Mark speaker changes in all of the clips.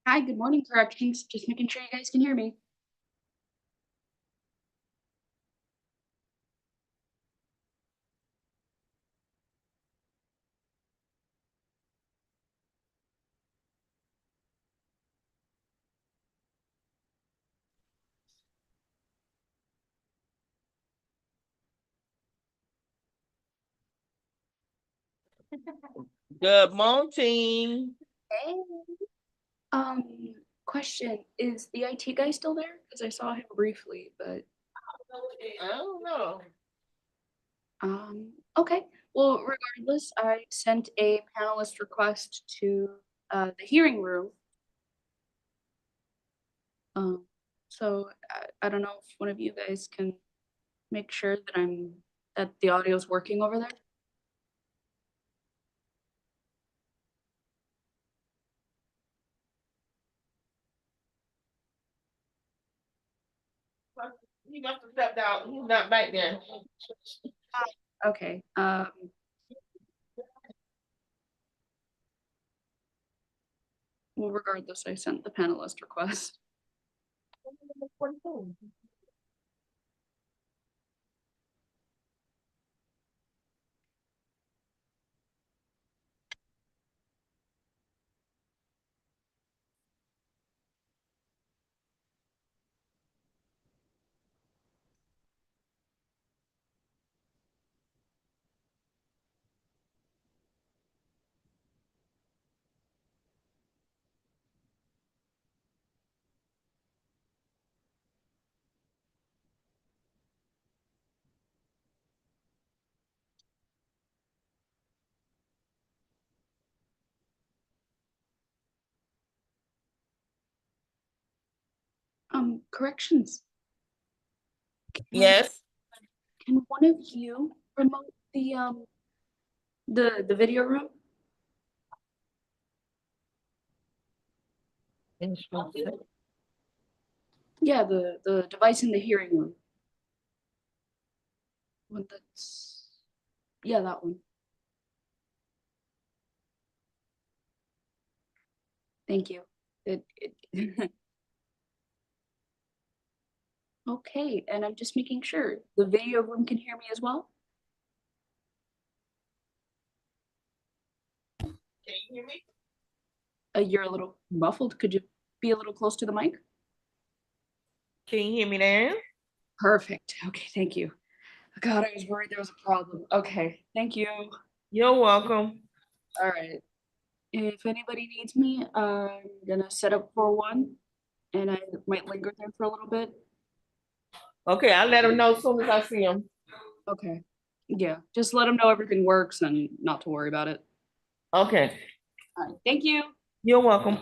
Speaker 1: Hi, good morning, corrections. Just making sure you guys can hear me.
Speaker 2: Good morning.
Speaker 1: Hey. Question, is the IT guy still there? Because I saw him briefly, but
Speaker 2: I don't know.
Speaker 1: okay. Well, regardless, I sent a panelist request to the hearing room. Um, so I don't know if one of you guys can make sure that the audio is working over there.
Speaker 2: He must have stepped out. He's not back there.
Speaker 1: Okay. Well, regardless, I sent the panelist request. Corrections.
Speaker 2: Yes.
Speaker 1: Can one of you remote the video room? Yeah, the device in the hearing room. One that's yeah, that one. Thank you. It okay, and I'm just making sure the video room can hear me as well.
Speaker 2: Can you hear me?
Speaker 1: You're a little muffled. Could you be a little close to the mic?
Speaker 2: Can you hear me there?
Speaker 1: Perfect. Okay, thank you. God, I was worried there was a problem. Okay, thank you.
Speaker 2: You're welcome.
Speaker 1: All right. If anybody needs me, I'm gonna set up for one, and I might linger there for a little bit.
Speaker 2: Okay, I'll let him know as soon as I see him.
Speaker 1: Okay. Yeah, just let them know everything works and not to worry about it.
Speaker 2: Okay.
Speaker 1: All right. Thank you.
Speaker 2: You're welcome.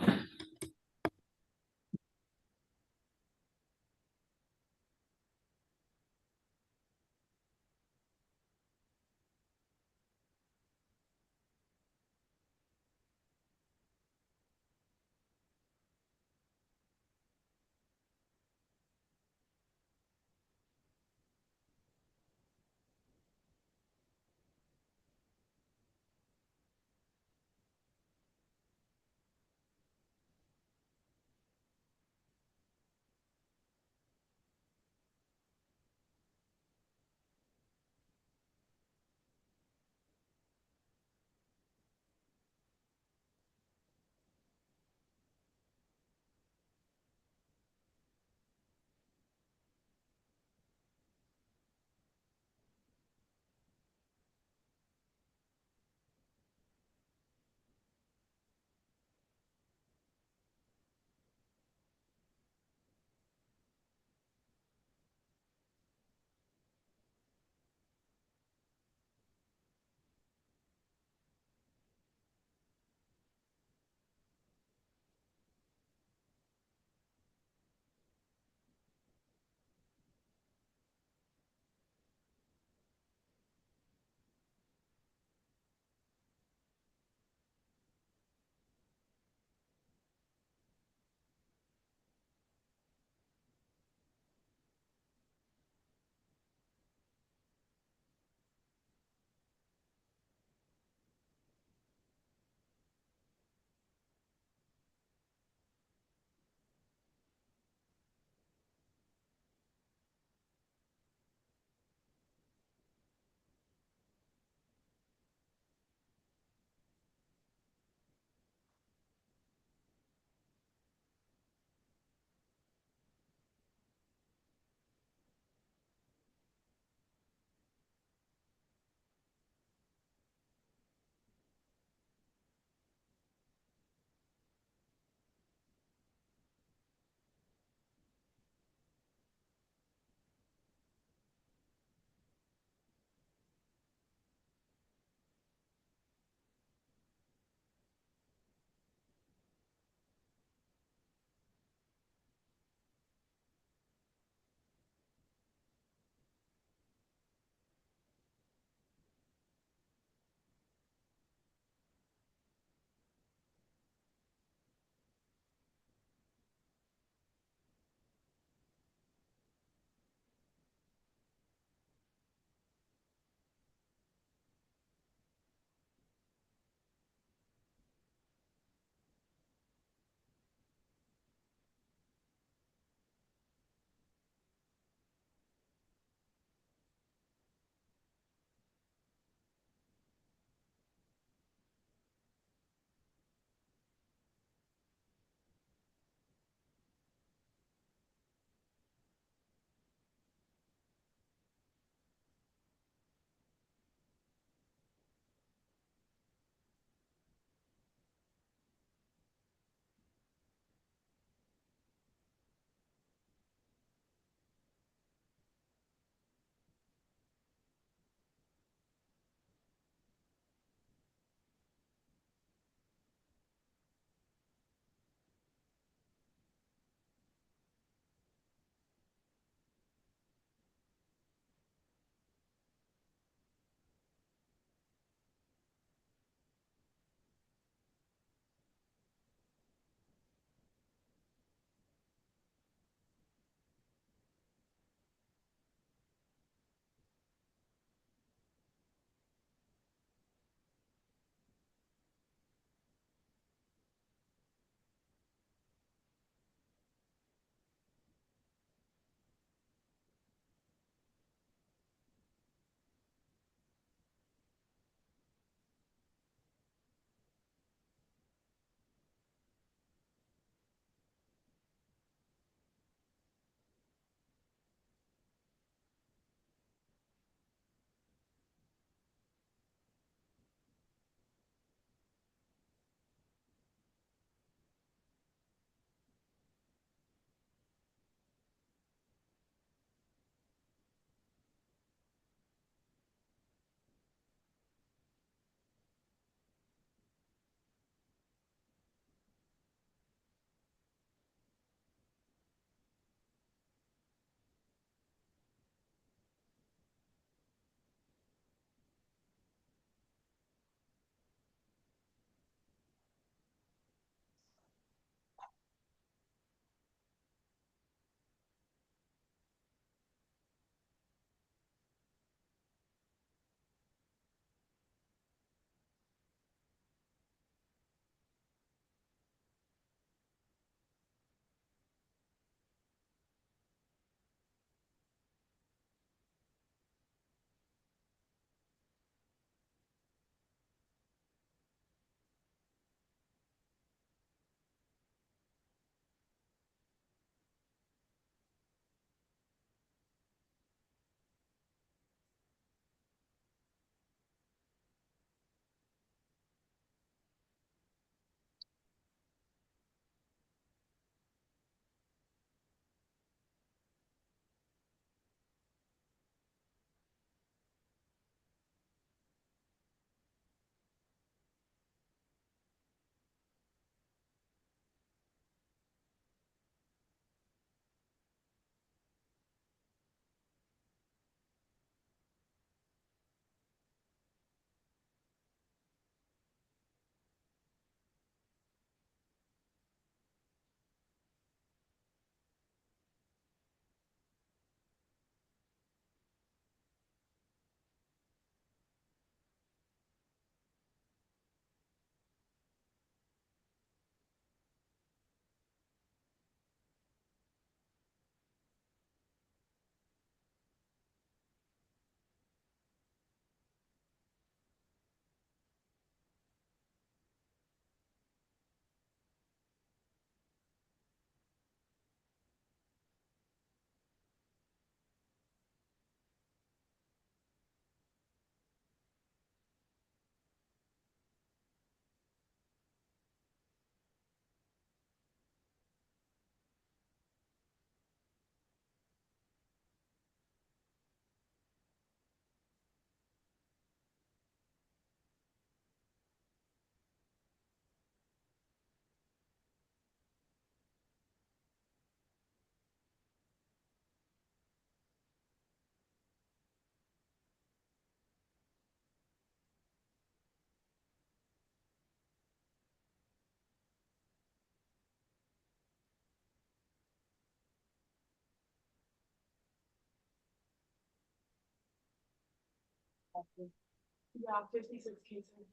Speaker 1: Yeah, 56 cases.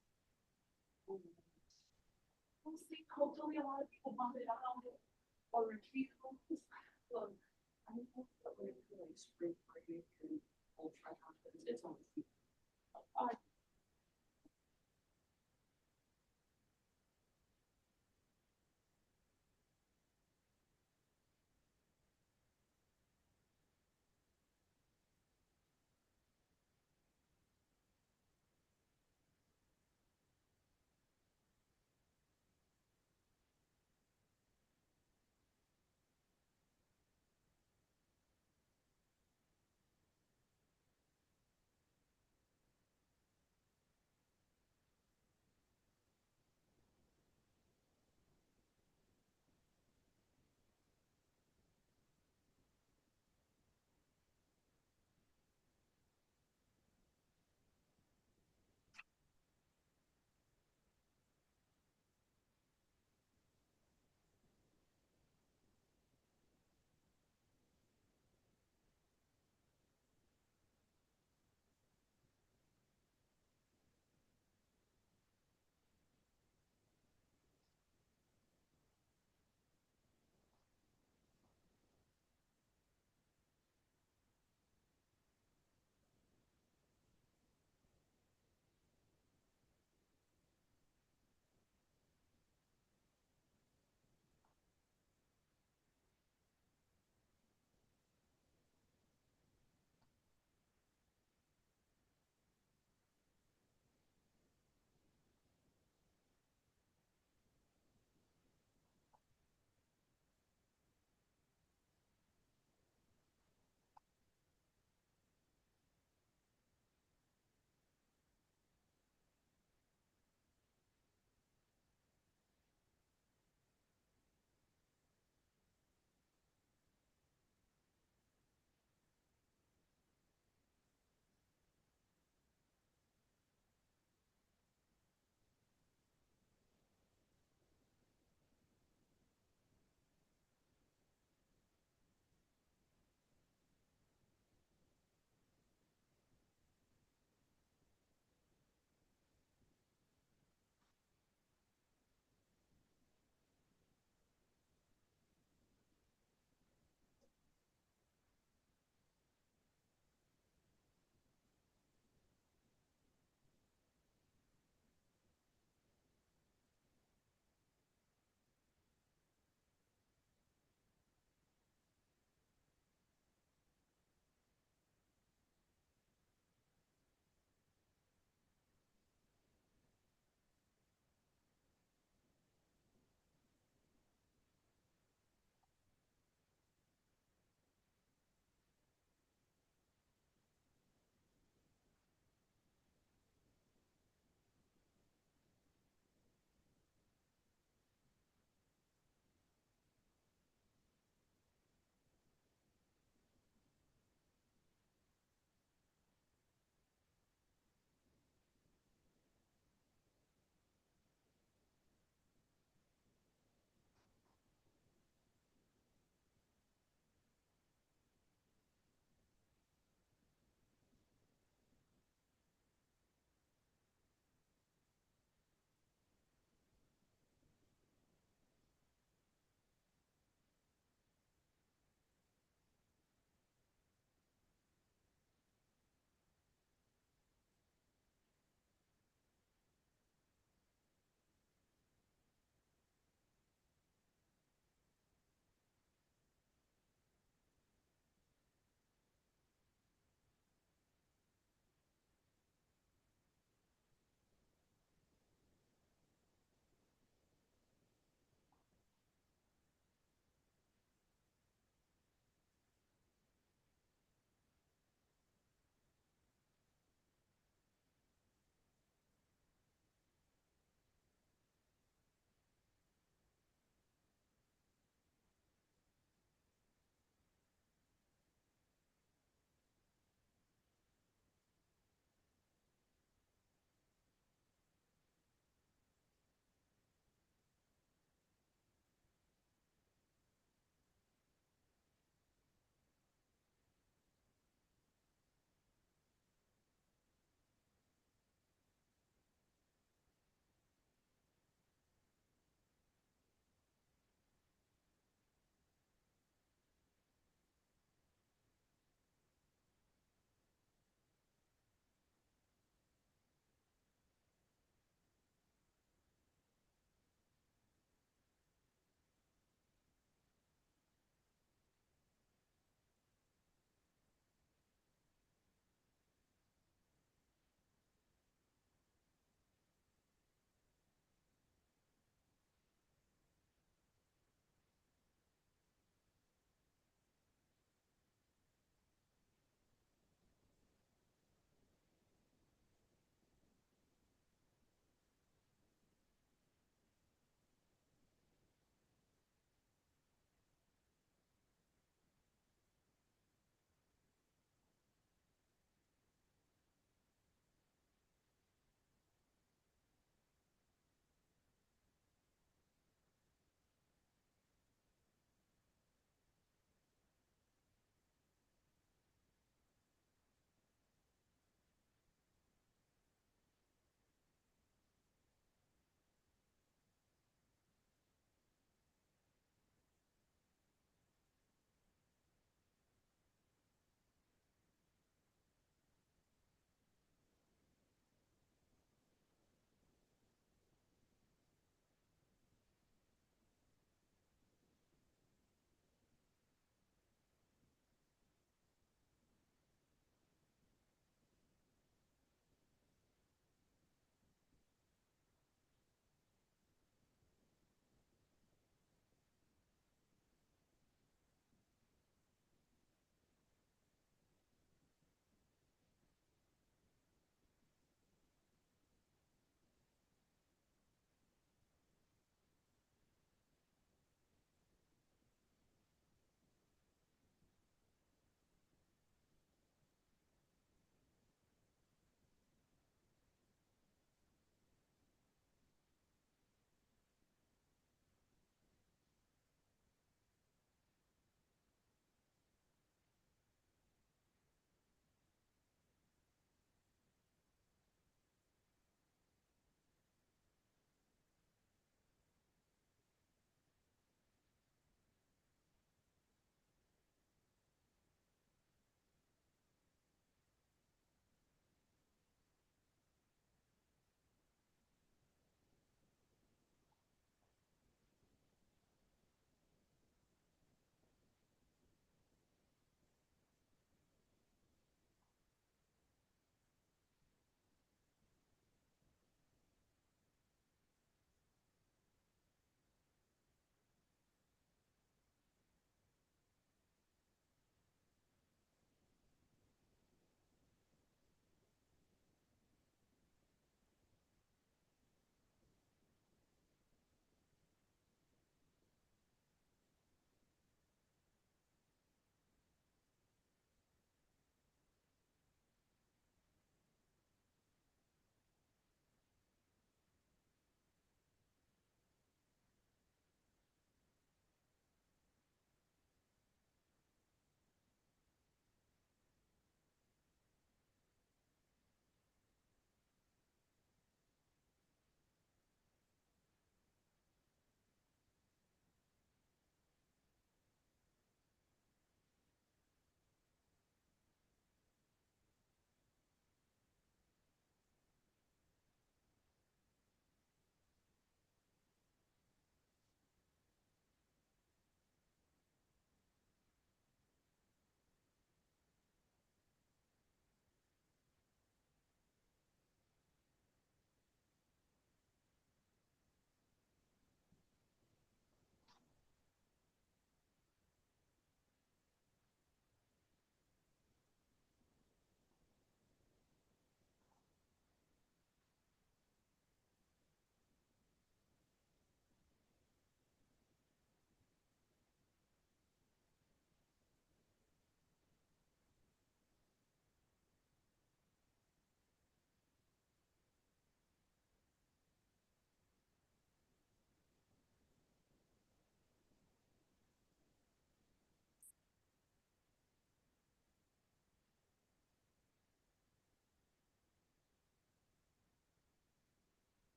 Speaker 1: We'll see. Hopefully, a lot of people bump it out or retreat. Look, I don't know what we're doing, like spring break and ultra confidence. It's on.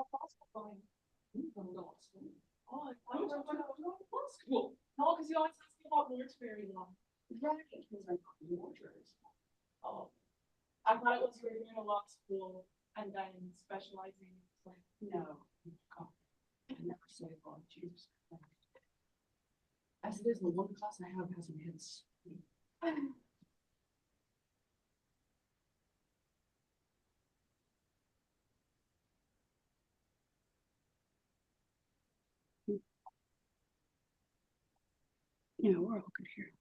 Speaker 1: Oh, I was going to law school. No, because you always ask me about Lawrenceberry law. Right, because I'm Lawrence. Oh, I thought it was you were doing a law school and then specializing. Like, no, I never say law. Jesus Christ. As it is, the one class I have has some hits. Yeah, we're all good here.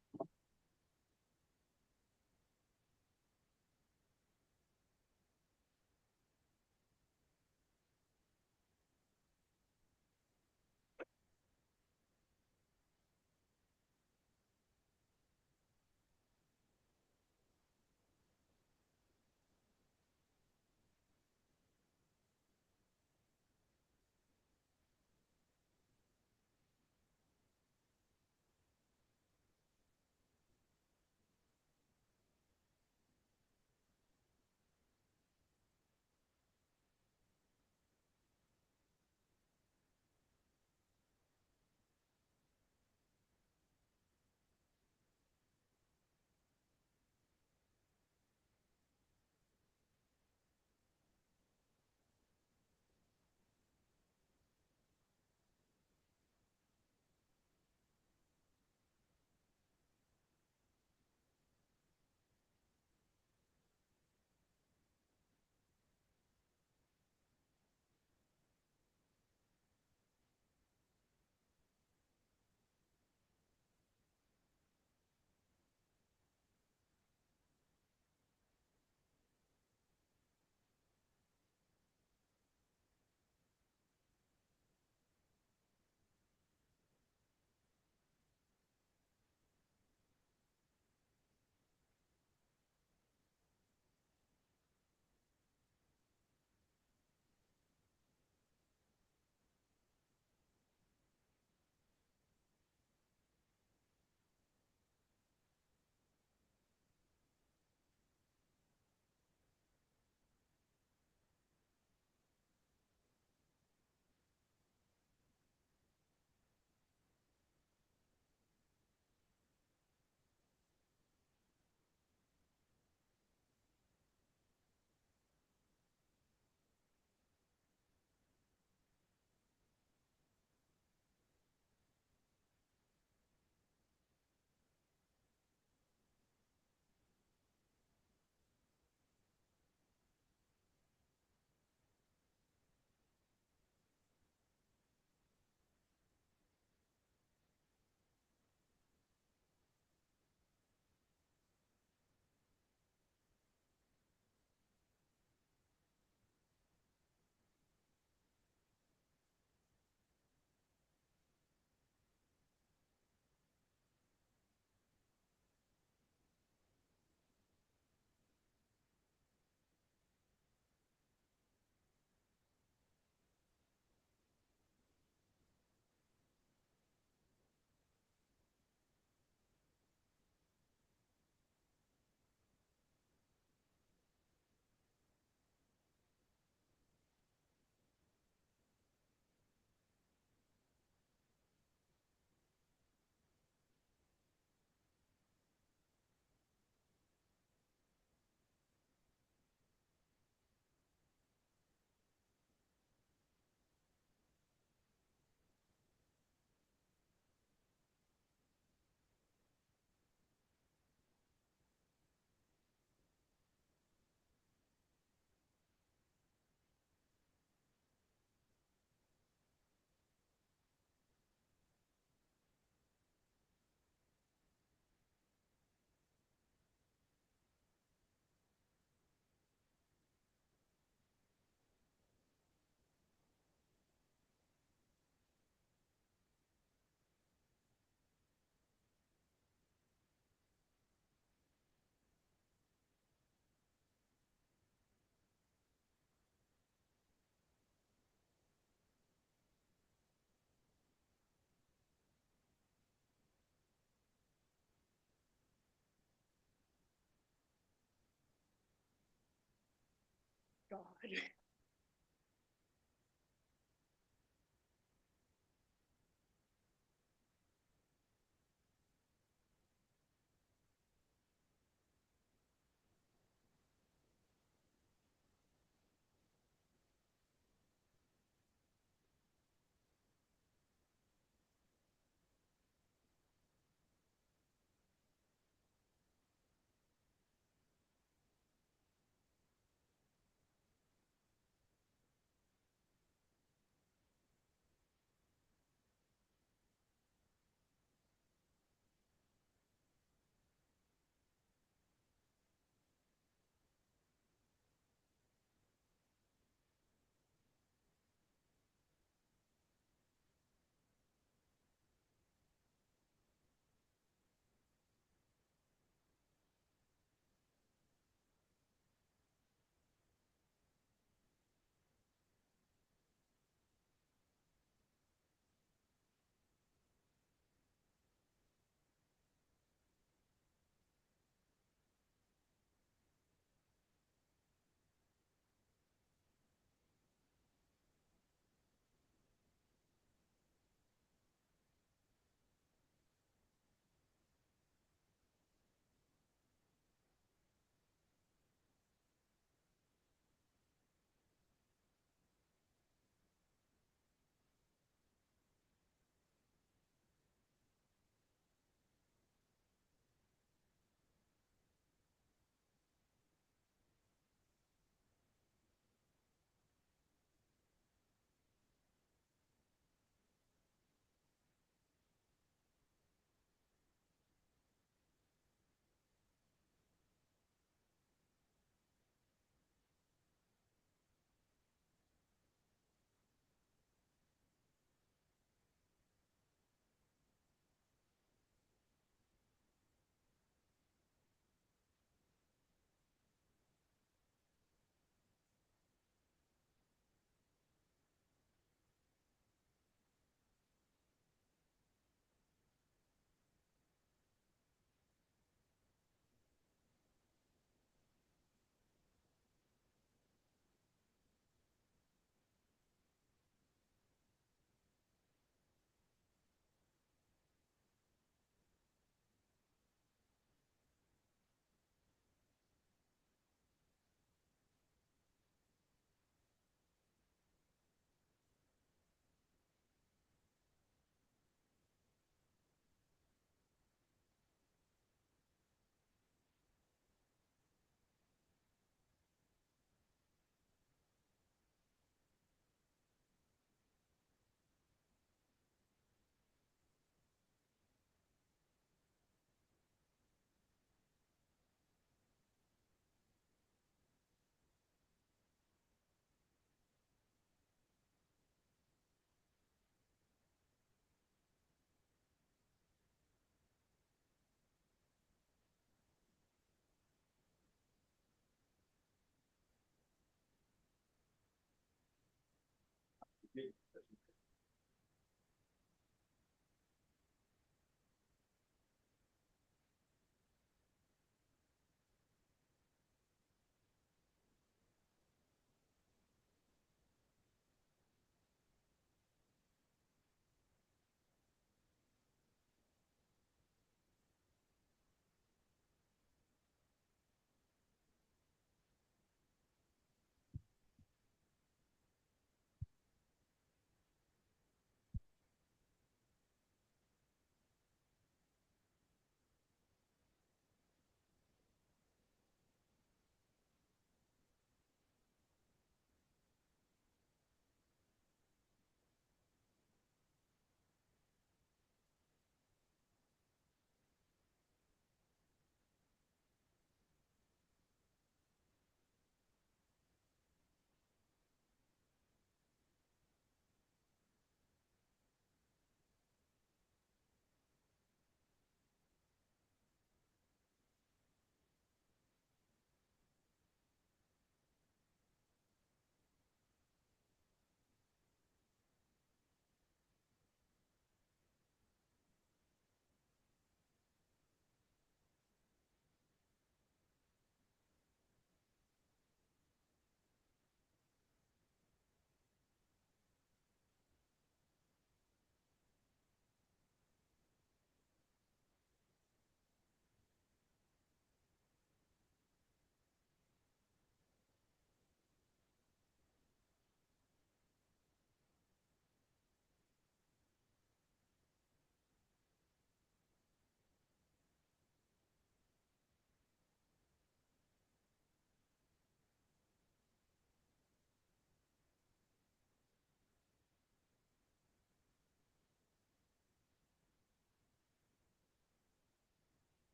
Speaker 2: God.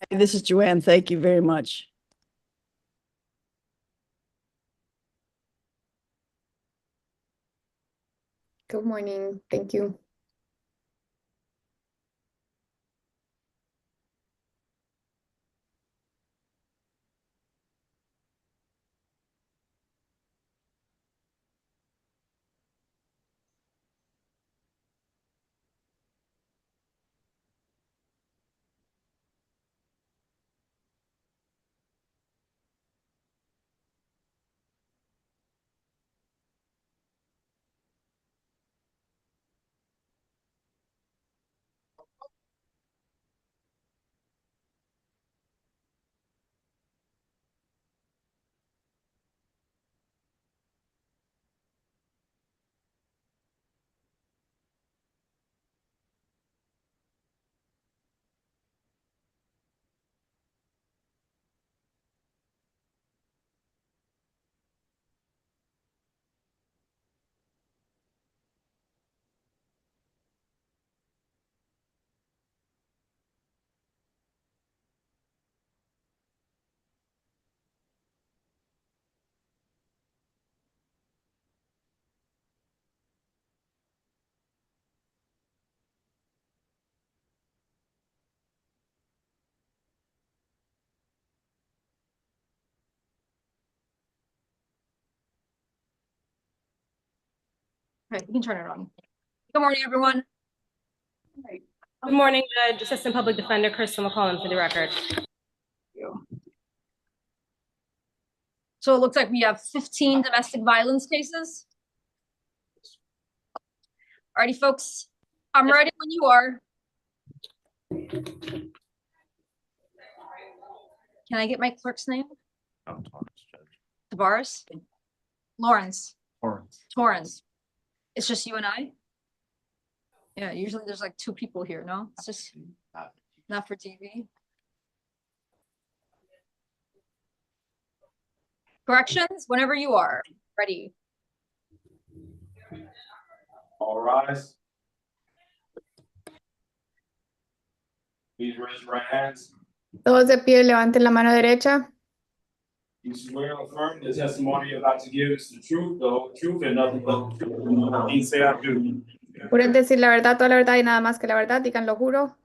Speaker 3: This is Joanne. Thank you very much.
Speaker 4: Good morning. Thank you.
Speaker 5: Right, you can turn it on. Good morning, everyone.
Speaker 6: Good morning, Judge. Assistant Public Defender Crystal McCollum for the record.
Speaker 5: So it looks like we have 15 domestic violence cases. Alrighty, folks, I'm ready when you are. Can I get my clerk's name? Tavares? Lawrence? Torrance. It's just you and I? Yeah, usually there's like 2 people here, no? It's just not for TV. Corrections, whenever you are. Ready.
Speaker 7: All rise. Please raise your right hands.
Speaker 4: Todos de pie, levanten la mano derecha.
Speaker 7: You swear or affirm the testimony you're about to give is the truth, the whole truth, and nothing but the truth. Please say I do.
Speaker 4: Juren decir la verdad, toda la verdad y nada más que la verdad. Digan, lo juro.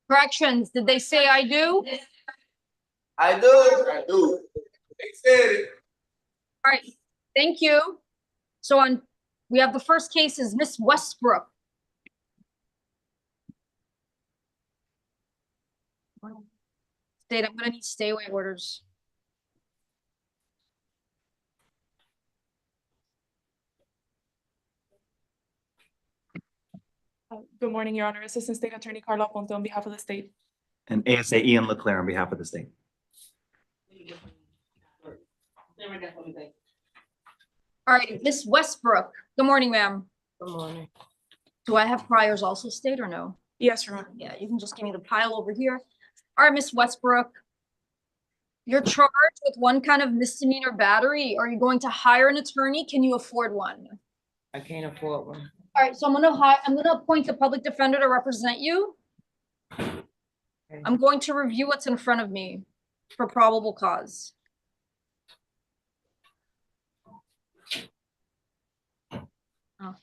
Speaker 5: Corrections, did they say I do?
Speaker 7: I do. I do. They said it.
Speaker 5: All right, thank you. So we have the first case is Miss Westbrook. State, I'm gonna need stay away orders.
Speaker 1: Good morning, Your Honor. Assistant State Attorney Carla Ponte on behalf of the state.
Speaker 8: And ASA Ian Leclerc on behalf of the state.
Speaker 5: All right, Miss Westbrook. Good morning, ma'am.
Speaker 2: Good morning.
Speaker 5: Do I have priors also, state, or no?
Speaker 1: Yes, Your Honor.
Speaker 5: Yeah, you can just give me the pile over here. All right, Miss Westbrook. You're charged with one kind of misdemeanor battery. Are you going to hire an attorney? Can you afford one?
Speaker 2: I can't afford one.
Speaker 5: All right, so I'm gonna appoint a public defender to represent you. I'm going to review what's in front of me for probable cause. Oh.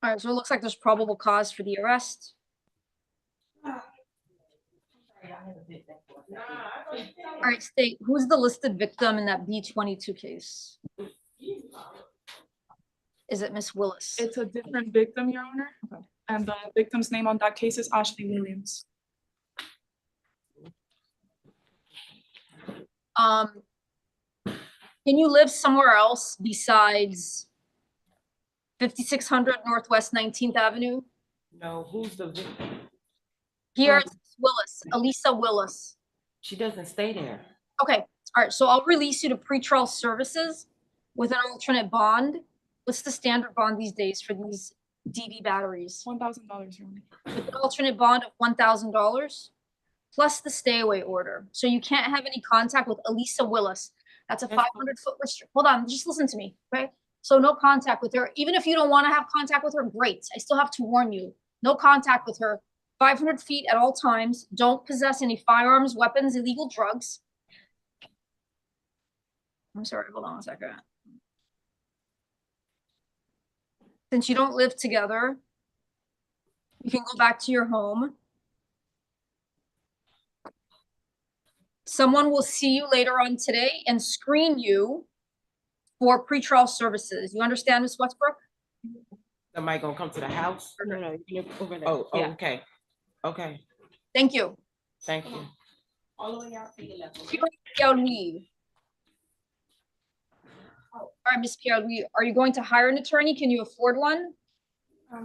Speaker 5: All right, so it looks like there's probable cause for the arrest. All right, state, who's the listed victim in that B-22 case? Is it Miss Willis?
Speaker 1: It's a different victim, Your Honor.
Speaker 5: Okay.
Speaker 1: And the victim's name on that case is Ashley Williams.
Speaker 5: Can you live somewhere else besides 5600 Northwest 19th Avenue.
Speaker 2: No, who's the victim?
Speaker 5: Here it's Willis, Elisa Willis.
Speaker 2: She doesn't stay there.
Speaker 5: Okay, all right, so I'll release you to pretrial services with an alternate bond. What's the standard bond these days for these DV batteries?
Speaker 1: $1,000.
Speaker 5: With an alternate bond of $1,000 plus the stay away order. So you can't have any contact with Elisa Willis. That's a
Speaker 2: That's
Speaker 5: 500-foot restriction. Hold on, just listen to me, okay? So no contact with her. Even if you don't want to have contact with her, great. I still have to warn you. No contact with her. 500 feet at all times. Don't possess any firearms, weapons, illegal drugs. I'm sorry, hold on a second. Since you don't live together, you can go back to your home. Someone will see you later on today and screen you for pretrial services. You understand, Ms. Westbrook?
Speaker 2: Somebody gonna come to the house?
Speaker 6: No, you live over there.
Speaker 2: Oh,
Speaker 6: Yeah.
Speaker 2: okay. Okay,
Speaker 5: Thank you.
Speaker 2: thank you.
Speaker 1: All the way out to the left.
Speaker 5: Pierre-Louis. All right, Ms. Pierre-Louis, are you going to hire an attorney? Can you afford one?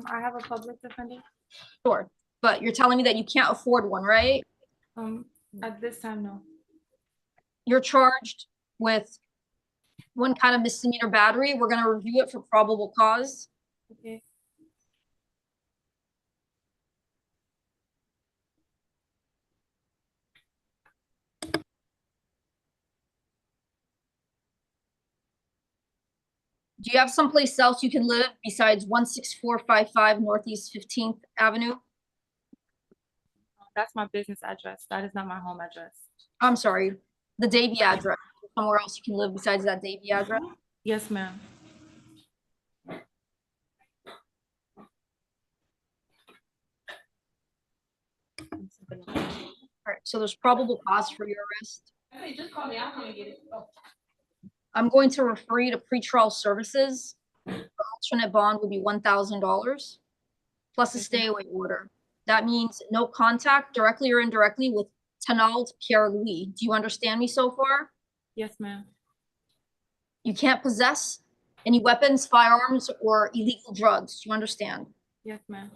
Speaker 6: I have a public defender.
Speaker 5: Sure, but you're telling me that you can't afford one, right?
Speaker 6: At this time, no.
Speaker 5: You're charged with one kind of misdemeanor battery. We're gonna review it for probable cause.
Speaker 6: Okay.
Speaker 5: Do you have someplace else you can live besides 16455 Northeast 15th Avenue?
Speaker 6: That's my business address. That is not my home address.
Speaker 5: I'm sorry, the Davie address. Somewhere else you can live besides that Davie address?
Speaker 6: Yes, ma'am.
Speaker 5: All right, so there's probable cause for your arrest.
Speaker 1: Hey, just call me, I'll come and get it. Oh.
Speaker 5: I'm going to refer you to pretrial services. The alternate bond would be $1,000 plus a stay away order. That means no contact directly or indirectly with Tanald Pierre-Louis. Do you understand me so far?
Speaker 6: Yes, ma'am.
Speaker 5: You can't possess any weapons, firearms, or illegal drugs. Do you understand?
Speaker 6: Yes, ma'am.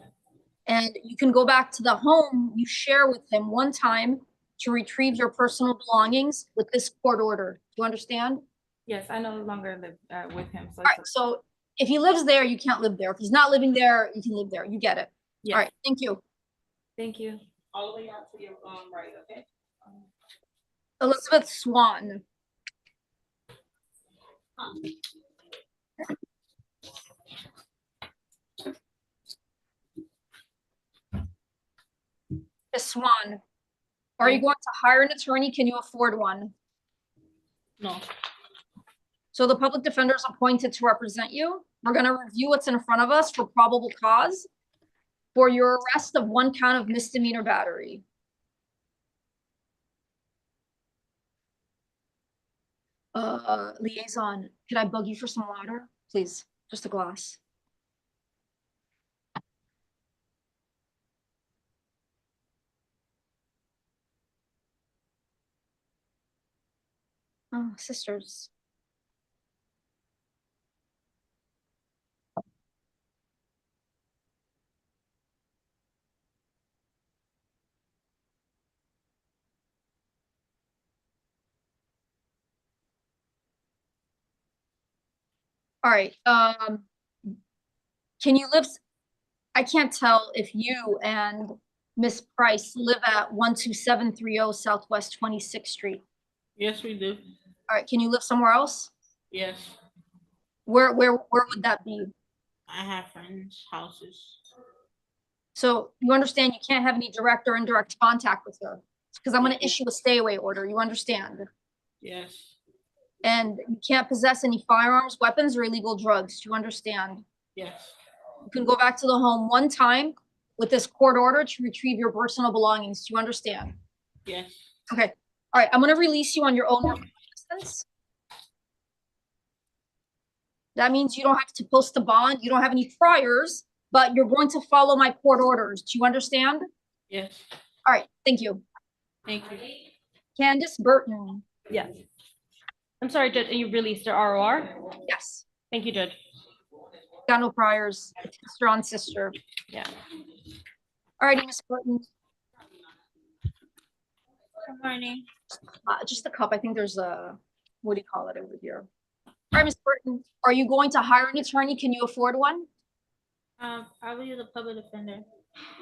Speaker 5: And you can go back to the home you share with him one time to retrieve your personal belongings with this court order. Do you understand?
Speaker 6: Yes, I no longer live with him. So
Speaker 5: All right, so if he lives there, you can't live there. If he's not living there, you can live there. You get it.
Speaker 6: yes.
Speaker 5: All right, thank you.
Speaker 6: Thank you.
Speaker 1: All the way out to your, right, okay?
Speaker 5: Elizabeth Swan. Ms. Swan, are you going to hire an attorney? Can you afford one?
Speaker 1: No.
Speaker 5: So the public defender is appointed to represent you. We're going to review what's in front of us for probable cause for your arrest of one count of misdemeanor battery. Liaison, could I bug you for some water? Please, just a glass. Oh, sisters. All right, can you live, I can't tell if you and Miss Price live at 12730 Southwest 26th Street.
Speaker 1: Yes, we do.
Speaker 5: All right, can you live somewhere else?
Speaker 1: Yes.
Speaker 5: Where would that be?
Speaker 1: I have friends' houses.
Speaker 5: So you understand you can't have any direct or indirect contact with her because I'm going to issue a stay away order. You understand?
Speaker 1: Yes.
Speaker 5: And you can't possess any firearms, weapons, or illegal drugs. Do you understand?
Speaker 1: Yes.
Speaker 5: You can go back to the home one time with this court order to retrieve your personal belongings. Do you understand?
Speaker 1: Yes.
Speaker 5: Okay. All right. I'm going to release you on your own request. That means you don't have to post a bond. You don't have any priors, but you're going to follow my court orders. Do you understand?
Speaker 1: Yes.
Speaker 5: All right. Thank you.
Speaker 1: Thank you.
Speaker 5: Candace Burton.
Speaker 6: Yes. I'm sorry, Judge, you released your ROR?
Speaker 5: Yes.
Speaker 6: Thank you, Judge.
Speaker 5: Got no priors. It's sister on sister.
Speaker 6: Yeah.
Speaker 5: Alrighty, Miss Burton.
Speaker 6: Good morning.
Speaker 5: Just a cup. I think there's a, what do you call it over here? All right, Miss Burton, are you going to hire an attorney? Can you afford one?
Speaker 6: Probably the public defender.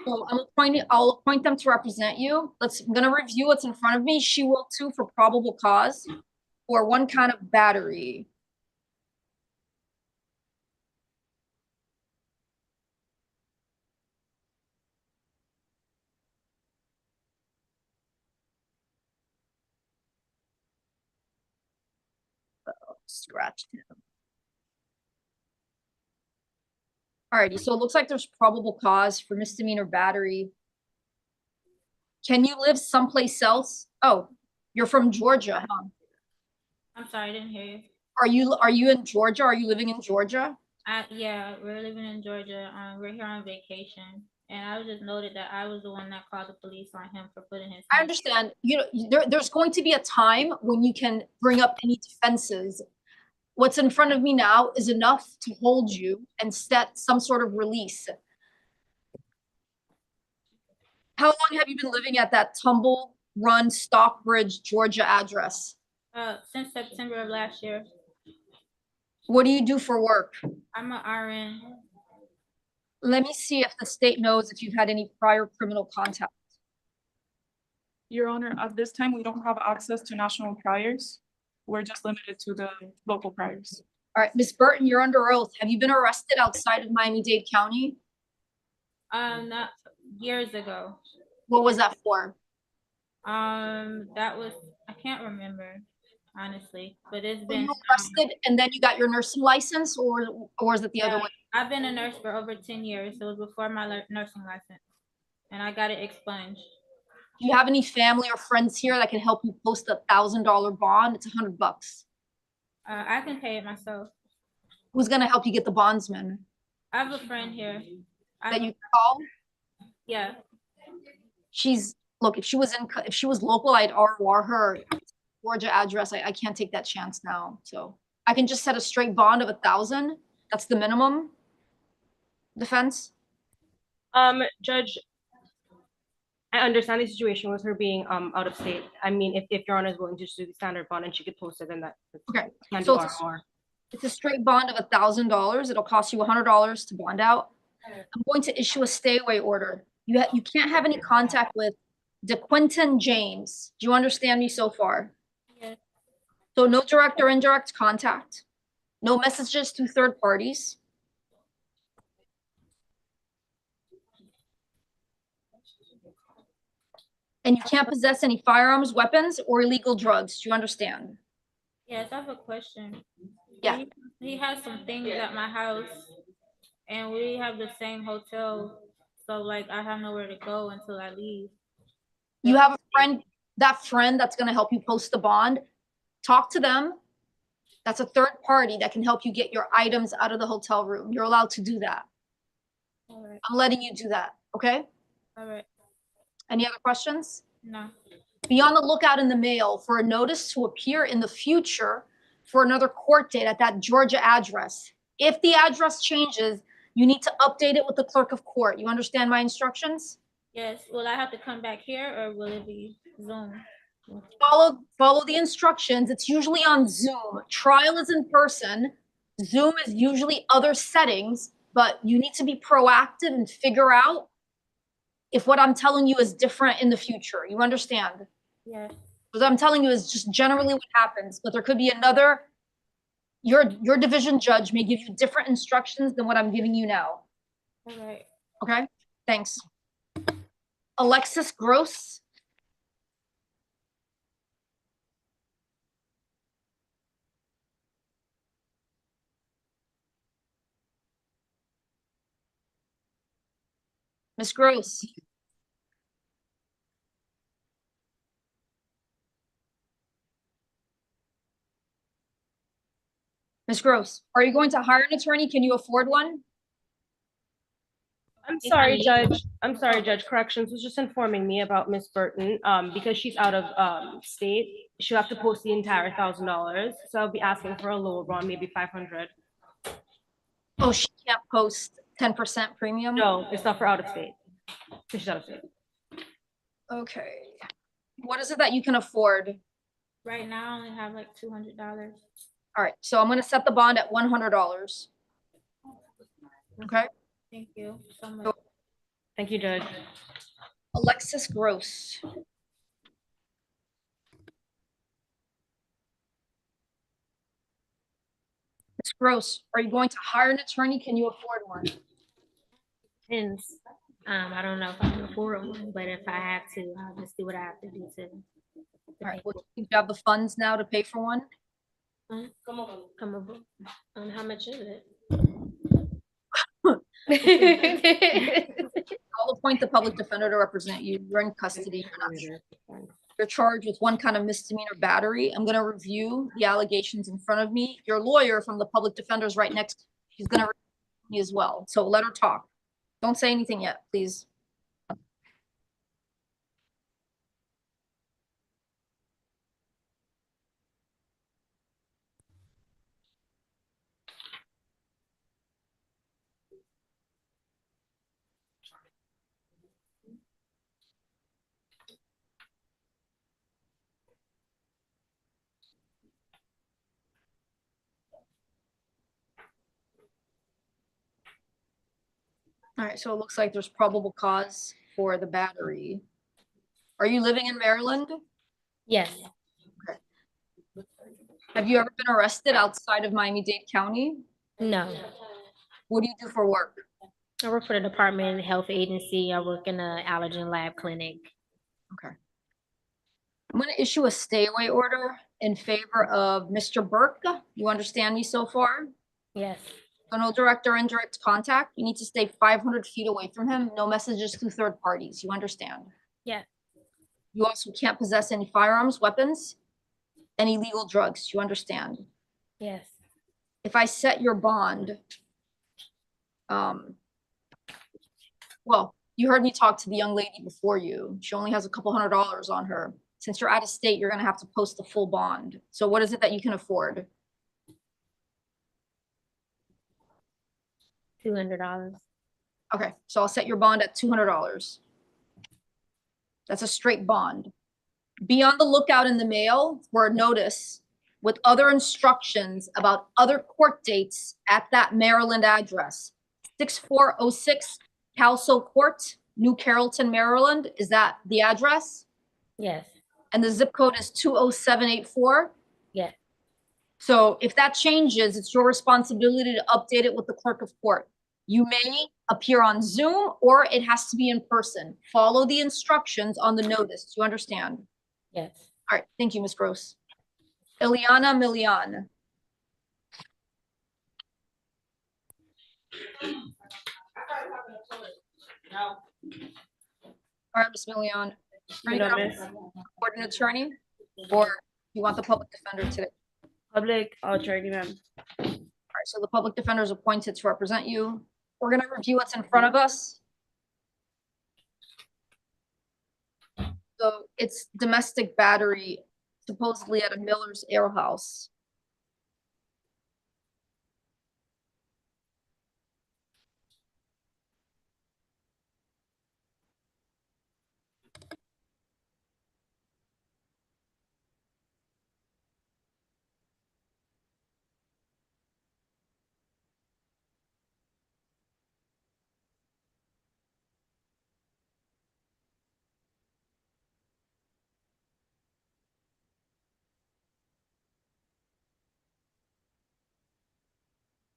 Speaker 5: So I'll appoint them to represent you. I'm gonna review what's in front of me. She will too for probable cause or one kind of battery. Scratched him. Alrighty, so it looks like there's probable cause for misdemeanor battery. Can you live someplace else? Oh, you're from Georgia, huh?
Speaker 6: I'm sorry, I didn't hear you.
Speaker 5: Are you in Georgia? Are you living in Georgia?
Speaker 6: Yeah, we're living in Georgia. We're here on vacation, and I was just noted that I was the one that called the police on him for putting his.
Speaker 5: I understand. You know, there's going to be a time when you can bring up any defenses. What's in front of me now is enough to hold you and set some sort of release. How long have you been living at that Tumble Run, Stockbridge, Georgia address?
Speaker 6: Since September of last year.
Speaker 5: What do you do for work?
Speaker 6: I'm an RN.
Speaker 5: Let me see if the state knows if you've had any prior criminal contact.
Speaker 1: Your Honor, at this time, we don't have access to national priors. We're just limited to the local priors.
Speaker 5: All right, Ms. Burton, you're under oath. Have you been arrested outside of Miami-Dade County?
Speaker 6: Not years ago.
Speaker 5: What was that for?
Speaker 6: That was, I can't remember, honestly, but it's
Speaker 5: Were
Speaker 6: been.
Speaker 5: you arrested and then you got your nursing license, or is it the other way?
Speaker 6: I've been a nurse for over 10 years. So it was before my nursing license, and I got it expunged.
Speaker 5: Do you have any family or friends here that can help you post $1,000 bond? It's $100.
Speaker 6: I can pay it myself.
Speaker 5: Who's gonna help you get the bondsman?
Speaker 6: I have a friend here.
Speaker 5: That you call?
Speaker 6: Yeah.
Speaker 5: Look, if she was local, I'd ROR her Georgia address. I can't take that chance now. So I can just set a straight bond of 1,000. That's the minimum defense.
Speaker 6: Judge, I understand the situation with her being out of state. I mean, if Your Honor is willing to just do the standard bond and she could post it, then that.
Speaker 5: Okay.
Speaker 6: Can
Speaker 5: So
Speaker 6: do ROR.
Speaker 5: it's a straight bond of $1,000. It'll cost you $100 to bond out. I'm going to issue a stay away order. You can't have any contact with DeQuinton James. Do you understand me so far?
Speaker 6: Yes.
Speaker 5: So no direct or indirect contact, no messages to third parties. And you can't possess any firearms, weapons, or illegal drugs. Do you understand?
Speaker 6: Yes, I have a question.
Speaker 5: Yeah.
Speaker 6: He has some things at my house, and we have the same hotel. So like, I have nowhere to go until I leave.
Speaker 5: You have a friend, that friend that's going to help you post the bond. Talk to them. That's a third party that can help you get your items out of the hotel room. You're allowed to do that.
Speaker 6: All right.
Speaker 5: I'm letting you do that. Okay.
Speaker 6: All right.
Speaker 5: Any other questions?
Speaker 6: No.
Speaker 5: Be on the lookout in the mail for a notice to appear in the future for another court date at that Georgia address. If the address changes, you need to update it with the clerk of court. You understand my instructions?
Speaker 6: Yes. Will I have to come back here, or will it be Zoom?
Speaker 5: Follow the instructions. It's usually on Zoom. Trial is in person. Zoom is usually other settings, but you need to be proactive and figure out if what I'm telling you is different in the future. You understand?
Speaker 6: Yes.
Speaker 5: What I'm telling you is just generally what happens, but there could be another, your division judge may give you different instructions than what I'm giving you now.
Speaker 6: All right.
Speaker 5: Okay, thanks. Alexis Gross. Ms. Gross. Ms. Gross, are you going to hire an attorney? Can you afford one?
Speaker 6: I'm sorry, Judge. Corrections was just informing me about Miss Burton. Because she's out of state, she'll have to post the entire $1,000. So I'll be asking for a lower bond, maybe 500.
Speaker 5: Oh, she can't post 10% premium?
Speaker 6: No, it's not for out of state. She's out of state.
Speaker 5: Okay. What is it that you can afford?
Speaker 9: Right now, I only have like $200.
Speaker 5: All right, so I'm gonna set the bond at $100. Okay,
Speaker 9: Thank you so much.
Speaker 6: Thank you, Judge.
Speaker 5: Alexis Gross. Ms. Gross, are you going to hire an attorney? Can you afford one?
Speaker 9: Depends. I don't know if I can afford one, but if I have to, I'll just do what I have to do to.
Speaker 5: All right, well, you have the funds now to pay for one?
Speaker 9: Come over. How much is it?
Speaker 5: I'll appoint the public defender to represent you. You're in custody. You're not sure. You're charged with one kind of misdemeanor battery. I'm gonna review the allegations in front of me. Your lawyer from the public defender is right next to you. She's gonna review me as well. So let her talk. Don't say anything yet, please. All right, so it looks like there's probable cause for the battery. Are you living in Maryland?
Speaker 9: Yes.
Speaker 5: Have you ever been arrested outside of Miami-Dade County?
Speaker 9: No.
Speaker 5: What do you do for work?
Speaker 9: I work for the Department of Health Agency. I work in an allergen lab clinic.
Speaker 5: Okay. I'm going to issue a stay away order in favor of Mr. Burke. You understand me so far?
Speaker 9: Yes.
Speaker 5: So no direct or indirect contact. You need to stay 500 feet away from him. No messages through third parties. You understand?
Speaker 9: Yes.
Speaker 5: You also can't possess any firearms, weapons, any illegal drugs. You understand?
Speaker 9: Yes.
Speaker 5: If I set your bond, well, you heard me talk to the young lady before you. She only has a couple $100s on her. Since you're out of state, you're going to have to post the full bond. So what is it that you can afford?
Speaker 9: $200.
Speaker 5: Okay, so I'll set your bond at $200. That's a straight bond. Be on the lookout in the mail for a notice with other instructions about other court dates at that Maryland address. 6406 Paso Court, New Carrollton, Maryland. Is that the address?
Speaker 9: Yes.
Speaker 5: And the zip code is 20784?
Speaker 9: Yes.
Speaker 5: So if that changes, it's your responsibility to update it with the clerk of court. You may appear on Zoom or it has to be in person. Follow the instructions on the notice. Do you understand?
Speaker 9: Yes.
Speaker 5: All right. Thank you, Ms. Gross. Ileana Milian. All right, Ms. Milian. Are you gonna report an attorney or you want the public defender today?
Speaker 2: Public attorney, ma'am.
Speaker 5: All right, so the public defender is appointed to represent you. We're gonna review what's in front of us. So it's domestic battery, supposedly at a Miller's Ale House.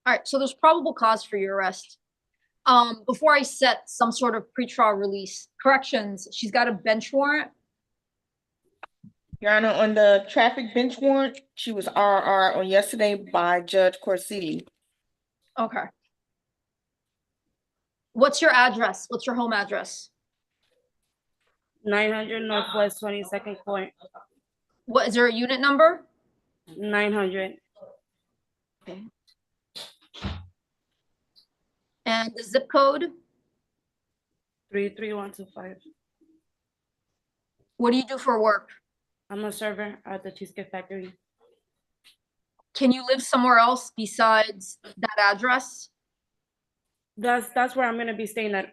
Speaker 5: All right, so there's probable cause for your arrest. Before I set some sort of pretrial release, corrections, she's got a bench warrant.
Speaker 2: Your Honor, on the traffic bench warrant, she was RR on yesterday by Judge Corsili.
Speaker 5: Okay. What's your address? What's your home address?
Speaker 2: 900 Northwest 22nd Court.
Speaker 5: What is there a unit number?
Speaker 2: 900.
Speaker 5: Okay. And the zip code?
Speaker 2: 33125.
Speaker 5: What do you do for work?
Speaker 2: I'm a server at the Cheesecake Factory.
Speaker 5: Can you live somewhere else besides that address?
Speaker 6: That's where I'm gonna be staying at.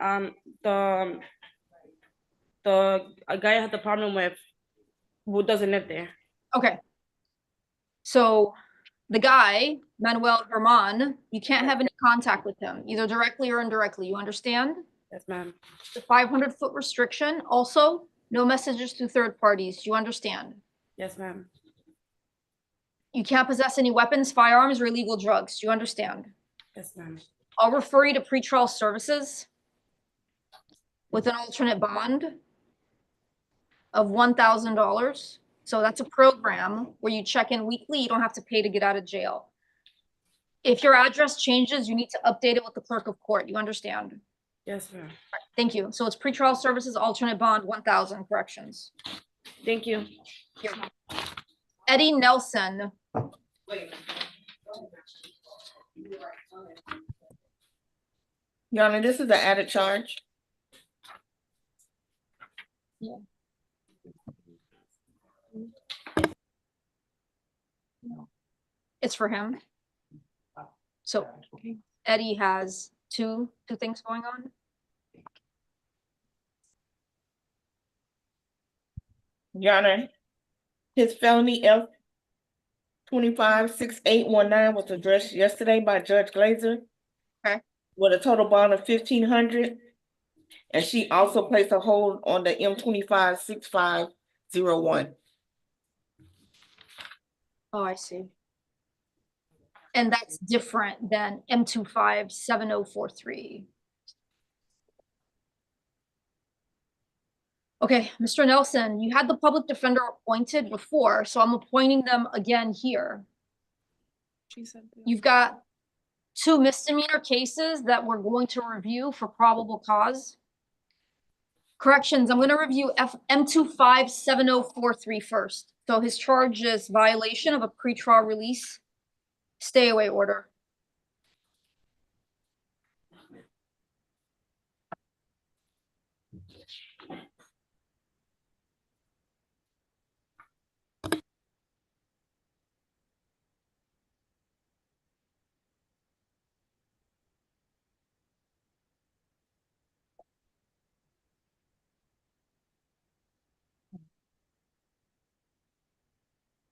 Speaker 6: The a guy I had the problem with who doesn't live there.
Speaker 5: Okay. So the guy, Manuel Ramon, you can't have any contact with him, either directly or indirectly. You understand?
Speaker 6: Yes, ma'am.
Speaker 5: The 500-foot restriction. Also, no messages to third parties. You understand?
Speaker 6: Yes, ma'am.
Speaker 5: You can't possess any weapons, firearms, or illegal drugs. Do you understand?
Speaker 6: Yes, ma'am.
Speaker 5: I'll refer you to pretrial services with an alternate bond of $1,000. So that's a program where you check in weekly. You don't have to pay to get out of jail. If your address changes, you need to update it with the clerk of court. You understand?
Speaker 6: Yes, ma'am.
Speaker 5: Thank you. So it's pretrial services, alternate bond, 1,000 corrections.
Speaker 6: Thank you.
Speaker 5: Here. Eddie Nelson.
Speaker 2: Your Honor, this is the added charge.
Speaker 5: Yeah. It's for him. So Eddie has two things going on.
Speaker 2: Your Honor, his felony F 256819 was addressed yesterday by Judge Glazer.
Speaker 5: Okay.
Speaker 2: With a total bond of $1,500. And she also placed a hold on the M256501.
Speaker 5: Oh, I see. And that's different than M257043. Okay, Mr. Nelson, you had the public defender appointed before, so I'm appointing them again here. You've got 2 misdemeanor cases that we're going to review for probable cause. Corrections, I'm going to review M257043 first. So his charge is violation of a pretrial release stay away order.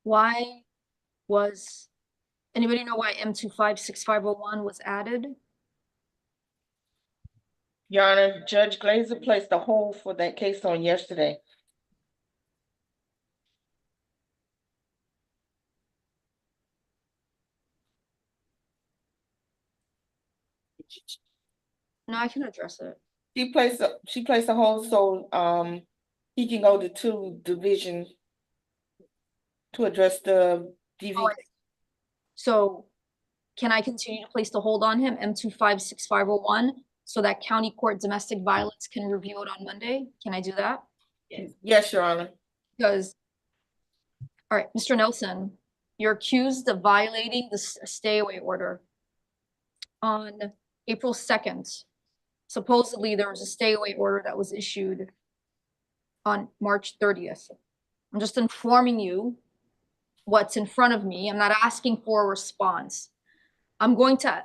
Speaker 5: Why was, anybody know why M256501 was added?
Speaker 2: Your Honor, Judge Glazer placed a hold for that case on yesterday.
Speaker 5: No, I can address it.
Speaker 2: She placed a hold so he can go to 2 division to address the DV.
Speaker 5: Oh, so can I continue to place the hold on him, M256501, so that county court domestic violence can review it on Monday? Can I do that?
Speaker 2: Yes, Your Honor.
Speaker 5: Because, all right, Mr. Nelson, you're accused of violating the stay away order. On April 2nd, supposedly there was a stay away order that was issued on March 30th. I'm just informing you what's in front of me. I'm not asking for a response. I'm going to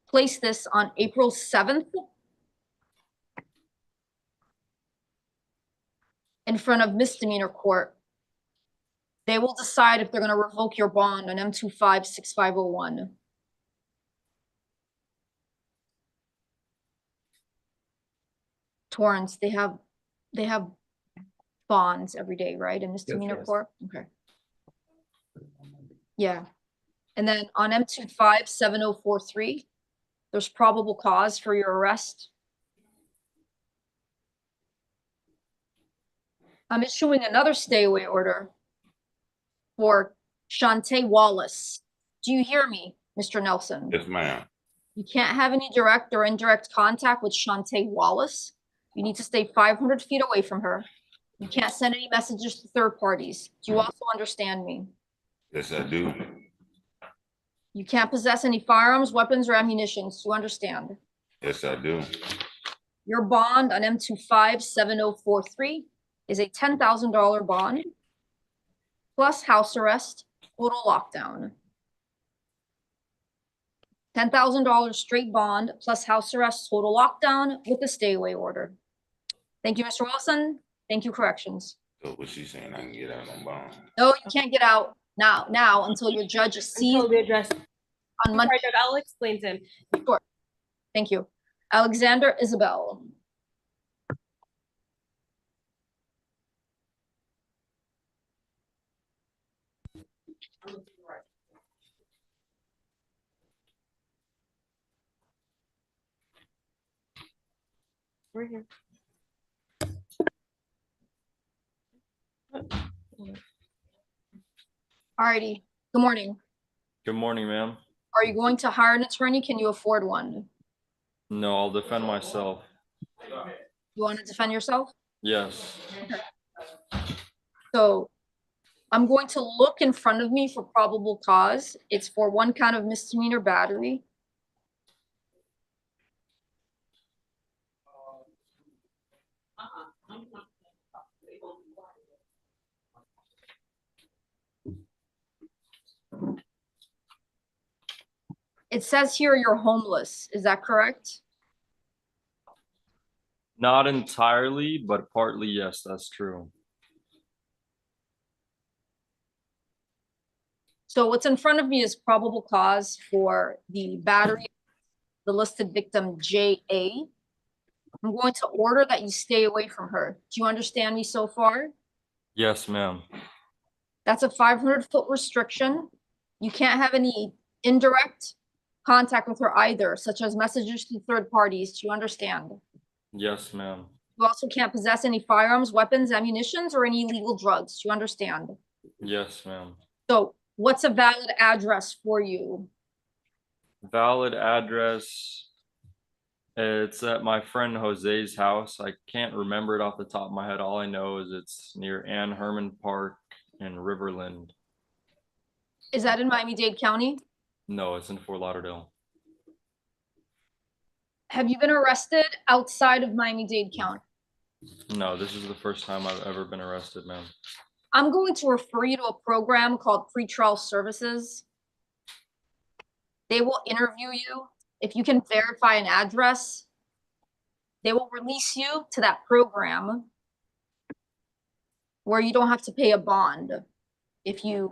Speaker 5: place this on April 7th in front of misdemeanor court. They will decide if they're going to revoke your bond on M256501. Torrance, they have bonds every day, right? In misdemeanor
Speaker 8: yes.
Speaker 5: court? Okay. Yeah. And then on M257043, there's probable cause for your arrest. I'm issuing another stay away order for Shantae Wallace. Do you hear me, Mr. Nelson?
Speaker 10: Yes, ma'am.
Speaker 5: You can't have any direct or indirect contact with Shantae Wallace. You need to stay 500 feet away from her. You can't send any messages to third parties. Do you also understand me?
Speaker 10: Yes, I do.
Speaker 5: You can't possess any firearms, weapons, or ammunition. Do you understand?
Speaker 10: Yes, I do.
Speaker 5: Your bond on M257043 is a $10,000 bond plus house arrest, total lockdown. $10,000 straight bond plus house arrest, total lockdown with a stay away order. Thank you, Mr. Wilson. Thank you, corrections.
Speaker 10: So what she saying, I can get out on bond?
Speaker 5: No, you can't get out now until your judge sees
Speaker 6: Until we address,
Speaker 5: on Monday.
Speaker 6: sorry, Judge, I'll explain to him.
Speaker 5: Sure. Thank you. Alexander Isabel.
Speaker 6: We're here.
Speaker 5: Alrighty. Good morning.
Speaker 11: Good morning, ma'am.
Speaker 5: Are you going to hire an attorney? Can you afford one?
Speaker 11: No, I'll defend myself.
Speaker 5: You want to defend yourself?
Speaker 11: Yes.
Speaker 5: So I'm going to look in front of me for probable cause. It's for one count of misdemeanor battery. It says here you're homeless. Is that correct?
Speaker 11: Not entirely, but partly, yes, that's true.
Speaker 5: So what's in front of me is probable cause for the battery, the listed victim J.A. I'm going to order that you stay away from her. Do you understand me so far?
Speaker 11: Yes, ma'am.
Speaker 5: That's a 500-foot restriction. You can't have any indirect contact with her either, such as messages to third parties. Do you understand?
Speaker 11: Yes, ma'am.
Speaker 5: You also can't possess any firearms, weapons, ammunitions, or any illegal drugs. Do you understand?
Speaker 11: Yes, ma'am.
Speaker 5: So what's a valid address for you?
Speaker 11: Valid address. It's at my friend Jose's house. I can't remember it off the top of my head. All I know is it's near Ann Herman Park in Riverland.
Speaker 5: Is that in Miami-Dade County?
Speaker 11: No, it's in Fort Lauderdale.
Speaker 5: Have you been arrested outside of Miami-Dade County?
Speaker 11: No, this is the first time I've ever been arrested, ma'am.
Speaker 5: I'm going to refer you to a program called Pretrial Services. They will interview you. If you can verify an address, they will release you to that program where you don't have to pay a bond. If you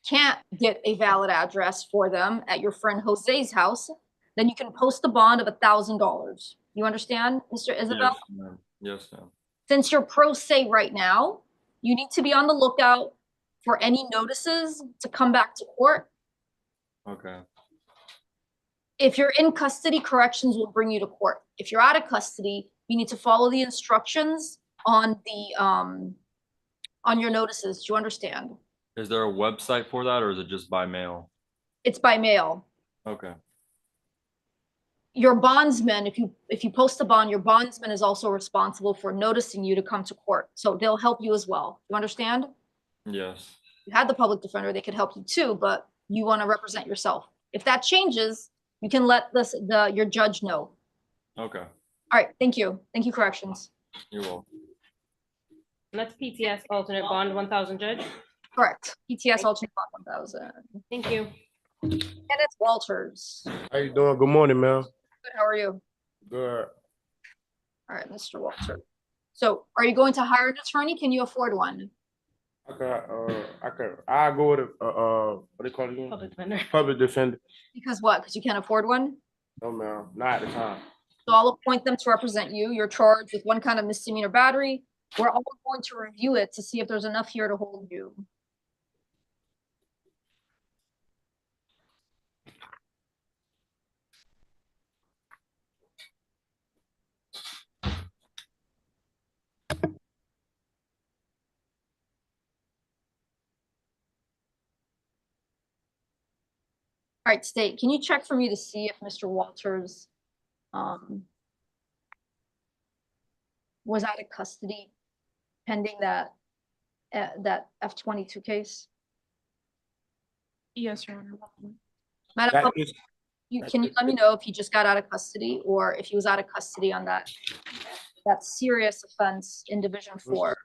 Speaker 5: can't get a valid address for them at your friend Jose's house, then you can post a bond of $1,000. You understand, Mr. Isabel?
Speaker 11: Yes, ma'am. Yes, ma'am.
Speaker 5: Since you're pro se right now, you need to be on the lookout for any notices to come back to court.
Speaker 11: Okay.
Speaker 5: If you're in custody, corrections will bring you to court. If you're out of custody, you need to follow the instructions on the on your notices. Do you understand?
Speaker 11: Is there a website for that, or is it just by mail?
Speaker 5: It's by mail.
Speaker 11: Okay.
Speaker 5: Your bondsman, if you post a bond, your bondsman is also responsible for noticing you to come to court. So they'll help you as well. You understand?
Speaker 11: Yes.
Speaker 5: You had the public defender, they could help you too, but you want to represent yourself. If that changes, you can let your judge know.
Speaker 11: Okay.
Speaker 5: All right, thank you. Thank you, corrections.
Speaker 11: You're welcome.
Speaker 6: And that's PTS alternate bond 1,000, Judge.
Speaker 5: Correct. PTS alternate bond 1,000.
Speaker 6: Thank you.
Speaker 5: Kenneth Walters.
Speaker 12: How you doing? Good morning, ma'am.
Speaker 5: Good, how are you?
Speaker 12: Good.
Speaker 5: All right, Mr. Walters. So are you going to hire an attorney? Can you afford one?
Speaker 12: I'll go with what they call it again?
Speaker 6: Public defender.
Speaker 12: Public defender.
Speaker 5: Because what? Because you can't afford one?
Speaker 12: No, ma'am, not at the time.
Speaker 5: So I'll appoint them to represent you. You're charged with one kind of misdemeanor battery. We're all going to review it to see if there's enough here to hold you. All right, State, can you check for me to see if Mr. Walters was out of custody pending that F-22 case?
Speaker 1: Yes, Your Honor.
Speaker 5: Madam Clerk, can you let me know if he just got out of custody or if he was out of custody on that serious offense in Division 4?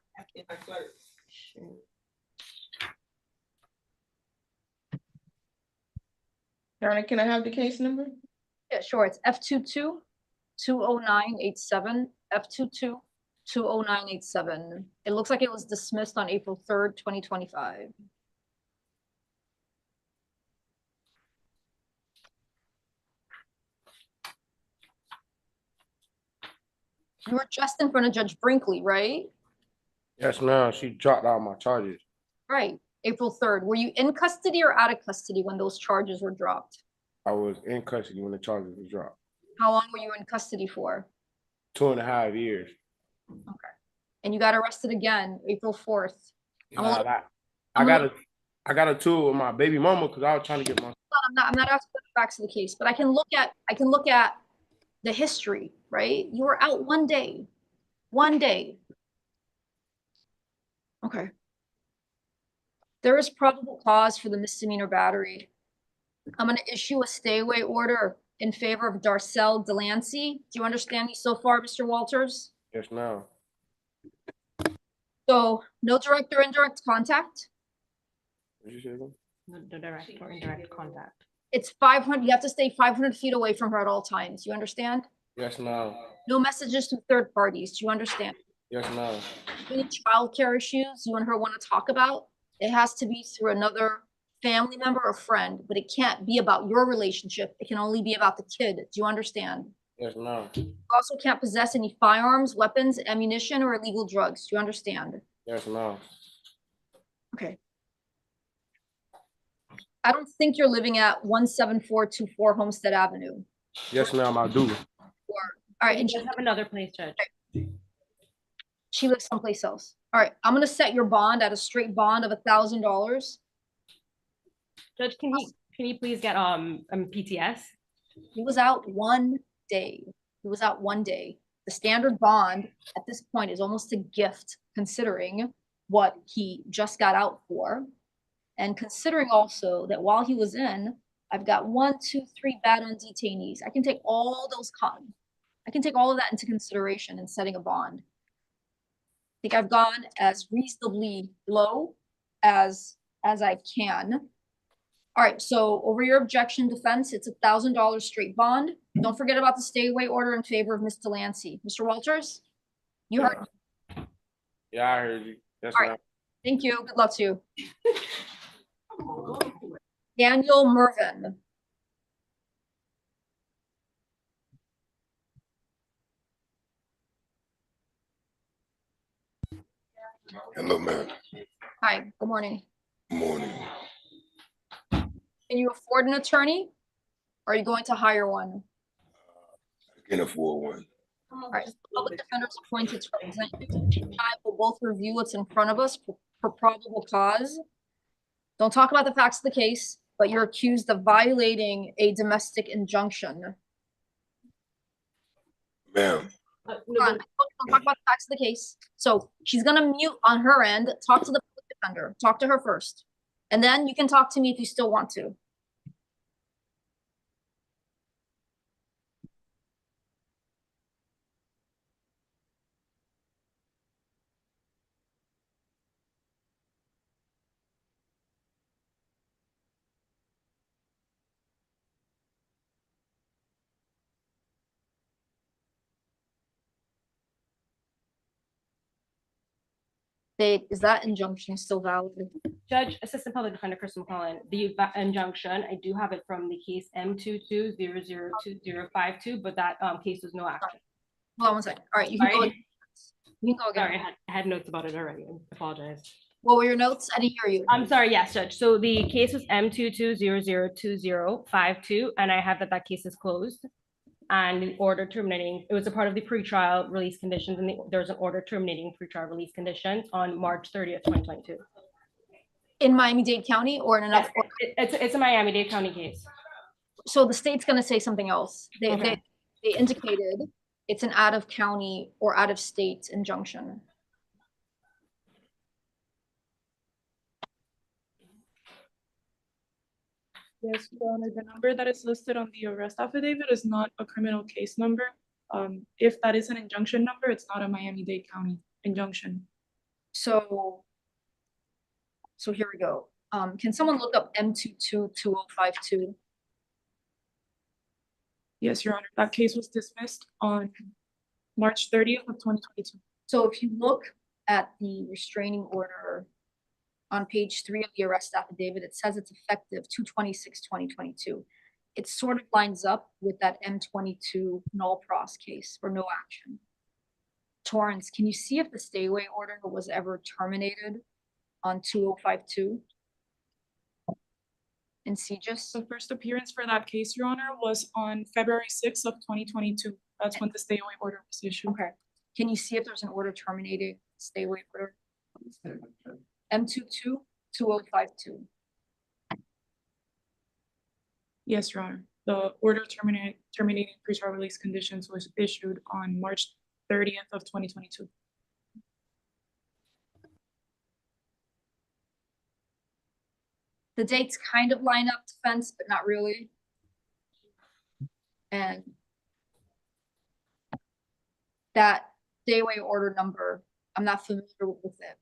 Speaker 2: Donna, can I have the case number?
Speaker 5: Yeah, sure. It's F22-20987, F22-20987. It looks like it was dismissed on April 3rd, 2025. You were just in front of Judge Brinkley, right?
Speaker 12: Yes, ma'am. She dropped out my charges.
Speaker 5: Right, April 3rd. Were you in custody or out of custody when those charges were dropped?
Speaker 12: I was in custody when the charges were dropped.
Speaker 5: How long were you in custody for?
Speaker 12: 2.5 years.
Speaker 5: Okay. And you got arrested again, April 4th.
Speaker 12: I got a tour with my baby mama because I was trying to get my.
Speaker 5: I'm not asking for the facts of the case, but I can look at the history, right? You were out one day. Okay. There is probable cause for the misdemeanor battery. I'm going to issue a stay away order in favor of Darcel Delancey. Do you understand me so far, Mr. Walters?
Speaker 12: Yes, ma'am.
Speaker 5: So no direct or indirect contact.
Speaker 12: What you say again?
Speaker 6: No direct or indirect contact.
Speaker 5: It's 500. You have to stay 500 feet away from her at all times. You understand?
Speaker 12: Yes, ma'am.
Speaker 5: No messages to third parties. Do you understand?
Speaker 12: Yes, ma'am.
Speaker 5: Any childcare issues you and her want to talk about, it has to be through another family member or friend, but it can't be about your relationship. It can only be about the kid. Do you understand?
Speaker 12: Yes, ma'am.
Speaker 5: You also can't possess any firearms, weapons, ammunition, or illegal drugs. Do you understand?
Speaker 12: Yes, ma'am.
Speaker 5: Okay. I don't think you're living at 17424 Homestead Avenue.
Speaker 12: Yes, ma'am, I do.
Speaker 5: All right, and
Speaker 6: She have another place, Judge.
Speaker 5: she lives someplace else. All right, I'm gonna set your bond at a straight bond of $1,000.
Speaker 6: Judge, can he please get PTS?
Speaker 5: He was out one day. He was out one day. The standard bond at this point is almost a gift, considering what he just got out for. And considering also that while he was in, I've got 1, 2, 3 bad on detainees. I can take all those I can take all of that into consideration in setting a bond. I think I've gone as reasonably low as I can. All right, so over your objection defense, it's $1,000 straight bond. Don't forget about the stay away order in favor of Ms. Delancey. Mr. Walters, you heard me.
Speaker 12: Yeah, I heard you. Yes,
Speaker 5: All
Speaker 12: ma'am.
Speaker 5: right, thank you. Good luck to you. Daniel Mervin.
Speaker 10: Hello, ma'am.
Speaker 5: Hi, good morning.
Speaker 10: Morning.
Speaker 5: Can you afford an attorney? Or are you going to hire one?
Speaker 10: I can afford one.
Speaker 5: All right, public defenders appointed to represent you. I will both review what's in front of us for probable cause. Don't talk about the facts of the case, but you're accused of violating a domestic injunction.
Speaker 10: Ma'am.
Speaker 5: Don't talk about the facts of the case. So she's gonna mute on her end. Talk to the public defender. Talk to her first. And then you can talk to me if you still want to. Is that injunction still valid?
Speaker 6: Judge, Assistant Public Defender Chris McCollum, the injunction, I do have it from the case M22002052, but that case was no action.
Speaker 5: Hold on one second. All right, you can go. You can go again.
Speaker 6: Sorry, I had notes about it already. I apologize.
Speaker 5: What were your notes? I didn't hear you.
Speaker 6: I'm sorry, yes, Judge. So the case was M22002052, and I have that case is closed. And the order terminating, it was a part of the pretrial release conditions, and there's an order terminating pretrial release conditions on March 30th, 2022.
Speaker 5: In Miami-Dade County or in another?
Speaker 6: It's a Miami-Dade County case.
Speaker 5: So the state's gonna say something else. They indicated it's an out-of-county or out-of-state injunction.
Speaker 1: Yes, Your Honor, the number that is listed on the arrest affidavit is not a criminal case number. If that is an injunction number, it's not a Miami-Dade County injunction.
Speaker 5: So here we go. Can someone look up M222052?
Speaker 1: Yes, Your Honor. That case was dismissed on March 30th of 2022.
Speaker 5: So if you look at the restraining order on page 3 of the arrest affidavit, it says it's effective 2/26/2022. It sort of lines up with that M22 null pros case for no action. Torrance, can you see if the stay away order was ever terminated on 2052? In CJIS?
Speaker 1: The first appearance for that case, Your Honor, was on February 6th of 2022. That's when the stay away order was issued.
Speaker 5: Okay. Can you see if there's an order terminating stay away order? M22 2052.
Speaker 1: Yes, Your Honor. The order terminating pretrial release conditions was issued on March 30th of 2022.
Speaker 5: The dates kind of line up, defense, but not really. And that stay away order number, I'm not familiar with it.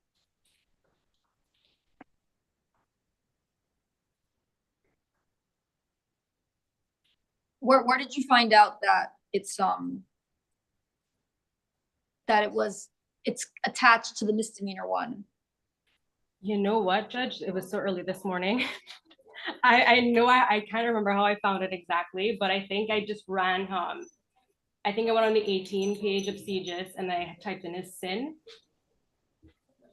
Speaker 5: Where did you find out that it's it's attached to the misdemeanor one?
Speaker 6: You know what, Judge? It was so early this morning. I know I can't remember how I found it exactly, but I think I just ran, I think I went on the 18 page of CJIS and I typed in his SIN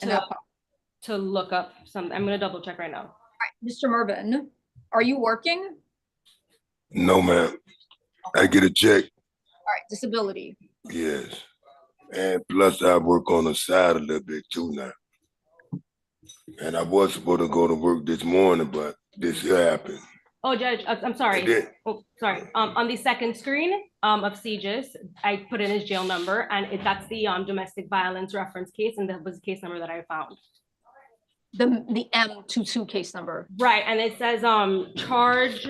Speaker 6: to look up some. I'm gonna double check right now.
Speaker 5: All right, Mr. Mervin, are you working?
Speaker 10: No, ma'am. I get a check.
Speaker 5: All right, disability.
Speaker 10: Yes. And plus I work on the side a little bit too now. And I was supposed to go to work this morning, but this happened.
Speaker 6: Oh, Judge, I'm sorry. Oh, sorry. On the second screen of CJIS, I put in his jail number, and that's the domestic violence reference case, and that was the case number that I found.
Speaker 5: The M22 case number.
Speaker 6: Right, and it says charge,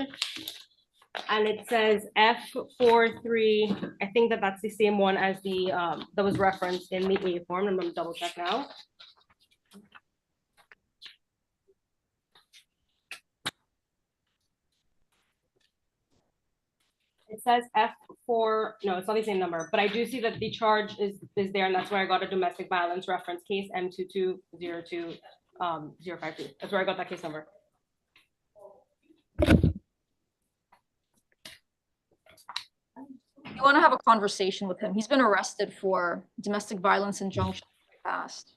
Speaker 6: and it says F43. I think that's the same one as the that was referenced in the A form. I'm gonna double check now. It says F4, no, it's not the same number, but I do see that the charge is there, and that's where I got a domestic violence reference case, M2202052. That's where I got that case number.
Speaker 5: You want to have a conversation with him. He's been arrested for domestic violence injunction in the past.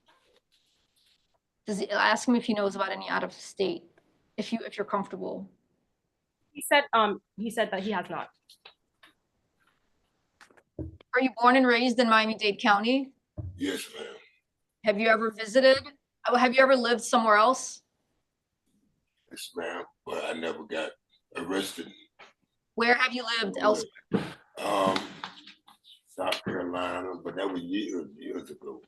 Speaker 5: Ask him if he knows about any out of state, if you're comfortable.
Speaker 6: He said that he has not.
Speaker 5: Are you born and raised in Miami-Dade County?
Speaker 10: Yes, ma'am.
Speaker 5: Have you ever visited? Have you ever lived somewhere else?
Speaker 10: Yes, ma'am. But I never got arrested.
Speaker 5: Where have you lived elsewhere?
Speaker 10: South Carolina, but that was years ago.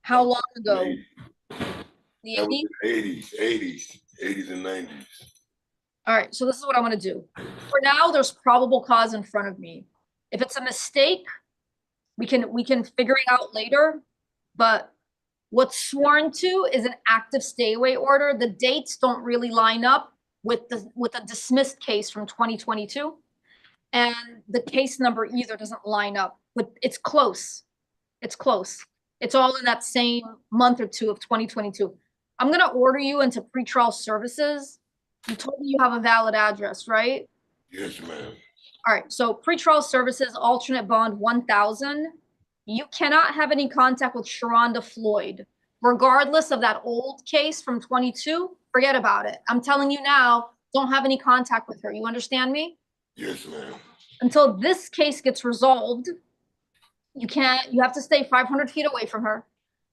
Speaker 5: How long ago? The
Speaker 10: That was in the 80s and 90s.
Speaker 5: All right, so this is what I want to do. For now, there's probable cause in front of me. If it's a mistake, we can figure it out later. But what's sworn to is an active stay away order. The dates don't really line up with a dismissed case from 2022, and the case number either doesn't line up. But it's close. It's close. It's all in that same month or two of 2022. I'm gonna order you into pretrial services. You told me you have a valid address, right?
Speaker 10: Yes, ma'am.
Speaker 5: All right, so pretrial services, alternate bond 1,000. You cannot have any contact with Sharonda Floyd, regardless of that old case from 22. Forget about it. I'm telling you now, don't have any contact with her. You understand me?
Speaker 10: Yes, ma'am.
Speaker 5: Until this case gets resolved, you have to stay 500 feet away from her.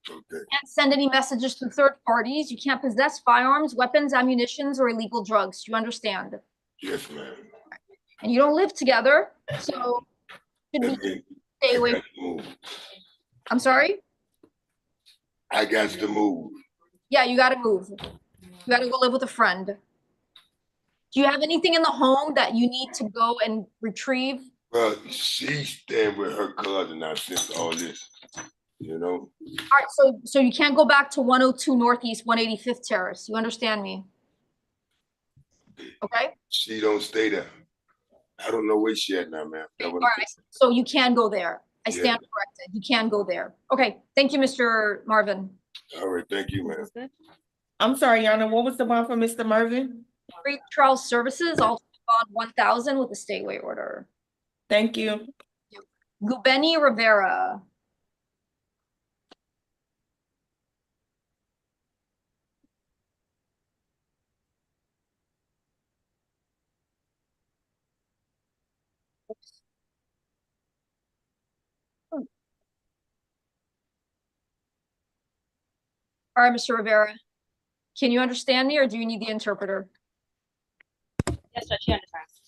Speaker 10: Okay.
Speaker 5: You can't send any messages to third parties. You can't possess firearms, weapons, ammunitions, or illegal drugs. Do you understand?
Speaker 10: Yes, ma'am.
Speaker 5: And you don't live together, so stay away. I'm sorry?
Speaker 10: I got to move.
Speaker 5: Yeah, you got to move. You got to go live with a friend. Do you have anything in the home that you need to go and retrieve?
Speaker 10: Well, she's staying with her cousin now since all this, you know?
Speaker 5: All right, so you can't go back to 102 Northeast 185th Terrace. You understand me? Okay?
Speaker 10: She don't stay there. I don't know where she at now, ma'am. That
Speaker 5: All
Speaker 10: was-
Speaker 5: right, so you can go there. I
Speaker 10: Yeah.
Speaker 5: stand corrected. You can go there. Okay, thank you, Mr. Marvin.
Speaker 10: All right, thank you, ma'am.
Speaker 2: I'm sorry, Your Honor, what was the bond for Mr. Mervin?
Speaker 5: Pretrial services, alternate bond 1,000 with a stay away order.
Speaker 2: Thank you.
Speaker 5: Gubeni Rivera. All right, Mr. Rivera. Can you understand me or do you need the interpreter?
Speaker 6: Yes, Judge, she understands.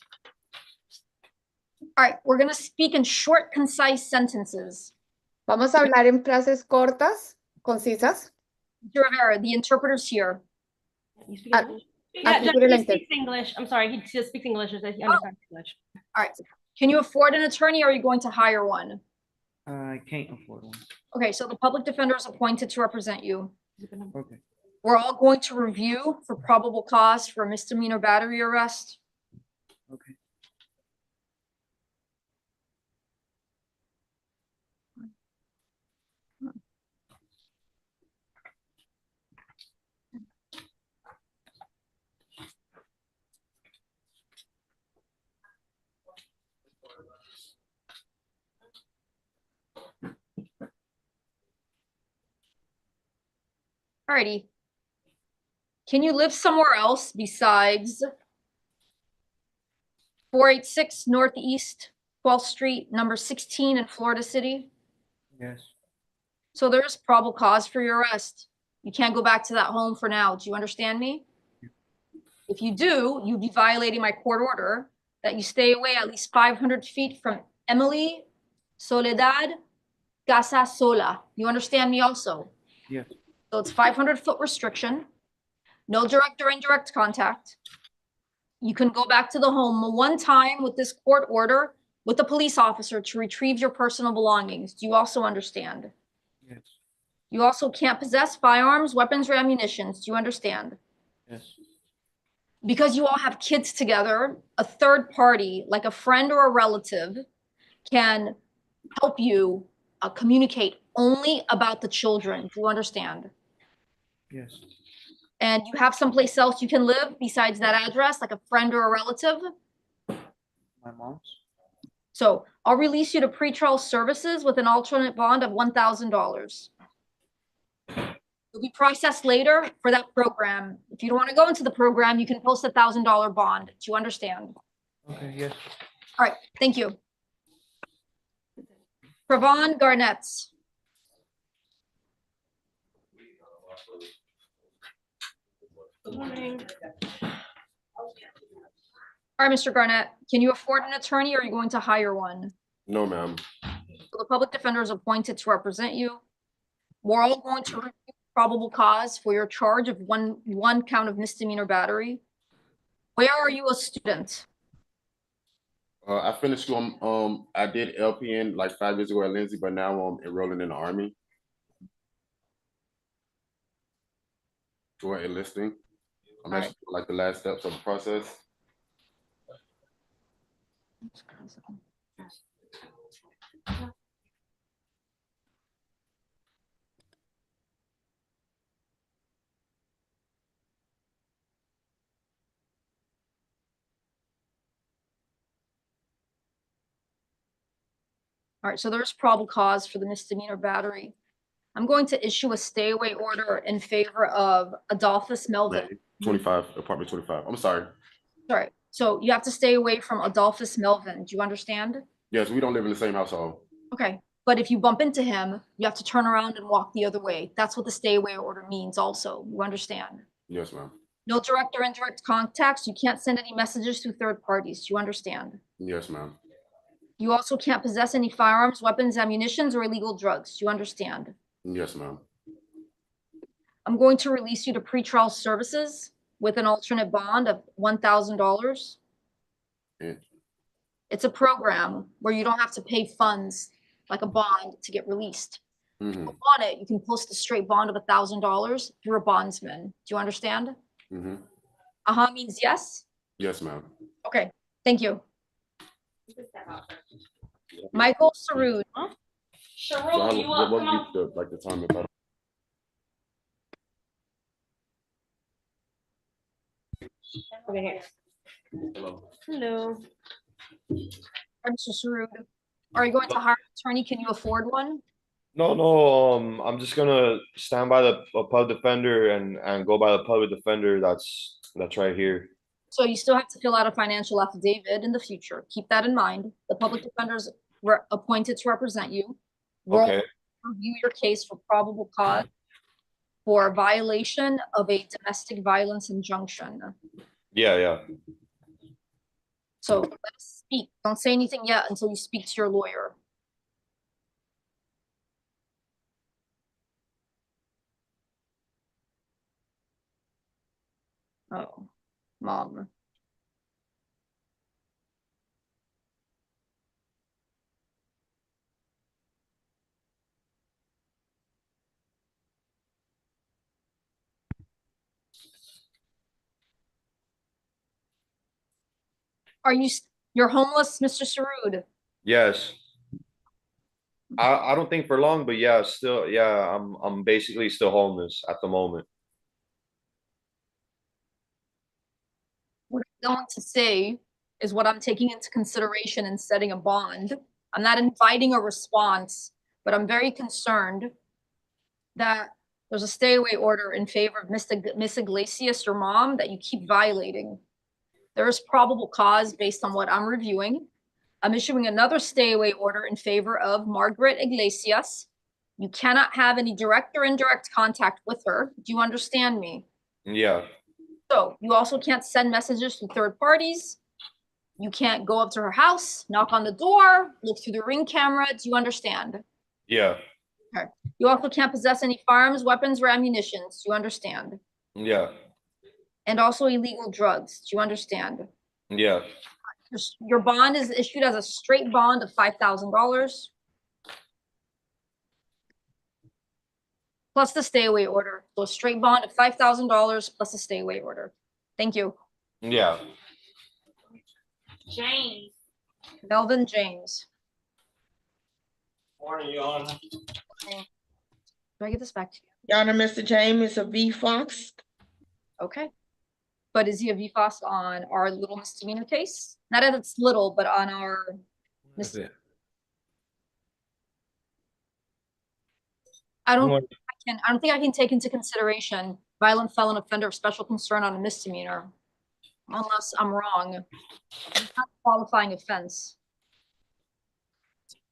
Speaker 5: All right, we're gonna speak in short, concise sentences.
Speaker 4: Vamos a hablar en frases cortas, concisas.
Speaker 5: Mr. Rivera, the interpreter's here.
Speaker 6: You speak
Speaker 4: Ah,
Speaker 6: English? Yeah,
Speaker 4: aquí
Speaker 6: Judge,
Speaker 4: por el
Speaker 6: he
Speaker 4: inter-
Speaker 6: speaks English. I'm sorry, he just speaks English. He understands English.
Speaker 5: All right, can you afford an attorney or are you going to hire one?
Speaker 8: I can't afford one.
Speaker 5: Okay, so the public defender is appointed to represent you.
Speaker 8: Okay.
Speaker 5: We're all going to review for probable cause for a misdemeanor battery arrest.
Speaker 8: Okay.
Speaker 5: Alrighty. Can you live somewhere else besides 486 Northeast 12th Street, number 16 in Florida City?
Speaker 8: Yes.
Speaker 5: So there's probable cause for your arrest. You can't go back to that home for now. Do you understand me? If you do, you'd be violating my court order that you stay away at least 500 feet from Emily Soledad Casa Sola. You understand me also?
Speaker 8: Yes.
Speaker 5: So it's 500-foot restriction, no direct or indirect contact. You can go back to the home one time with this court order with a police officer to retrieve your personal belongings. Do you also understand?
Speaker 8: Yes.
Speaker 5: You also can't possess firearms, weapons, or ammunition. Do you understand?
Speaker 8: Yes.
Speaker 5: Because you all have kids together, a third party, like a friend or a relative, can help you communicate only about the children. Do you understand?
Speaker 8: Yes.
Speaker 5: And you have someplace else you can live besides that address, like a friend or a relative?
Speaker 8: My mom's.
Speaker 5: So I'll release you to pretrial services with an alternate bond of $1,000. You'll be processed later for that program. If you don't want to go into the program, you can post $1,000 bond. Do you understand?
Speaker 8: Okay, yes.
Speaker 5: All right, thank you. Pravon Garnett.
Speaker 6: Good morning.
Speaker 5: All right, Mr. Garnett, can you afford an attorney or are you going to hire one?
Speaker 12: No, ma'am.
Speaker 5: So the public defender is appointed to represent you. We're all going to review probable cause for your charge of one count of misdemeanor battery. Where are you a student?
Speaker 12: I finished school. I did LPN like 5 years ago at Lindsay, but now I'm enrolling in the Army for enlisting. I'm actually like the last steps of the process.
Speaker 5: All right, so there's probable cause for the misdemeanor battery. I'm going to issue a stay away order in favor of Adolphus Melvin.
Speaker 12: 25, apartment 25. I'm sorry.
Speaker 5: Sorry, so you have to stay away from Adolphus Melvin. Do you understand?
Speaker 12: Yes, we don't live in the same household.
Speaker 5: Okay, but if you bump into him, you have to turn around and walk the other way. That's what the stay away order means also. You understand?
Speaker 12: Yes, ma'am.
Speaker 5: No direct or indirect contacts. You can't send any messages through third parties. Do you understand?
Speaker 12: Yes, ma'am.
Speaker 5: You also can't possess any firearms, weapons, ammunitions, or illegal drugs. Do you understand?
Speaker 12: Yes, ma'am.
Speaker 5: I'm going to release you to pretrial services with an alternate bond of $1,000.
Speaker 12: Yeah.
Speaker 5: It's a program where you don't have to pay funds like a bond to get released.
Speaker 12: Mm-hmm.
Speaker 5: On it, you can post a straight bond of $1,000 through a bondsman. Do you understand?
Speaker 12: Mm-hmm.
Speaker 5: Means yes.
Speaker 12: Yes, ma'am.
Speaker 5: Okay, thank you. Michael Sarud.
Speaker 12: So how, what would be the time if I
Speaker 6: Over here. Hello.
Speaker 5: Mr. Sarud, are you going to hire an attorney? Can you afford one?
Speaker 13: No, I'm just gonna stand by the public defender and go by the public defender that's right here.
Speaker 5: So you still have to fill out a financial affidavit in the future. Keep that in mind. The public defenders were appointed to represent you. We'll
Speaker 13: Okay.
Speaker 5: review your case for probable cause for violation of a domestic violence injunction.
Speaker 13: Yeah.
Speaker 5: So let us speak. Don't say anything yet until you speak to your lawyer. Oh, mom. You're homeless, Mr. Sarud?
Speaker 13: Yes. I don't think for long, but yeah, still, yeah, I'm basically still homeless at the moment.
Speaker 5: What I'm going to say is what I'm taking into consideration in setting a bond. I'm not inviting a response, but I'm very concerned that there's a stay away order in favor of Miss Iglesias, your mom, that you keep violating. There is probable cause based on what I'm reviewing. I'm issuing another stay away order in favor of Margaret Iglesias. You cannot have any direct or indirect contact with her. Do you understand me?
Speaker 13: Yeah.
Speaker 5: So you also can't send messages to third parties. You can't go up to her house, knock on the door, look through the Ring camera. Do you understand?
Speaker 13: Yeah.
Speaker 5: Okay. You also can't possess any firearms, weapons, or ammunitions. Do you understand?
Speaker 13: Yeah.
Speaker 5: And also illegal drugs. Do you understand?
Speaker 13: Yeah.
Speaker 5: Your bond is issued as a straight bond of $5,000 plus the stay away order. So a straight bond of $5,000 plus a stay away order. Thank you.
Speaker 13: Yeah.
Speaker 9: James.
Speaker 5: Melvin James.
Speaker 7: Morning, Your Honor.
Speaker 5: Okay. Do I get this back to you?
Speaker 2: Your Honor, Mr. James is a V Fox.
Speaker 5: Okay. But is he a VFOS on our little misdemeanor case? Not that it's little, but on our I don't think I can take into consideration violent felon offender of special concern on a misdemeanor, unless I'm wrong. It's not a qualifying offense.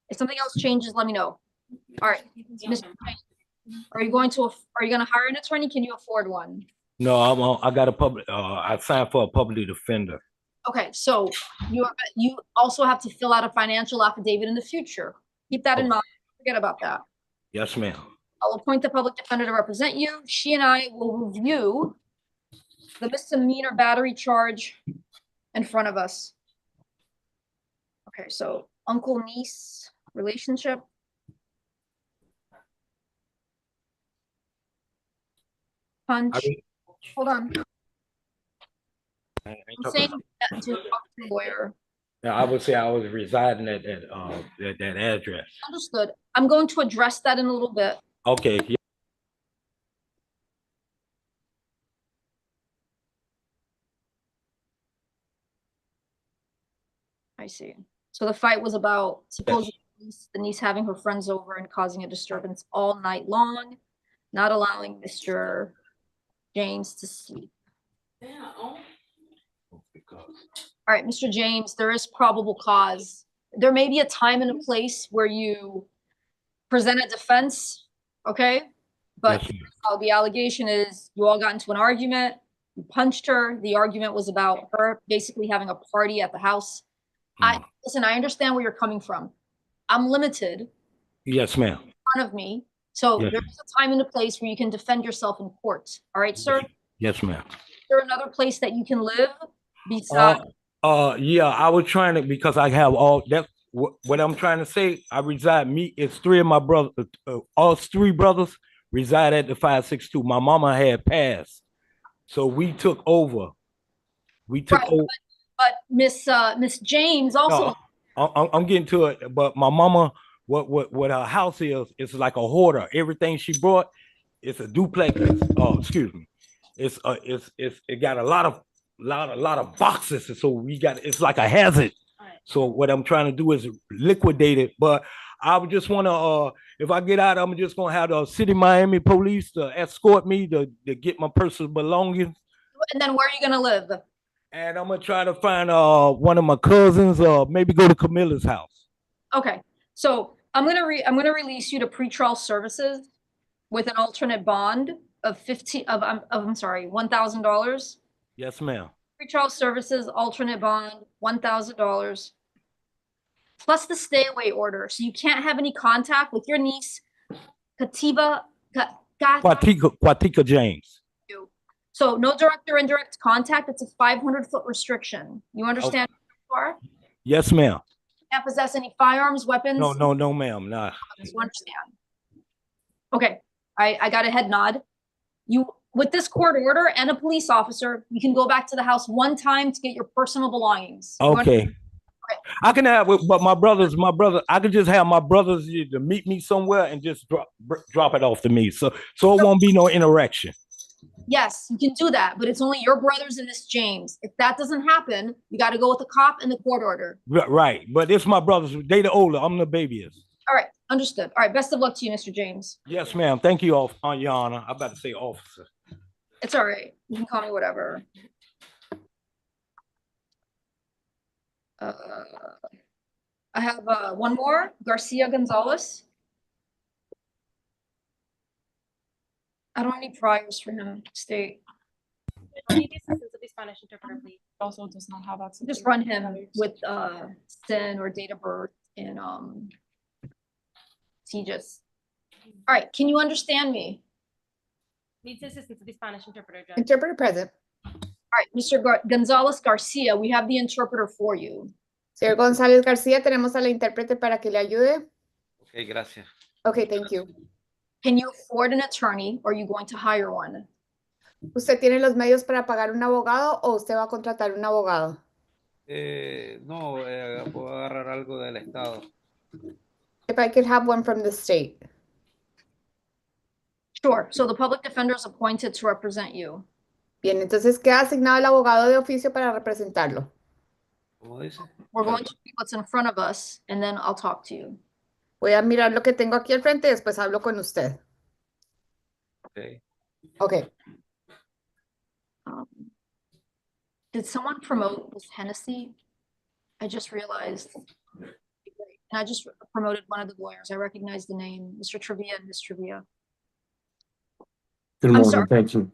Speaker 5: If something else changes, let me know. All right, Mr. Are you going to hire an attorney? Can you afford one?
Speaker 14: No, I got a public. I signed for a public defender.
Speaker 5: Okay, so you also have to fill out a financial affidavit in the future. Keep that in mind. Forget about that.
Speaker 14: Yes, ma'am.
Speaker 5: I'll appoint the public defender to represent you. She and I will review the misdemeanor battery charge in front of us. Okay, so uncle-niece relationship. Punch. Hold on. I'm saying that to a lawyer.
Speaker 14: Yeah, I would say I was residing at that address.
Speaker 5: Understood. I'm going to address that in a little bit.
Speaker 14: Okay. Yeah.
Speaker 5: I see. So the fight was about supposedly the niece having her friends over and causing a disturbance all night long, not allowing Mr. James to sleep. All right, Mr. James, there is probable cause. There may be a time and a place where you present a defense, okay? But the allegation is you all got into an argument, you punched her. The argument was about her basically having a party at the house. Listen, I understand where you're coming from. I'm limited.
Speaker 14: Yes, ma'am.
Speaker 5: In front of me. So
Speaker 14: Yes.
Speaker 5: there's a time and a place where you can defend yourself in court. All right, sir?
Speaker 14: Yes, ma'am.
Speaker 5: Is there another place that you can live besides?
Speaker 14: Yeah, I was trying to, because I have all that. What I'm trying to say, I reside. It's three of my brothers. All three brothers reside at the 562. My mama had passed, so we took over We took
Speaker 5: Right,
Speaker 14: over.
Speaker 5: but Miss James also.
Speaker 14: No, I'm getting to it, but my mama, what her house is, it's like a hoarder. Everything she brought, it's a duplex. Excuse me. It got a lot of boxes, and so it's like a hazard. So what I'm trying to do is liquidate it. But I would just want to, if I get out, I'm just gonna have the city Miami police to escort me to get my personal belongings.
Speaker 5: And then where are you gonna live?
Speaker 14: And I'm gonna try to find one of my cousins, maybe go to Camilla's house.
Speaker 5: Okay, so I'm gonna release you to pretrial services with an alternate bond of $1,000.
Speaker 14: Yes, ma'am.
Speaker 5: Pretrial services, alternate bond, $1,000. Plus the stay away order. So you can't have any contact with your niece, Kwatika
Speaker 14: James.
Speaker 5: So no direct or indirect contact. It's a 500-foot restriction. You understand?
Speaker 14: Yes, ma'am.
Speaker 5: Can't possess any firearms, weapons.
Speaker 14: No, ma'am. Nah.
Speaker 5: You understand? Okay, I got a head nod. You, with this court order and a police officer, you can go back to the house one time to get your personal belongings.
Speaker 14: Okay. I can have, but my brother, I could just have my brothers to meet me somewhere and just drop it off to me. So it won't be no interaction.
Speaker 5: Yes, you can do that, but it's only your brothers and Miss James. If that doesn't happen, you got to go with the cop and the court order.
Speaker 14: Right, but it's my brothers. They the older. I'm the babyest.
Speaker 5: All right, understood. All right, best of luck to you, Mr. James.
Speaker 14: Yes, ma'am. Thank you, Your Honor. I'm about to say officer.
Speaker 5: It's all right. You can call me whatever. I have one more, Garcia Gonzalez. I don't need priors for him. State.
Speaker 6: I need the assistance of the Spanish interpreter, please.
Speaker 1: Also does not have access.
Speaker 5: Just run him with SIN or date of birth and CGIS. All right, can you understand me?
Speaker 6: Needs the assistance of the Spanish interpreter, Judge.
Speaker 3: Interpreter present.
Speaker 5: All right, Mr. Gonzalez Garcia, we have the interpreter for you.
Speaker 3: Señor González García, tenemos a la intérprete para que le ayude.
Speaker 8: Ok, gracias.
Speaker 3: Okay, thank you.
Speaker 5: Can you afford an attorney or are you going to hire one?
Speaker 3: ¿Usted tiene los medios para pagar un abogado o usted va a contratar un abogado?
Speaker 8: No, puedo agarrar algo del estado.
Speaker 3: If I could have one from the state.
Speaker 5: Sure, so the public defender is appointed to represent you.
Speaker 3: Bien, entonces queda asignado el abogado de oficio para representarlo.
Speaker 8: ¿Cómo dice?
Speaker 5: We're going to see what's in front of us and then I'll talk to you.
Speaker 3: Voy a mirar lo que tengo aquí al frente y después hablo con usted.
Speaker 8: Okay.
Speaker 3: Okay.
Speaker 5: Did someone promote this Hennessy? I just realized. And I just promoted one of the lawyers. I recognize the name, Mr. Trivia and Miss Trivia.
Speaker 15: Good morning, thank you.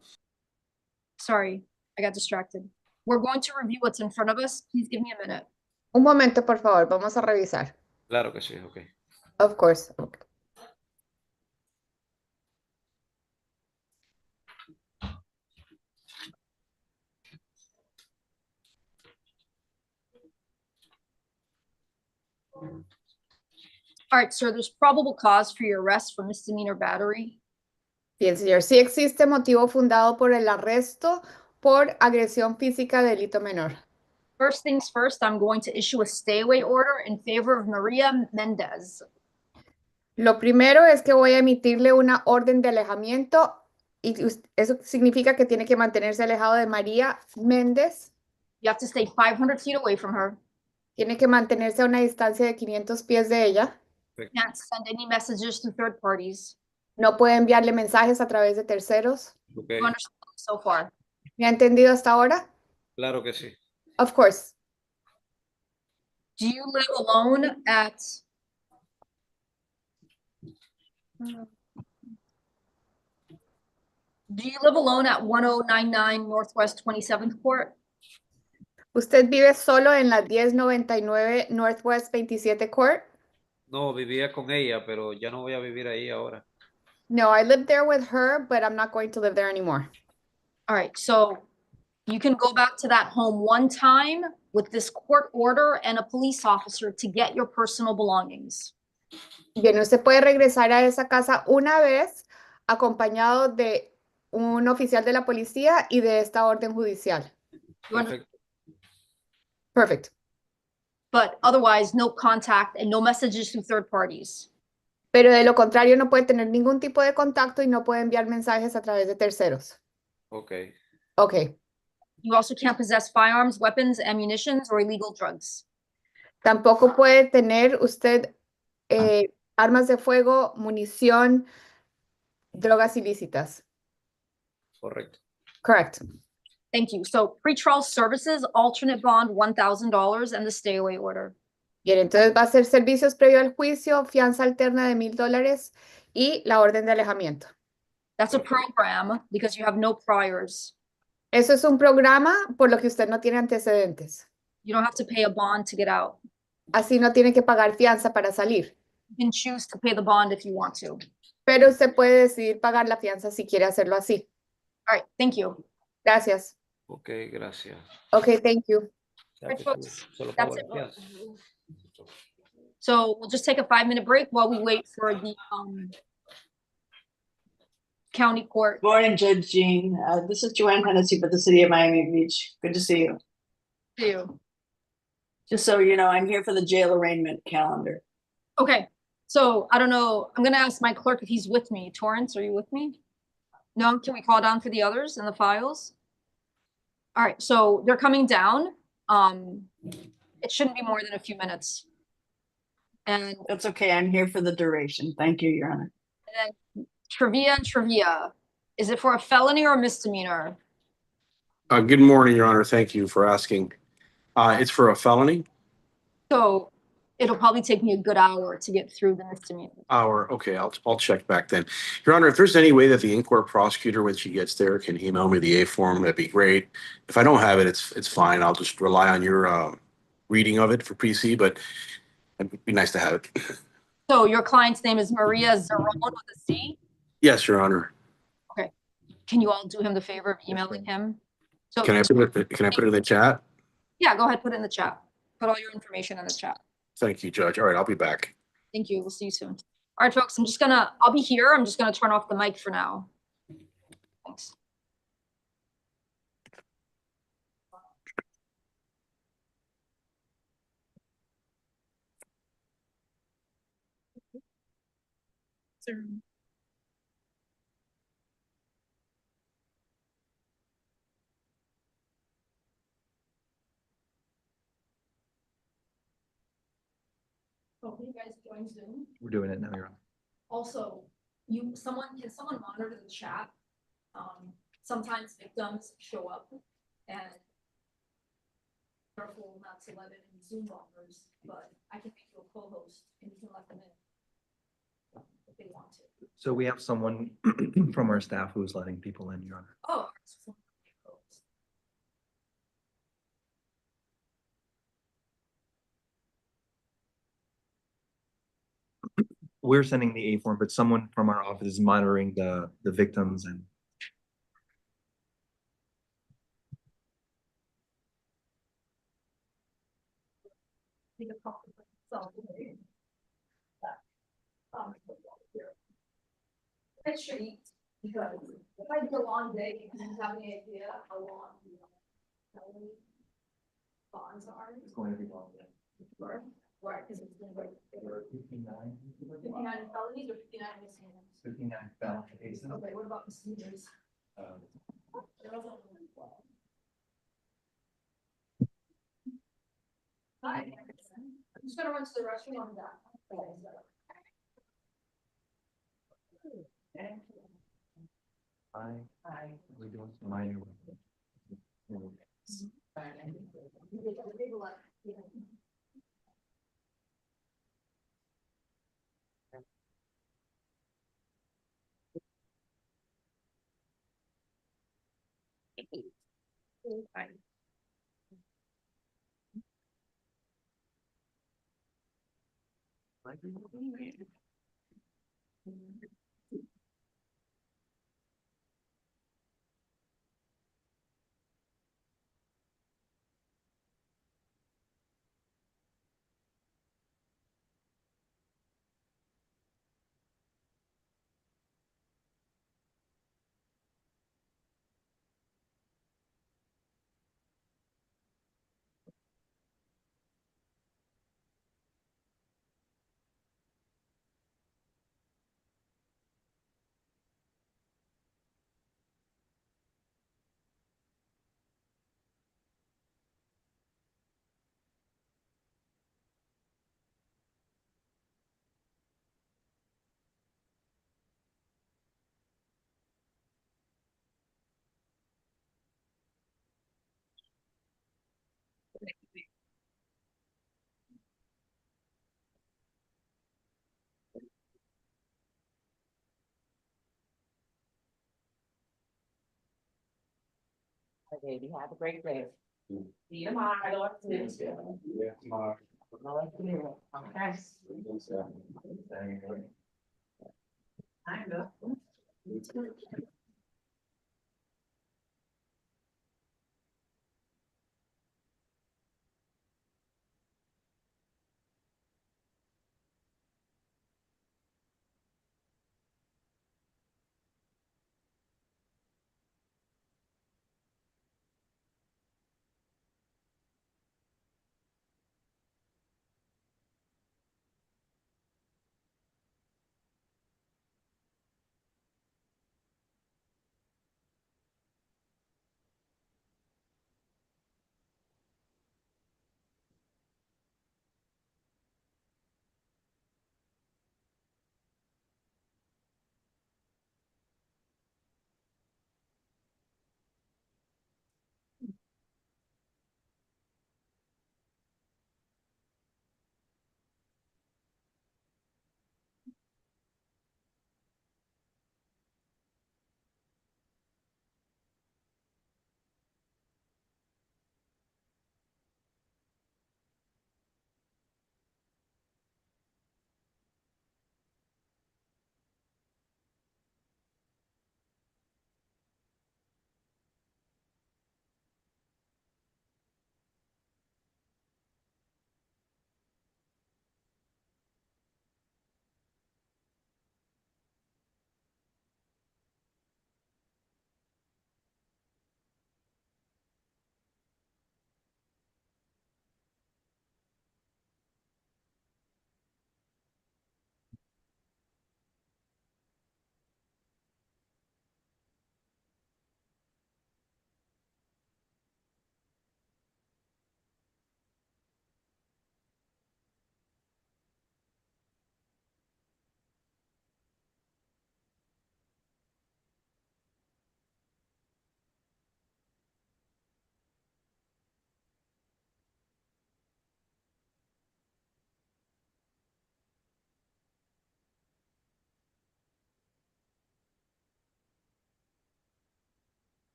Speaker 5: Sorry, I got distracted. We're going to review what's in front of us. Please give me a minute.
Speaker 3: Un momento, por favor, vamos a revisar.
Speaker 8: Claro que sí, ok.
Speaker 3: Of course. Okay.
Speaker 5: All right, sir, there's probable cause for your arrest for misdemeanor battery.
Speaker 3: Bien, señor, sí existe motivo fundado por el arresto por agresión física, delito menor.
Speaker 5: First things first, I'm going to issue a stay away order in favor of Maria Mendez.
Speaker 3: Lo primero es que voy a emitirle una orden de alejamiento y eso significa que tiene que mantenerse alejado de María Méndez.
Speaker 5: You have to stay 500 feet away from her.
Speaker 3: Tiene que mantenerse a una distancia de 500 pies de ella.
Speaker 5: Can't send any messages to third parties.
Speaker 3: No puede enviarle mensajes a través de terceros.
Speaker 8: Okay.
Speaker 5: You understand so far?
Speaker 3: ¿Me ha entendido hasta ahora?
Speaker 8: Claro que sí.
Speaker 3: Of course.
Speaker 5: Do you live alone at Do you live alone at 1099 Northwest 27th Court?
Speaker 3: ¿Usted vive solo en la 1099 Northwest 27 Court?
Speaker 8: No, vivía con ella, pero ya no voy a vivir ahí ahora.
Speaker 3: No, I lived there with her, but I'm not going to live there anymore.
Speaker 5: All right, so you can go back to that home one time with this court order and a police officer to get your personal belongings.
Speaker 3: Bien, usted puede regresar a esa casa una vez acompañado de un oficial de la policía y de esta orden judicial. Perfect.
Speaker 5: But otherwise, no contact and no messages to third parties.
Speaker 3: Pero de lo contrario no puede tener ningún tipo de contacto y no puede enviar mensajes a través de terceros.
Speaker 8: Okay.
Speaker 3: Ok.
Speaker 5: You also can't possess firearms, weapons, ammunitions, or illegal drugs.
Speaker 3: Tampoco puede tener usted armas de fuego, munición, drogas ilícitas.
Speaker 8: Correcto.
Speaker 3: Correct.
Speaker 5: Thank you. So pretrial services, alternate bond, $1,000, and the stay away order.
Speaker 3: Bien, entonces va a ser servicios previo al juicio, fianza alterna de $1,000 y la orden de alejamiento.
Speaker 5: That's a program because you have no priors.
Speaker 3: Eso es un programa por lo que usted no tiene antecedentes.
Speaker 5: You don't have to pay a bond to get out.
Speaker 3: Así no tiene que pagar fianza para salir.
Speaker 5: You can choose to pay the bond if you want to.
Speaker 3: Pero usted puede decidir pagar la fianza si quiere hacerlo así.
Speaker 5: All right, thank you.
Speaker 3: Gracias.
Speaker 8: Okay, gracias.
Speaker 3: Okay, thank you.
Speaker 5: All right, folks,
Speaker 8: Solo
Speaker 5: that's
Speaker 8: pago
Speaker 5: it.
Speaker 8: la fianza.
Speaker 5: So we'll just take a 5-minute break while we wait for the county court.
Speaker 15: Morning, Judge Jean. This is Joanne Hennessy with the City of Miami Beach. Good to see you.
Speaker 5: See you.
Speaker 15: Just so you know, I'm here for the jail arraignment calendar.
Speaker 5: Okay, so I don't know. I'm gonna ask my clerk if he's with me. Torrance, are you with me? No, can we call down for the others in the files? All right, so they're coming down. It shouldn't be more than a few minutes. And
Speaker 15: That's okay. I'm here for the duration. Thank you, Your Honor.
Speaker 5: then trivia. Is it for a felony or a misdemeanor?
Speaker 16: Good morning, Your Honor. Thank you for asking. It's for a felony.
Speaker 5: So it'll probably take me a good hour to get through the misdemeanor.
Speaker 16: Okay, I'll check back then. Your Honor, if there's any way that the in-court prosecutor, when she gets there, can email me the A form, that'd be great. If I don't have it, it's fine. I'll just rely on your reading of it for PC, but it'd be nice to have it.
Speaker 5: So your client's name is Maria Zaron with a C?
Speaker 16: Yes, Your Honor.
Speaker 5: Okay. Can you all do him the favor of emailing him? So
Speaker 16: Can I put it in the chat?
Speaker 5: yeah, go ahead, put it in the chat. Put all your information in the chat.
Speaker 16: Thank you, Judge. All right, I'll be back.
Speaker 5: Thank you. We'll see you soon. All right, folks, I'll be here. I'm just gonna turn off the mic for now. Thanks. So can you guys join Zoom?
Speaker 17: We're doing it now, Your Honor.
Speaker 5: Also, can someone monitor the chat? Sometimes victims show up and careful not to let it in Zoom bombers, but I can make you a co-host and you can let them in if they want to.
Speaker 17: So we have someone from our staff who's letting people in, Your Honor.
Speaker 5: Oh.
Speaker 17: We're sending the A form, but someone from our office is monitoring the victims and
Speaker 5: Take a copy of myself. It should eat because if I do a long day, you can have any idea how long felony bonds are.
Speaker 17: it's going to be long.
Speaker 5: Right, because it's been like 59 felonies or 59 misdemeanors.
Speaker 17: 59 felony cases.
Speaker 5: Okay, what about misdemeanors? Hi, I'm just gonna run to the restroom on that.
Speaker 17: Hi. We're doing some minor.
Speaker 2: Okay, you have a great day. See you tomorrow. I don't want to do this.
Speaker 7: Yeah, tomorrow.
Speaker 2: Okay. I know.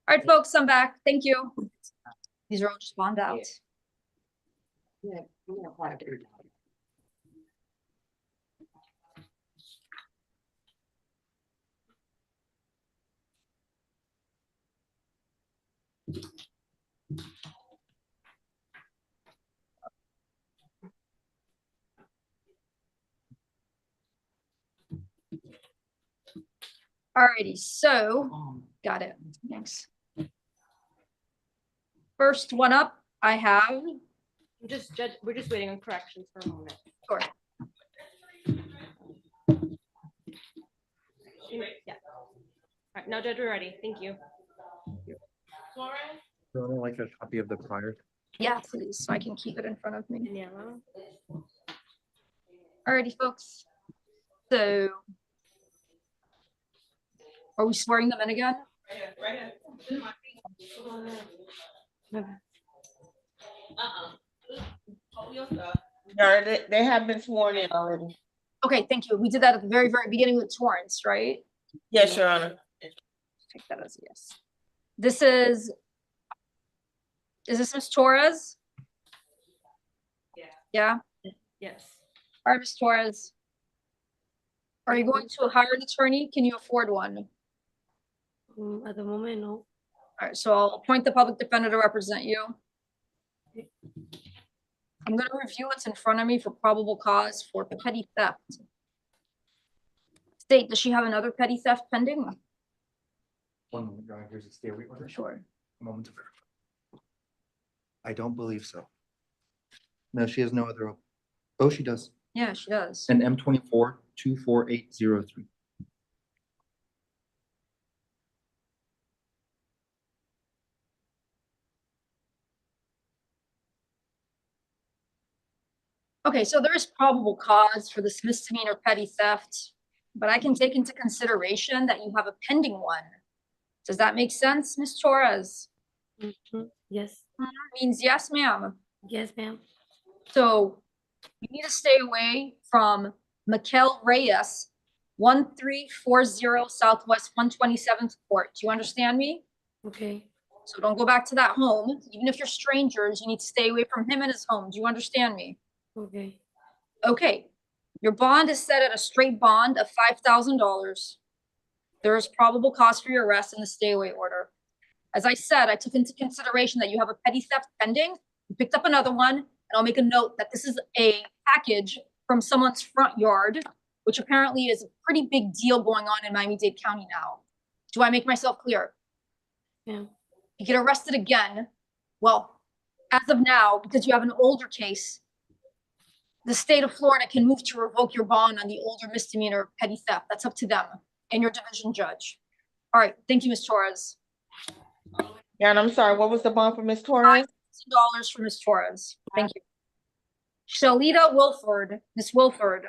Speaker 5: All right, folks, I'm back. Thank you. These are all just bond out. Alrighty, so got it. Thanks. First one up, I have.
Speaker 6: We're just waiting on corrections for a moment.
Speaker 5: Sure.
Speaker 6: Yeah. All right, now Judge, we're ready. Thank you.
Speaker 17: So I like a copy of the prior.
Speaker 5: Yeah, please, so I can keep it in front of me.
Speaker 6: In yellow.
Speaker 5: Alrighty, folks. So are we swearing them in again?
Speaker 2: No, they have been sworn in already.
Speaker 5: Okay, thank you. We did that at the very, very beginning with Torrance, right?
Speaker 2: Yes, Your Honor.
Speaker 5: Take that as a yes. This is this Ms. Torres? Yeah.
Speaker 6: Yes.
Speaker 5: All right, Ms. Torres. Are you going to hire an attorney? Can you afford one?
Speaker 9: At the moment, no.
Speaker 5: All right, so I'll appoint the public defender to represent you. I'm gonna review what's in front of me for probable cause for petty theft. State, does she have another petty theft pending?
Speaker 17: One moment, Your Honor, here's a stay away order.
Speaker 5: Sure.
Speaker 17: A moment to verify. I don't believe so. No, she has no other. Oh, she does.
Speaker 5: Yeah, she does.
Speaker 17: An M24 24803.
Speaker 5: Okay, so there is probable cause for this misdemeanor petty theft, but I can take into consideration that you have a pending one. Does that make sense, Ms. Torres?
Speaker 9: Yes.
Speaker 5: Means yes, ma'am.
Speaker 9: Yes, ma'am.
Speaker 5: So you need to stay away from Mikel Reyes, 1340 Southwest 127th Court. Do you understand me?
Speaker 9: Okay.
Speaker 5: So don't go back to that home. Even if you're strangers, you need to stay away from him and his home. Do you understand me?
Speaker 9: Okay.
Speaker 5: Okay. Your bond is set at a straight bond of $5,000. There is probable cause for your arrest in the stay away order. As I said, I took into consideration that you have a petty theft pending. You picked up another one, and I'll make a note that this is a package from someone's front yard, which apparently is a pretty big deal going on in Miami-Dade County now. Do I make myself clear?
Speaker 9: Yeah.
Speaker 5: You get arrested again. Well, as of now, because you have an older case, the state of Florida can move to revoke your bond on the older misdemeanor petty theft. That's up to them and your division judge. All right, thank you, Ms. Torres.
Speaker 2: Yeah, and I'm sorry, what was the bond for Ms. Torres?
Speaker 5: $5,000 for Ms. Torres. Thank you. Shalita Wilford, Ms. Wilford.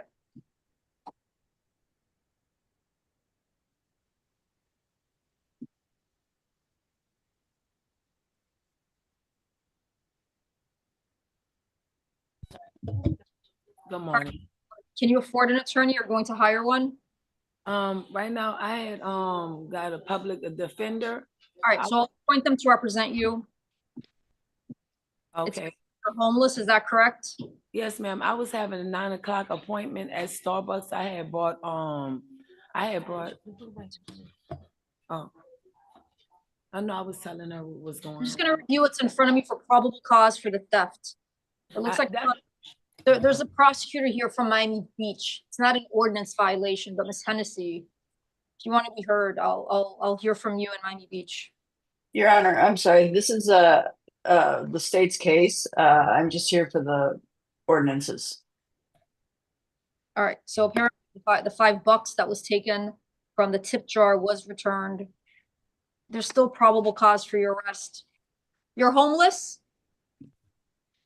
Speaker 18: Good morning.
Speaker 5: Can you afford an attorney or going to hire one?
Speaker 18: Right now I had got a public defender.
Speaker 5: All right, so I'll appoint them to represent you.
Speaker 18: Okay.
Speaker 5: You're homeless, is that correct?
Speaker 18: Yes, ma'am. I was having a 9 o'clock appointment at Starbucks. I had bought oh, I know I was telling her what was going on.
Speaker 5: I'm just gonna review what's in front of me for probable cause for the theft. It looks like there's a prosecutor here from Miami Beach. It's not an ordinance violation, but Ms. Hennessy, if you want to be heard, I'll hear from you in Miami Beach.
Speaker 15: Your Honor, I'm sorry, this is the state's case. I'm just here for the ordinances.
Speaker 5: All right, so apparently the $5 that was taken from the tip jar was returned. There's still probable cause for your arrest. You're homeless?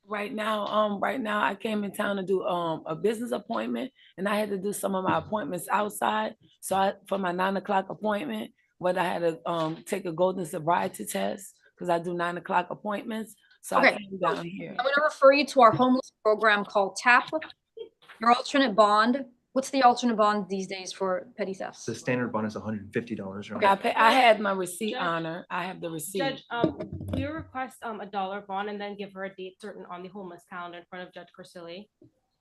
Speaker 18: Right now I came in town to do a business appointment, and I had to do some of my appointments outside. So for my 9 o'clock appointment, I had to take a golden sobriety test because I do 9 o'clock appointments. So
Speaker 5: Okay.
Speaker 18: I came down here.
Speaker 5: I'm gonna refer you to our homeless program called TAP. Your alternate bond. What's the alternate bond these days for petty thefts?
Speaker 17: The standard bond is $150.
Speaker 18: I had my receipt on her. I have the receipt.
Speaker 6: Judge, will you request a dollar bond and then give her a date certain on the homeless calendar in front of Judge Corsilli?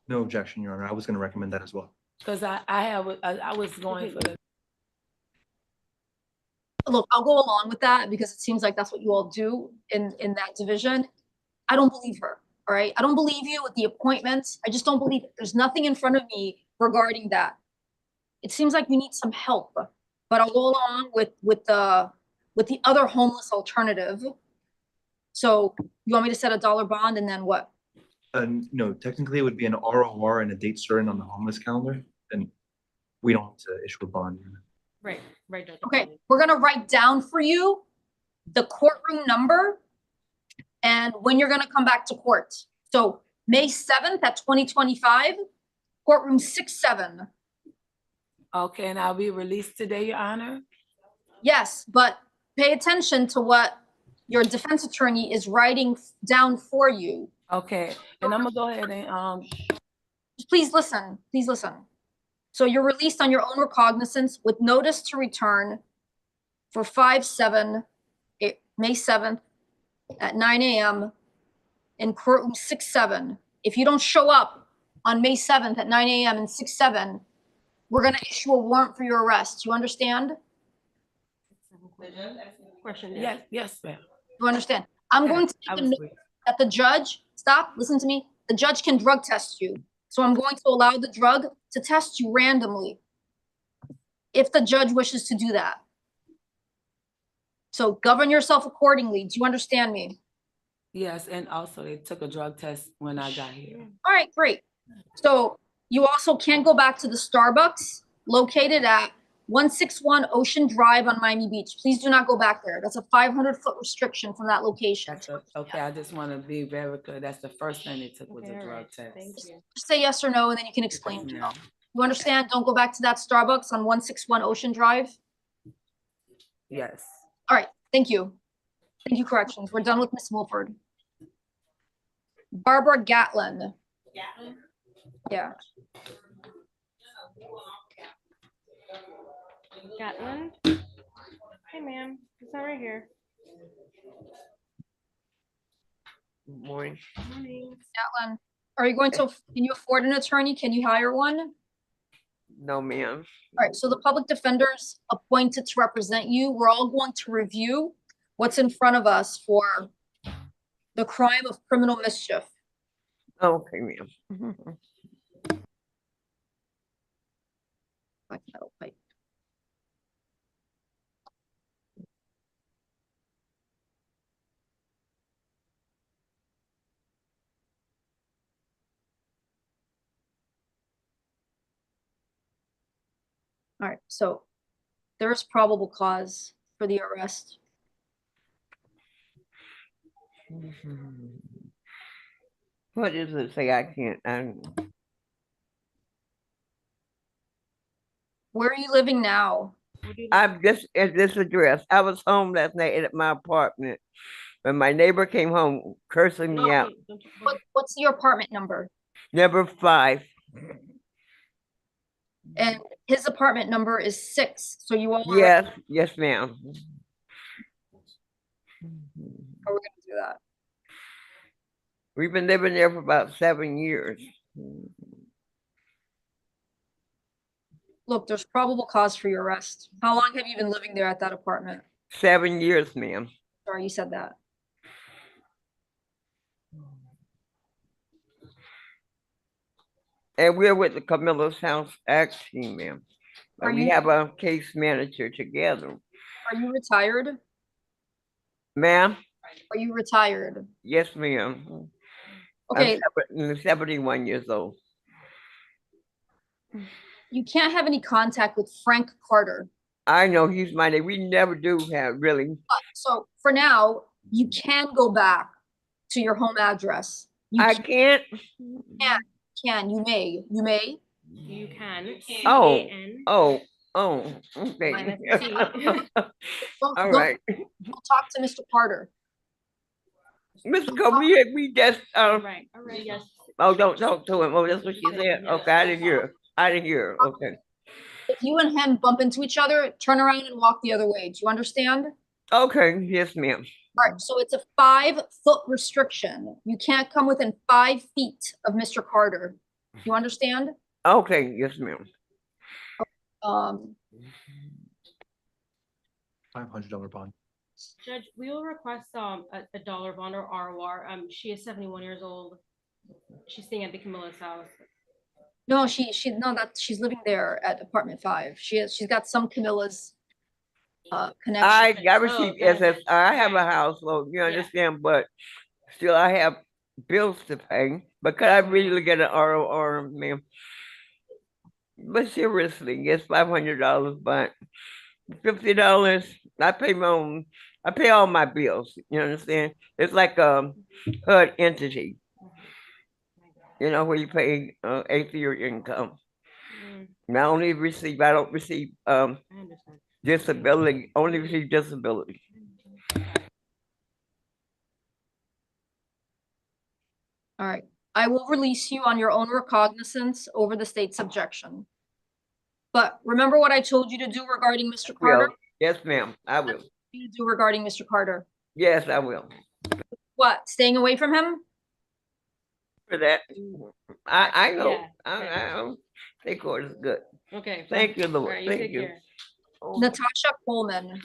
Speaker 17: No objection, Your Honor. I was going to recommend that as well.
Speaker 18: Because I was going for the.
Speaker 5: Look, I'll go along with that because it seems like that's what you all do in that division. I don't believe her, all right? I don't believe you with the appointments. I just don't believe it. There's nothing in front of me regarding that. It seems like you need some help, but I'll go along with the other homeless alternative. So you want me to set a dollar bond and then what?
Speaker 17: No, technically it would be an ROR and a date certain on the homeless calendar, and we don't have to issue a bond.
Speaker 6: Right, Judge.
Speaker 5: Okay, we're gonna write down for you the courtroom number and when you're gonna come back to court. So May 7th at 2025, courtroom 6-7.
Speaker 18: Okay, and I'll be released today, Your Honor?
Speaker 5: Yes, but pay attention to what your defense attorney is writing down for you.
Speaker 18: Okay, and I'm gonna go ahead and
Speaker 5: Please listen, please listen. So you're released on your own recognizance with notice to return for 5/7, May 7th at 9 a.m. in courtroom 6-7. If you don't show up on May 7th at 9 a.m. and 6/7, we're going to issue a warrant for your arrest. You understand?
Speaker 6: Question.
Speaker 18: Yes, ma'am.
Speaker 5: You understand? I'm going to make a note that the judge, stop, listen to me. The judge can drug test you. So I'm going to allow the drug to test you randomly if the judge wishes to do that. So govern yourself accordingly. Do you understand me?
Speaker 18: Yes, and also they took a drug test when I got here.
Speaker 5: All right, great. So you also can't go back to the Starbucks located at 161 Ocean Drive on Miami Beach. Please do not go back there. That's a 500-foot restriction from that location.
Speaker 18: Okay, I just want to be very clear. That's the first thing they took was a drug test.
Speaker 5: Just say yes or no, and then you can explain. You understand? Don't go back to that Starbucks on 161 Ocean Drive.
Speaker 18: Yes.
Speaker 5: All right, thank you. Thank you, corrections. We're done with Miss Wilford. Barbara Gatlin. Yeah.
Speaker 6: Gatlin. Hey, ma'am. It's not right here.
Speaker 19: Morning.
Speaker 6: Morning.
Speaker 5: Gatlin, are you going to, can you afford an attorney? Can you hire one?
Speaker 19: No, ma'am.
Speaker 5: All right, so the public defender's appointed to represent you. We're all going to review what's in front of us for the crime of criminal mischief.
Speaker 19: Okay, ma'am.
Speaker 5: Black metal pipe. All right, so there is probable cause for the arrest.
Speaker 19: What does it say? I can't.
Speaker 5: Where are you living now?
Speaker 19: I'm just at this address. I was home last night at my apartment when my neighbor came home cursing me out.
Speaker 5: What's your apartment number?
Speaker 19: Number 5.
Speaker 5: And his apartment number is 6. So you all.
Speaker 19: Yes, ma'am.
Speaker 5: How are we gonna do that?
Speaker 19: We've been living there for about 7 years.
Speaker 5: Look, there's probable cause for your arrest. How long have you been living there at that apartment?
Speaker 19: 7 years, ma'am.
Speaker 5: Sorry, you said that.
Speaker 19: And we're with the Camilla's House Act team, ma'am. We have a case manager together.
Speaker 5: Are you retired?
Speaker 19: Ma'am?
Speaker 5: Are you retired?
Speaker 19: Yes, ma'am.
Speaker 5: Okay.
Speaker 19: I'm 71 years old.
Speaker 5: You can't have any contact with Frank Carter.
Speaker 19: I know he's my name. We never do have, really.
Speaker 5: So for now, you can go back to your home address.
Speaker 19: I can't.
Speaker 5: Can. You may. You may.
Speaker 6: You can.
Speaker 19: Oh, okay. All right.
Speaker 5: Don't talk to Mr. Carter.
Speaker 19: Mr. Cole, we just
Speaker 6: All right, yes.
Speaker 19: Oh, don't talk to him. Oh, that's what she said. Okay, I didn't hear. Okay.
Speaker 5: If you and him bump into each other, turn around and walk the other way. Do you understand?
Speaker 19: Okay, yes, ma'am.
Speaker 5: All right, so it's a 5-foot restriction. You can't come within 5 feet of Mr. Carter. Do you understand?
Speaker 19: Okay, yes, ma'am.
Speaker 17: $500 bond.
Speaker 6: Judge, we will request a dollar bond or ROR. She is 71 years old. She's staying at the Camilla's house.
Speaker 5: No, she's living there at apartment 5. She's got some Camilla's connection.
Speaker 19: I received SSI. I have a household, you understand, but still I have bills to pay. But could I really get an ROR, ma'am? But seriously, it's $500, but $50, I pay all my bills, you understand? It's like a HUD entity. You know, where you pay 1/8 of your income. And I don't receive disability, only receive disability.
Speaker 5: All right. I will release you on your own recognizance over the state's objection. But remember what I told you to do regarding Mr. Carter?
Speaker 19: Yes, ma'am, I will.
Speaker 5: What do you do regarding Mr. Carter?
Speaker 19: Yes, I will.
Speaker 5: What? Staying away from him?
Speaker 19: for that. I know.
Speaker 6: Yeah,
Speaker 19: I think court is good.
Speaker 6: Okay.
Speaker 19: Thank you,
Speaker 6: All
Speaker 19: Lord.
Speaker 6: right, you
Speaker 19: Thank
Speaker 6: take
Speaker 19: you.
Speaker 6: care.
Speaker 5: Natasha Coleman.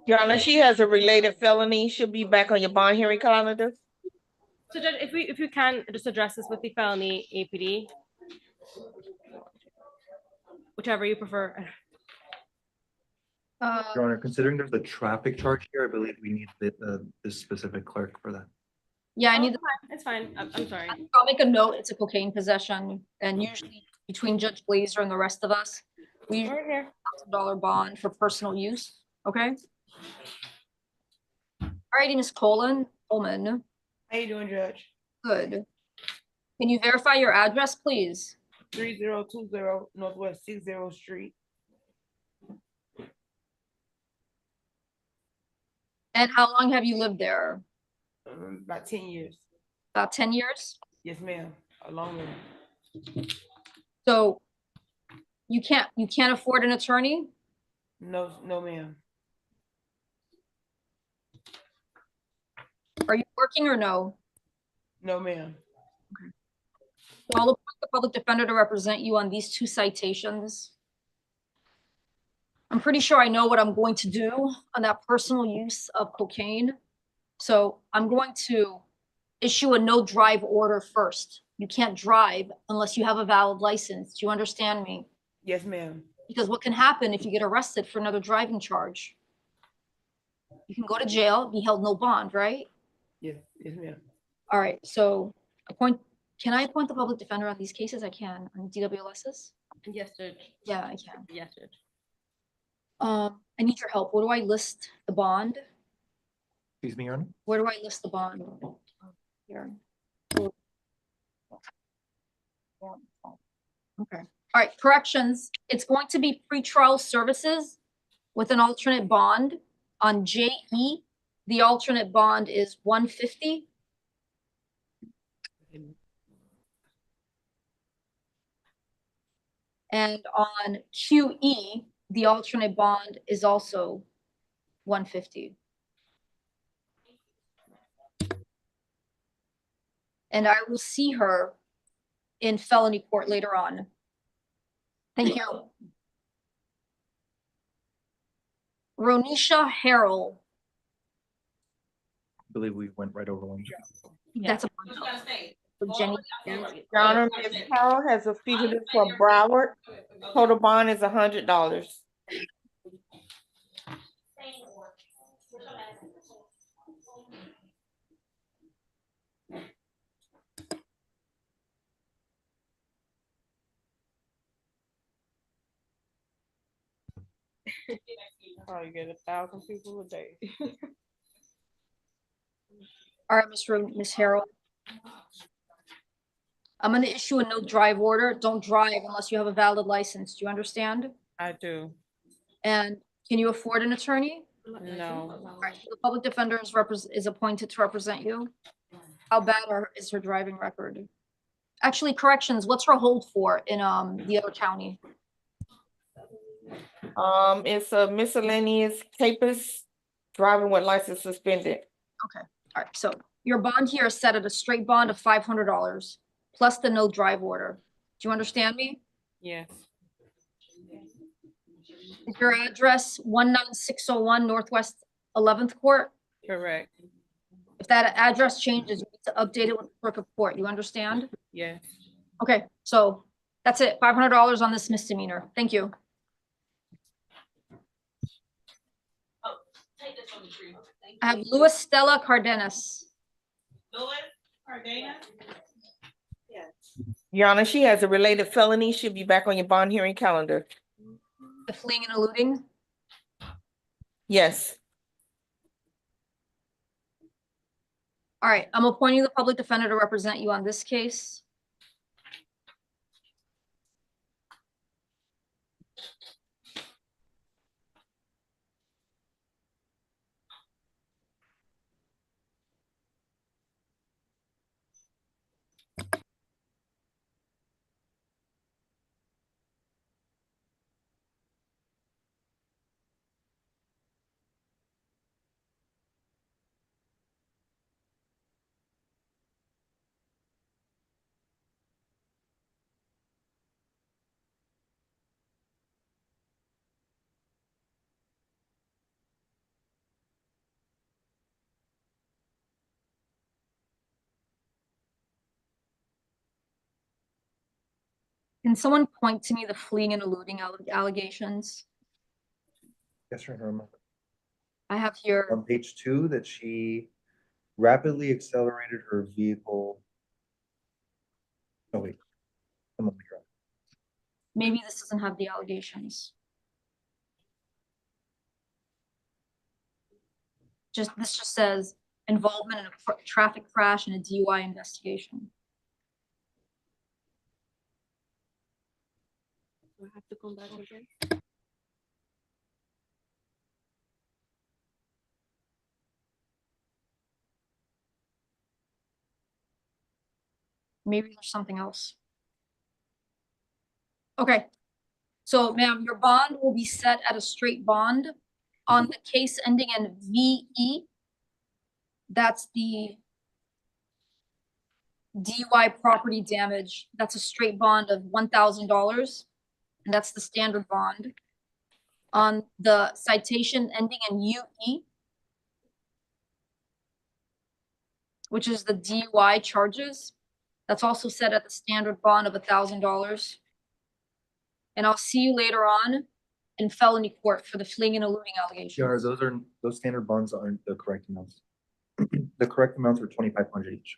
Speaker 2: Your Honor, she has a related felony. She'll be back on your bond hearing calendar.
Speaker 6: So Judge, if you can just address this with the felony APD, whichever you prefer.
Speaker 17: Your Honor, considering there's a traffic charge here, I believe we need this specific clerk for that.
Speaker 5: Yeah, I need.
Speaker 6: It's fine. I'm sorry.
Speaker 5: I'll make a note. It's a cocaine possession, and usually between Judge Blazer and the rest of us, we usually
Speaker 6: here.
Speaker 5: $1,000 bond for personal use. Okay. Alrighty, Ms. Coleman.
Speaker 2: How you doing, Judge?
Speaker 5: Good. Can you verify your address, please?
Speaker 2: 3020 Northwest 60th Street.
Speaker 5: And how long have you lived there?
Speaker 2: About 10 years.
Speaker 5: About 10 years?
Speaker 2: Yes, ma'am. A long way.
Speaker 5: So you can't afford an attorney?
Speaker 2: No, ma'am.
Speaker 5: Are you working or no?
Speaker 2: No, ma'am.
Speaker 5: So I'll appoint the public defender to represent you on these 2 citations. I'm pretty sure I know what I'm going to do on that personal use of cocaine. So I'm going to issue a no drive order first. You can't drive unless you have a valid license. Do you understand me?
Speaker 2: Yes, ma'am.
Speaker 5: Because what can happen if you get arrested for another driving charge? You can go to jail, be held no bond, right?
Speaker 2: Yes, ma'am.
Speaker 5: All right, so can I appoint the public defender on these cases? I can, on DWLSs?
Speaker 6: Yes, Judge.
Speaker 5: Yeah, I can.
Speaker 6: Yes, Judge.
Speaker 5: I need your help. Where do I list the bond?
Speaker 17: Excuse me, Your Honor?
Speaker 5: Where do I list the bond? Here. Okay. All right, corrections. It's going to be pretrial services with an alternate bond on JE. The alternate bond is $150. And on QE, the alternate bond is also $150. And I will see her in felony court later on. Thank you. Ronisha Harrell.
Speaker 17: I believe we went right over one.
Speaker 5: That's a Jenny.
Speaker 2: Your Honor, Ms. Carroll has a fugitive for Broward. Total bond is $100.
Speaker 6: Probably get 1,000 people a day.
Speaker 5: All right, Miss Harrell. I'm going to issue a no drive order. Don't drive unless you have a valid license. Do you understand?
Speaker 6: I do.
Speaker 5: And can you afford an attorney?
Speaker 6: No.
Speaker 5: All right, so the public defender is appointed to represent you. How bad is her driving record? Actually, corrections. What's her hold for in the other county?
Speaker 2: It's a miscellaneous capers, driving with license suspended.
Speaker 5: Okay. All right. So your bond here is set at a straight bond of $500 plus the no drive order. Do you understand me?
Speaker 6: Yes.
Speaker 5: Is your address 19601 Northwest 11th Court?
Speaker 6: Correct.
Speaker 5: If that address changes, you need to update it with the clerk of court. You understand?
Speaker 6: Yes.
Speaker 5: Okay. So that's it. $500 on this misdemeanor. Thank you. I have Luis Stella Cardenas.
Speaker 2: Your Honor, she has a related felony. She'll be back on your bond hearing calendar.
Speaker 5: The fleeing and eluding?
Speaker 2: Yes.
Speaker 5: All right, I'm appointing the public defender to represent you on this case. Can someone point to me the fleeing and eluding allegations?
Speaker 17: Yes, Your Honor.
Speaker 5: I have here,
Speaker 17: On page 2, that she rapidly accelerated her vehicle. Oh, wait. I'm on the ground.
Speaker 5: maybe this doesn't have the allegations. This just says involvement in a traffic crash and a DUI investigation.
Speaker 6: Do I have to come back again?
Speaker 5: Maybe there's something else. Okay, so ma'am, your bond will be set at a straight bond on the case ending in VE. That's the DUI property damage. That's a straight bond of $1,000. And that's the standard bond. On the citation ending in UE, which is the DUI charges, that's also set at the standard bond of $1,000. And I'll see you later on in felony court for the fleeing and eluding allegations.
Speaker 17: Your Honor, those standard bonds aren't the correct amounts. The correct amounts are 2,500 each.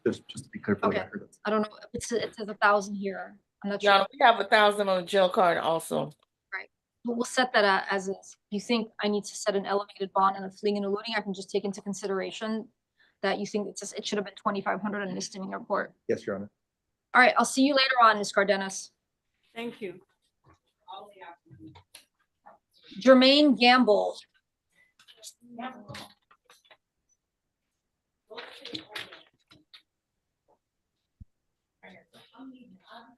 Speaker 17: Just to be clear for the
Speaker 5: Okay.
Speaker 17: record.
Speaker 5: I don't know. It says 1,000 here. I'm not
Speaker 2: Yeah,
Speaker 5: sure.
Speaker 2: we have 1,000 on the jail card also.
Speaker 5: Right. But we'll set that as is. If you think I need to set an elevated bond and a fleeing and eluding, I can just take into consideration that you think it should have been 2,500 in misdemeanor court.
Speaker 17: Yes, Your Honor.
Speaker 5: All right. I'll see you later on, Ms. Cardenas.
Speaker 6: Thank you.
Speaker 5: Jermaine Gamble.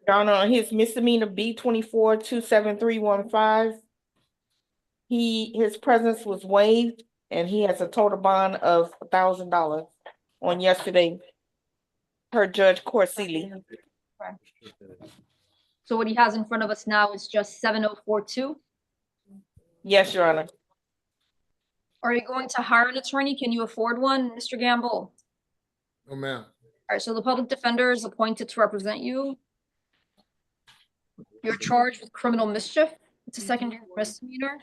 Speaker 2: Your Honor, on his misdemeanor B24-27315, his presence was waived and he has a total bond of $1,000 on yesterday per Judge Corsili.
Speaker 5: Okay. So what he has in front of us now is just 7042.
Speaker 2: Yes, Your Honor.
Speaker 5: Are you going to hire an attorney? Can you afford one, Mr. Gamble?
Speaker 20: No, ma'am.
Speaker 5: All right, so the public defender is appointed to represent you. You're charged with criminal mischief. It's a secondary misdemeanor.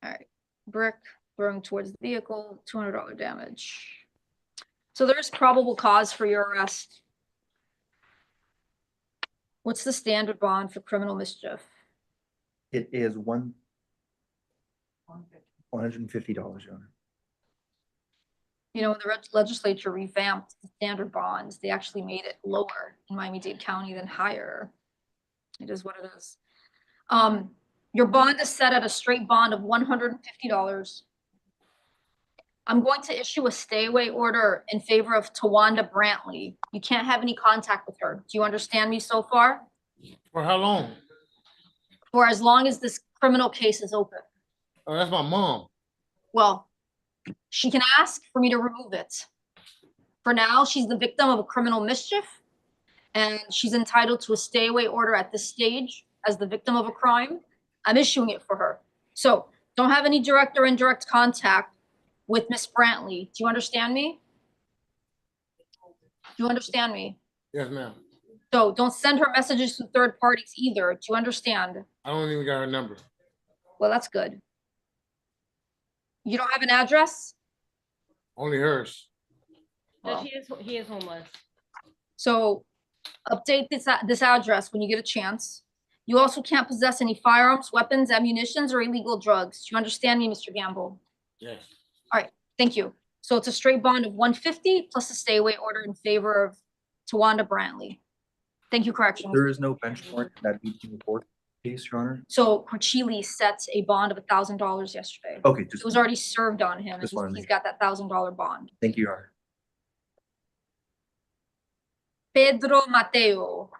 Speaker 5: All right, brick throwing towards the vehicle, $200 damage. So there's probable cause for your arrest. What's the standard bond for criminal mischief?
Speaker 17: It is $150, Your Honor.
Speaker 5: You know, when the legislature revamped the standard bonds, they actually made it lower in Miami-Dade County than higher. It is what it is. Your bond is set at a straight bond of $150. I'm going to issue a stay away order in favor of Tawanda Brantley. You can't have any contact with her. Do you understand me so far?
Speaker 20: For how long?
Speaker 5: For as long as this criminal case is open.
Speaker 20: Oh, that's my mom.
Speaker 5: Well, she can ask for me to remove it. For now, she's the victim of a criminal mischief, and she's entitled to a stay away order at this stage as the victim of a crime. I'm issuing it for her. So don't have any direct or indirect contact with Miss Brantley. Do you understand me? Do you understand me?
Speaker 20: Yes, ma'am.
Speaker 5: So don't send her messages to third parties either. Do you understand?
Speaker 20: I don't even got her number.
Speaker 5: Well, that's good. You don't have an address?
Speaker 20: Only hers.
Speaker 5: Well.
Speaker 6: He is homeless.
Speaker 5: So update this address when you get a chance. You also can't possess any firearms, weapons, ammunitions, or illegal drugs. Do you understand me, Mr. Gamble?
Speaker 20: Yes.
Speaker 5: All right, thank you. So it's a straight bond of $150 plus a stay away order in favor of Tawanda Brantley. Thank you, corrections.
Speaker 17: There is no benchmark in that BT report case, Your Honor.
Speaker 5: So Corchili set a bond of $1,000 yesterday.
Speaker 17: Okay,
Speaker 5: It was already served on him, and
Speaker 17: Just wanted to
Speaker 5: he's got that $1,000 bond.
Speaker 17: Thank you, Your Honor.
Speaker 5: Pedro Mateo.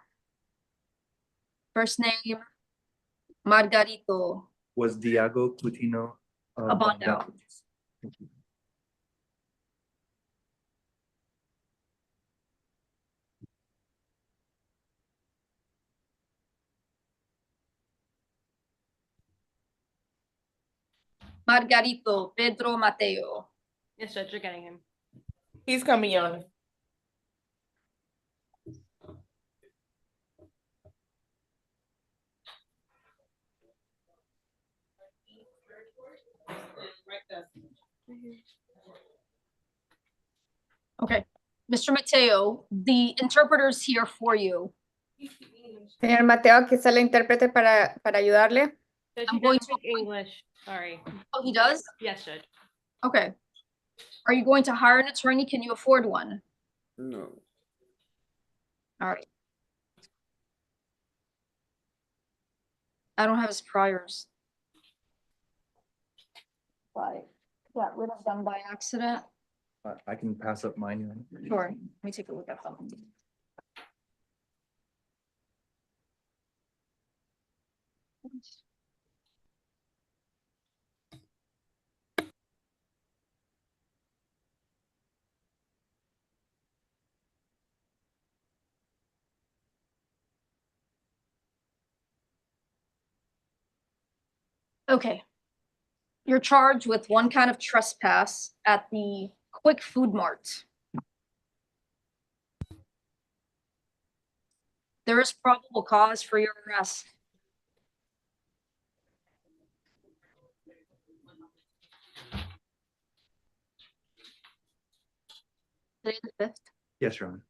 Speaker 5: First name, Margarito.
Speaker 17: Was Diego Coutinho
Speaker 5: A bond out.
Speaker 17: Thank you.
Speaker 5: Margarito Pedro Mateo.
Speaker 6: Yes, Judge, you're getting him.
Speaker 2: He's coming, Your Honor.
Speaker 5: Okay, Mr. Mateo, the interpreter's here for you.
Speaker 3: Señor Mateo, aquí está la intérprete para ayudarle.
Speaker 6: Judge,
Speaker 5: I'm
Speaker 6: he
Speaker 5: going
Speaker 6: doesn't speak English. Sorry.
Speaker 5: Oh, he does?
Speaker 6: Yes, Judge.
Speaker 5: Okay. Are you going to hire an attorney? Can you afford one?
Speaker 12: No.
Speaker 5: All right. I don't have his priors. But got rid of them by accident.
Speaker 17: I can pass up mine. Your Honor.
Speaker 5: Sure, let me take a look at them. Okay. You're charged with one count of trespass at the Quick Food Mart. There is probable cause for your arrest. Today the 5th.
Speaker 17: Yes, Your Honor.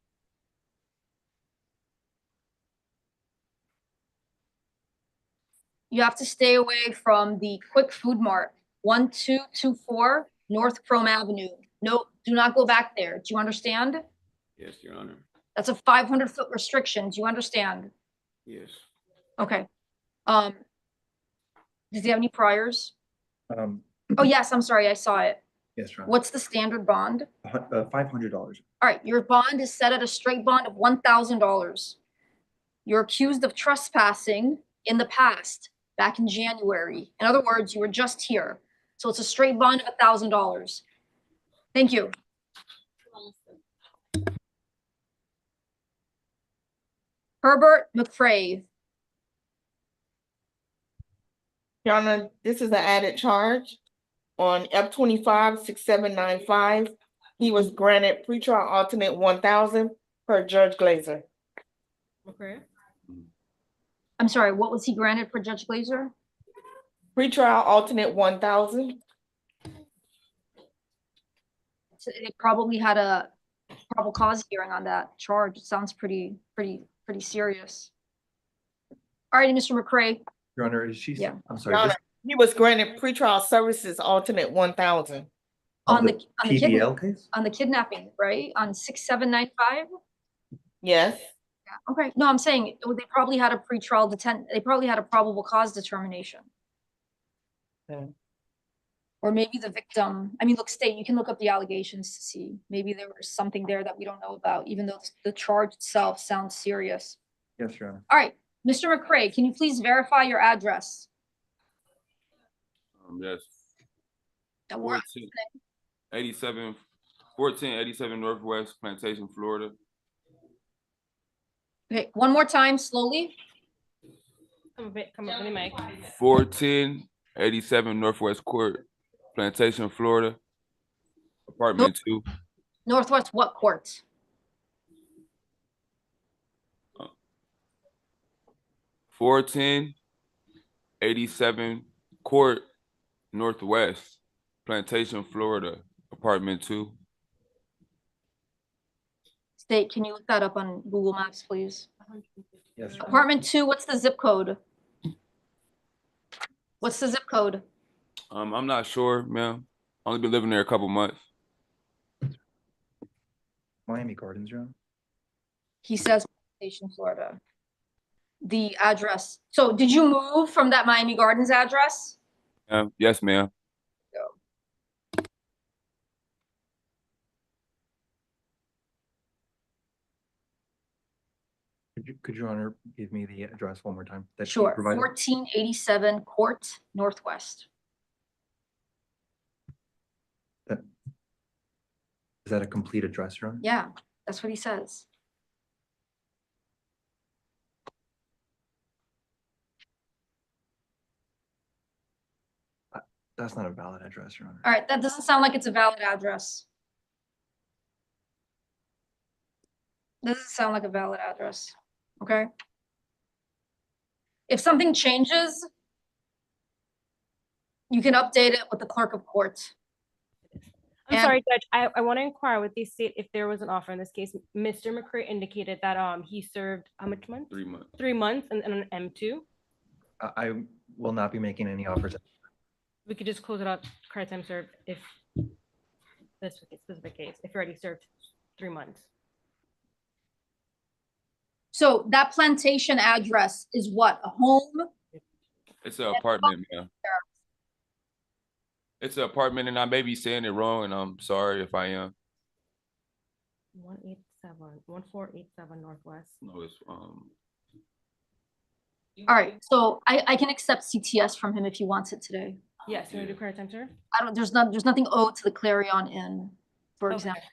Speaker 5: You have to stay away from the Quick Food Mart, 1224 North Chrome Avenue. No, do not go back there. Do you understand?
Speaker 12: Yes, Your Honor.
Speaker 5: That's a 500-foot restriction. Do you understand?
Speaker 12: Yes.
Speaker 5: Okay. Does he have any priors?
Speaker 17: Um,
Speaker 5: Oh, yes, I'm sorry, I saw it.
Speaker 17: yes, Your Honor.
Speaker 5: What's the standard bond?
Speaker 17: $500.
Speaker 5: All right, your bond is set at a straight bond of $1,000. You're accused of trespassing in the past, back in January. In other words, you were just here. So it's a straight bond of $1,000. Thank you. Herbert McCrae.
Speaker 2: Your Honor, this is an added charge on F-25-6795. He was granted pretrial alternate 1,000 per Judge Glazer.
Speaker 6: Okay.
Speaker 5: I'm sorry, what was he granted for Judge Glazer?
Speaker 2: Pretrial alternate 1,000.
Speaker 5: So they probably had a probable cause hearing on that charge. It sounds pretty serious. All right, Mr. McCrae.
Speaker 17: Your Honor, is she?
Speaker 5: Yeah.
Speaker 17: I'm
Speaker 2: Your
Speaker 17: sorry.
Speaker 2: Honor, he was granted pretrial services alternate 1,000.
Speaker 5: On the
Speaker 17: PBL case?
Speaker 5: on the kidnapping, right? On 6795?
Speaker 2: Yes.
Speaker 5: Yeah. Okay. No, I'm saying they probably had a pretrial they probably had a probable cause determination.
Speaker 2: Okay.
Speaker 5: Or maybe the victim, I mean, look, State, you can look up the allegations to see. Maybe there was something there that we don't know about, even though the charge itself sounds serious.
Speaker 17: Yes, Your Honor.
Speaker 5: All right, Mr. McCrae, can you please verify your address?
Speaker 21: Yes.
Speaker 5: That we're
Speaker 21: 1487 Northwest Plantation, Florida.
Speaker 5: Okay, one more time, slowly.
Speaker 6: Come up with the mic.
Speaker 21: 1487 Northwest Court, Plantation, Florida. Apartment 2.
Speaker 5: Northwest what court?
Speaker 21: 1487 Court, Northwest, Plantation, Florida. Apartment 2.
Speaker 5: State, can you look that up on Google Maps, please?
Speaker 17: Yes.
Speaker 5: Apartment 2, what's the zip code? What's the zip code?
Speaker 21: I'm not sure, ma'am. Only been living there a couple months.
Speaker 17: Miami Gardens, Your Honor.
Speaker 5: He says Plantation, Florida. The address. So did you move from that Miami Gardens address?
Speaker 21: Yes, ma'am.
Speaker 17: Could Your Honor give me the address one more time? That she
Speaker 5: Sure,
Speaker 17: provided?
Speaker 5: 1487 Court, Northwest.
Speaker 17: Is that a complete address, Your Honor?
Speaker 5: Yeah, that's what he says.
Speaker 17: That's not a valid address, Your Honor.
Speaker 5: All right, that doesn't sound like it's a valid address. Doesn't sound like a valid address, okay? If something changes, you can update it with the clerk of court.
Speaker 6: I'm
Speaker 5: And-
Speaker 6: sorry, Judge, I want to inquire with the state if there was an offer in this case. Mr. McCray indicated that he served how much months?
Speaker 21: 3 months.
Speaker 6: 3 months and an M2.
Speaker 17: I will not be making any offers.
Speaker 6: We could just close it out, credit time served, if this specific case, if you already served 3 months.
Speaker 5: So that plantation address is what, a home?
Speaker 21: It's an apartment, man. It's an apartment, and I may be saying it wrong, and I'm sorry if I am.
Speaker 6: 1487 Northwest.
Speaker 21: No, it's
Speaker 5: All right, so I can accept CTS from him if he wants it today.
Speaker 6: Yes, you want to do credit time served?
Speaker 5: There's nothing owed to the Clarion Inn, for
Speaker 6: Okay.
Speaker 5: example.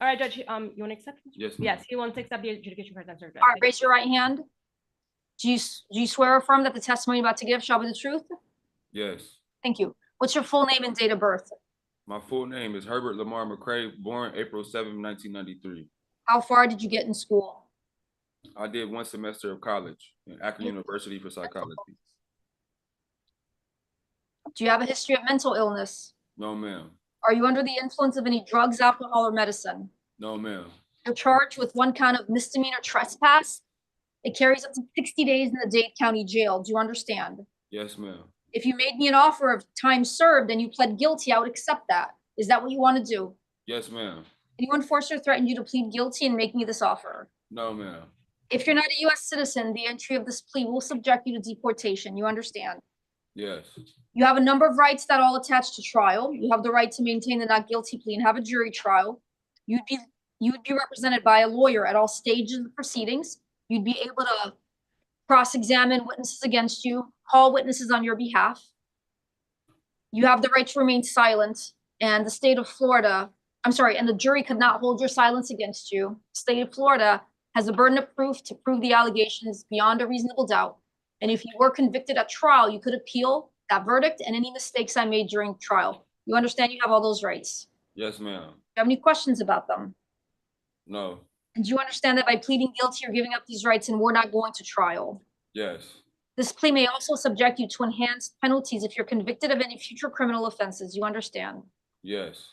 Speaker 6: All right, Judge, you want to accept?
Speaker 21: Yes, ma'am.
Speaker 6: Yes, he wants to accept the adjudication credit time served.
Speaker 5: All right, raise your right hand. Do you swear or affirm that the testimony you're about to give shall be the truth?
Speaker 21: Yes.
Speaker 5: Thank you. What's your full name and date of birth?
Speaker 21: My full name is Herbert Lamar McCray, born April 7, 1993.
Speaker 5: How far did you get in school?
Speaker 21: I did 1 semester of college at Akron University for psychology.
Speaker 5: Do you have a history of mental illness?
Speaker 21: No, ma'am.
Speaker 5: Are you under the influence of any drugs, alcohol, or medicine?
Speaker 21: No, ma'am.
Speaker 5: You're charged with 1 count of misdemeanor trespass. It carries up to 60 days in the Dade County Jail. Do you understand?
Speaker 21: Yes, ma'am.
Speaker 5: If you made me an offer of time served and you pled guilty, I would accept that. Is that what you want to do?
Speaker 21: Yes, ma'am.
Speaker 5: Anyone forced or threatened you to plead guilty and make me this offer?
Speaker 21: No, ma'am.
Speaker 5: If you're not a U.S. citizen, the entry of this plea will subject you to deportation. You understand?
Speaker 21: Yes.
Speaker 5: You have a number of rights that all attach to trial. You have the right to maintain the not guilty plea and have a jury trial. You would be represented by a lawyer at all stages of the proceedings. You'd be able to cross-examine witnesses against you, call witnesses on your behalf. You have the right to remain silent, and the state of Florida, and the jury could not hold your silence against you. The state of Florida has a burden of proof to prove the allegations beyond a reasonable doubt. And if you were convicted at trial, you could appeal that verdict and any mistakes I made during trial. You understand you have all those rights.
Speaker 21: Yes, ma'am.
Speaker 5: Do you have any questions about them?
Speaker 21: No.
Speaker 5: And do you understand that by pleading guilty, you're giving up these rights and we're not going to trial?
Speaker 21: Yes.
Speaker 5: This plea may also subject you to enhanced penalties if you're convicted of any future criminal offenses. You understand?
Speaker 21: Yes.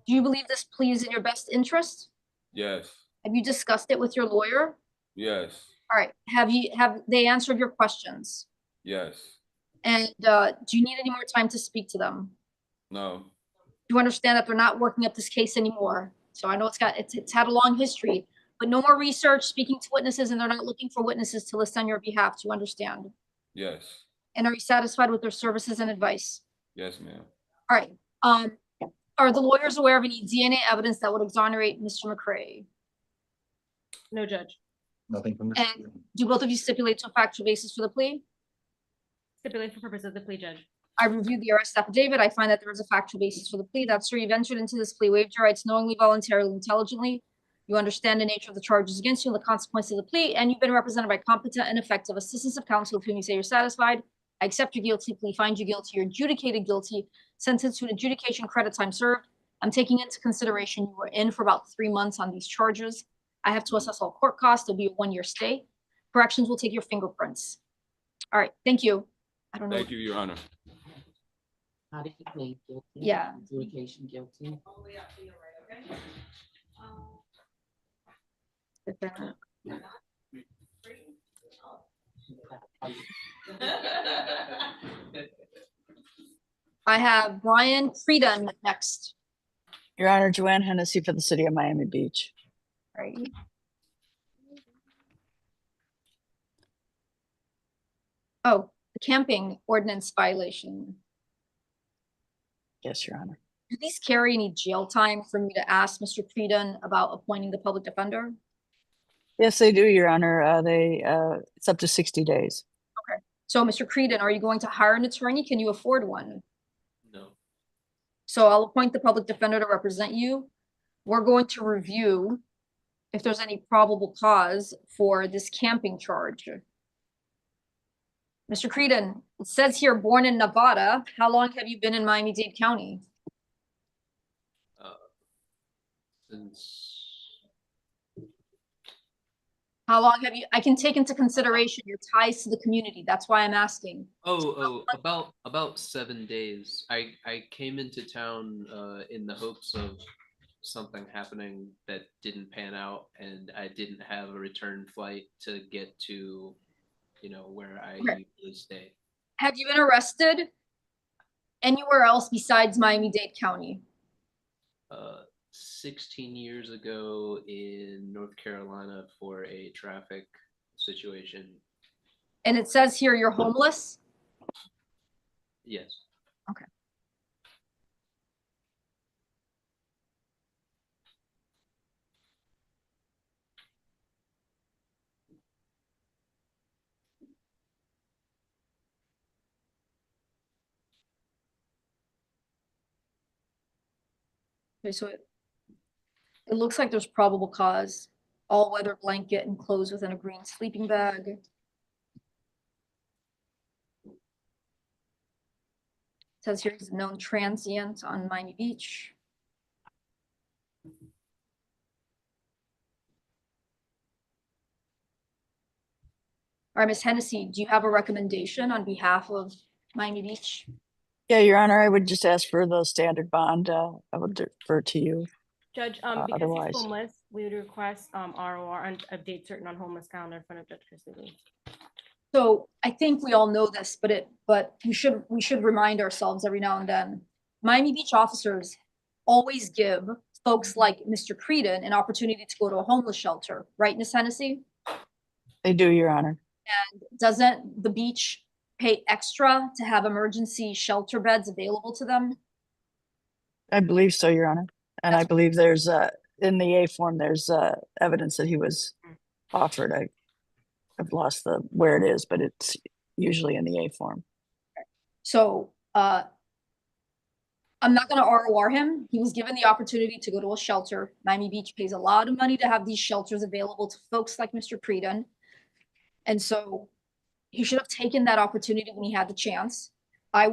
Speaker 5: Do you believe this plea is in your best interest?
Speaker 21: Yes.
Speaker 5: Have you discussed it with your lawyer?
Speaker 21: Yes.
Speaker 5: All right. Have they answered your questions?
Speaker 21: Yes.
Speaker 5: And do you need any more time to speak to them?
Speaker 21: No.
Speaker 5: Do you understand that they're not working up this case anymore? So I know it's had a long history, but no more research, speaking to witnesses, and they're not looking for witnesses to list on your behalf. Do you understand?
Speaker 21: Yes.
Speaker 5: And are you satisfied with their services and advice?
Speaker 21: Yes, ma'am.
Speaker 5: All right. Are the lawyers aware of any DNA evidence that would exonerate Mr. McCray?
Speaker 6: No, Judge.
Speaker 17: Nothing from this.
Speaker 5: And do both of you stipulate to a factual basis for the plea?
Speaker 6: Stipulate for purposes of the plea, Judge.
Speaker 5: I reviewed the arrest affidavit. I find that there is a factual basis for the plea. That's true. You've entered into this plea, waived your rights knowingly, voluntarily, intelligently. You understand the nature of the charges against you and the consequences of the plea, and you've been represented by competent and effective assistance of counsel with whom you say you're satisfied. I accept your guilty plea, find you guilty, you're adjudicated guilty, sentenced to an adjudication, credit time served. I'm taking into consideration you were in for about 3 months on these charges. I have to assess all court costs. There'll be a 1-year stay. Corrections will take your fingerprints. All right, thank you. I don't know.
Speaker 21: Thank you, Your Honor.
Speaker 11: How did you plead guilty?
Speaker 5: Yeah.
Speaker 11: Adjudication guilty.
Speaker 5: I have Brian Frieden next.
Speaker 15: Your Honor, Joanne Hennessy for the city of Miami Beach.
Speaker 5: Right. Oh, the camping ordinance violation.
Speaker 15: Yes, Your Honor.
Speaker 5: Do these carry any jail time for me to ask Mr. Frieden about appointing the public defender?
Speaker 15: Yes, they do, Your Honor. It's up to 60 days.
Speaker 5: Okay. So, Mr. Frieden, are you going to hire an attorney? Can you afford one?
Speaker 11: No.
Speaker 5: So I'll appoint the public defender to represent you. We're going to review if there's any probable cause for this camping charge. Mr. Frieden, It says here, born in Nevada. How long have you been in Miami-Dade County?
Speaker 11: Since
Speaker 5: How long have you, I can take into consideration your ties to the community. That's why I'm asking.
Speaker 11: about 7 days. I came into town in the hopes of something happening that didn't pan out, and I didn't have a return flight to get to, where I usually stay.
Speaker 5: Have you been arrested anywhere else besides Miami-Dade County?
Speaker 11: 16 years ago in North Carolina for a traffic situation.
Speaker 5: And it says here you're homeless?
Speaker 11: Yes.
Speaker 5: Okay. Okay, so it looks like there's probable cause. All-weather blanket enclosed within a green sleeping bag. It says here he's a known transient on Miami Beach. All right, Ms. Hennessy, do you have a recommendation on behalf of Miami Beach?
Speaker 15: Yeah, Your Honor, I would just ask for the standard bond. I would defer to you.
Speaker 6: Judge, because
Speaker 15: otherwise.
Speaker 6: he's homeless, we would request ROR and update certain on homeless calendar in front of Judge Christie.
Speaker 5: So I think we all know this, but we should remind ourselves every now and then. Miami Beach officers always give folks like Mr. Creedon an opportunity to go to a homeless shelter, right, Ms. Hennessy?
Speaker 15: They do, Your Honor.
Speaker 5: And doesn't the beach pay extra to have emergency shelter beds available to them?
Speaker 15: I believe so, Your Honor. And I believe there's in the A form, there's evidence that he was offered. I've lost where it is, but it's usually in the A form.
Speaker 5: So I'm not going to ROR him. He was given the opportunity to go to a shelter. Miami Beach pays a lot of money to have these shelters available to folks like Mr. Creedon. And so he should have taken that opportunity when he had the chance. I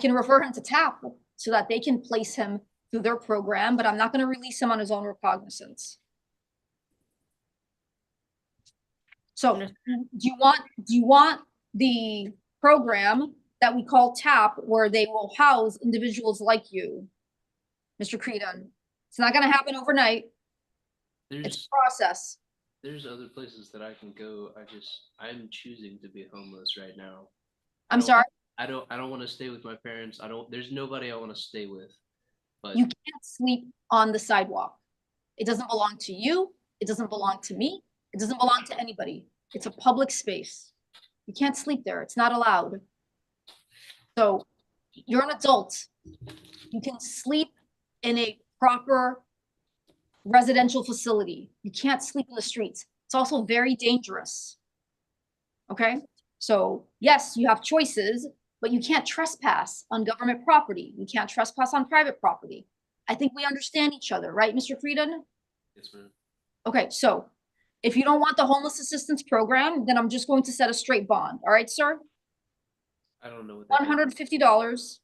Speaker 5: can refer him to TAP so that they can place him through their program, but I'm not going to release him on his own recognizance. So do you want the program that we call TAP, where they will house individuals like you, Mr. Creedon? It's not going to happen overnight. It's a process.
Speaker 11: There's other places that I can go. I'm choosing to be homeless right now.
Speaker 5: I'm sorry?
Speaker 11: I don't want to stay with my parents. There's nobody I want to stay with. But
Speaker 5: you can't sleep on the sidewalk. It doesn't belong to you. It doesn't belong to me. It doesn't belong to anybody. It's a public space. You can't sleep there. It's not allowed. So you're an adult. You can sleep in a proper residential facility. You can't sleep in the streets. It's also very dangerous. Okay? So yes, you have choices, but you can't trespass on government property. You can't trespass on private property. I think we understand each other, right, Mr. Creedon?
Speaker 11: Yes, ma'am.
Speaker 5: Okay, so if you don't want the homeless assistance program, then I'm just going to set a straight bond. All right, sir?
Speaker 11: I don't know what that
Speaker 5: $150.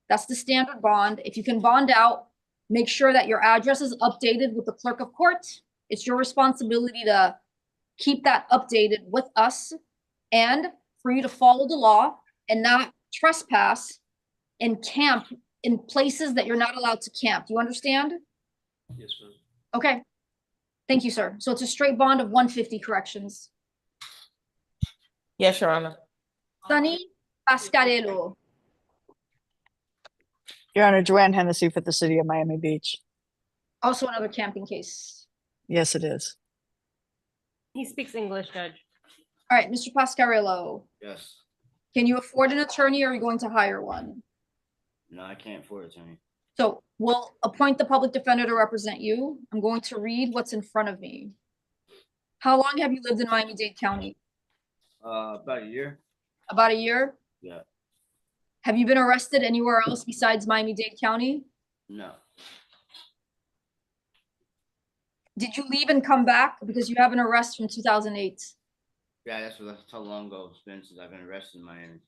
Speaker 5: That's the standard bond. If you can bond out, make sure that your address is updated with the clerk of court. It's your responsibility to keep that updated with us and for you to follow the law and not trespass and camp in places that you're not allowed to camp. Do you understand?
Speaker 11: Yes, ma'am.
Speaker 5: Okay. Thank you, sir. So it's a straight bond of 150 corrections.
Speaker 2: Yes, Your Honor.
Speaker 5: Sunny Pascarello.
Speaker 15: Your Honor, Joanne Hennessy for the city of Miami Beach.
Speaker 5: Also another camping case.
Speaker 15: Yes, it is.
Speaker 6: He speaks English, Judge.
Speaker 5: All right, Mr. Pascarello.
Speaker 10: Yes.
Speaker 5: Can you afford an attorney or are you going to hire one?
Speaker 10: No, I can't afford attorney.
Speaker 5: So we'll appoint the public defender to represent you. I'm going to read what's in front of me. How long have you lived in Miami-Dade County?
Speaker 10: About a year.
Speaker 5: About a year?
Speaker 10: Yeah.
Speaker 5: Have you been arrested anywhere else besides Miami-Dade County?
Speaker 10: No.
Speaker 5: Did you leave and come back? Because you have an arrest from 2008.
Speaker 10: Yeah, that's how long ago it's been since I've been arrested in Miami.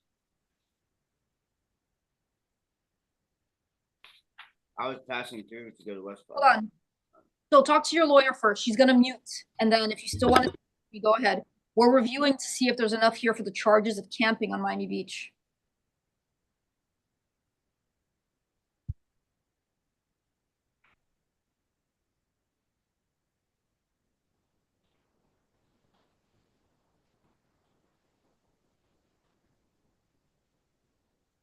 Speaker 10: I was passing through to go to West.
Speaker 5: Hold on. So talk to your lawyer first. She's gonna mute, and then if you still want to, you go ahead. We're reviewing to see if there's enough here for the charges of camping on Miami Beach.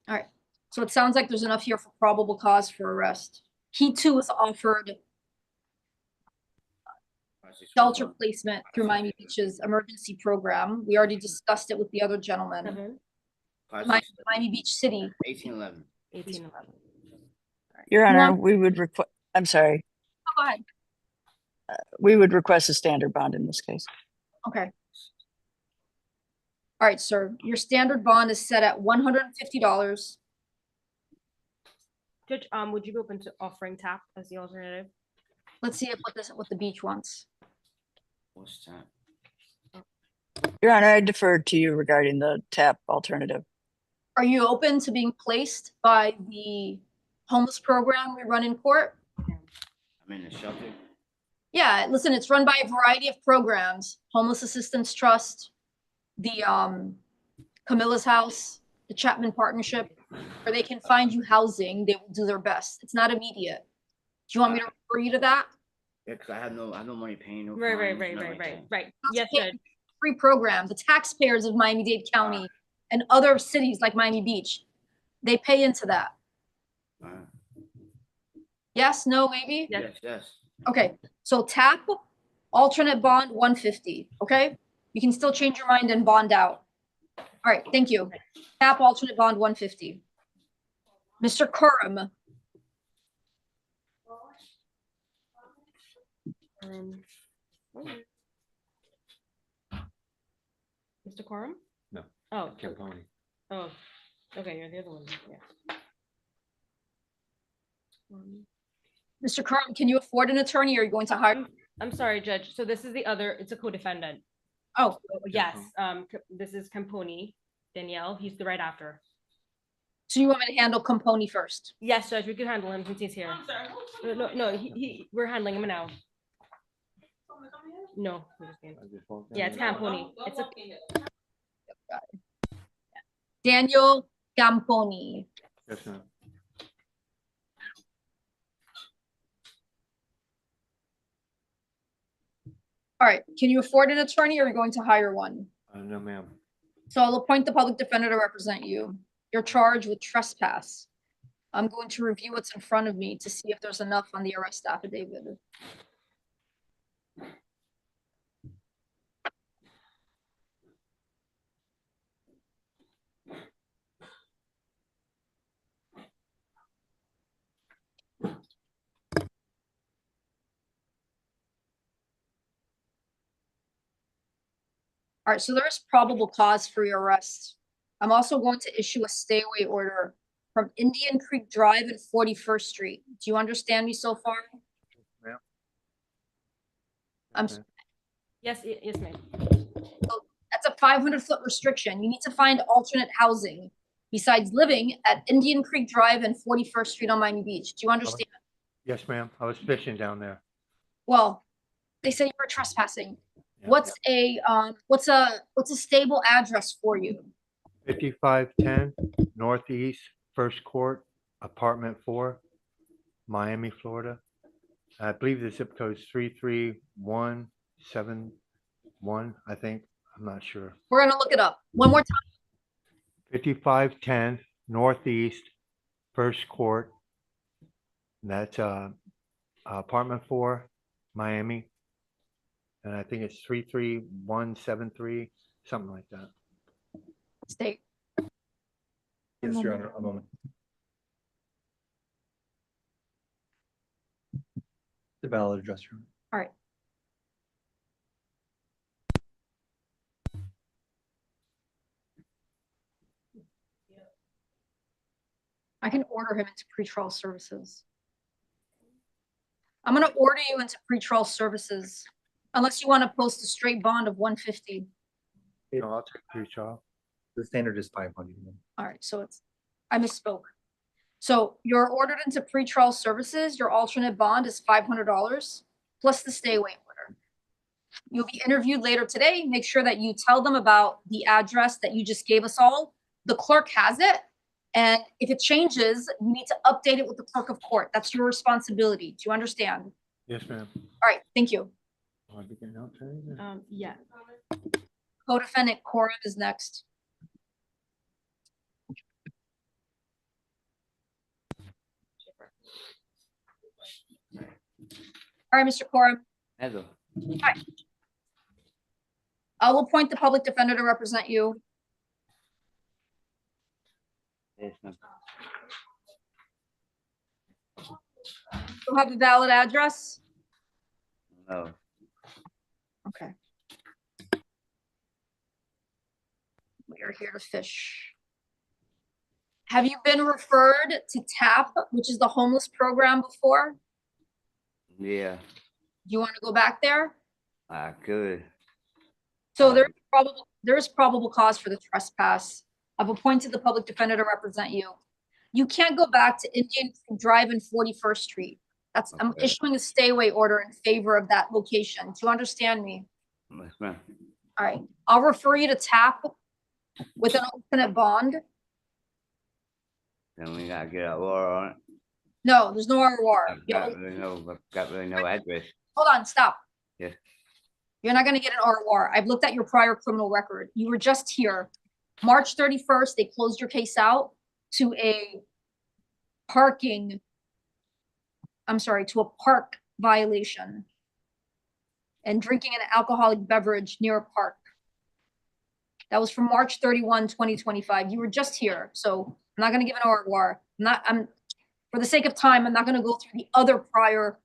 Speaker 5: All right, so it sounds like there's enough here for probable cause for arrest. He too was offered shelter placement through Miami Beach's emergency program. We already discussed it with the other gentleman. Miami Beach City.
Speaker 10: 1811.
Speaker 5: 1811.
Speaker 15: Your Honor, we would request, I'm sorry,
Speaker 5: Go ahead.
Speaker 15: we would request a standard bond in this case.
Speaker 5: Okay. All right, sir. Your standard bond is set at $150.
Speaker 6: Judge, would you be open to offering TAP as the alternative?
Speaker 5: Let's see what the beach wants.
Speaker 10: What's that?
Speaker 15: Your Honor, I deferred to you regarding the TAP alternative.
Speaker 5: Are you open to being placed by the homeless program we run in court?
Speaker 10: I'm in the shelter.
Speaker 5: Yeah, listen, it's run by a variety of programs, Homeless Assistance Trust, the Camilla's House, the Chapman Partnership, where they can find you housing. They will do their best. It's not immediate. Do you want me to refer you to that?
Speaker 10: Yeah, because I have no money paying no
Speaker 6: Right.
Speaker 10: fines, nothing like that.
Speaker 6: Yes, Judge.
Speaker 5: Free program. The taxpayers of Miami-Dade County and other cities like Miami Beach, they pay into that. Yes, no, maybe?
Speaker 10: Yes.
Speaker 5: Okay, so TAP, alternate bond 150, okay? You can still change your mind and bond out. All right, thank you. TAP, alternate bond 150. Mr. Curran.
Speaker 6: Mr. Quorum?
Speaker 14: No.
Speaker 6: Oh.
Speaker 14: Camponi.
Speaker 6: Oh, okay, you're the other one, yeah.
Speaker 5: Mr. Curran, can you afford an attorney or are you going to hire?
Speaker 6: I'm sorry, Judge. So this is the other, it's a co-defendant.
Speaker 5: Oh.
Speaker 6: Yes, this is Camponi, Danielle. He's the right after.
Speaker 5: So you want me to handle Camponi first?
Speaker 6: Yes, Judge, we could handle him since he's here. No, we're handling him now. No, we're just being, yeah, it's Camponi. It's a
Speaker 5: Daniel Camponi.
Speaker 14: Yes, ma'am.
Speaker 5: All right, can you afford an attorney or are you going to hire one?
Speaker 14: No, ma'am.
Speaker 5: So I'll appoint the public defender to represent you. You're charged with trespass. I'm going to review what's in front of me to see if there's enough on the arrest affidavit. All right, so there's probable cause for your arrest. I'm also going to issue a stay away order from Indian Creek Drive and 41st Street. Do you understand me so far?
Speaker 14: Ma'am.
Speaker 6: yes, ma'am.
Speaker 5: So that's a 500-foot restriction. You need to find alternate housing besides living at Indian Creek Drive and 41st Street on Miami Beach. Do you understand?
Speaker 14: Yes, ma'am. I was fishing down there.
Speaker 5: Well, they say you were trespassing. What's a stable address for you?
Speaker 14: 5510 Northeast First Court, Apartment 4, Miami, Florida. I believe the zip code is 33171, I think. I'm not sure.
Speaker 5: We're gonna look it up. One more time.
Speaker 14: 5510 Northeast First Court. That's Apartment 4, Miami. And I think it's 33173, something like that.
Speaker 5: State.
Speaker 17: Yes, Your Honor, a moment. The valid address, Your Honor.
Speaker 5: All right. I can order him into pretrial services. I'm gonna order you into pretrial services unless you want to post a straight bond of 150.
Speaker 14: No, I'll take pretrial.
Speaker 17: The standard is 500.
Speaker 5: All right, so I misspoke. So you're ordered into pretrial services. Your alternate bond is $500 plus the stay away order. You'll be interviewed later today. Make sure that you tell them about the address that you just gave us all. The clerk has it. And if it changes, you need to update it with the clerk of court. That's your responsibility. Do you understand?
Speaker 20: Yes, ma'am.
Speaker 5: All right, thank you.
Speaker 6: Yeah.
Speaker 5: Co-defendant Coram is next. All right, Mr. Coram.
Speaker 10: Hello.
Speaker 5: Hi. I will appoint the public defender to represent you.
Speaker 10: Yes, ma'am.
Speaker 5: You have a valid address?
Speaker 10: No.
Speaker 5: Okay. We are here to fish. Have you been referred to TAP, which is the homeless program, before?
Speaker 10: Yeah,
Speaker 5: Do you want to go back there?
Speaker 10: I could.
Speaker 5: So there is probable cause for the trespass. I've appointed the public defender to represent you. You can't go back to Indian Drive and 41st Street. I'm
Speaker 10: Okay.
Speaker 5: issuing a stay away order in favor of that location. Do you understand me?
Speaker 10: Yes, ma'am.
Speaker 5: All right. I'll refer you to TAP with an alternate bond.
Speaker 10: Then we gotta get a warrant on it.
Speaker 5: No, there's no ROR.
Speaker 10: Got really no address.
Speaker 5: Hold on, stop.
Speaker 10: Yeah.
Speaker 5: You're not going to get an ROR. I've looked at your prior criminal record. You were just here. March 31st, they closed your case out to a park violation and drinking an alcoholic beverage near a park. That was from March 31, 2025. You were just here. So I'm not going to give an ROR. For the sake of time, I'm not going to go through the other prior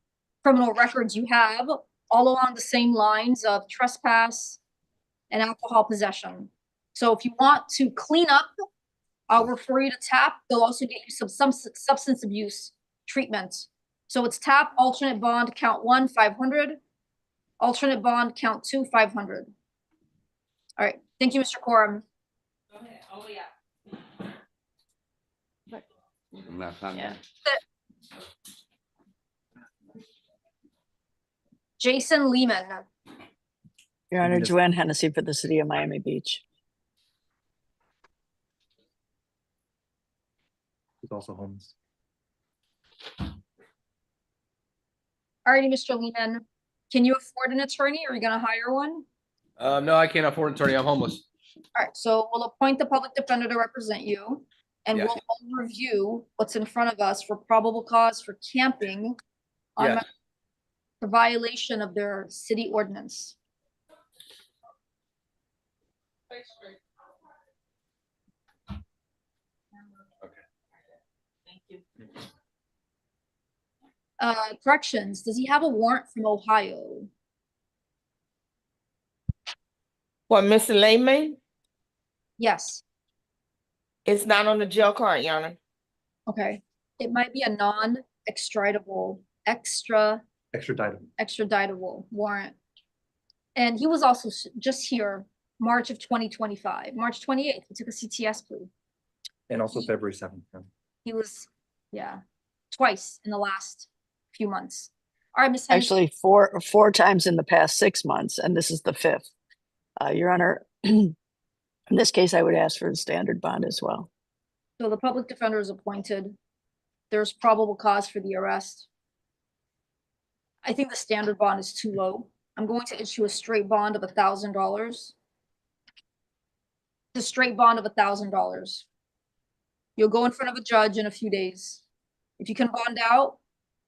Speaker 5: criminal records you have, all along the same lines of trespass and alcohol possession. So if you want to clean up, I'll refer you to TAP. They'll also get you some substance abuse treatment. So it's TAP, alternate bond, count 1, 500. Alternate bond, count 2, 500. All right. Thank you, Mr. Coram.
Speaker 1: Go ahead. Oh, yeah.
Speaker 5: Yeah. Jason Lehman.
Speaker 15: Your Honor, Joanne Hennessy for the city of Miami Beach.
Speaker 17: He's also homeless.
Speaker 5: Alrighty, Mr. Lehman. Can you afford an attorney or are you going to hire one?
Speaker 4: No, I can't afford an attorney. I'm homeless.
Speaker 5: All right, so we'll appoint the public defender to represent you, and
Speaker 4: Yes.
Speaker 5: we'll all review what's in front of us for probable cause for camping on
Speaker 4: Yes.
Speaker 5: the violation of their city ordinance.
Speaker 1: Thank you.
Speaker 5: Corrections, does he have a warrant from Ohio?
Speaker 2: What, Mr. Lehman?
Speaker 5: Yes.
Speaker 2: It's not on the jail card, Your Honor.
Speaker 5: Okay, it might be a non-extraditable, extraditable warrant. And he was also just here, March of 2025, March 28th, he took a CTS plea.
Speaker 17: And also February 7th.
Speaker 5: He was, yeah, twice in the last few months. All right, Ms. Hennessy.
Speaker 15: Actually, four times in the past 6 months, and this is the fifth. Your Honor, in this case, I would ask for the standard bond as well.
Speaker 5: So the public defender is appointed. There's probable cause for the arrest. I think the standard bond is too low. I'm going to issue a straight bond of $1,000. The straight bond of $1,000. You'll go in front of a judge in a few days. If you can bond out,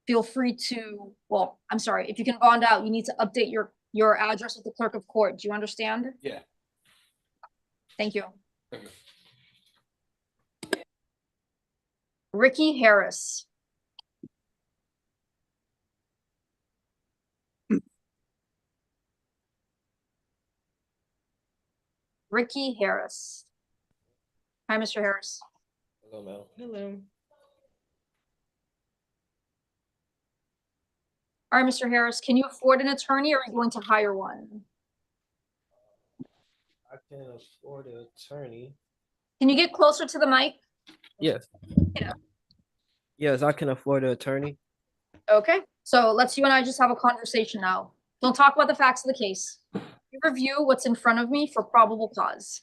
Speaker 5: feel free to, well, I'm sorry, if you can bond out, you need to update your address with the clerk of court. Do you understand?
Speaker 4: Yeah.
Speaker 5: Thank you. Ricky Harris. Ricky Harris. Hi, Mr. Harris.
Speaker 4: Hello, Mel.
Speaker 6: Hello.
Speaker 5: All right, Mr. Harris, can you afford an attorney or are you going to hire one?
Speaker 4: I can afford an attorney.
Speaker 5: Can you get closer to the mic?
Speaker 4: Yes.
Speaker 5: Yeah.
Speaker 13: Yes, I can afford an attorney.
Speaker 5: Okay, so let's you and I just have a conversation now. Don't talk about the facts of the case. You review what's in front of me for probable cause.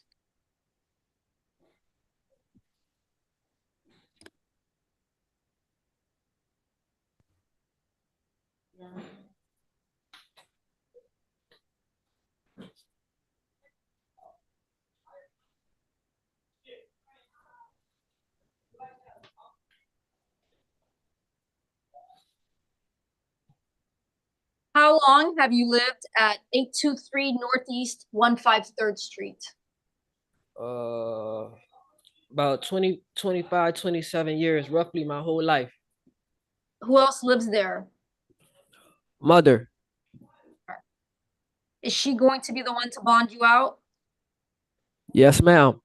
Speaker 5: How long have you lived at 823 Northeast 153rd Street?
Speaker 13: About 20, 25, 27 years, roughly my whole life.
Speaker 5: Who else lives there?
Speaker 13: Mother.
Speaker 5: Is she going to be the one to bond you out?
Speaker 13: Yes, ma'am.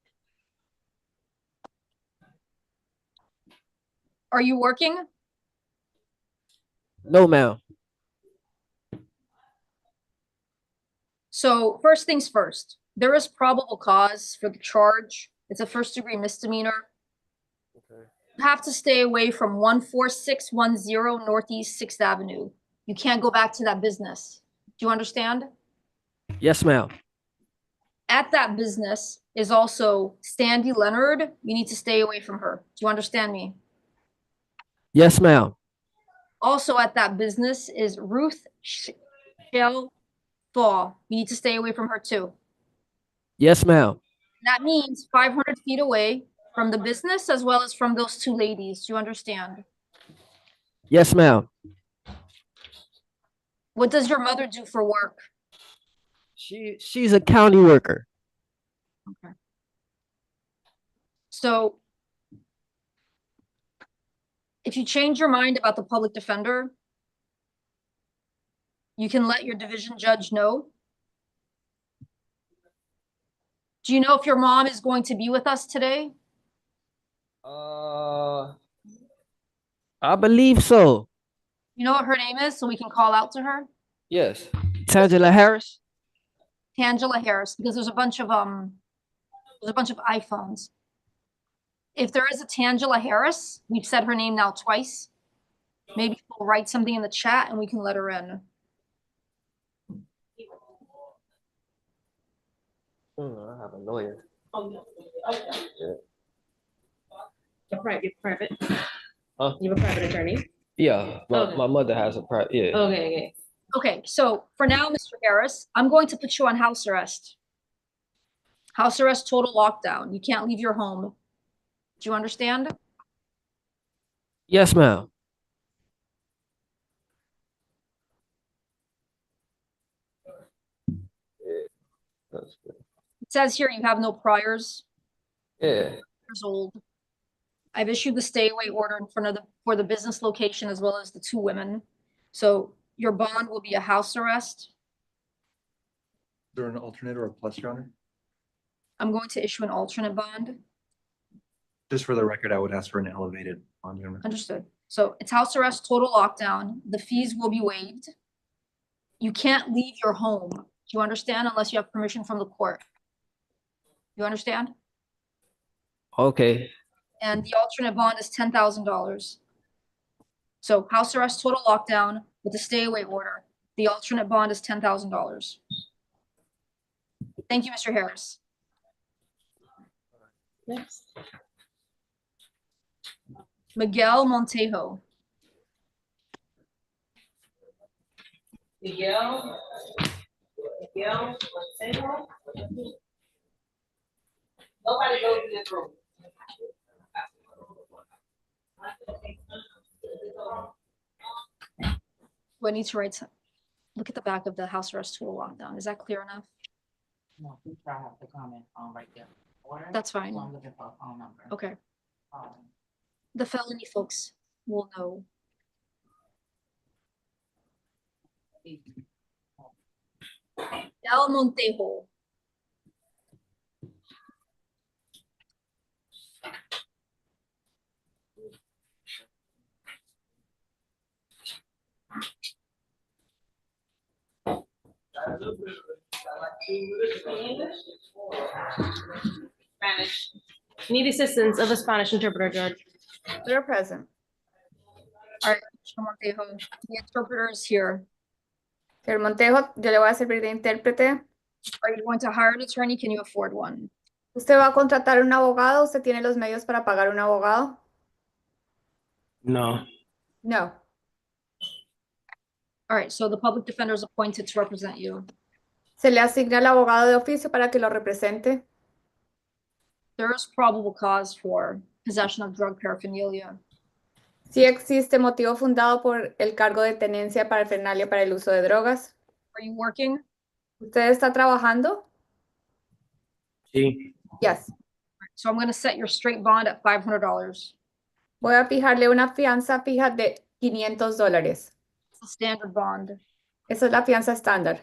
Speaker 5: Are you working?
Speaker 13: No, ma'am.
Speaker 5: So first things first, there is probable cause for the charge. It's a first-degree misdemeanor.
Speaker 13: Okay.
Speaker 5: You have to stay away from 14610 Northeast 6th Avenue. You can't go back to that business. Do you understand?
Speaker 13: Yes, ma'am.
Speaker 5: At that business is also Sandy Leonard. You need to stay away from her. Do you understand me?
Speaker 13: Yes, ma'am.
Speaker 5: Also at that business is Ruth Shell Fall. You need to stay away from her too.
Speaker 13: Yes, ma'am.
Speaker 5: That means 500 feet away from the business as well as from those two ladies. Do you understand?
Speaker 13: Yes, ma'am.
Speaker 5: What does your mother do for work?
Speaker 13: She's a county worker.
Speaker 5: Okay. So if you change your mind about the public defender, you can let your division judge know. Do you know if your mom is going to be with us today?
Speaker 13: I believe so.
Speaker 5: You know what her name is, so we can call out to her?
Speaker 13: Yes. Tangela Harris?
Speaker 5: Tangela Harris, because there's a bunch of iPhones. If there is a Tangela Harris, we've said her name now twice. Maybe we'll write something in the chat and we can let her in.
Speaker 13: I have a lawyer. Yeah.
Speaker 6: Private.
Speaker 13: Huh?
Speaker 6: You have a private attorney?
Speaker 13: Yeah, my mother has a private. Yeah.
Speaker 6: Okay.
Speaker 5: Okay, so for now, Mr. Harris, I'm going to put you on house arrest. House arrest, total lockdown. You can't leave your home. Do you understand?
Speaker 13: Yes, ma'am. That's good.
Speaker 5: It says here you have no priors.
Speaker 13: Yeah.
Speaker 5: Years old. I've issued the stay away order in front of for the business location as well as the two women. So your bond will be a house arrest.
Speaker 17: Is there an alternate or a plus, Your Honor?
Speaker 5: I'm going to issue an alternate bond.
Speaker 17: Just for the record, I would ask for an elevated bond, Your Honor.
Speaker 5: Understood. So it's house arrest, total lockdown. The fees will be waived. You can't leave your home. Do you understand? Unless you have permission from the court. You understand?
Speaker 13: Okay.
Speaker 5: And the alternate bond is $10,000. So house arrest, total lockdown with a stay away order. The alternate bond is $10,000. Thank you, Mr. Harris.
Speaker 6: Next.
Speaker 5: Miguel Montejo.
Speaker 1: Miguel Montejo. Nobody goes in this room.
Speaker 5: Do I need to write some? Look at the back of the house arrest total lockdown. Is that clear enough?
Speaker 2: No, I have the comment on right there. Order.
Speaker 5: That's fine.
Speaker 2: So I'm looking for a phone number.
Speaker 5: Okay. The felony folks will know. El Montejo.
Speaker 6: Spanish. Need assistance of a Spanish interpreter, Judge.
Speaker 3: They're present.
Speaker 5: All right, Mr. Montejo, the interpreter is here.
Speaker 3: Señor Montejo, yo le voy a servir de intérprete.
Speaker 5: Are you going to hire an attorney? Can you afford one?
Speaker 3: ¿Usted va a contratar un abogado? ¿Usted tiene los medios para pagar un abogado?
Speaker 13: No.
Speaker 3: No.
Speaker 5: All right, so the public defender is appointed to represent you.
Speaker 3: Se le asigna el abogado de oficio para que lo represente.
Speaker 5: There is probable cause for possession of drug paraphernalia.
Speaker 3: Si existe motivo fundado por el cargo de tenencia parafernalia para el uso de drogas.
Speaker 5: Are you working?
Speaker 3: ¿Usted está trabajando?
Speaker 13: Sí.
Speaker 3: Yes.
Speaker 5: So I'm going to set your straight bond at $500.
Speaker 3: Voy a fijarle una fianza fija de $500.
Speaker 5: It's a standard bond.
Speaker 3: Esa es la fianza estándar.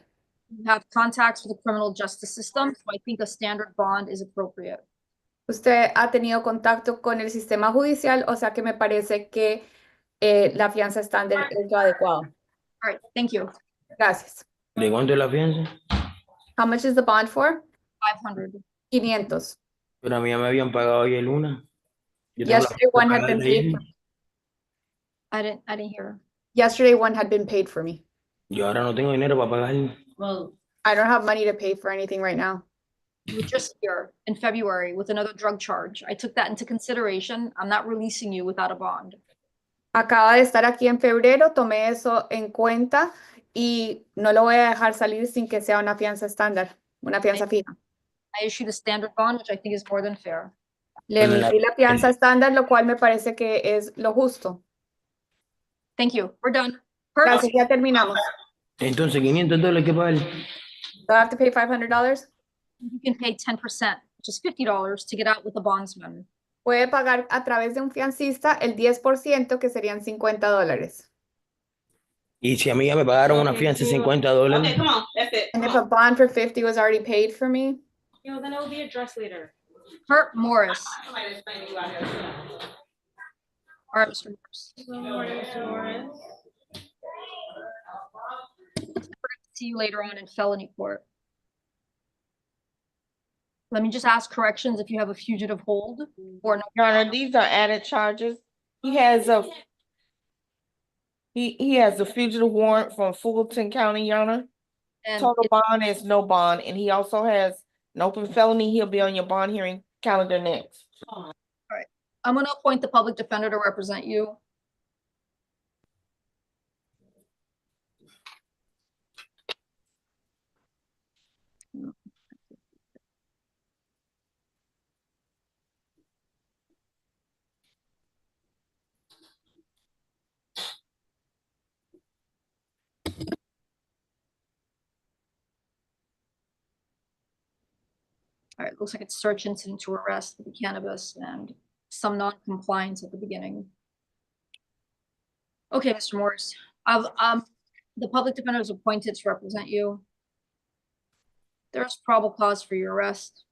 Speaker 5: You have contacts with the criminal justice system, so I think a standard bond is appropriate.
Speaker 3: Usted ha tenido contacto con el sistema judicial, o sea que me parece que la fianza estándar es lo adecuado.
Speaker 5: All right, thank you.
Speaker 3: Gracias.
Speaker 13: ¿De cuánto es la fianza?
Speaker 3: How much is the bond for?
Speaker 5: 500.
Speaker 3: 500.
Speaker 13: Pero a mí ya me habían pagado ayer una. Yo tengo la
Speaker 3: Yesterday
Speaker 13: fianza
Speaker 3: one had
Speaker 13: pagada
Speaker 3: been
Speaker 13: desde
Speaker 3: paid
Speaker 13: ayer.
Speaker 3: for me.
Speaker 5: I didn't hear.
Speaker 3: Yesterday one had been paid for me.
Speaker 13: Yo ahora no tengo dinero para pagar.
Speaker 5: Well,
Speaker 3: I don't have money to pay for anything right now.
Speaker 5: you were just here in February with another drug charge. I took that into consideration. I'm not releasing you without a bond.
Speaker 3: Acaba de estar aquí en febrero, tomé eso en cuenta y no lo voy a dejar salir sin que sea una fianza estándar, una fianza fija.
Speaker 5: I issued a standard bond, which I think is more than fair.
Speaker 3: Le emití la fianza estándar, lo cual me parece que es lo justo.
Speaker 5: Thank you. We're done.
Speaker 3: Gracias, ya terminamos.
Speaker 13: Entonces, $500 que pagar.
Speaker 3: Do I have to pay $500?
Speaker 5: You can pay 10%, which is $50 to get out with a bondsman.
Speaker 3: Puede pagar a través de un fiancista el 10%, que serían $50.
Speaker 13: Y si a mí ya me pagaron una fianza de $50.
Speaker 1: Okay, come on, that's it.
Speaker 3: And if a bond for 50 was already paid for me,
Speaker 6: Then it will be addressed later.
Speaker 5: Kurt Morris.
Speaker 1: Somebody explain to you out here.
Speaker 5: All right, Mr. Morris.
Speaker 6: Good morning, Mr. Morris.
Speaker 5: See you later on in felony court. Let me just ask corrections if you have a fugitive hold or no.
Speaker 2: Your Honor, these are added charges. He has a he has a fugitive warrant from Fulton County, Your Honor.
Speaker 5: And
Speaker 2: Total bond is no bond, and he also has an open felony. He'll be on your bond hearing calendar next.
Speaker 5: All right, I'm going to appoint the public defender to represent you. All right, looks like it's search incident to arrest with the cannabis and some non-compliance at the beginning. Okay, Mr. Morris, the public defender is appointed to represent you. There's probable cause for your arrest.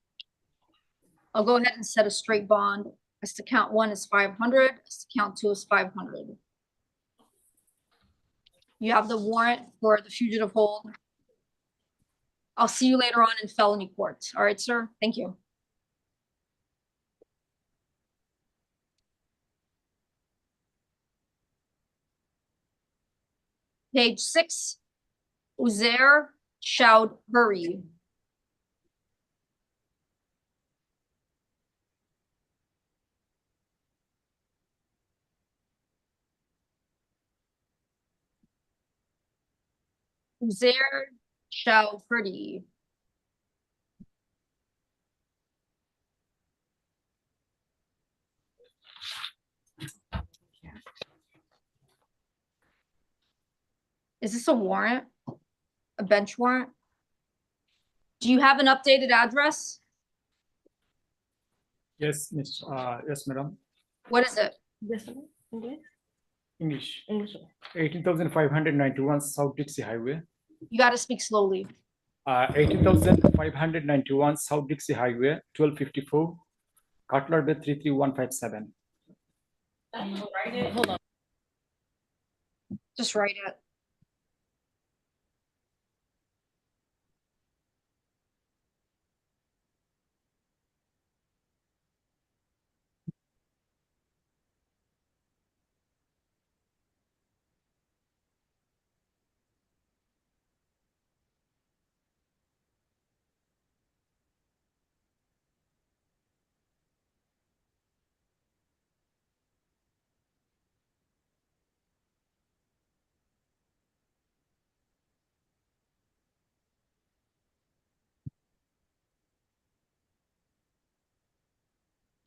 Speaker 5: I'll go ahead and set a straight bond. As to count 1 is 500, as to count 2 is 500. You have the warrant for the fugitive hold. I'll see you later on in felony court. All right, sir. Thank you. Page 6, Uzair Chowdhury. Uzair Chowdhury. Is this a warrant? A bench warrant? Do you have an updated address?
Speaker 8: Yes, Miss. Yes, madam.
Speaker 5: What is it?
Speaker 6: This one, English?
Speaker 8: English.
Speaker 6: English.
Speaker 8: 18,591 South Dixie Highway.
Speaker 5: You got to speak slowly.
Speaker 8: 18,591 South Dixie Highway, 1254, Cutler Bay 33157.
Speaker 5: Hold on. Just write it.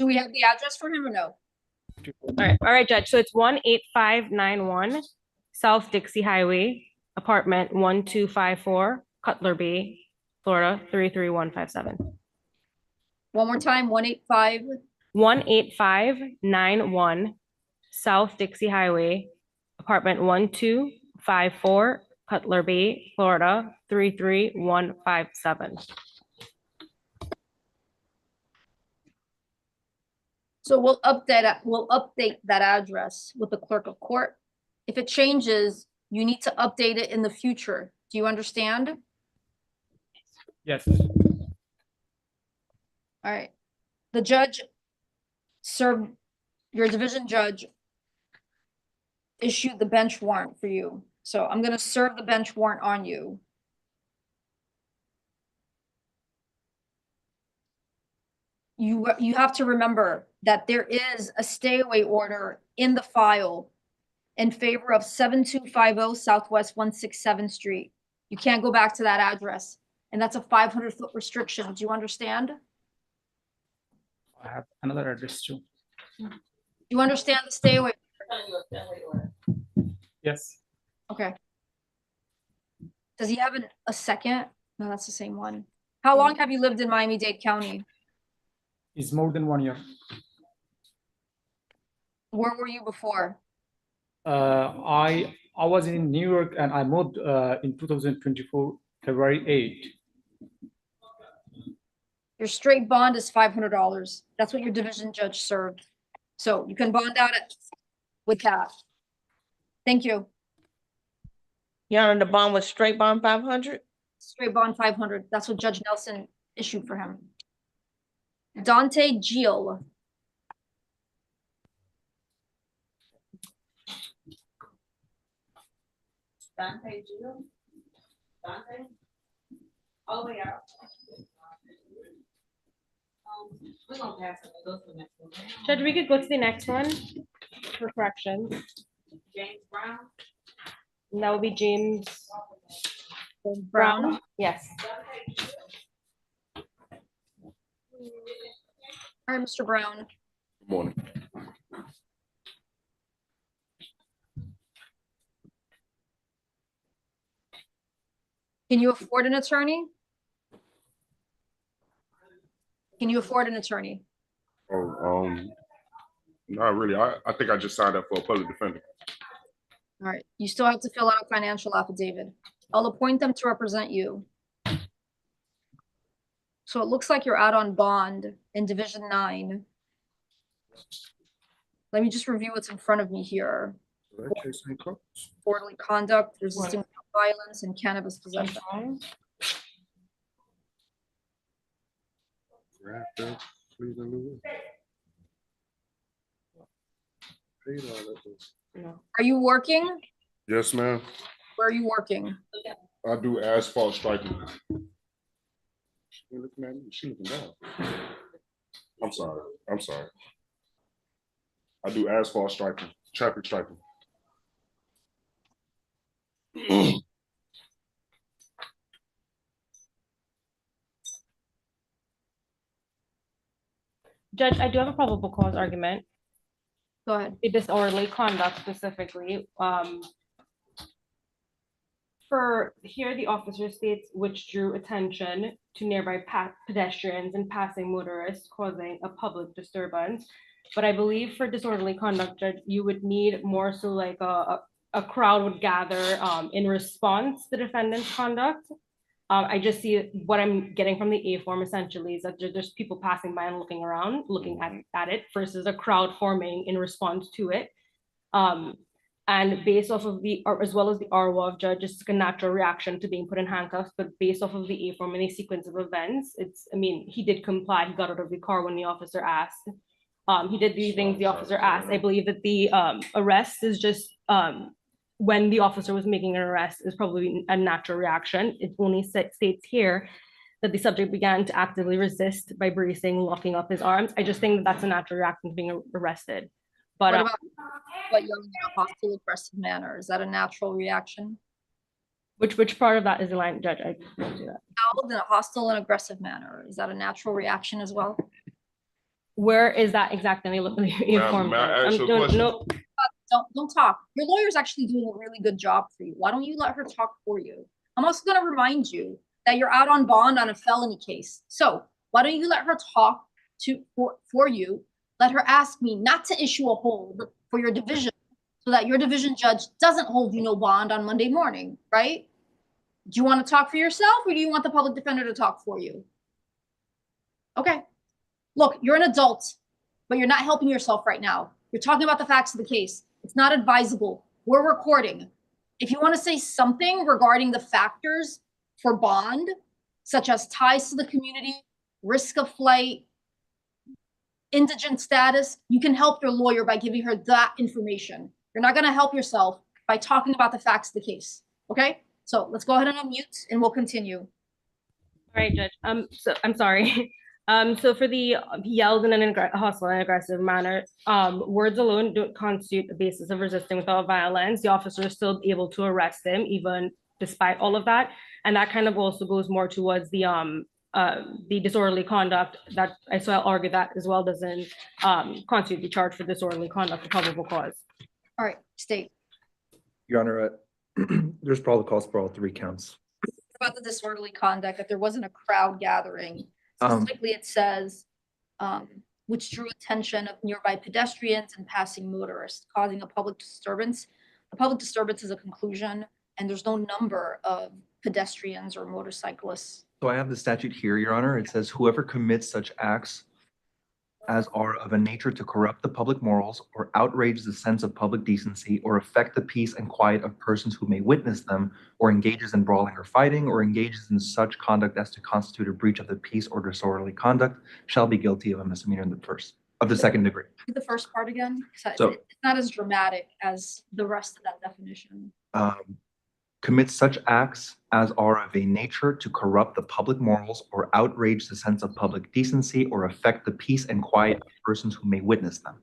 Speaker 5: Do we have the address for him or no?
Speaker 6: All right, Judge. So it's 18591 South Dixie Highway, apartment 1254, Cutler Bay, Florida 33157.
Speaker 5: One more time, 185.
Speaker 6: 18591 South Dixie Highway, apartment 1254, Cutler Bay, Florida 33157.
Speaker 5: So we'll update that address with the clerk of court. If it changes, you need to update it in the future. Do you understand?
Speaker 8: Yes.
Speaker 5: All right. The judge served, your division judge issued the bench warrant for you. So I'm going to serve the bench warrant on you. You have to remember that there is a stay away order in the file in favor of 7250 Southwest 167th Street. You can't go back to that address, and that's a 500-foot restriction. Do you understand?
Speaker 8: I have another address too.
Speaker 5: Do you understand the stay away?
Speaker 8: Yes.
Speaker 5: Okay. Does he have a second? No, that's the same one. How long have you lived in Miami-Dade County?
Speaker 8: It's more than 1 year.
Speaker 5: Where were you before?
Speaker 8: I was in New York and I moved in 2024, February 8.
Speaker 5: Your straight bond is $500. That's what your division judge served. So you can bond out it with that. Thank you.
Speaker 2: Your Honor, the bond was straight bond 500?
Speaker 5: Straight bond 500. That's what Judge Nelson issued for him. Dante Gil.
Speaker 1: Dante Gil? Dante? All the way out. We're gonna pass it. Go to the next one.
Speaker 6: Judge, we could go to the next one for corrections.
Speaker 1: James Brown?
Speaker 6: And that would be James
Speaker 5: Brown.
Speaker 6: Yes.
Speaker 5: All right, Mr. Brown.
Speaker 12: Good morning.
Speaker 5: Can you afford an attorney? Can you afford an attorney?
Speaker 12: Oh, not really. I think I just signed up for a public defender.
Speaker 5: All right, you still have to fill out a financial affidavit. I'll appoint them to represent you. So it looks like you're out on bond in Division 9. Let me just review what's in front of me here. Disorderly conduct, resisting violence, and cannabis possession. Are you working?
Speaker 12: Yes, ma'am.
Speaker 5: Where are you working?
Speaker 12: I do asphalt striping. Look, man, she looking down. I'm sorry. I do asphalt striping, traffic striping.
Speaker 6: Judge, I do have a probable cause argument.
Speaker 5: Go ahead.
Speaker 6: A disorderly conduct specifically. For here, the officer states which drew attention to nearby pedestrians and passing motorists, causing a public disturbance. But I believe for disorderly conduct, Judge, you would need more so like a crowd would gather in response to the defendant's conduct. I just see what I'm getting from the A form essentially is that there's people passing by and looking around, looking at it versus a crowd forming in response to it. And based off of the, as well as the RWOF, Judge, it's a natural reaction to being put in handcuffs, but based off of the A form and a sequence of events, I mean, he did comply, he got out of the car when the officer asked. He did the things the officer asked. I believe that the arrest is just, when the officer was making an arrest is probably a natural reaction. It only states here that the subject began to actively resist by bracing, locking up his arms. I just think that that's a natural reaction to being arrested. But
Speaker 5: what about yelling in a hostile, aggressive manner? Is that a natural reaction?
Speaker 6: Which part of that is the line, Judge? I don't do that.
Speaker 5: Yelled in a hostile and aggressive manner. Is that a natural reaction as well?
Speaker 6: Where is that exactly? Let me inform
Speaker 21: may I ask you a
Speaker 6: you.
Speaker 21: question?
Speaker 6: No,
Speaker 5: Don't talk. Your lawyer's actually doing a really good job for you. Why don't you let her talk for you? I'm also going to remind you that you're out on bond on a felony case. So why don't you let her talk for you? Let her ask me not to issue a hold for your division so that your division judge doesn't hold you no bond on Monday morning, right? Do you want to talk for yourself or do you want the public defender to talk for you? Okay. Look, you're an adult, but you're not helping yourself right now. You're talking about the facts of the case. It's not advisable. We're recording. If you want to say something regarding the factors for bond, such as ties to the community, risk of flight, indigent status, you can help your lawyer by giving her that information. You're not going to help yourself by talking about the facts of the case. Okay? So let's go ahead and unmute and we'll continue.
Speaker 6: all right, Judge. So I'm sorry. So for the yelled in an hostile and aggressive manner, words alone don't constitute the basis of resisting without violence. The officer is still able to arrest him, even despite all of that. And that kind of also goes more towards the disorderly conduct that so I'll argue that as well doesn't constitute the charge for disorderly conduct for probable cause.
Speaker 5: All right, state.
Speaker 17: Your Honor, there's probable cause for all 3 counts.
Speaker 5: About the disorderly conduct, that there wasn't a crowd gathering. Specifically, it says, which drew attention of nearby pedestrians and passing motorists, causing a public disturbance. A public disturbance is a conclusion, and there's no number of pedestrians or motorcyclists.
Speaker 17: So I have the statute here, Your Honor. It says whoever commits such acts as are of a nature to corrupt the public morals or outrage the sense of public decency or affect the peace and quiet of persons who may witness them or engages in brawling or fighting or engages in such conduct as to constitute a breach of the peace or disorderly conduct shall be guilty of a misdemeanor of the second degree.
Speaker 5: The first part again,
Speaker 17: So-
Speaker 5: it's not as dramatic as the rest of that definition.
Speaker 17: Commit such acts as are of a nature to corrupt the public morals or outrage the sense of public decency or affect the peace and quiet of persons who may witness them.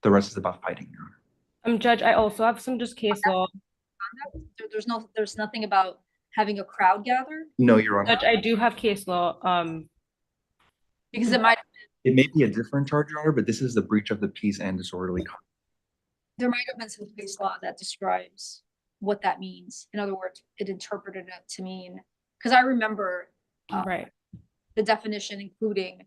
Speaker 17: The rest is about fighting, Your Honor.
Speaker 6: Judge, I also have some just case law.
Speaker 5: There's nothing about having a crowd gather.
Speaker 17: No, Your Honor.
Speaker 6: Judge, I do have case law.
Speaker 5: Because it might
Speaker 17: It may be a different charge, Your Honor, but this is the breach of the peace and disorderly conduct.
Speaker 5: there might have been some case law that describes what that means. In other words, it interpreted it to mean, because I remember the definition including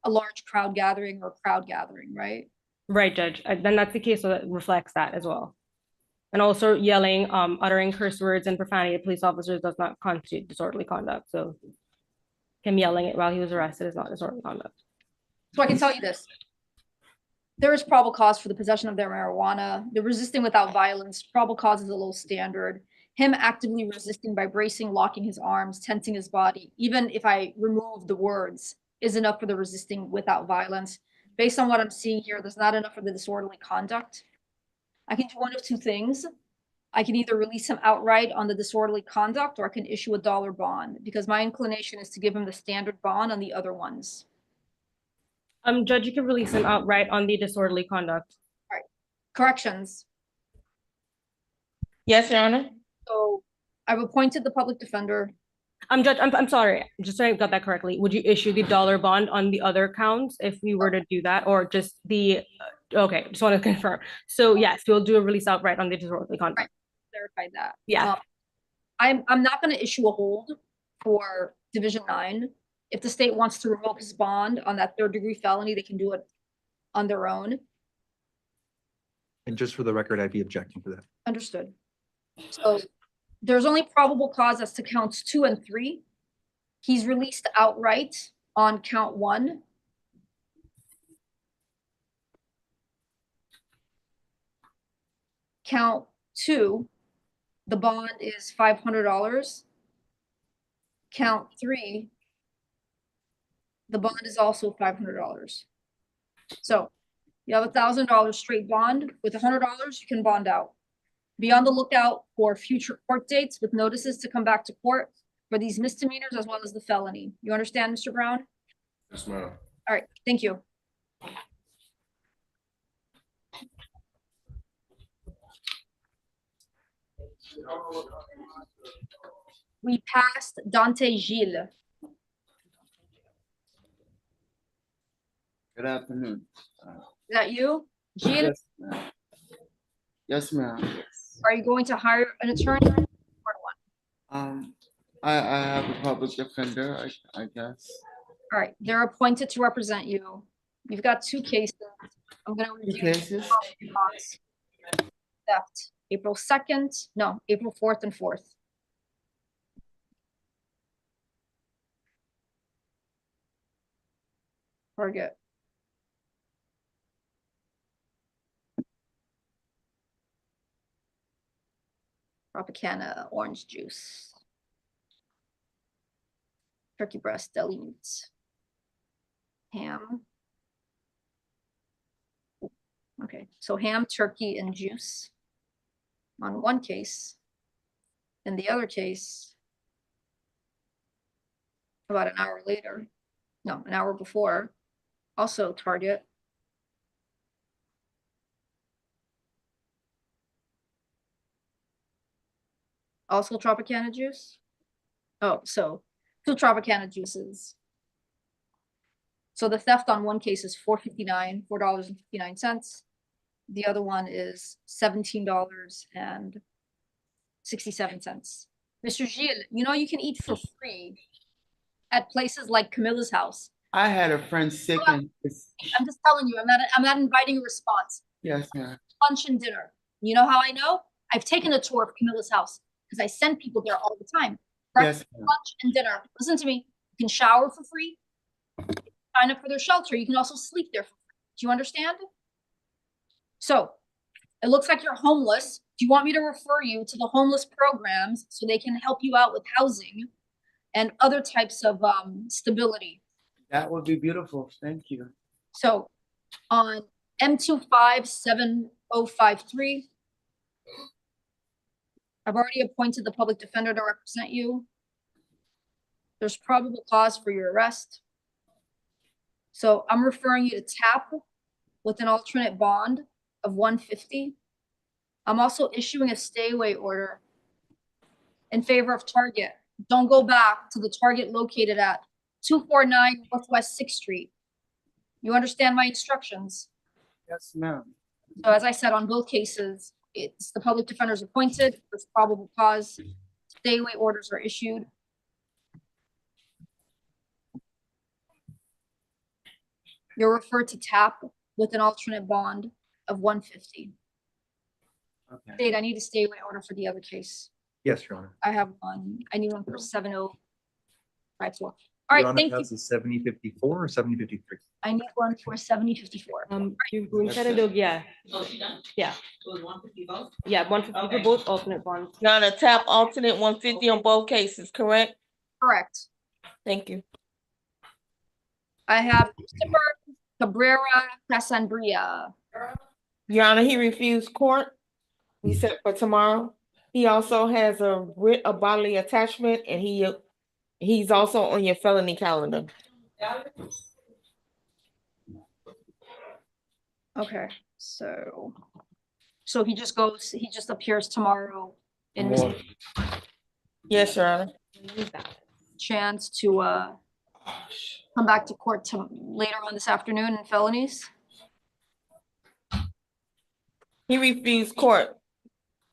Speaker 5: a large crowd gathering or crowd gathering, right?
Speaker 6: Right, Judge. Then that's the case that reflects that as well. And also yelling, uttering curse words and profanity to police officers does not constitute disorderly conduct. So him yelling it while he was arrested is not disorderly conduct.
Speaker 5: So I can tell you this. There is probable cause for the possession of their marijuana. The resisting without violence, probable cause is a low standard. Him actively resisting by bracing, locking his arms, tensing his body, even if I remove the words, is enough for the resisting without violence. Based on what I'm seeing here, there's not enough for the disorderly conduct. I can do one of 2 things. I can either release him outright on the disorderly conduct or I can issue a $1 bond because my inclination is to give him the standard bond on the other ones.
Speaker 6: Judge, you can release him outright on the disorderly conduct.
Speaker 5: All right. Corrections.
Speaker 2: Yes, Your Honor.
Speaker 5: So I've appointed the public defender.
Speaker 6: Judge, I'm sorry, just so I got that correctly. Would you issue the $1 bond on the other counts if we were to do that, or just the? Okay, just want to confirm. So yes, we'll do a release outright on the disorderly conduct.
Speaker 5: Right. Clarify that.
Speaker 6: Yeah.
Speaker 5: I'm not going to issue a hold for Division 9. If the state wants to revoke his bond on that 3rd degree felony, they can do it on their own.
Speaker 17: And just for the record, I'd be objecting to that.
Speaker 5: Understood. So there's only probable cause as to counts 2 and 3. He's released outright on count 1. Count 2, the bond is $500. Count 3, the bond is also $500. So you have $1,000 straight bond. With $100, you can bond out. Be on the lookout for future court dates with notices to come back to court for these misdemeanors as well as the felony. You understand, Mr. Brown?
Speaker 21: Yes, ma'am.
Speaker 5: All right, thank you. We passed Dante Gilles.
Speaker 16: Good afternoon.
Speaker 5: Is that you? Jean,
Speaker 16: Yes, ma'am. Yes, ma'am.
Speaker 5: are you going to hire an attorney? Or what?
Speaker 16: I have a public defender, I guess.
Speaker 5: All right, they're appointed to represent you. You've got 2 cases. I'm gonna review
Speaker 16: cases?
Speaker 5: bonds. Theft, April 2nd, no, April 4th and 4th. Target. Tropicana, orange juice. Turkey breast, deli meats. Ham. Okay, so ham, turkey, and juice on one case. In the other case, about an hour later, no, an hour before, also Target. Also Tropicana juice. Oh, so 2 Tropicana juices. So the theft on one case is $4.59. The other one is $17.67. Mr. Gilles, you know you can eat for free at places like Camilla's house.
Speaker 16: I had a friend sick and
Speaker 5: I'm just telling you, I'm not inviting a response.
Speaker 16: yes, ma'am.
Speaker 5: Lunch and dinner. You know how I know? I've taken a tour of Camilla's house because I send people there all the time. Breakfast,
Speaker 16: Yes, ma'am.
Speaker 5: lunch, and dinner. Listen to me. You can shower for free. Sign up for their shelter. You can also sleep there for free. Do you understand? So it looks like you're homeless. Do you want me to refer you to the homeless programs so they can help you out with housing and other types of stability?
Speaker 16: That would be beautiful. Thank you.
Speaker 5: So on M257053, I've already appointed the public defender to represent you. There's probable cause for your arrest. So I'm referring you to TAP with an alternate bond of $150. I'm also issuing a stay away order in favor of Target. Don't go back to the Target located at 249 Northwest 6th Street. You understand my instructions?
Speaker 16: Yes, ma'am.
Speaker 5: So as I said, on both cases, it's the public defenders appointed, there's probable cause, stay away orders are issued. You're referred to TAP with an alternate bond of $150.
Speaker 16: Okay.
Speaker 5: Dave, I need a stay away order for the other case.
Speaker 17: Yes, Your Honor.
Speaker 5: I have one. I need one for 7054. All
Speaker 17: Your
Speaker 5: right,
Speaker 17: Honor,
Speaker 5: thank you.
Speaker 17: that's a 7054 or 7053?
Speaker 5: I need one for 7054.
Speaker 6: You're going to do, yeah.
Speaker 1: Oh, she done?
Speaker 6: Yeah.
Speaker 1: It was 150 both?
Speaker 6: Yeah, 150 for both alternate bonds.
Speaker 2: You're on a tap alternate 150 on both cases, correct?
Speaker 5: Correct.
Speaker 2: Thank you.
Speaker 5: I have Christopher Cabrera Casambria.
Speaker 2: Your Honor, he refused court. We set for tomorrow. He also has a writ of bodily attachment, and he's also on your felony calendar.
Speaker 5: Okay, so he just appears tomorrow in
Speaker 2: Yes, Your Honor.
Speaker 5: chance to come back to court later on this afternoon in felonies.
Speaker 2: He refused court.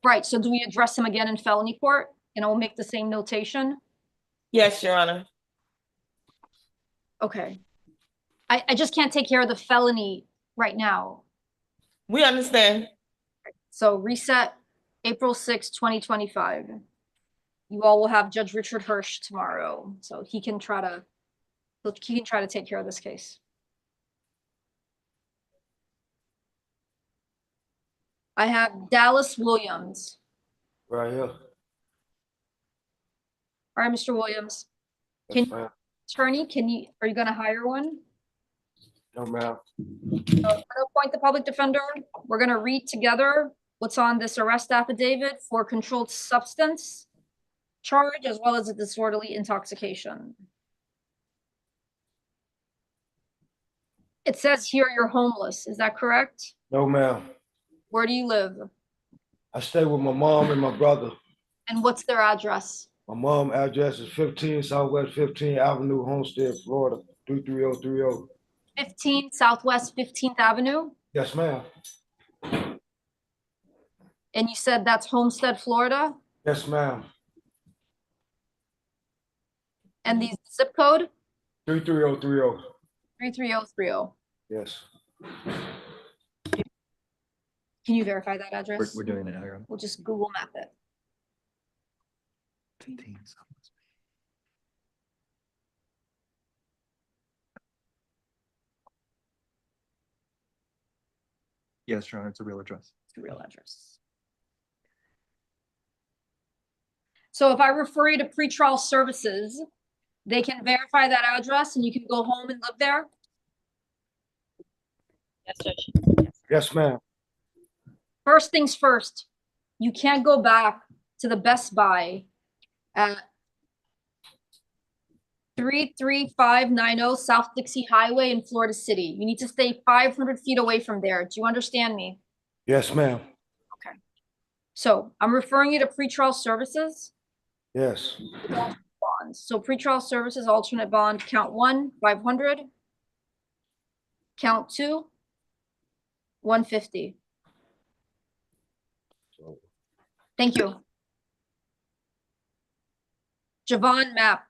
Speaker 5: Right, so do we address him again in felony court and I'll make the same notation?
Speaker 2: Yes, Your Honor.
Speaker 5: Okay. I just can't take care of the felony right now.
Speaker 2: We understand.
Speaker 5: So reset April 6, 2025. You all will have Judge Richard Hirsch tomorrow, so he can try to take care of this case. I have Dallas Williams.
Speaker 21: Right here.
Speaker 5: All right, Mr. Williams.
Speaker 21: Yes, ma'am.
Speaker 5: Attorney, are you gonna hire one?
Speaker 21: No, ma'am.
Speaker 5: So I'm gonna appoint the public defender. We're gonna read together what's on this arrest affidavit for controlled substance charge as well as a disorderly intoxication. It says here you're homeless. Is that correct?
Speaker 21: No, ma'am.
Speaker 5: Where do you live?
Speaker 21: I stay with my mom and my brother.
Speaker 5: And what's their address?
Speaker 21: My mom address is 15 Southwest 15th Avenue, Homestead, Florida, 33030.
Speaker 5: 15 Southwest 15th Avenue,
Speaker 20: Yes, ma'am.
Speaker 5: and you said that's Homestead, Florida,
Speaker 20: Yes, ma'am.
Speaker 5: and the zip code
Speaker 20: 33030.
Speaker 5: 33030.
Speaker 20: Yes.
Speaker 5: Can you verify that address?
Speaker 17: We're doing it now, Your Honor.
Speaker 5: We'll just Google map it.
Speaker 17: 15. Yes, Your Honor, it's a real address.
Speaker 5: It's a real address. So if I refer you to pretrial services, they can verify that address and you can go home and live there? Yes, Judge.
Speaker 20: Yes, ma'am.
Speaker 5: First things first, you can't go back to the Best Buy at 33590 South Dixie Highway in Florida City. You need to stay 500 feet away from there. Do you understand me?
Speaker 20: Yes, ma'am.
Speaker 5: Okay. So I'm referring you to pretrial services.
Speaker 20: Yes.
Speaker 5: Bonds. So pretrial services, alternate bond, count 1, 500. Count 2, 150. Thank you. Javon Map.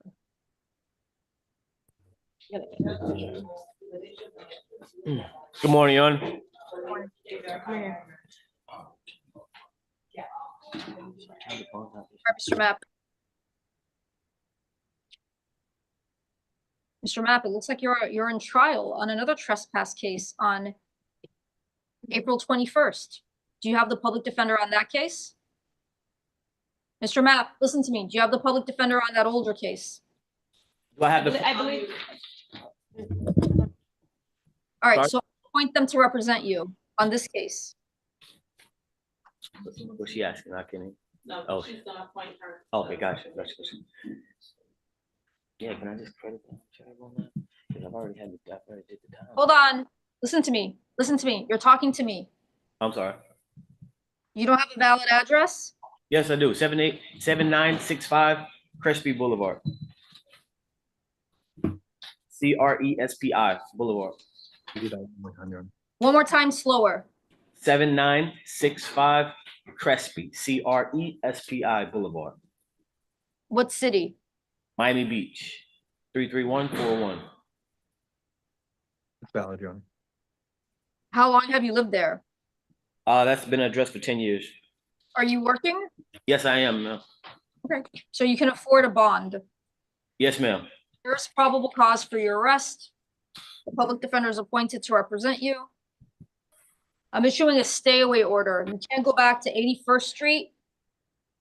Speaker 7: Good morning, Your Honor.
Speaker 5: Mr. Map. Mr. Map, it looks like you're in trial on another trespass case on April 21st. Do you have the public defender on that case? Mr. Map, listen to me. Do you have the public defender on that older case?
Speaker 7: Do I have the?
Speaker 5: I believe. All right,
Speaker 7: Sorry?
Speaker 5: so appoint them to represent you on this case.
Speaker 7: What's she asking? Not kidding.
Speaker 1: No,
Speaker 7: Oh.
Speaker 1: she's gonna appoint her.
Speaker 7: Okay, gotcha. Yeah, can I just credit them? Because I've already did the time.
Speaker 5: Hold on. Listen to me. Listen to me. You're talking to me.
Speaker 7: I'm sorry.
Speaker 5: You don't have a valid address?
Speaker 7: Yes, I do. 7965 Crespi Boulevard. CRESPI Boulevard.
Speaker 5: One more time, slower.
Speaker 7: 7965 Crespi, CRESPI Boulevard.
Speaker 5: What city?
Speaker 7: Miami Beach, 33141.
Speaker 17: It's valid, Your Honor.
Speaker 5: How long have you lived there?
Speaker 7: That's been addressed for 10 years.
Speaker 5: Are you working?
Speaker 7: Yes, I am, ma'am.
Speaker 5: Okay. So you can afford a bond.
Speaker 7: Yes, ma'am.
Speaker 5: There's probable cause for your arrest. The public defender is appointed to represent you. I'm issuing a stay away order. You can't go back to 81st Street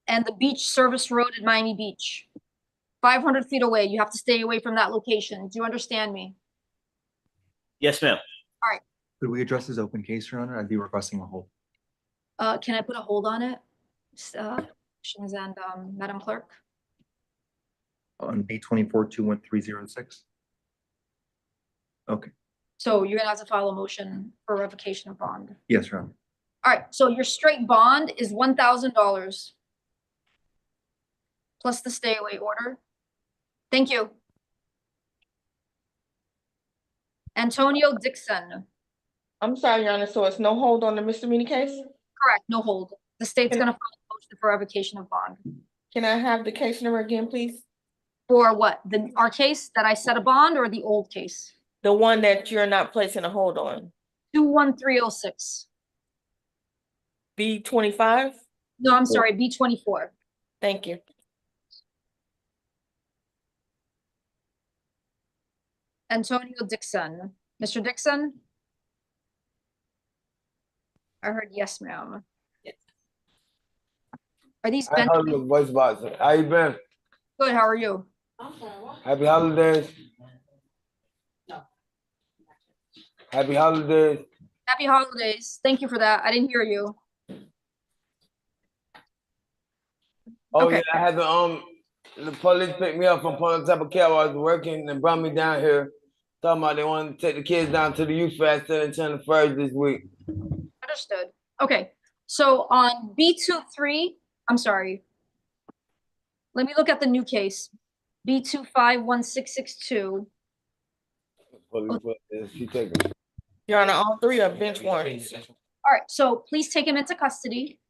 Speaker 5: and the beach service road at Miami Beach. 500 feet away. You have to stay away from that location. Do you understand me?
Speaker 7: Yes, ma'am.
Speaker 5: All right.
Speaker 17: Could we address this open case, Your Honor? I'd be requesting a hold.
Speaker 5: Can I put a hold on it? Questions and Madam Clerk?
Speaker 17: On B24-21306. Okay.
Speaker 5: So you're gonna have to file a motion for revocation of bond.
Speaker 17: Yes, Your Honor.
Speaker 5: All right, so your straight bond is $1,000 plus the stay away order. Thank you. Antonio Dixon.
Speaker 2: I'm sorry, Your Honor, so it's no hold on the misdemeanor case?
Speaker 5: Correct, no hold. The state's gonna file a motion for revocation of bond.
Speaker 2: Can I have the case number again, please?
Speaker 5: For what? Our case that I set a bond or the old case?
Speaker 2: The one that you're not placing a hold on.
Speaker 5: 21306.
Speaker 2: B25?
Speaker 5: No, I'm sorry, B24.
Speaker 2: Thank you.
Speaker 5: Antonio Dixon. Mr. Dixon? I heard yes, ma'am. Are these
Speaker 22: I
Speaker 5: bench?
Speaker 22: heard your voice box. How you been?
Speaker 5: Good, how are you?
Speaker 22: Happy holidays. Happy holidays.
Speaker 5: Happy holidays. Thank you for that. I didn't hear you.
Speaker 22: Oh
Speaker 5: Okay.
Speaker 22: yeah, I had the police picked me up from Point Type of Care while I was working and brought me down here. Talking about they wanted to take the kids down to the youth festival in Channel First this week.
Speaker 5: Understood. Okay, so on B23, I'm sorry. Let me look at the new case. B251662.
Speaker 22: She taking.
Speaker 2: Your Honor, all three are bench warrants.
Speaker 5: All right, so please take him into custody.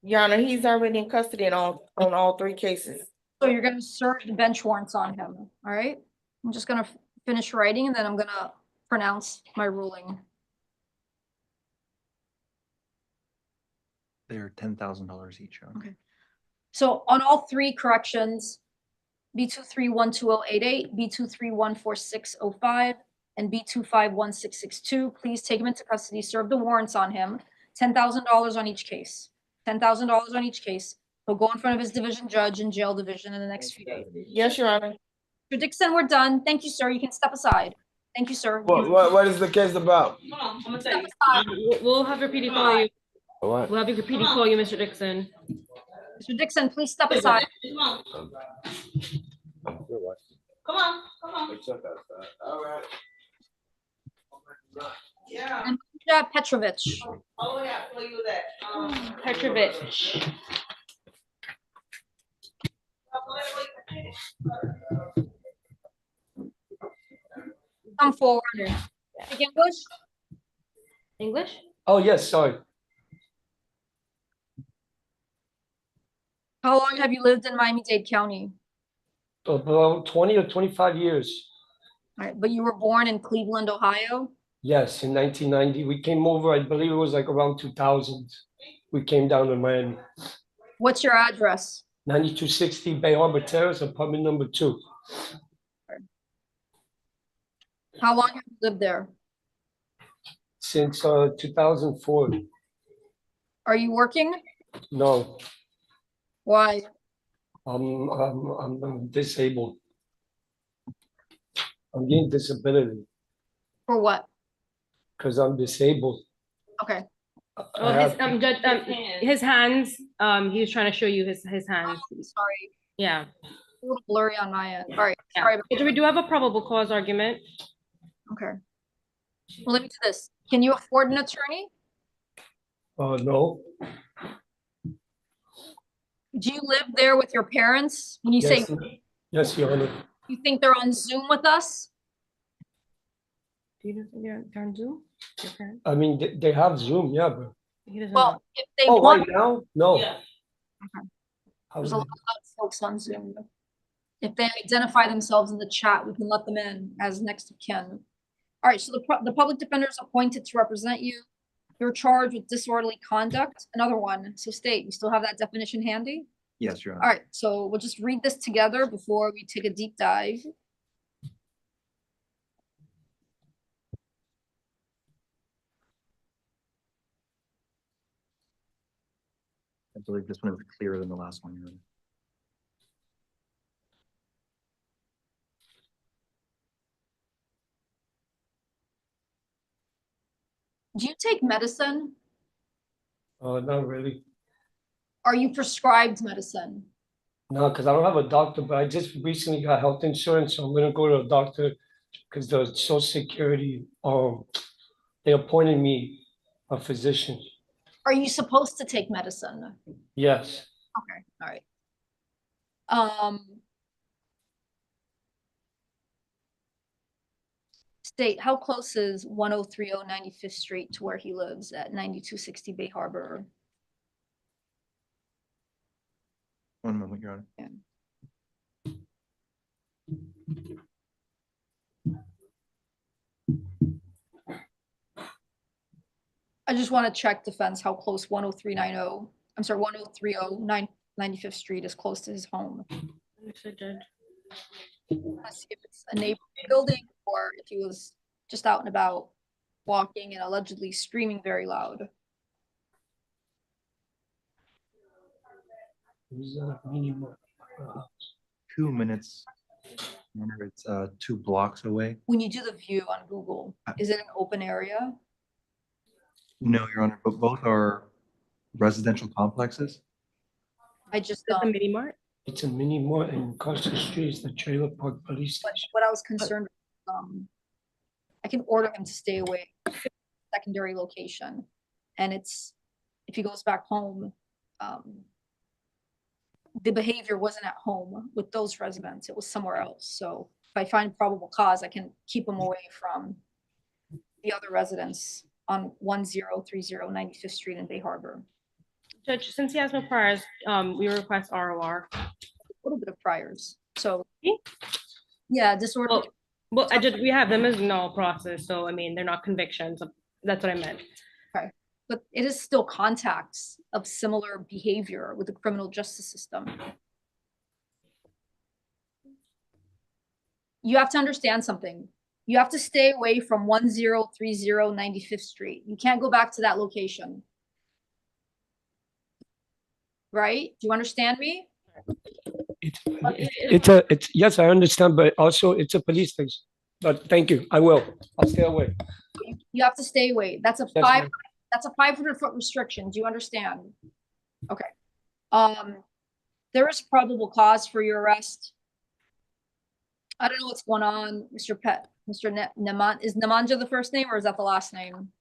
Speaker 2: Your Honor, he's already in custody on all three cases.
Speaker 5: So you're gonna serve the bench warrants on him, all right? I'm just gonna finish writing and then I'm gonna pronounce my ruling.
Speaker 17: They're $10,000 each. Your Honor.
Speaker 5: Okay. So on all three corrections, B2312088, B2314605, and B2516662, please take him into custody, serve the warrants on him, $10,000 on each case. $10,000 on each case. He'll go in front of his division judge and jail division in the next few days.
Speaker 2: Yes, Your Honor.
Speaker 5: Mr. Dixon, we're done. Thank you, sir. You can step aside. Thank you, sir.
Speaker 22: What is the case about?
Speaker 6: Hold on, I'm gonna tell you. We'll have your PD call you.
Speaker 22: What?
Speaker 6: We'll have your PD call you, Mr. Dixon.
Speaker 5: Mr. Dixon, please step aside.
Speaker 22: Come on, all right.
Speaker 5: Yeah. And Petrovich.
Speaker 19: Oh, yeah, for you that.
Speaker 6: Petrovich.
Speaker 5: Come forward. Speak English?
Speaker 6: English?
Speaker 9: Oh, yes, sorry.
Speaker 5: How long have you lived in Miami-Dade County?
Speaker 9: About 20 or 25 years.
Speaker 5: All right, but you were born in Cleveland, Ohio?
Speaker 9: Yes, in 1990. We came over, I believe it was like around 2000. We came down to Miami.
Speaker 5: What's your address?
Speaker 9: 9260 Bay Harbor Terrace, apartment number 2.
Speaker 5: How long have you lived there?
Speaker 9: Since 2004.
Speaker 5: Are you working?
Speaker 9: No,
Speaker 5: Why?
Speaker 9: I'm disabled. I'm getting disability
Speaker 5: For what?
Speaker 9: because I'm disabled.
Speaker 5: Okay.
Speaker 6: Oh, Judge, his hands, he was trying to show you his hands.
Speaker 5: Oh, sorry.
Speaker 6: Yeah.
Speaker 5: A little blurry on my end. All right.
Speaker 6: Yeah.
Speaker 5: Sorry.
Speaker 6: Judge, we do have a probable cause argument.
Speaker 5: Okay. Well, let me do this. Can you afford an attorney?
Speaker 9: No.
Speaker 5: Do you live there with your parents? When you
Speaker 9: Yes,
Speaker 5: say
Speaker 9: yes, Your Honor.
Speaker 5: you think they're on Zoom with us?
Speaker 6: Do you know they're on Zoom? Your parents?
Speaker 9: I mean, they have Zoom, yeah, but.
Speaker 6: He doesn't
Speaker 5: Well,
Speaker 6: know.
Speaker 5: if they
Speaker 9: Oh,
Speaker 5: want,
Speaker 9: right now? No.
Speaker 5: Yeah. Okay.
Speaker 9: How
Speaker 5: There's
Speaker 9: would
Speaker 5: a lot of folks on Zoom. If they identify themselves in the chat, we can let them in as next of kin. All right, so the public defender is appointed to represent you. You're charged with disorderly conduct. Another one. So state, you still have that definition handy?
Speaker 17: Yes, Your Honor.
Speaker 5: All right, so we'll just read this together before we take a deep dive.
Speaker 17: I believe this one is clearer than the last one, Your Honor.
Speaker 5: Do you take medicine?
Speaker 9: Not really.
Speaker 5: Are you prescribed medicine?
Speaker 9: No, because I don't have a doctor, but I just recently got health insurance, so I'm gonna go to a doctor because the Social Security, they appointed me a physician.
Speaker 5: Are you supposed to take medicine?
Speaker 9: Yes.
Speaker 5: Okay, all right. State, how close is 1030 95th Street to where he lives at 9260 Bay Harbor?
Speaker 17: One moment, Your Honor.
Speaker 5: Yeah. I just want to check defense how close 10390, I'm sorry, 1030 95th Street is close to his home. Let's see if it's a neighboring building or if he was just out and about walking and allegedly screaming very loud.
Speaker 9: Who's that minimum?
Speaker 17: 2 minutes. Your Honor, it's 2 blocks away.
Speaker 5: When you do the view on Google, is it an open area?
Speaker 17: No, Your Honor, but both are residential complexes.
Speaker 5: I just
Speaker 6: the mini mart.
Speaker 9: It's a mini mart and across the street is the trailer park police
Speaker 5: But
Speaker 9: station.
Speaker 5: what I was concerned, I can order him to stay away, secondary location. And it's, if he goes back home, the behavior wasn't at home with those residents, it was somewhere else. So if I find probable cause, I can keep him away from the other residents on 1030 95th Street in Bay Harbor.
Speaker 6: Judge, since he has no priors, we request ROR.
Speaker 5: A little bit of priors, so. Yeah, disorder.
Speaker 6: Well, we have them as null process, so I mean, they're not convictions. That's what I meant.
Speaker 5: Okay, but it is still contacts of similar behavior with the criminal justice system. You have to understand something. You have to stay away from 1030 95th Street. You can't go back to that location. Right? Do you understand me?
Speaker 9: It's yes, I understand, but also it's a police station. But thank you, I will. I'll stay away.
Speaker 5: You have to stay away. That's a
Speaker 9: Yes,
Speaker 5: five.
Speaker 9: ma'am.
Speaker 5: That's a 500-foot restriction. Do you understand? Okay. There is probable cause for your arrest. I don't know what's going on, Mr. Neman. Is Nemanja the first name or is that the last name?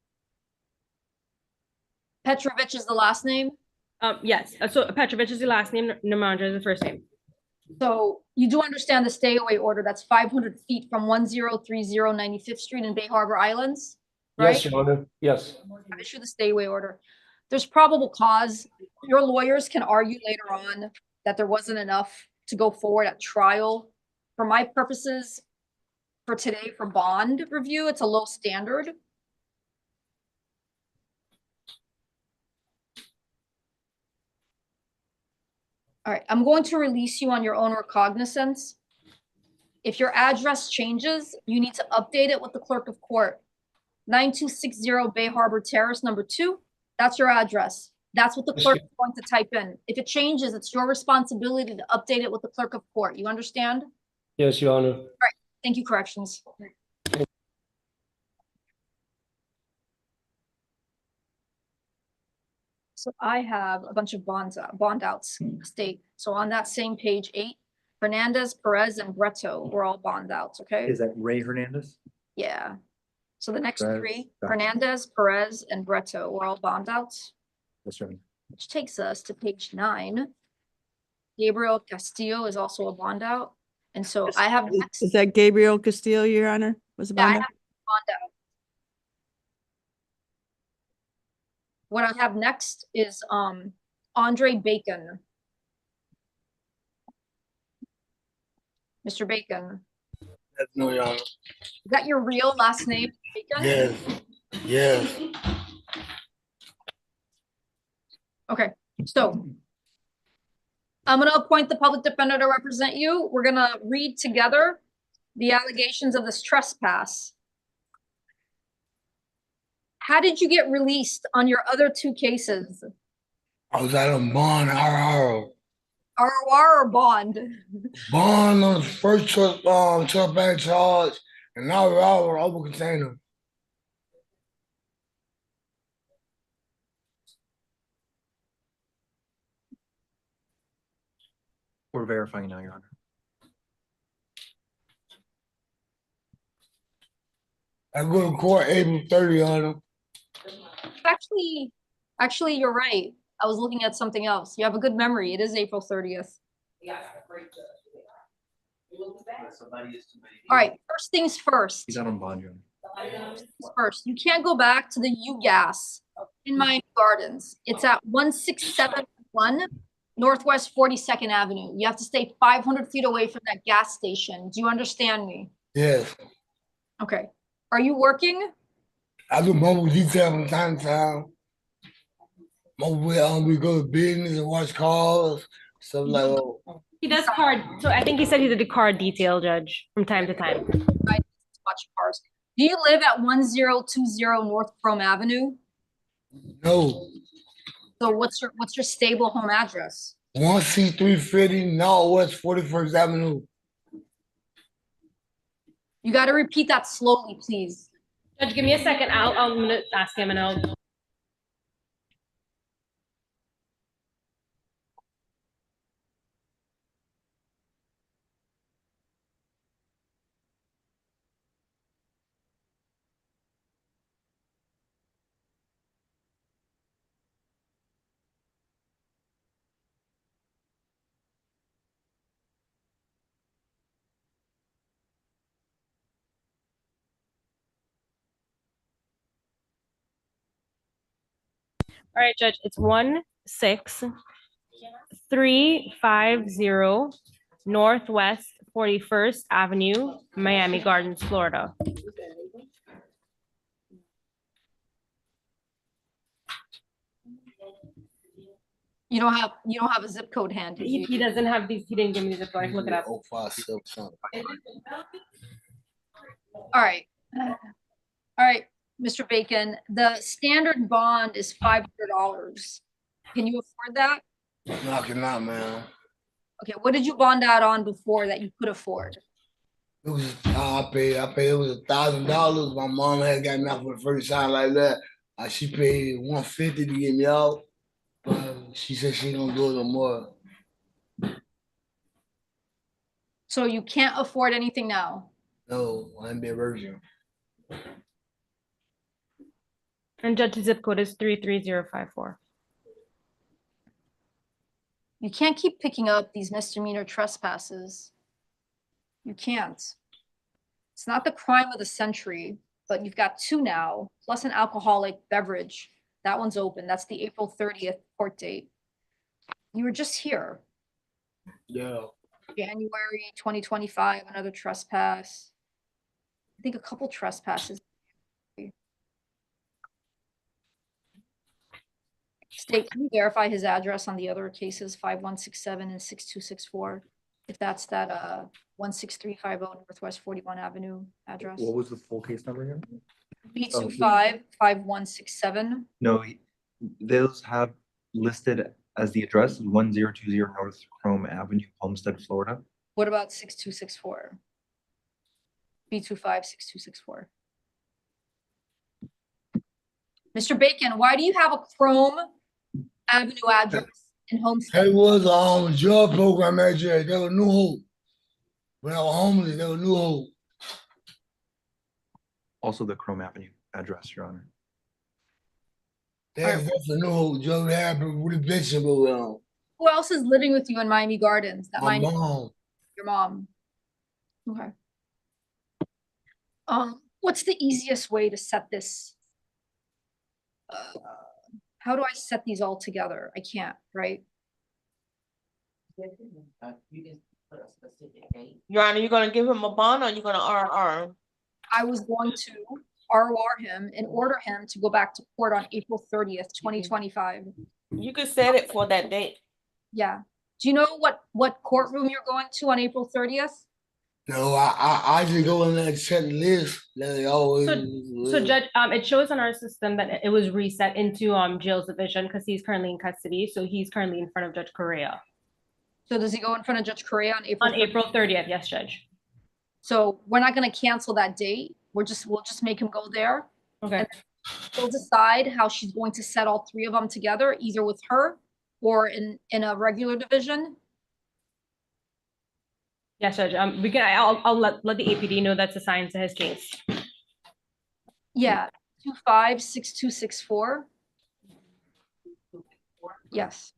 Speaker 5: Petrovich is the last name?
Speaker 6: Yes. So Petrovich is the last name, Nemanja is the first name.
Speaker 5: So you do understand the stay away order that's 500 feet from 1030 95th Street in Bay Harbor Islands, right?
Speaker 9: Yes, Your Honor, yes.
Speaker 5: I've issued the stay away order. There's probable cause. Your lawyers can argue later on that there wasn't enough to go forward at trial. For my purposes, for today, for bond review, it's a low standard. All right, I'm going to release you on your own recognizance. If your address changes, you need to update it with the clerk of court. 9260 Bay Harbor Terrace, number 2. That's your address. That's what the clerk is going to type in. If it changes, it's your responsibility to update it with the clerk of court. You understand?
Speaker 9: Yes, Your Honor.
Speaker 5: All right, thank you, corrections. So I have a bunch of bond outs state. So on that same page 8, Hernandez, Perez, and Breto were all bond outs, okay?
Speaker 17: Is that Ray Hernandez?
Speaker 5: Yeah. So the next
Speaker 17: Perez,
Speaker 5: 3,
Speaker 17: gotcha.
Speaker 5: Hernandez, Perez, and Breto were all bond outs,
Speaker 17: That's right.
Speaker 5: which takes us to page 9. Gabriel Castillo is also a bond out. And so I have next.
Speaker 15: Is that Gabriel Castillo, Your Honor? Was it
Speaker 5: Yeah, I
Speaker 15: bond
Speaker 5: have bond out. What I have next is Andre Bacon. Mr. Bacon,
Speaker 20: That's no, Your Honor.
Speaker 5: is that your real last name, Bacon?
Speaker 20: Yes, yes.
Speaker 5: Okay, so I'm gonna appoint the public defender to represent you. We're gonna read together the allegations of this trespass. How did you get released on your other 2 cases?
Speaker 20: I was at a bond, RR.
Speaker 5: ROR or bond?
Speaker 20: Bond on the first truck bag charge, and now we're all over open container.
Speaker 17: We're verifying now, Your Honor.
Speaker 20: I go to court April 30, Your Honor.
Speaker 5: Actually, you're right. I was looking at something else. You have a good memory. It is April 30th. All right, first things first.
Speaker 17: He's out on bond, Your Honor.
Speaker 5: First, you can't go back to the UGAS in Miami Gardens. It's at 1671 Northwest 42nd Avenue. You have to stay 500 feet away from that gas station. Do you understand me?
Speaker 20: Yes.
Speaker 5: Okay. Are you working?
Speaker 20: I do mobile detail from time to time. Mobile, we go to business and watch cars, stuff like that.
Speaker 6: He does card. So I think he said he did a card detail, Judge, from time to time.
Speaker 5: I watch cars. Do you live at 1020 North Chrome Avenue?
Speaker 20: No.
Speaker 5: So what's your stable home address?
Speaker 20: 1C350 Northwest 41st Avenue.
Speaker 5: You got to repeat that slowly, please.
Speaker 6: Judge, give me a second. I'm gonna ask him and I'll. All right, Judge, it's 16350 Northwest 41st Avenue, Miami Gardens, Florida.
Speaker 5: You don't have a zip code handy. do you?
Speaker 6: He doesn't have these, he didn't give me the zip code, I can look it up.
Speaker 20: 057 something.
Speaker 5: All right. All right, Mr. Bacon, the standard bond is $500. Can you afford that?
Speaker 20: No, I cannot, man.
Speaker 5: Okay, what did you bond out on before that you could afford?
Speaker 20: It was I paid it was $1,000. My mom had got me out for the first time like that. She paid $150 to get me out. But she said she don't do it no more.
Speaker 5: So you can't afford anything now?
Speaker 20: No, I ain't be a virgin.
Speaker 6: And Judge's zip code is 33054.
Speaker 5: You can't keep picking up these misdemeanor trespasses. You can't. It's not the crime of the century, but you've got 2 now, plus an alcoholic beverage. That one's open. That's the April 30th court date. You were just here.
Speaker 20: Yeah.
Speaker 5: January 2025, another trespass. I think a couple trespasses. State, can you verify his address on the other cases, 5167 and 6264? If that's that 16350 Northwest 41 Avenue address.
Speaker 17: What was the full case number again?
Speaker 5: B255167.
Speaker 17: No, those have listed as the address 1020 North Chrome Avenue, Homestead, Florida.
Speaker 5: What about 6264? B256264. Mr. Bacon, why do you have a Chrome Avenue address in Homestead?
Speaker 20: It was a drug program address. That was New Hope. When I was homeless, that was New Hope.
Speaker 17: Also the Chrome Avenue address, Your Honor.
Speaker 20: That's a New Hope. Drug happened with a vegetable.
Speaker 5: Who else is living with you in Miami Gardens? That
Speaker 20: My
Speaker 5: Miami,
Speaker 20: mom.
Speaker 5: your mom. Okay. What's the easiest way to set this? How do I set these all together? I can't, right?
Speaker 2: Your Honor, you're gonna give him a bond or you're gonna RR?
Speaker 5: I was going to ROR him and order him to go back to court on April 30th, 2025.
Speaker 2: You could set it for that date.
Speaker 5: Yeah. Do you know what courtroom you're going to on April 30th?
Speaker 20: No, I just go in there and check the list. Like they always.
Speaker 6: So Judge, it shows on our system that it was reset into Jail's division because he's currently in custody. So he's currently in front of Judge Correa.
Speaker 5: So does he go in front of Judge Correa on April 30th?
Speaker 6: April 30th, yes, Judge.
Speaker 5: So we're not going to cancel that date. We'll just make him go there.
Speaker 6: Okay.
Speaker 5: We'll decide how she's going to set all 3 of them together, either with her or in a regular division.
Speaker 6: Yes, Judge. I'll let the APD know that's assigned to his case.
Speaker 5: Yeah, 256264. Yes.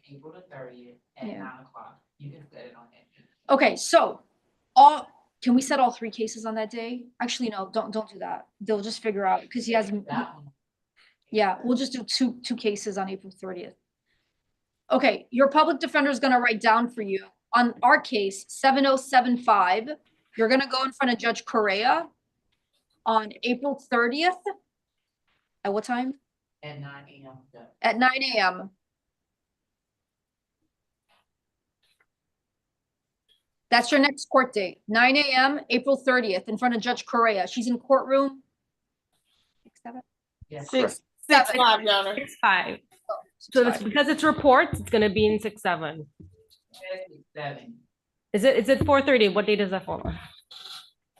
Speaker 11: April the 30th at 9 o'clock. You can set it on that.
Speaker 5: Okay, so can we set all 3 cases on that day? Actually, no, don't do that. They'll just figure out because he has. Yeah, we'll just do two cases on April 30th. Okay, your public defender is going to write down for you on our case 7075. You're going to go in front of Judge Correa on April 30th. At what time?
Speaker 11: At 9 a.m.
Speaker 5: At 9 a.m. That's your next court date, 9 a.m., April 30th, in front of Judge Correa. She's in courtroom 6-7?
Speaker 11: Yes.
Speaker 2: 6-5, Your Honor.
Speaker 6: 6-5. So that's because it's reports, it's gonna be in 6-7.
Speaker 11: 7.
Speaker 6: Is it 4:30? What date is that for?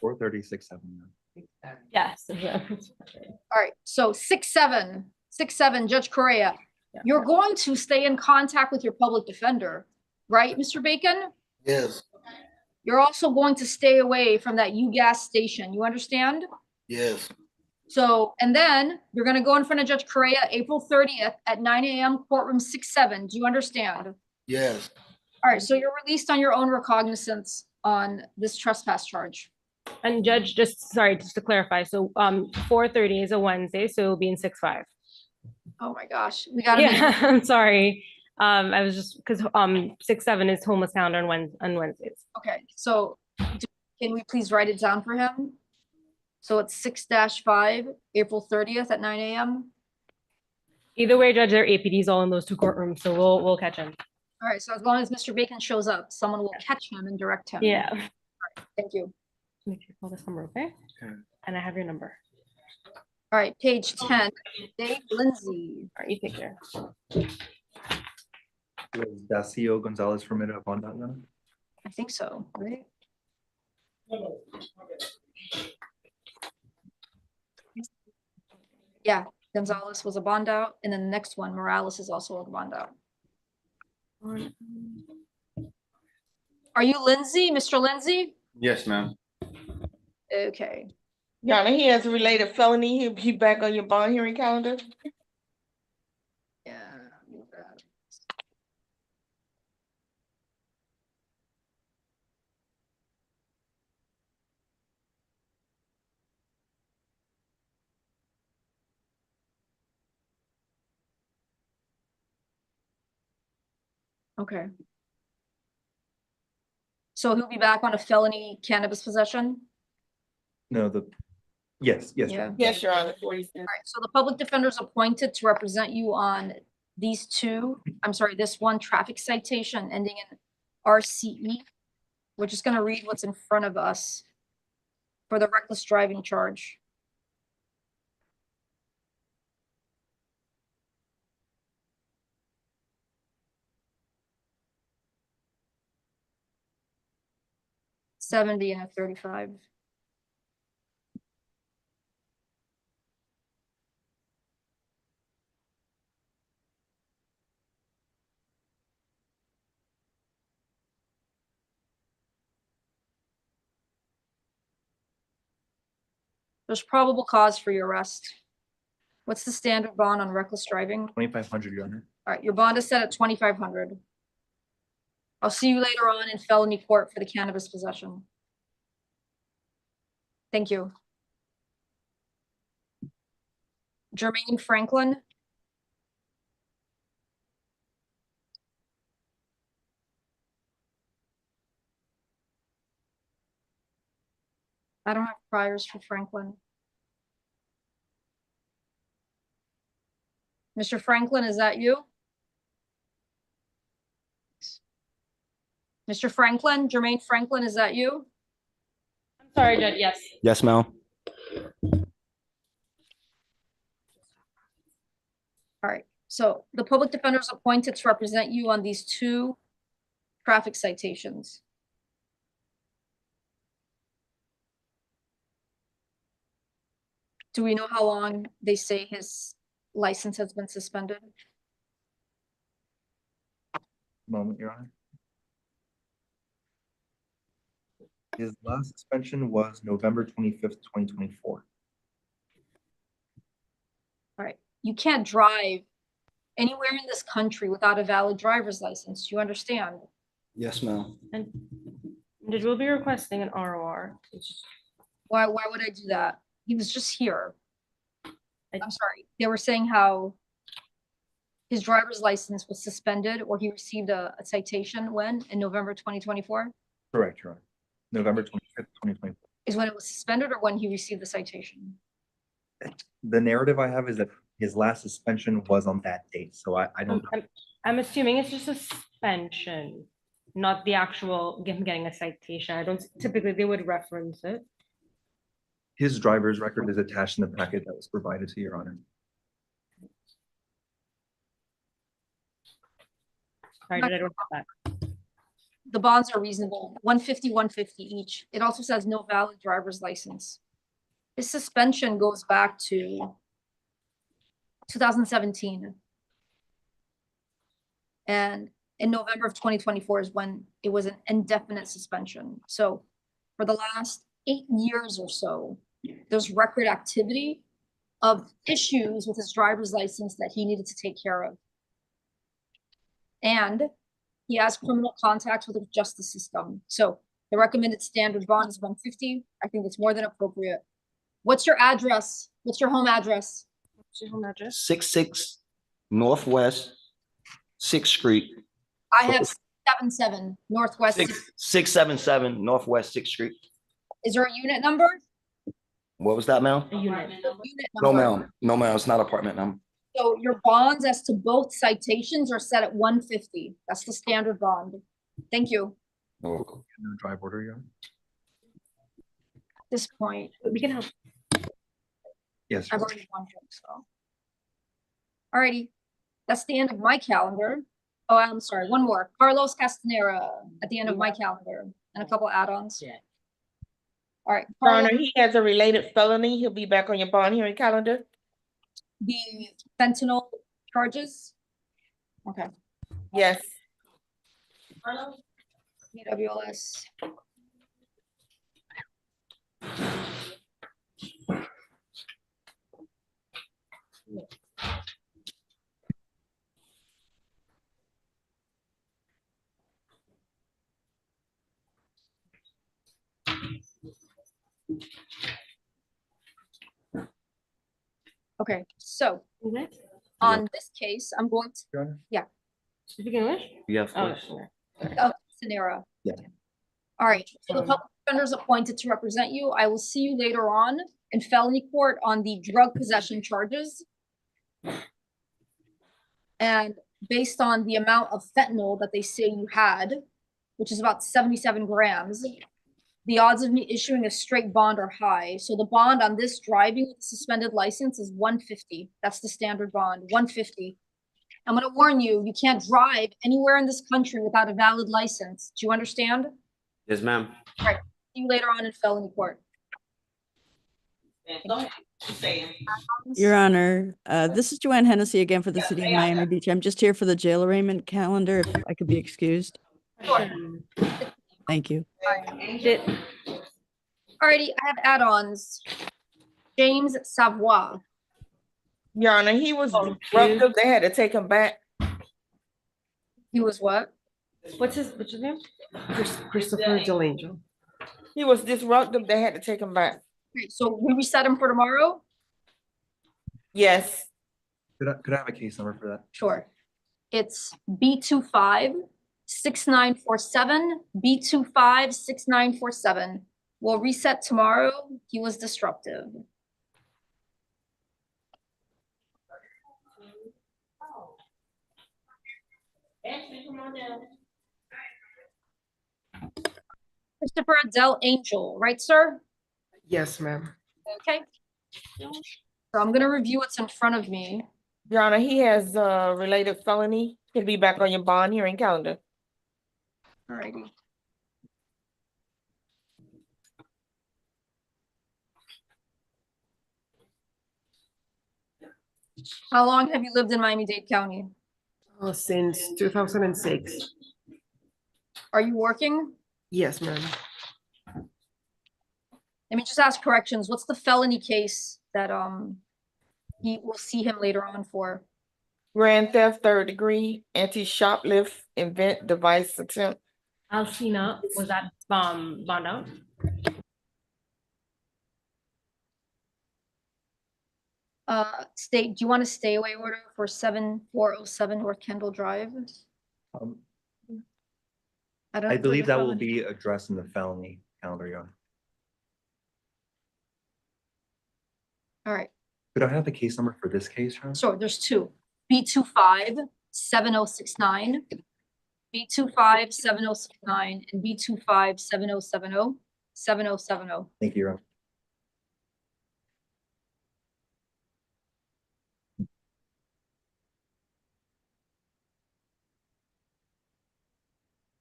Speaker 17: 4:30, 6-7.
Speaker 6: Yes.
Speaker 5: All right, so 6-7, Judge Correa. You're going to stay in contact with your public defender, right, Mr. Bacon?
Speaker 20: Yes.
Speaker 5: You're also going to stay away from that gas station. You understand?
Speaker 20: Yes.
Speaker 5: So, and then you're going to go in front of Judge Correa April 30th at 9 a.m. courtroom 6-7. Do you understand?
Speaker 20: Yes.
Speaker 5: All right, so you're released on your own recognizance on this trespass charge.
Speaker 6: And Judge, just to clarify, so 4:30 is a Wednesday, so it'll be in 6-5.
Speaker 5: Oh my gosh, we gotta
Speaker 6: Yeah, I'm sorry. I was just because 6-7 is homeless calendar on Wednesdays.
Speaker 5: Okay, so can we please write it down for him? So it's 6-5, April 30th at 9 a.m.
Speaker 6: Either way, Judge, there are APDs all in those two courtrooms, so we'll catch him.
Speaker 5: All right, so as long as Mr. Bacon shows up, someone will catch him and direct him.
Speaker 6: Yeah.
Speaker 5: All right, thank you.
Speaker 6: Make sure you call this number, okay? And I have your number.
Speaker 5: All right, page 10, Dave Lindsay.
Speaker 6: All right, you take care.
Speaker 17: Was Dacio Gonzalez permitted upon that now?
Speaker 5: I think so, right? Yeah, Gonzalez was a bond out, and then the next one, Morales, is also a bond out. Are you Lindsay, Mr. Lindsay?
Speaker 16: Yes, ma'am.
Speaker 5: Okay.
Speaker 2: Yana, he has a related felony. He'll be back on your bond hearing calendar.
Speaker 5: Yeah. Okay. So he'll be back on a felony cannabis possession?
Speaker 17: No, yes,
Speaker 5: Yeah.
Speaker 2: Yes, Your Honor.
Speaker 5: All right, so the public defender is appointed to represent you on these two, this one traffic citation ending in RCE. We're just gonna read what's in front of us for the reckless driving charge. $70 and a $35. There's probable cause for your arrest. What's the standard bond on reckless driving?
Speaker 17: 2,500, Your Honor.
Speaker 5: All right, your bond is set at 2,500. I'll see you later on in felony court for the cannabis possession. Thank you. Jermaine Franklin. I don't have priors for Franklin. Mr. Franklin, is that you? Mr. Franklin, Jermaine Franklin, is that you?
Speaker 6: I'm sorry, Judge, yes.
Speaker 14: Yes, ma'am.
Speaker 5: All right, so the public defender is appointed to represent you on these two traffic citations. Do we know how long they say his license has been suspended?
Speaker 17: Moment, Your Honor. His last suspension was November 25th, 2024.
Speaker 5: All right, you can't drive anywhere in this country without a valid driver's license. Do you understand?
Speaker 14: Yes, ma'am.
Speaker 6: And Judge will be requesting an ROR.
Speaker 5: Why would I do that? He was just here. I'm sorry. They were saying how his driver's license was suspended or he received a citation when? In November 2024?
Speaker 17: Correct, Your Honor. November 25th, 2024.
Speaker 5: Is when it was suspended or when he received the citation?
Speaker 17: The narrative I have is that his last suspension was on that date, so I don't know.
Speaker 6: I'm assuming it's just a suspension, not the actual him getting a citation. I don't typically they would reference it.
Speaker 17: His driver's record is attached in the packet that was provided to Your Honor.
Speaker 6: Sorry, I don't have that.
Speaker 5: The bonds are reasonable, 150, 150 each. It also says no valid driver's license. His suspension goes back to 2017. And in November of 2024 is when it was an indefinite suspension. So for the last 8 years or so, there's record activity of issues with his driver's license that he needed to take care of. And He has criminal contacts with the justice system. So the recommended standard bond is 150. I think it's more than appropriate. What's your address? What's your home address?
Speaker 6: What's your home address?
Speaker 14: 66 Northwest 6th Street.
Speaker 5: I have 77 Northwest.
Speaker 14: 677 Northwest 6th Street.
Speaker 5: Is there a unit number?
Speaker 14: What was that, ma'am?
Speaker 5: A unit number.
Speaker 14: No, ma'am. No, ma'am. It's not apartment number.
Speaker 5: So your bonds as to both citations are set at 150. That's the standard bond. Thank you.
Speaker 17: Drive order, yeah.
Speaker 5: At this point,
Speaker 6: we can help.
Speaker 17: Yes.
Speaker 5: I've already gone through, so. Alrighty, that's the end of my calendar. Oh, I'm sorry, one more. Carlos Castanera at the end of my calendar and a couple add-ons. All right.
Speaker 2: Your Honor, he has a related felony. He'll be back on your bond hearing calendar.
Speaker 5: The fentanyl charges? Okay.
Speaker 2: Yes.
Speaker 5: PWLS. Okay, so on this case, I'm going to, yeah.
Speaker 6: Speak English?
Speaker 14: Yes,
Speaker 6: Oh,
Speaker 14: please.
Speaker 5: Oh, Sanera.
Speaker 14: Yeah.
Speaker 5: All right, so the public defender is appointed to represent you. I will see you later on in felony court on the drug possession charges. And based on the amount of fentanyl that they say you had, which is about 77 grams, the odds of me issuing a straight bond are high. So the bond on this driving with a suspended license is 150. That's the standard bond, 150. I'm gonna warn you, you can't drive anywhere in this country without a valid license. Do you understand?
Speaker 14: Yes, ma'am.
Speaker 5: All right, see you later on in felony court.
Speaker 15: Your Honor, this is Joanne Hennessy again for the City of Miami Beach. I'm just here for the jail arraignment calendar, if I could be excused.
Speaker 5: Sure.
Speaker 15: Thank you.
Speaker 5: Alrighty, I have add-ons. James Savoy.
Speaker 2: Your Honor, he was disruptive. They had to take him back.
Speaker 5: He was what?
Speaker 6: What's his name? Christopher Delangel.
Speaker 2: He was disruptive. They had to take him back.
Speaker 5: Okay, so we reset him for tomorrow?
Speaker 2: Yes.
Speaker 17: Could I have a case number for that?
Speaker 5: Sure. It's B25-6947, B25-6947. We'll reset tomorrow. He was disruptive. Christopher Del Angel, right, sir?
Speaker 13: Yes, ma'am.
Speaker 5: Okay. So I'm gonna review what's in front of me.
Speaker 2: Your Honor, he has a related felony. He'll be back on your bond hearing calendar.
Speaker 5: Alrighty. How long have you lived in Miami-Dade County?
Speaker 13: Since 2006.
Speaker 5: Are you working?
Speaker 13: Yes, ma'am.
Speaker 5: Let me just ask corrections. What's the felony case that he will see him later on for?
Speaker 2: Grand theft, 3rd degree, anti-shoplift, invent, device attempt.
Speaker 6: Alcina, was that bond out?
Speaker 5: Do you want a stay away order for 7407 North Kendall Drive?
Speaker 17: I believe that will be addressed in the felony calendar, Your Honor.
Speaker 5: All right.
Speaker 17: Could I have the case number for this case, Your Honor?
Speaker 5: So there's two, B25-7069, B25-7069, and B25-7070, 7070.
Speaker 17: Thank you, Your Honor.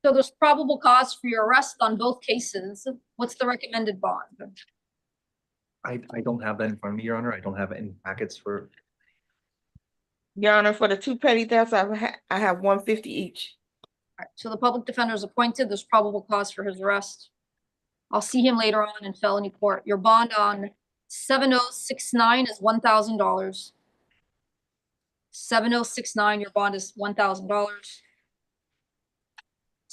Speaker 5: So there's probable cause for your arrest on both cases. What's the recommended bond?
Speaker 17: I don't have that in front of me, Your Honor. I don't have any packets for.
Speaker 2: Your Honor, for the 2 petty thefts, I have 150 each.
Speaker 5: All right, so the public defender is appointed. There's probable cause for his arrest. I'll see him later on in felony court. Your bond on 7069 is $1,000. 7069, your bond is $1,000.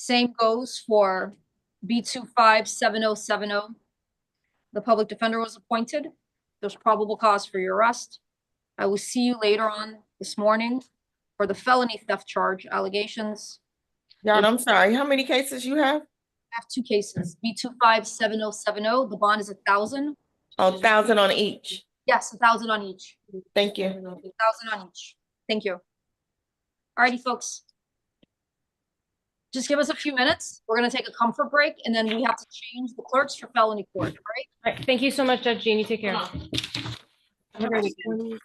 Speaker 5: Same goes for B257070. The public defender was appointed. There's probable cause for your arrest. I will see you later on this morning for the felony theft charge allegations.
Speaker 2: John, I'm sorry, how many cases you have?
Speaker 5: I have 2 cases, B257070. The bond is 1,000.
Speaker 2: Oh, 1,000 on each.
Speaker 5: Yes, 1,000 on each.
Speaker 2: Thank you.
Speaker 5: 1,000 on each. Thank you. Alrighty, folks. Just give us a few minutes. We're gonna take a comfort break, and then we have to change the clerks for felony court, all right?
Speaker 6: All right, thank you so much, Judge Jeannie. Take care. Have a great weekend.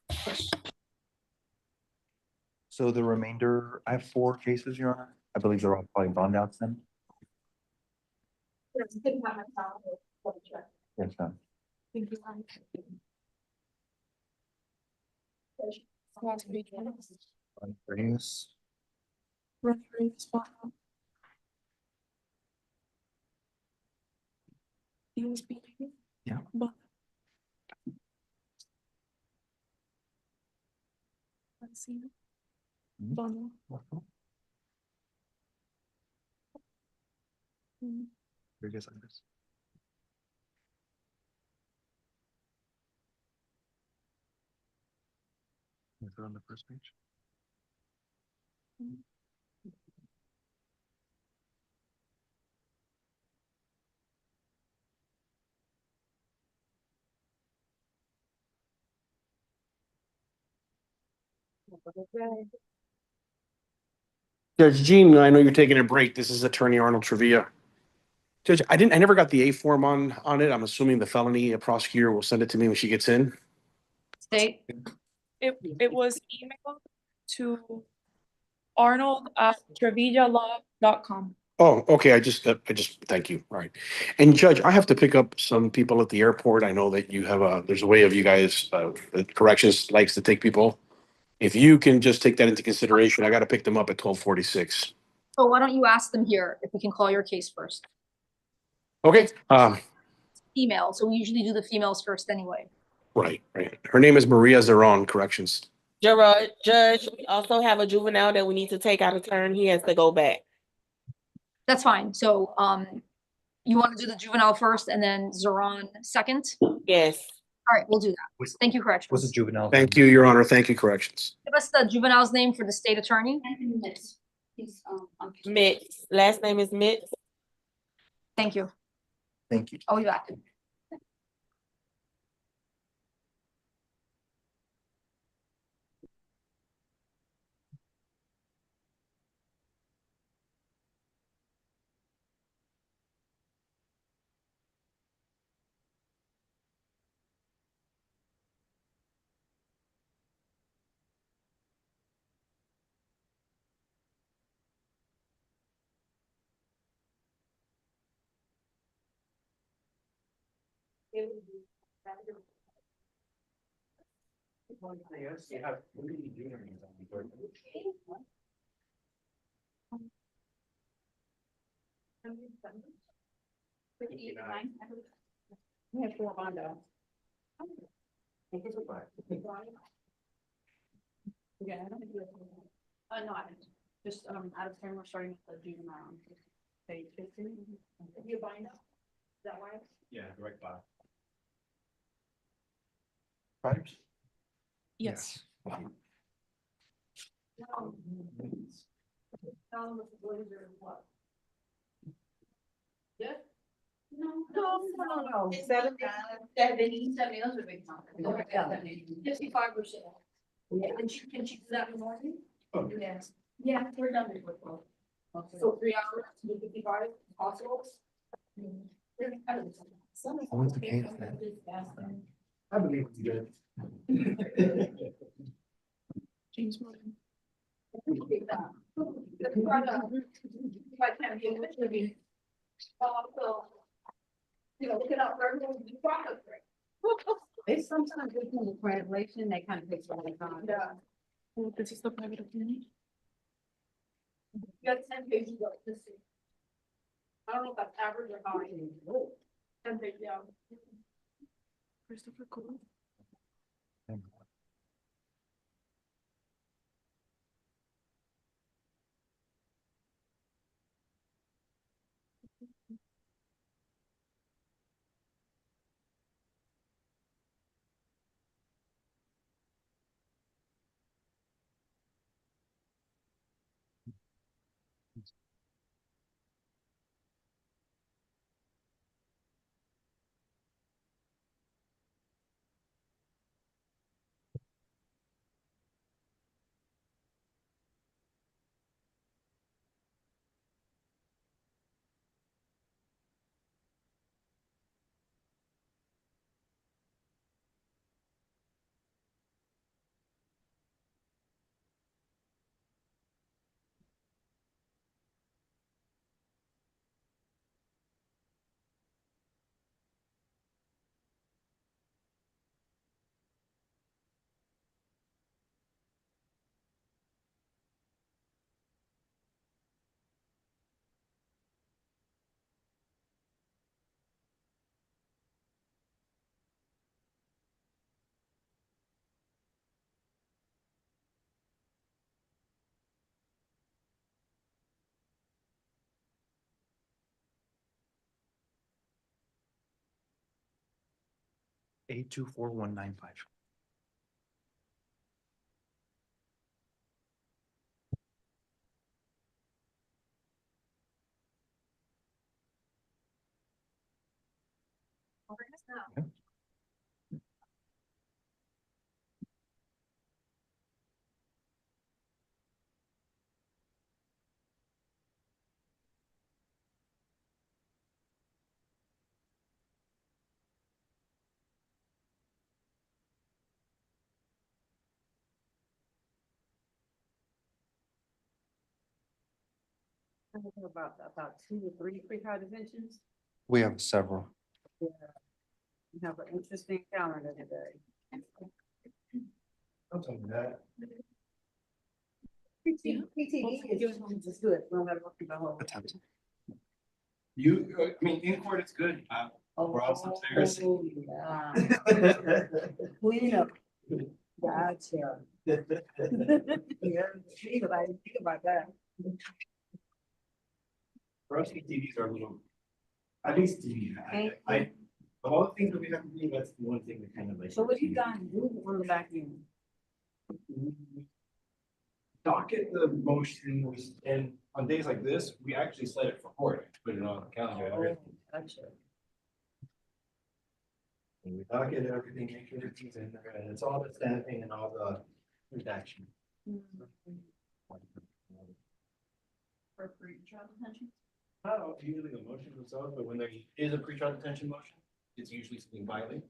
Speaker 17: So the remainder, I have 4 cases, Your Honor. I believe they're all probably bond outs then. Yes, ma'am. Andreas. Yeah. Rodriguez, Andres. Is it on the first page?
Speaker 10: Judge Jean, I know you're taking a break. This is Attorney Arnold Trevilla. Judge, I never got the A form on it. I'm assuming the felony prosecutor will send it to me when she gets in.
Speaker 5: State.
Speaker 1: It was emailed to arnold@trevillalaw.com.
Speaker 10: Oh, okay. I just thank you. All right. And Judge, I have to pick up some people at the airport. I know that you have there's a way of you guys, corrections likes to take people. If you can just take that into consideration, I got to pick them up at 12:46.
Speaker 5: So why don't you ask them here if we can call your case first?
Speaker 10: Okay.
Speaker 5: Female, so we usually do the females first anyway.
Speaker 10: Right. Her name is Maria Zeron, corrections.
Speaker 2: Gerard, Judge, we also have a juvenile that we need to take out of turn. He has to go back.
Speaker 5: That's fine. So, you want to do the juvenile first and then Zoran second?
Speaker 2: Yes.
Speaker 5: All right, we'll do that. Thank you, corrections.
Speaker 17: What's a juvenile?
Speaker 10: Thank you, Your Honor. Thank you, corrections.
Speaker 5: Give us the juvenile's name for the state attorney.
Speaker 2: Mitz. Last name is Mitz.
Speaker 5: Thank you.
Speaker 17: Thank you.
Speaker 5: I'll be back.
Speaker 1: We have 4 Bondo. Yeah, I don't think we have. No, I didn't. Just out of turn, we're starting with the juvenile. Page 15. If you bind up, is that right?
Speaker 17: Yeah, direct buy.
Speaker 1: Yes. Yeah. No.
Speaker 11: 70, those are big numbers.
Speaker 1: 55%. Yeah, and can she do that in the morning? Yes. Yeah, we're done with it. So 3 hours to do 55 possible.
Speaker 17: What's the case then?
Speaker 10: I believe you did.
Speaker 1: James Martin. Appreciate that. If I can't get it, it'll be. So, look it up for everyone.
Speaker 11: They sometimes do the translation, they kind of takes a long time.
Speaker 1: Yeah. Oh, this is the private opinion. You got 10 pages of this. I don't know if that's average or high. 10 pages, yeah. Christopher Cole.
Speaker 17: A241195.
Speaker 11: About 2 or 3 pre-conventions.
Speaker 17: We have several.
Speaker 11: Yeah. We have an interesting calendar today.
Speaker 17: I'll tell you that.
Speaker 11: PTE is good. We don't have to look through the whole.
Speaker 17: You, I mean, in court it's good. We're out upstairs.
Speaker 11: Yeah. Clean up. Gotcha. Yeah, think about that.
Speaker 17: For us, TVs are a little, at least TV. Of all the things that we have to do, that's the one thing that kind of like.
Speaker 11: So what you done, do on the back end?
Speaker 17: Docket the motions, and on days like this, we actually set it for court, put it on the calendar. already.
Speaker 11: Gotcha.
Speaker 17: And we docket everything, make sure everything's in there, and it's all the stamping and all the redaction.
Speaker 5: For pre-trial detention?
Speaker 17: Not usually the motion themselves, but when there is a pre-trial detention motion, it's usually something violent.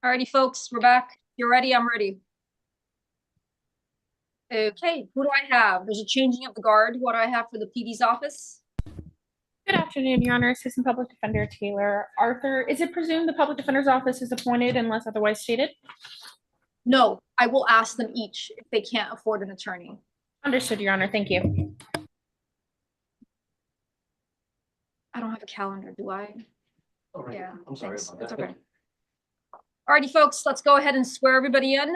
Speaker 5: Alrighty, folks, we're back. You're ready, I'm ready. Okay, who do I have? There's a changing of the guard. What do I have for the PD's office?
Speaker 4: Good afternoon, Your Honor. Assistant Public Defender Taylor Arthur. Is it presumed the Public Defender's Office is appointed unless otherwise stated?
Speaker 5: No, I will ask them each if they can't afford an attorney.
Speaker 4: Understood, Your Honor. Thank you.
Speaker 5: I don't have a calendar, do I?
Speaker 7: All right.
Speaker 5: Yeah,
Speaker 7: I'm sorry
Speaker 5: thanks.
Speaker 7: about
Speaker 5: It's
Speaker 7: that.
Speaker 5: okay. Alrighty, folks, let's go ahead and swear everybody in.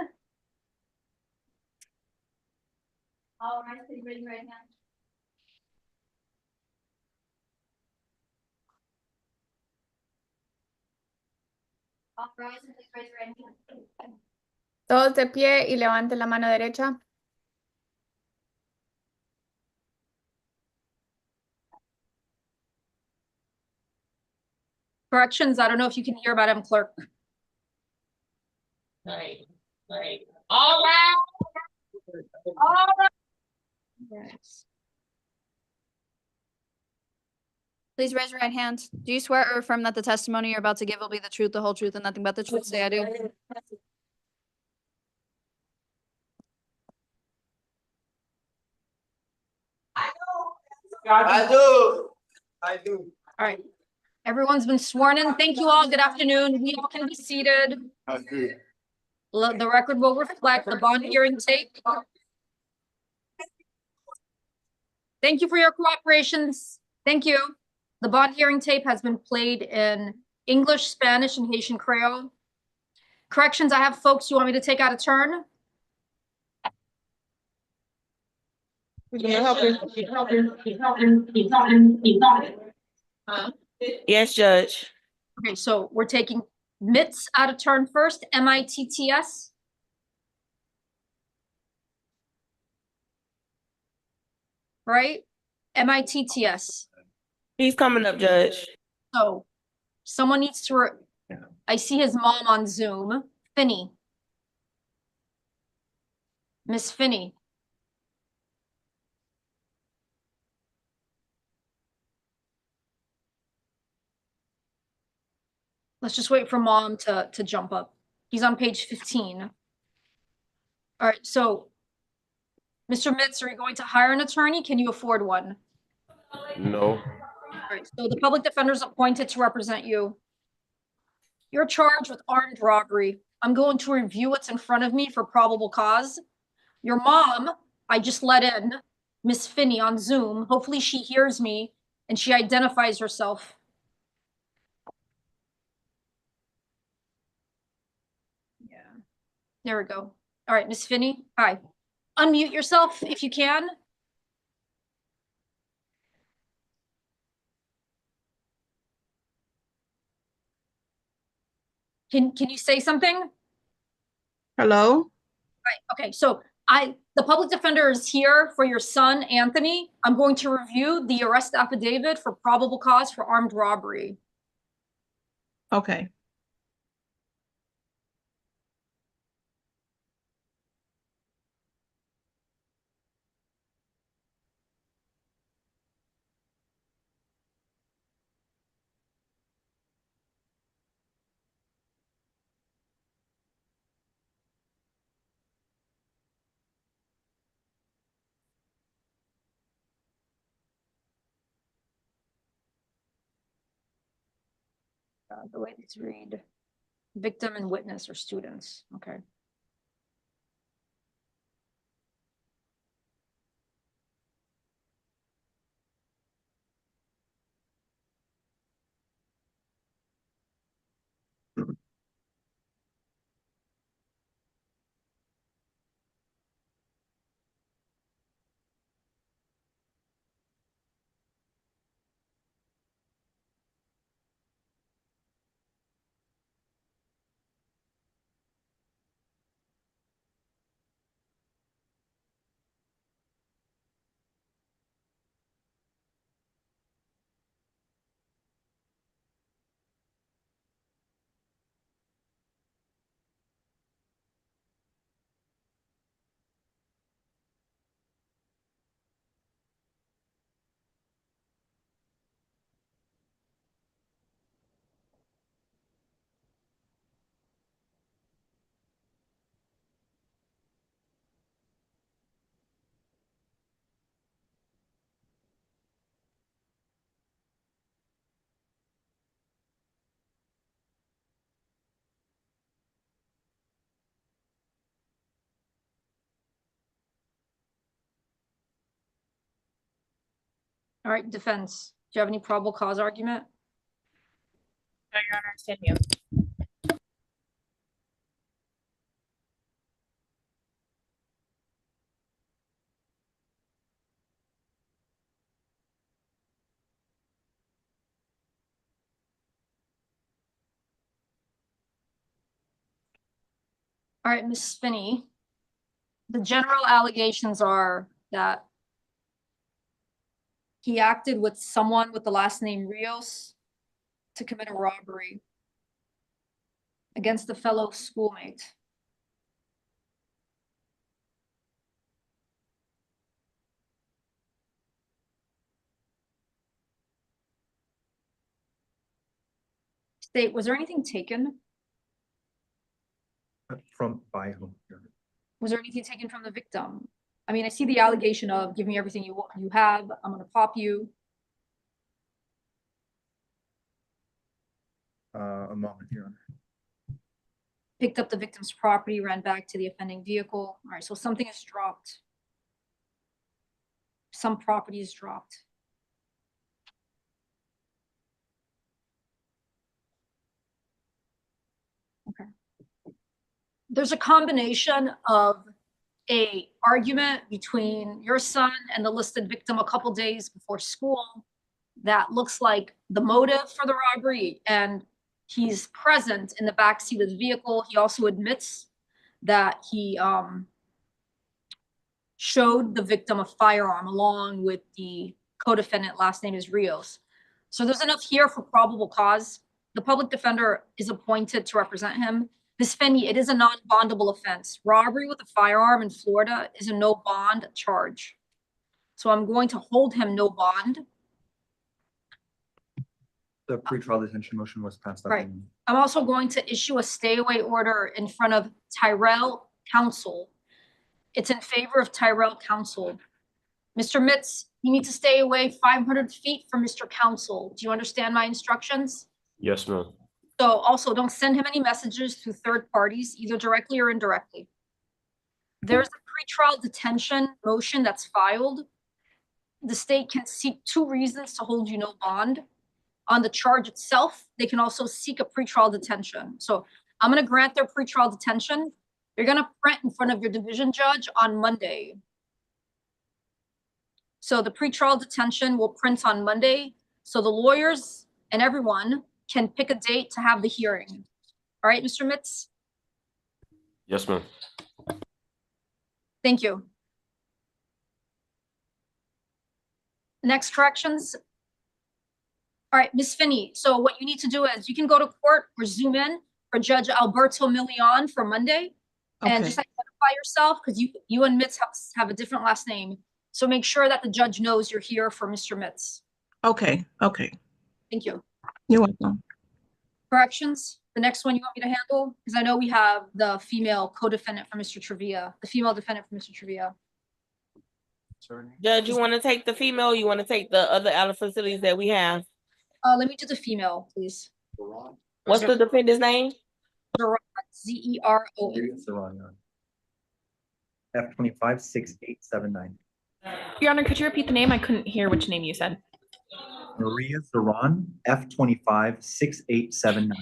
Speaker 18: All right, so you ready right now? All right, so please raise your right hand.
Speaker 3: Todos de pie y levanten la mano derecha.
Speaker 5: Corrections, I don't know if you can hear Madam Clerk.
Speaker 2: Right. All right. All right.
Speaker 5: Yes.
Speaker 18: Please raise your right hand. Do you swear or affirm that the testimony you're about to give will be the truth, the whole truth, and nothing but the truth? Say I do.
Speaker 22: I do.
Speaker 5: All right. Everyone's been sworn in. Thank you all. Good afternoon. We all can be seated. The record will reflect the bond hearing tape. Thank you for your cooperations. Thank you. The bond hearing tape has been played in English, Spanish, and Haitian Creole. Corrections, I have folks who want me to take out a turn.
Speaker 2: Yes, Judge.
Speaker 5: Okay, so we're taking Mitts out of turn first, MITTS. Right? MITTS.
Speaker 2: He's coming up, Judge.
Speaker 5: So someone needs to, I see his mom on Zoom, Finney. Miss Finney. Let's just wait for mom to jump up. He's on page 15. All right, so Mr. Mitz, are you going to hire an attorney? Can you afford one?
Speaker 12: No.
Speaker 5: All right, so the public defender is appointed to represent you. You're charged with armed robbery. I'm going to review what's in front of me for probable cause. Your mom, I just let in, Miss Finney on Zoom. Hopefully she hears me and she identifies herself. Yeah, there we go. All right, Miss Finney, hi. Unmute yourself if you can. Can you say something?
Speaker 23: Hello?
Speaker 5: Right, okay, so the public defender is here for your son, Anthony. I'm going to review the arrest affidavit for probable cause for armed robbery.
Speaker 23: Okay.
Speaker 5: The way it's read, victim and witness are students, okay. All right, defense, do you have any probable cause argument?
Speaker 4: No, Your Honor, stand mute.
Speaker 5: All right, Ms. Spinney, the general allegations are that he acted with someone with the last name Rios to commit a robbery against a fellow schoolmate. State, was there anything taken?
Speaker 17: From by whom? Your Honor?
Speaker 5: Was there anything taken from the victim? I mean, I see the allegation of give me everything you have, I'm gonna pop you.
Speaker 17: A moment, Your Honor.
Speaker 5: Picked up the victim's property, ran back to the offending vehicle. All right, so something is dropped. Some property is dropped. Okay. There's a combination of a argument between your son and the listed victim a couple days before school that looks like the motive for the robbery, and he's present in the backseat of the vehicle. He also admits that he showed the victim a firearm along with the co-defendant, last name is Rios. So there's enough here for probable cause. The public defender is appointed to represent him. Ms. Finney, it is a non-bondable offense. Robbery with a firearm in Florida is a no bond charge. So I'm going to hold him no bond.
Speaker 17: The pretrial detention motion was passed.
Speaker 5: Right. I'm also going to issue a stay away order in front of Tyrell Counsel. It's in favor of Tyrell Counsel. Mr. Mitz, you need to stay away 500 feet from Mr. Counsel. Do you understand my instructions?
Speaker 14: Yes, ma'am.
Speaker 5: So also don't send him any messages through third parties, either directly or indirectly. There's a pretrial detention motion that's filed. The state can seek 2 reasons to hold you no bond. On the charge itself, they can also seek a pretrial detention. So I'm going to grant their pretrial detention. You're going to print in front of your division judge on Monday. So the pretrial detention will print on Monday. So the lawyers and everyone can pick a date to have the hearing. All right, Mr. Mitz?
Speaker 14: Yes, ma'am.
Speaker 5: Thank you. Next corrections. All right, Ms. Finney. So what you need to do is you can go to court or zoom in for Judge Alberto Milian for Monday. And just identify yourself because you and Mitz have a different last name. So make sure that the judge knows you're here for Mr. Mitz.
Speaker 23: Okay, okay.
Speaker 5: Thank you.
Speaker 23: You're welcome.
Speaker 5: Corrections, the next one you want me to handle? Because I know we have the female co-defendant for Mr. Trevia, the female defendant for Mr. Trevia.
Speaker 2: Judge, you want to take the female? You want to take the other other facilities that we have?
Speaker 5: Let me do the female, please.
Speaker 2: What's the defendant's name?
Speaker 5: Zeron, Z-E-R-O-N.
Speaker 17: F256879.
Speaker 4: Your Honor, could you repeat the name? I couldn't hear which name you said.
Speaker 17: Maria Zeron, F256879.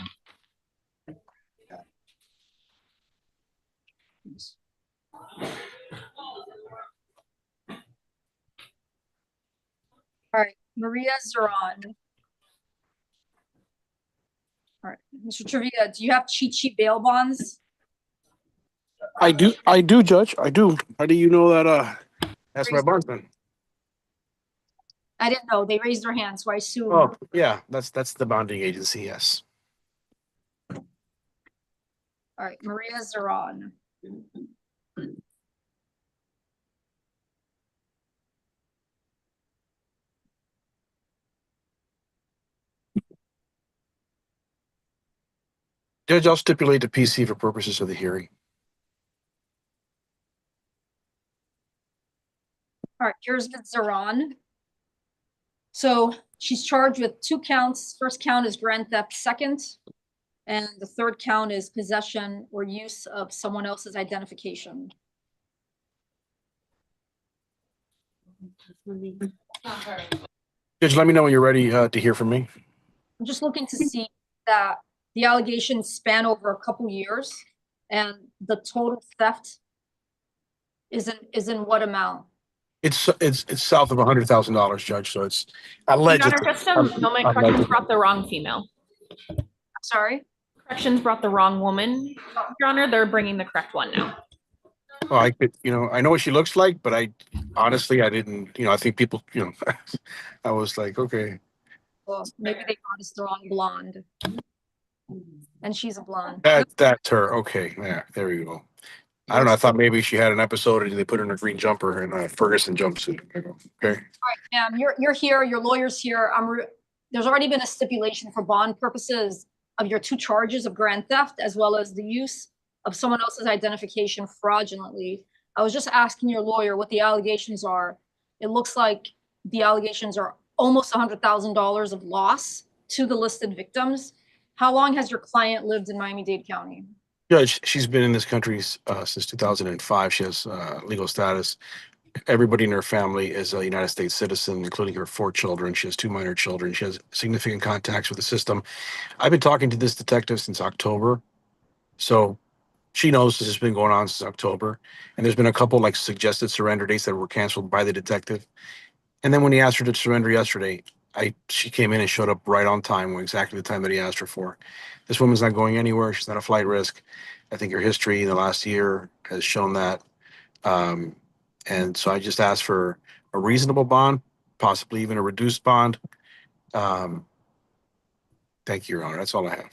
Speaker 5: All right, Maria Zeron. All right, Mr. Trevia, do you have Chi-Chi bail bonds?
Speaker 10: I do, Judge. I do. How do you know that? That's my bondsman.
Speaker 5: I didn't know. They raised their hands, so I assume.
Speaker 10: Oh, yeah. That's the bonding agency. Yes.
Speaker 5: All right, Maria Zeron.
Speaker 10: Judge, I'll stipulate the PC for purposes of the hearing.
Speaker 5: All right, here's Ms. Zeron. So she's charged with 2 counts. First count is grand theft, second. And the third count is possession or use of someone else's identification.
Speaker 10: Judge, let me know when you're ready to hear from me.
Speaker 5: I'm just looking to see that the allegations span over a couple years and the total theft is in what amount?
Speaker 10: It's south of $100,000, Judge. So it's
Speaker 4: Your
Speaker 10: alleged.
Speaker 4: Honor, just a moment, corrections brought the wrong female.
Speaker 5: Sorry?
Speaker 4: Corrections brought the wrong woman. Your Honor, they're bringing the correct one now.
Speaker 10: Oh, I could, I know what she looks like, but I honestly, I didn't, I think people, I was like, okay.
Speaker 5: Well, maybe they got us the wrong blonde. And she's a blonde.
Speaker 10: That's her. Okay. Yeah, there you go. I don't know. I thought maybe she had an episode and they put her in a green jumper and a Ferguson jumpsuit. Okay.
Speaker 5: All right, ma'am, you're here, your lawyer's here. There's already been a stipulation for bond purposes of your 2 charges of grand theft, as well as the use of someone else's identification fraudulently. I was just asking your lawyer what the allegations are. It looks like the allegations are almost $100,000 of loss to the listed victims. How long has your client lived in Miami-Dade County?
Speaker 10: Judge, she's been in this country since 2005. She has legal status. Everybody in her family is a United States citizen, including her 4 children. She has 2 minor children. She has significant contacts with the system. I've been talking to this detective since October. So she knows this has been going on since October. And there's been a couple like suggested surrender dates that were canceled by the detective. And then when he asked her to surrender yesterday, she came in and showed up right on time, exactly the time that he asked her for. This woman's not going anywhere. She's not a flight risk. I think her history in the last year has shown that. And so I just asked for a reasonable bond, possibly even a reduced bond. Thank you, Your Honor. That's all I have.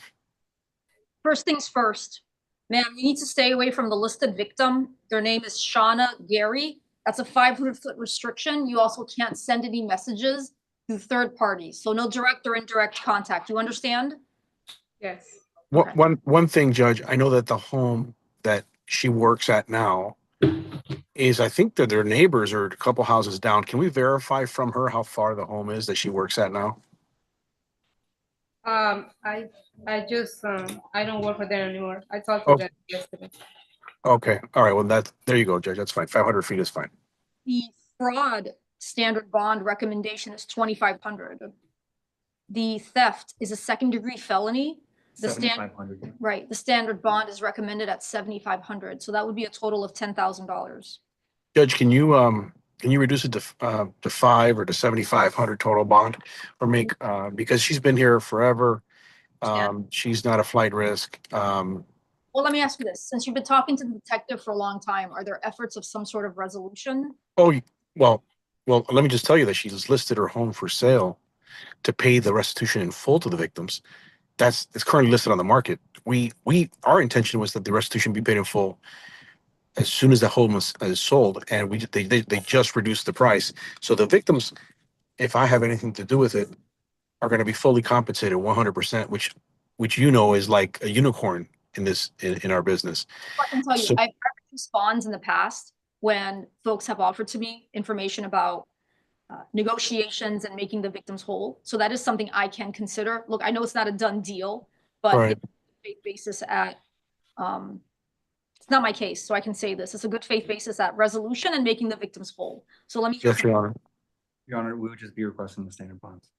Speaker 5: First things first, ma'am, you need to stay away from the listed victim. Their name is Shauna Gary. That's a 500-foot restriction. You also can't send any messages to third parties. So no direct or indirect contact. You understand?
Speaker 4: Yes.
Speaker 10: One thing, Judge, I know that the home that she works at now is, I think that their neighbors are a couple houses down. Can we verify from her how far the home is that she works at now?
Speaker 6: I just I don't work for them anymore. I talked to them yesterday.
Speaker 10: Okay. All right. Well, there you go, Judge. That's fine. 500 feet is fine.
Speaker 5: The fraud standard bond recommendation is $2,500. The theft is a second-degree felony. The
Speaker 17: $7,500.
Speaker 5: Right. The standard bond is recommended at $7,500. So that would be a total of $10,000.
Speaker 10: Judge, can you reduce it to 5 or to 7,500 total bond, or make because she's been here forever. She's not a flight risk.
Speaker 5: Well, let me ask you this. Since you've been talking to the detective for a long time, are there efforts of some sort of resolution?
Speaker 10: Oh, well, let me just tell you that she's listed her home for sale to pay the restitution in full to the victims. It's currently listed on the market. Our intention was that the restitution be paid in full as soon as the home is sold, and they just reduced the price. So the victims, if I have anything to do with it, are going to be fully compensated 100%, which is like a unicorn in our business.
Speaker 5: I can tell you, I've reduced bonds in the past when folks have offered to me information about negotiations and making the victims whole. So that is something I can consider. Look, I know it's not a done deal, but
Speaker 10: Right.
Speaker 5: it's a good faith basis at, it's not my case, so I can say this. It's a good faith basis at resolution and making the victims whole. So let me hear
Speaker 10: Yes,
Speaker 5: from
Speaker 10: Your
Speaker 5: you.
Speaker 10: Honor.
Speaker 17: Your Honor, we would just be requesting the standard bonds.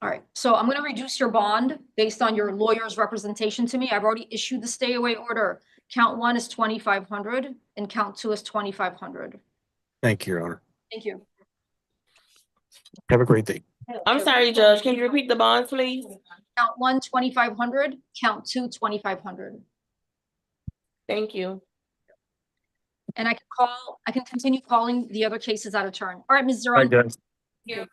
Speaker 5: All right, so I'm going to reduce your bond based on your lawyer's representation to me. I've already issued the stay away order. Count 1 is $2,500 and count 2 is $2,500.
Speaker 10: Thank you, Your Honor.
Speaker 5: Thank you.
Speaker 10: Have a great day.
Speaker 2: I'm sorry, Judge. Can you repeat the bonds, please?
Speaker 5: Count 1, $2,500. Count 2, $2,500.
Speaker 2: Thank you.
Speaker 5: And I can continue calling the other cases out of turn. All right, Ms.
Speaker 10: Hi,
Speaker 5: Zeron.
Speaker 10: Judge.
Speaker 5: Here.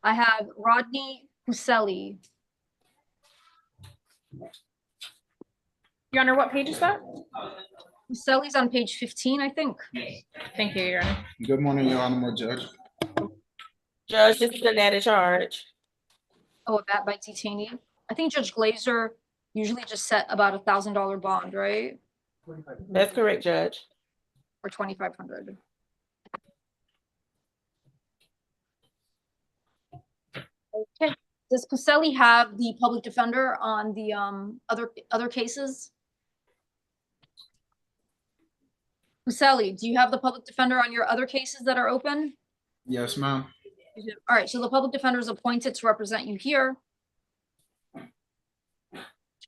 Speaker 5: I have Rodney Huselli.
Speaker 4: Your Honor, what page is that?
Speaker 5: Huselli's on page 15, I think.
Speaker 4: Thank you, Your Honor.
Speaker 16: Good morning, Your Honor, Judge.
Speaker 2: Judge, this is an added charge.
Speaker 5: Oh, that by detainee. I think Judge Glazer usually just set about $1,000 bond, right?
Speaker 2: That's correct, Judge.
Speaker 5: Or $2,500. Okay. Does Pucelli have the public defender on the other cases? Pucelli, do you have the public defender on your other cases that are open?
Speaker 16: Yes, ma'am.
Speaker 5: All right, so the public defender is appointed to represent you here.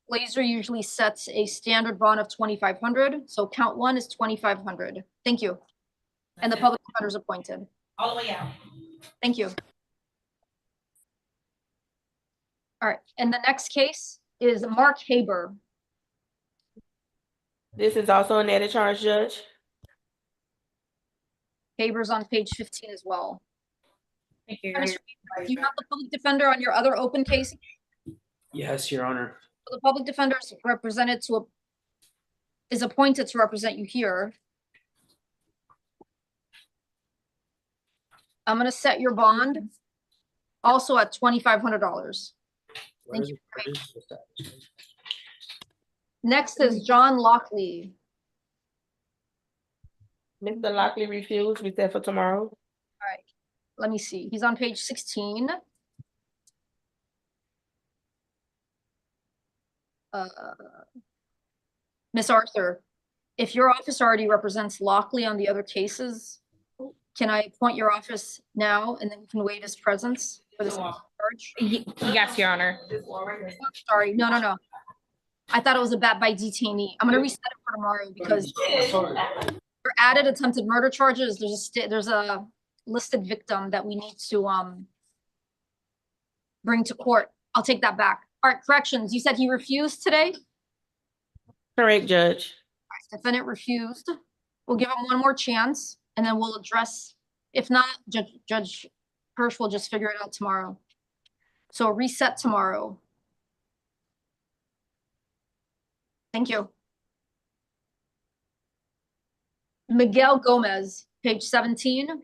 Speaker 5: Laser usually sets a standard bond of 2,500, so count one is 2,500. Thank you. And the public defender is appointed.
Speaker 2: All the way out.
Speaker 5: Thank you. All right, and the next case is Mark Haber.
Speaker 2: This is also an added charge, Judge.
Speaker 5: Haber's on page 15 as well.
Speaker 4: Thank you.
Speaker 5: Do you have the public defender on your other open case?
Speaker 7: Yes, Your Honor.
Speaker 5: The public defender is represented to is appointed to represent you here. I'm going to set your bond also at $2,500. Thank you. Next is John Lockley.
Speaker 2: Mr. Lockley refused. We said for tomorrow.
Speaker 5: All right, let me see. He's on page 16. Miss Arthur, if your office already represents Lockley on the other cases, can I appoint your office now and then we can waive his presence for this charge?
Speaker 4: Yes, Your Honor.
Speaker 5: Oh, sorry, no. I thought it was a bat by detainee. I'm gonna reset it for tomorrow because for added attempted murder charges, there's a listed victim that we need to bring to court. I'll take that back. All right, corrections. You said he refused today?
Speaker 2: Correct, Judge.
Speaker 5: Defendant refused. We'll give him one more chance and then we'll address, if not, Judge Hirsch will just figure it out tomorrow. So reset tomorrow. Thank you. Miguel Gomez, page 17.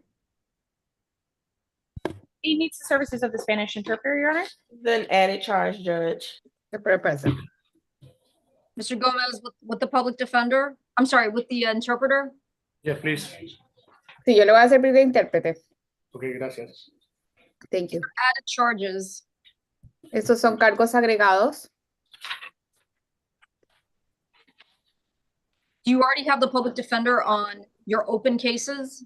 Speaker 4: He needs the services of the Spanish interpreter, Your Honor.
Speaker 2: Then added charge, Judge.
Speaker 3: Present.
Speaker 5: Mr. Gomez with the public defender. I'm sorry, with the interpreter.
Speaker 9: Yeah, please.
Speaker 3: Sí, yo le voy a servir de intérprete.
Speaker 9: Okay, gracias.
Speaker 3: Thank you.
Speaker 5: Added charges.
Speaker 3: Estos son cargos agregados.
Speaker 5: Do you already have the public defender on your open cases?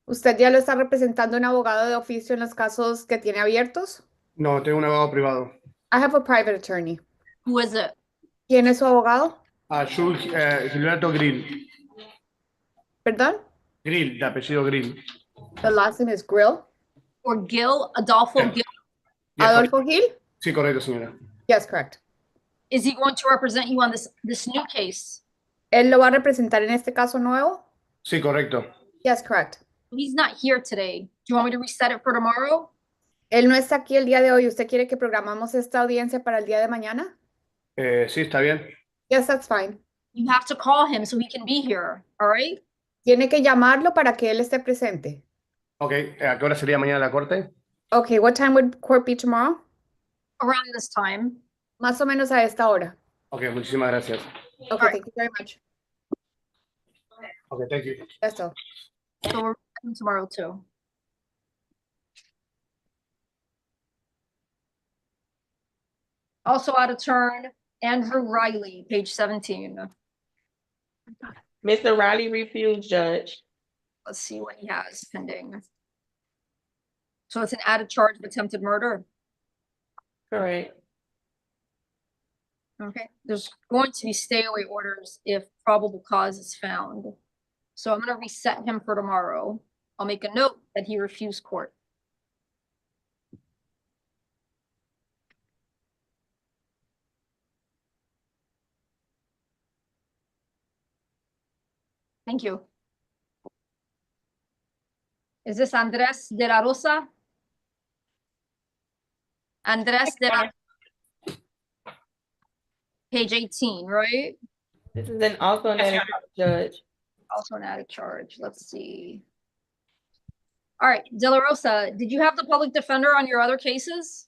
Speaker 3: ¿Usted ya lo está representando un abogado de oficio en los casos que tiene abiertos?
Speaker 9: No, tengo un abogado privado.
Speaker 3: I have a private attorney.
Speaker 5: Who is it?
Speaker 3: ¿Quién es su abogado?
Speaker 9: Gilberto Grill.
Speaker 3: ¿Perdón?
Speaker 9: Grill, de apellido Grill.
Speaker 3: The last name is Grill.
Speaker 5: Or Gil, Adolfo Gil?
Speaker 3: Adolfo Gil?
Speaker 9: Sí, correcto, señora.
Speaker 3: Yes, correct.
Speaker 5: Is he going to represent you on this new case?
Speaker 3: ¿Él lo va a representar en este caso nuevo?
Speaker 9: Sí, correcto.
Speaker 3: Yes, correct.
Speaker 5: He's not here today. Do you want me to reset it for tomorrow?
Speaker 3: Él no está aquí el día de hoy. ¿Usted quiere que programamos esta audiencia para el día de mañana?
Speaker 9: Sí, está bien.
Speaker 3: Yes, that's fine.
Speaker 5: You have to call him so he can be here, all right?
Speaker 3: Tiene que llamarlo para que él esté presente.
Speaker 9: Ok, ¿a qué hora sería mañana la corte?
Speaker 3: Okay, what time would court be tomorrow?
Speaker 5: Around this time.
Speaker 3: Más o menos a esta hora.
Speaker 9: Ok, muchísimas gracias.
Speaker 3: Okay, thank you very much.
Speaker 9: Ok, thank you.
Speaker 3: That's all.
Speaker 5: So we're resetting tomorrow too. Also out of turn, Andrew Riley, page 17.
Speaker 2: Mr. Riley refused, Judge.
Speaker 5: Let's see what he has pending. So it's an added charge of attempted murder.
Speaker 2: Correct.
Speaker 5: Okay, there's going to be stay away orders if probable cause is found. So I'm going to reset him for tomorrow. I'll make a note that he refused court. Thank you. Is this Andres de la Rosa? Andres de la page 18, right?
Speaker 2: This is also an added charge, Judge.
Speaker 5: Also an added charge. Let's see. All right, De La Rosa, did you have the public defender on your other cases?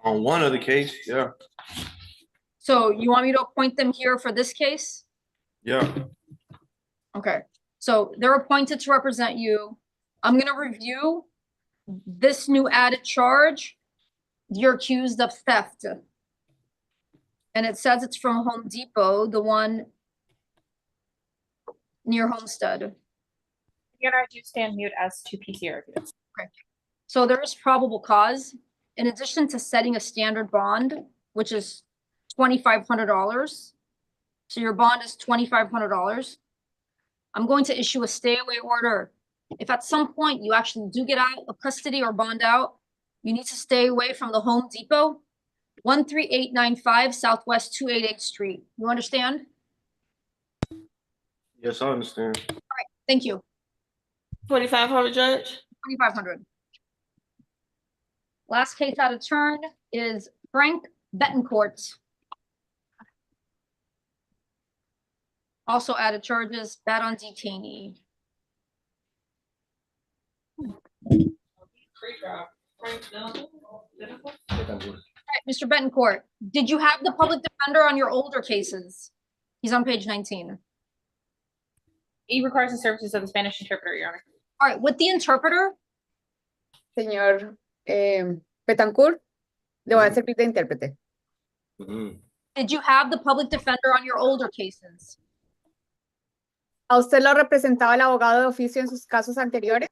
Speaker 14: On one other case, yeah.
Speaker 5: So you want me to appoint them here for this case?
Speaker 14: Yeah.
Speaker 5: Okay, so they're appointed to represent you. I'm gonna review this new added charge. You're accused of theft. And it says it's from Home Depot, the one near Homestead.
Speaker 4: Your Honor, I do stand mute as to PC reviews.
Speaker 5: So there is probable cause. In addition to setting a standard bond, which is $2,500. So your bond is $2,500. I'm going to issue a stay away order. If at some point you actually do get out of custody or bond out, you need to stay away from the Home Depot, 13895 Southwest 288th Street. You understand?
Speaker 14: Yes, I understand.
Speaker 5: All right, thank you.
Speaker 2: 2,500, Judge?
Speaker 5: 2,500. Last case out of turn is Frank Betancourt. Also added charges, bad on detainee. All right, Mr. Betancourt, did you have the public defender on your older cases? He's on page 19.
Speaker 4: He requires the services of the Spanish interpreter, Your Honor.
Speaker 5: All right, with the interpreter.
Speaker 3: Señor Betancourt, le voy a servir de intérprete.
Speaker 5: Did you have the public defender on your older cases?
Speaker 3: ¿A usted lo representaba el abogado de oficio en sus casos anteriores?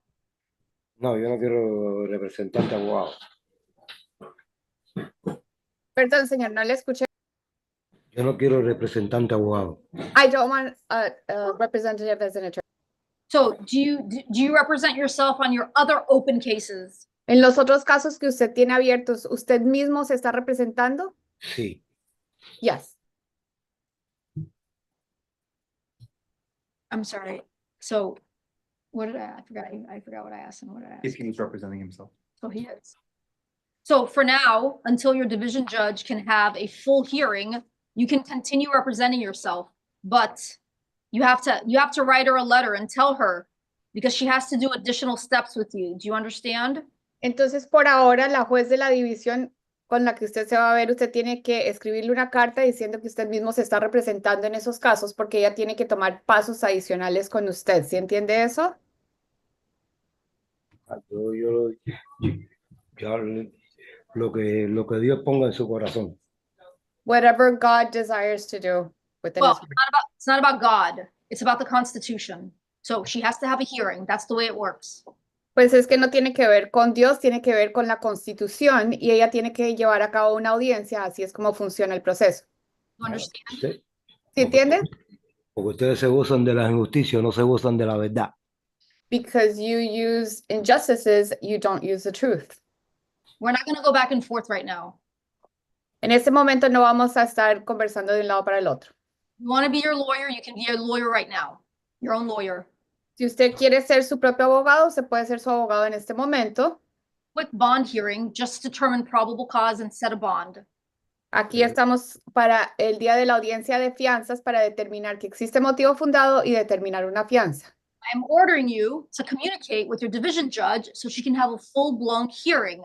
Speaker 8: No, yo no quiero representante abogado.
Speaker 3: Perdón, señor, no le escuché.
Speaker 8: Yo no quiero representante abogado.
Speaker 3: I don't want a representative as an attorney.
Speaker 5: So do you represent yourself on your other open cases?
Speaker 3: En los otros casos que usted tiene abiertos, ¿usted mismo se está representando?
Speaker 8: Sí.
Speaker 3: Yes.
Speaker 5: I'm sorry. So what did I forgot what I asked him. What did I ask?
Speaker 17: If he was representing himself.
Speaker 5: So he is. So for now, until your division judge can have a full hearing, you can continue representing yourself, but you have to write her a letter and tell her, because she has to do additional steps with you. Do you understand?
Speaker 3: Entonces, por ahora, la juez de la división con la que usted se va a ver, usted tiene que escribirle una carta diciendo que usted mismo se está representando en esos casos porque ella tiene que tomar pasos adicionales con usted. ¿Sí entiende eso?
Speaker 8: Lo que Dios ponga en su corazón.
Speaker 3: Whatever God desires to do within
Speaker 5: Well,
Speaker 3: his heart.
Speaker 5: it's not about God. It's about the Constitution. So she has to have a hearing. That's the way it works.
Speaker 3: Pues es que no tiene que ver con Dios, tiene que ver con la Constitución y ella tiene que llevar a cabo una audiencia, así es como funciona el proceso.
Speaker 5: You understand?
Speaker 8: ¿Sí?
Speaker 3: ¿Sí entiende?
Speaker 8: Porque ustedes se gozan de la injusticia, no se gozan de la verdad.
Speaker 3: Because you use injustices, you don't use the truth.
Speaker 5: We're not going to go back and forth right now.
Speaker 3: En este momento no vamos a estar conversando de un lado para el otro.
Speaker 5: You want to be your lawyer, you can be a lawyer right now. Your own lawyer.
Speaker 3: Si usted quiere ser su propio abogado, se puede ser su abogado en este momento.
Speaker 5: Quick bond hearing, just determine probable cause and set a bond.
Speaker 3: Aquí estamos para el día de la audiencia de fianzas para determinar que existe motivo fundado y determinar una fianza.
Speaker 5: I'm ordering you to communicate with your division judge so she can have a full-blown hearing.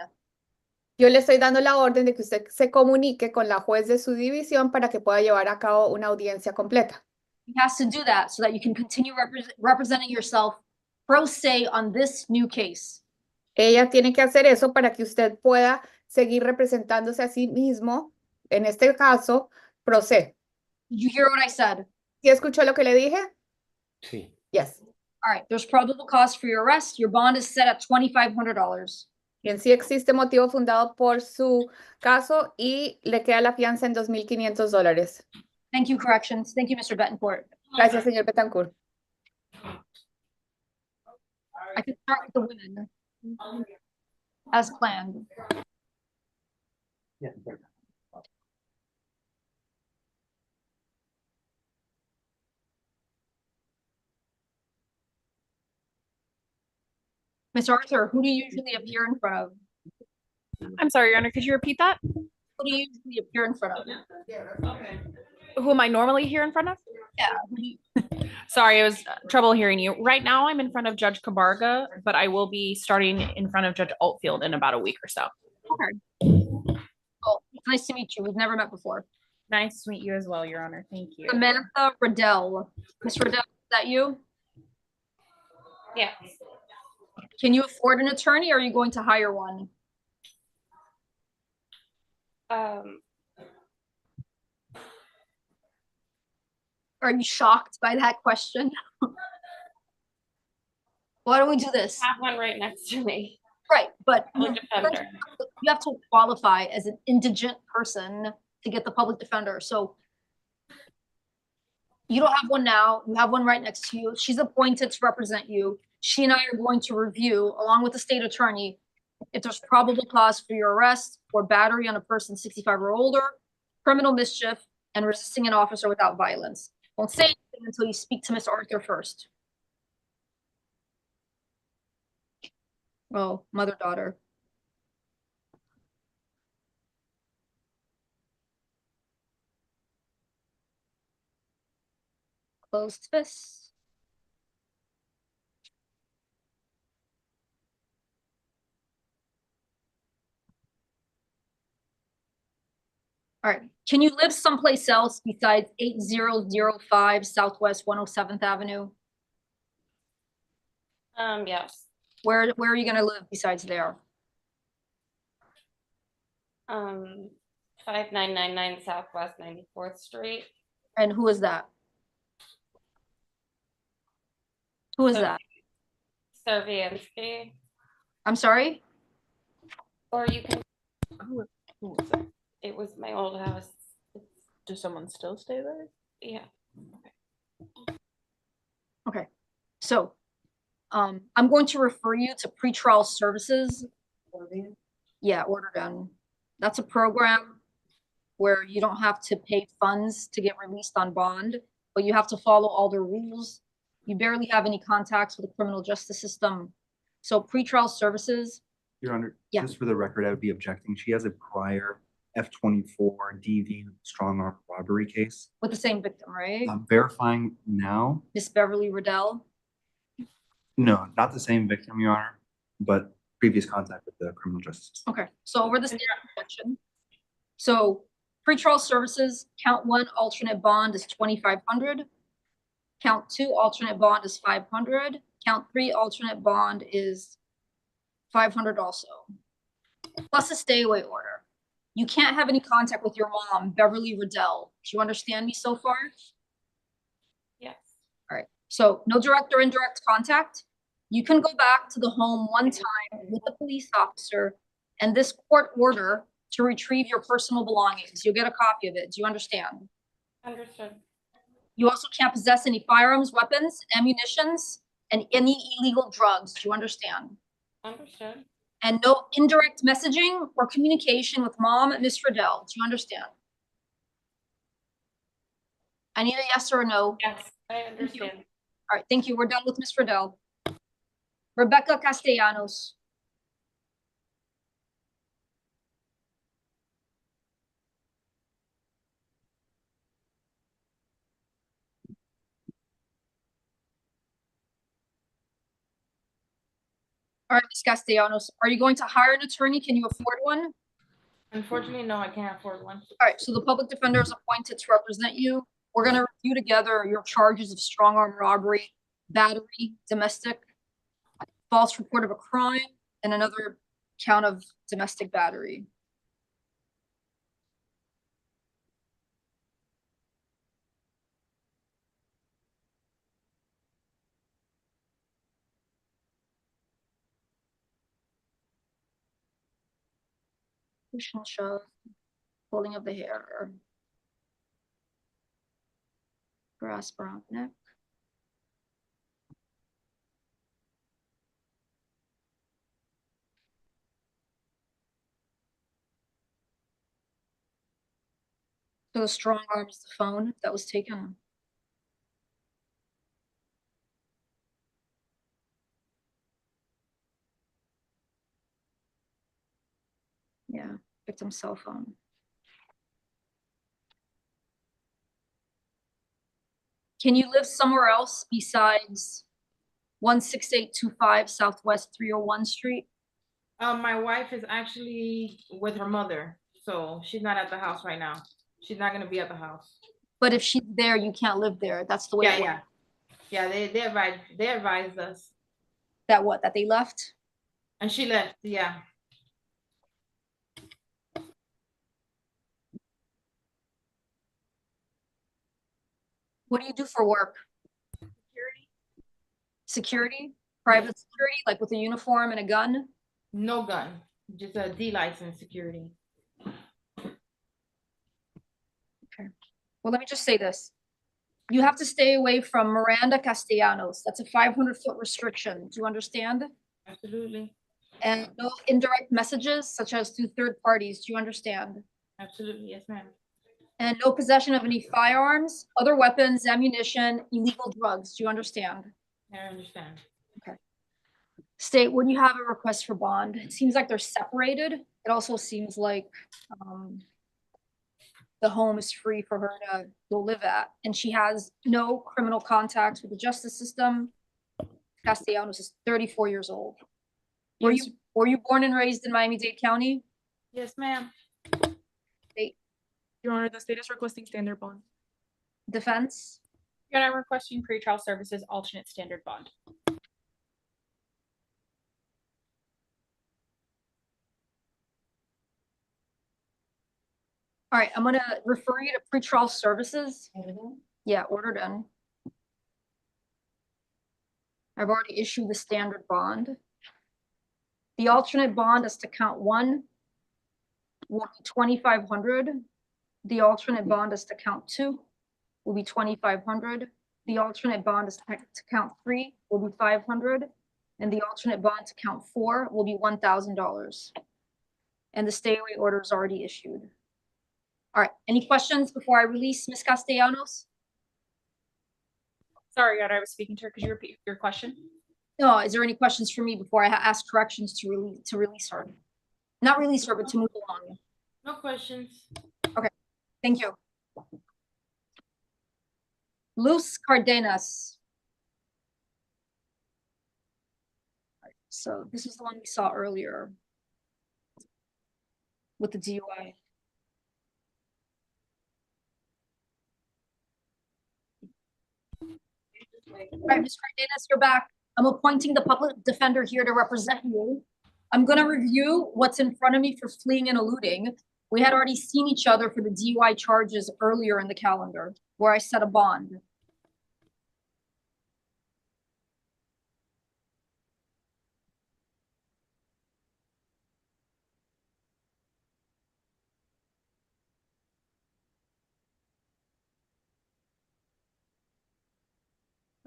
Speaker 3: Yo le estoy dando la orden de que usted se comunique con la juez de su división para que pueda llevar a cabo una audiencia completa.
Speaker 5: He has to do that so that you can continue representing yourself pro se on this new case.
Speaker 3: Ella tiene que hacer eso para que usted pueda seguir representándose a sí mismo, en este caso, pro se.
Speaker 5: Did you hear what I said?
Speaker 3: ¿Sí escuchó lo que le dije?
Speaker 8: Sí.
Speaker 3: Yes.
Speaker 5: All right, there's probable cause for your arrest. Your bond is set at $2,500.
Speaker 3: Bien, sí existe motivo fundado por su caso y le queda la fianza en $2,500.
Speaker 5: Thank you, corrections. Thank you, Mr. Betancourt.
Speaker 3: Gracias, señor Betancourt.
Speaker 5: I can start with the women as planned. Ms. Arthur, who do you usually appear in front of?
Speaker 4: I'm sorry, Your Honor, could you repeat that?
Speaker 5: Who do you usually appear in front of?
Speaker 4: Who am I normally here in front of?
Speaker 5: Yeah.
Speaker 4: Sorry, it was trouble hearing you. Right now, I'm in front of Judge Cabarga, but I will be starting in front of Judge Altfield in about a week or so.
Speaker 5: Okay. Oh, nice to meet you. We've never met before.
Speaker 4: Nice to meet you as well, Your Honor. Thank you.
Speaker 5: Samantha Riddell. Ms. Riddell, is that you?
Speaker 4: Yeah.
Speaker 5: Can you afford an attorney or are you going to hire one? Are you shocked by that question? Why don't we do this?
Speaker 6: I have one right next to me.
Speaker 5: Right, but
Speaker 4: Public defender.
Speaker 5: you have to qualify as an indigent person to get the public defender. So you don't have one now. You have one right next to you. She's appointed to represent you. She and I are going to review, along with the state attorney, if there's probable cause for your arrest or battery on a person 65 or older, criminal mischief, and resisting an officer without violence. Won't say anything until you speak to Miss Arthur first. Oh, mother-daughter. Closed fist. All right, can you live someplace else besides 8005 Southwest 107th Avenue?
Speaker 4: Yes.
Speaker 5: Where are you gonna live besides there?
Speaker 4: 5999 Southwest 94th Street.
Speaker 5: And who is that? Who is that?
Speaker 4: Serviansky.
Speaker 5: I'm sorry?
Speaker 4: Or you can, who was it? It was my old house.
Speaker 2: Does someone still stay there?
Speaker 4: Yeah.
Speaker 5: Okay, so I'm going to refer you to pretrial services. Yeah, order done. That's a program where you don't have to pay funds to get released on bond, but you have to follow all the rules. You barely have any contacts with the criminal justice system. So pretrial services.
Speaker 17: Your Honor,
Speaker 5: Yeah.
Speaker 17: just for the record, I would be objecting. She has a prior F-24 DV strong arm robbery case.
Speaker 5: With the same victim, right?
Speaker 17: I'm verifying now.
Speaker 5: Miss Beverly Riddell.
Speaker 17: No, not the same victim, Your Honor, but previous contact with the criminal justice system.
Speaker 5: Okay, so over the state protection. So pretrial services, count 1 alternate bond is 2,500. Count 2 alternate bond is 500. Count 3 alternate bond is 500 also. Plus a stay away order. You can't have any contact with your mom, Beverly Riddell. Do you understand me so far?
Speaker 4: Yes.
Speaker 5: All right, so no direct or indirect contact. You can go back to the home one time with the police officer and this court order to retrieve your personal belongings. You'll get a copy of it. Do you understand?
Speaker 4: Understood.
Speaker 5: You also can't possess any firearms, weapons, ammunitions, and any illegal drugs. Do you understand?
Speaker 4: Understood.
Speaker 5: And no indirect messaging or communication with mom, Miss Riddell. Do you understand? I need a yes or a no.
Speaker 4: Yes, I understand.
Speaker 5: All right, thank you. We're done with Miss Riddell. Rebecca Castellanos. All right, Ms. Castellanos, are you going to hire an attorney? Can you afford one?
Speaker 2: Unfortunately, no, I can't afford one.
Speaker 5: All right, so the public defender is appointed to represent you. We're gonna review together your charges of strong arm robbery, battery, domestic, false report of a crime, and another count of domestic battery. Push and shove, pulling of the hair, grasp around neck. So the strong arm is the phone that was taken. Yeah, victim's cell phone. Can you live somewhere else besides 16825 Southwest 301 Street?
Speaker 2: My wife is actually with her mother, so she's not at the house right now. She's not gonna be at the house.
Speaker 5: But if she's there, you can't live there. That's the way.
Speaker 2: Yeah,
Speaker 5: it works.
Speaker 2: yeah. Yeah, they advised us.
Speaker 5: That what? That they left?
Speaker 2: And she left, yeah.
Speaker 5: What do you do for work? Security? Private security, like with a uniform and a gun?
Speaker 2: No gun, just a D license security.
Speaker 5: Well, let me just say this. You have to stay away from Miranda Castellanos. That's a 500-foot restriction. Do you understand?
Speaker 2: Absolutely,
Speaker 5: And no indirect messages such as through third parties. Do you understand?
Speaker 2: absolutely, yes, ma'am.
Speaker 5: And no possession of any firearms, other weapons, ammunition, illegal drugs. Do you understand?
Speaker 2: I understand.
Speaker 5: Okay. State, when you have a request for bond, it seems like they're separated. It also seems like the home is free for her to go live at, and she has no criminal contacts with the justice system. Castellanos is 34 years old. Were you born and raised in Miami-Dade County?
Speaker 2: Yes, ma'am.
Speaker 5: State.
Speaker 1: Your Honor, the state is requesting standard bond.
Speaker 5: Defense?
Speaker 4: Your Honor, I'm requesting pretrial services alternate standard bond.
Speaker 5: All right, I'm gonna refer you to pretrial services. Yeah, ordered in. I've already issued the standard bond. The alternate bond as to count one will be 2,500. The alternate bond as to count two will be 2,500. The alternate bond as to count three will be 500. And the alternate bond to count four will be $1,000. And the stay away order is already issued. All right, any questions before I release Ms. Castellanos?
Speaker 4: Sorry, Your Honor, I was speaking to her. Could you repeat your question?
Speaker 5: No, is there any questions for me before I ask corrections to release her? Not release her, but to move along.
Speaker 2: No questions.
Speaker 5: Okay, thank you. Luz Cardenas. So this is the one we saw earlier with the DUI. All right, Ms. Cardenas, you're back. I'm appointing the public defender here to represent you. I'm gonna review what's in front of me for fleeing and eluding. We had already seen each other for the DUI charges earlier in the calendar where I set a bond.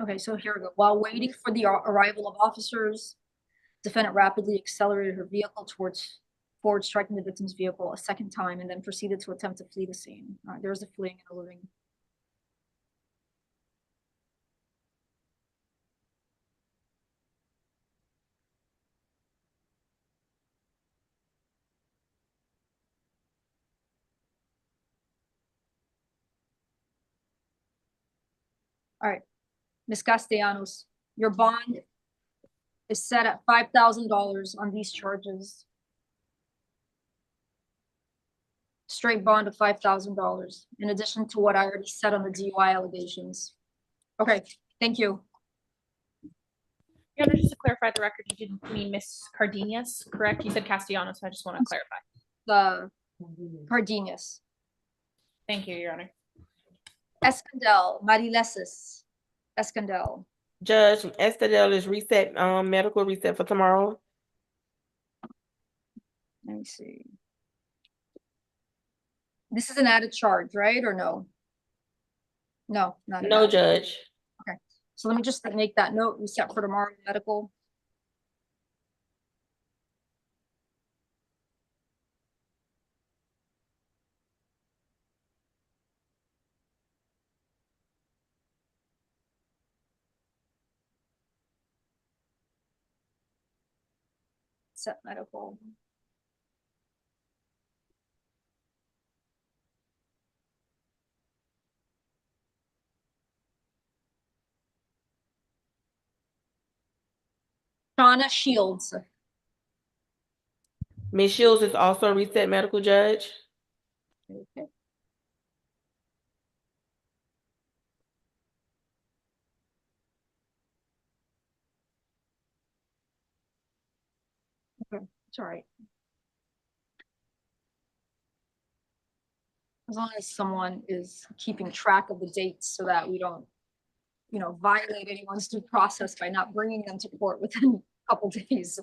Speaker 5: Okay, so here we go. While waiting for the arrival of officers, defendant rapidly accelerated her vehicle forward, striking the victim's vehicle a second time, and then proceeded to attempt to flee the scene. All right, there's the fleeing and eluding. All right, Ms. Castellanos, your bond is set at $5,000 on these charges. Straight bond of $5,000, in addition to what I already said on the DUI allegations. Okay, thank you.
Speaker 4: Your Honor, just to clarify the record, you didn't mean Miss Cardenas, correct? You said Castellanos, so I just want to clarify.
Speaker 5: The Cardenas.
Speaker 4: Thank you, Your Honor.
Speaker 5: Escandel, Marilesis. Escandel.
Speaker 2: Judge, Estadel is reset, medical reset for tomorrow.
Speaker 5: Let me see. This is an added charge, right, or no? No, not
Speaker 2: No, Judge.
Speaker 5: Okay, so let me just make that note, reset for tomorrow, medical. Set medical. Shauna Shields.
Speaker 2: Ms. Shields is also reset medical, Judge.
Speaker 5: Okay. Okay, it's all right. As long as someone is keeping track of the dates so that we don't, violate anyone's due process by not bringing them to court within a couple days.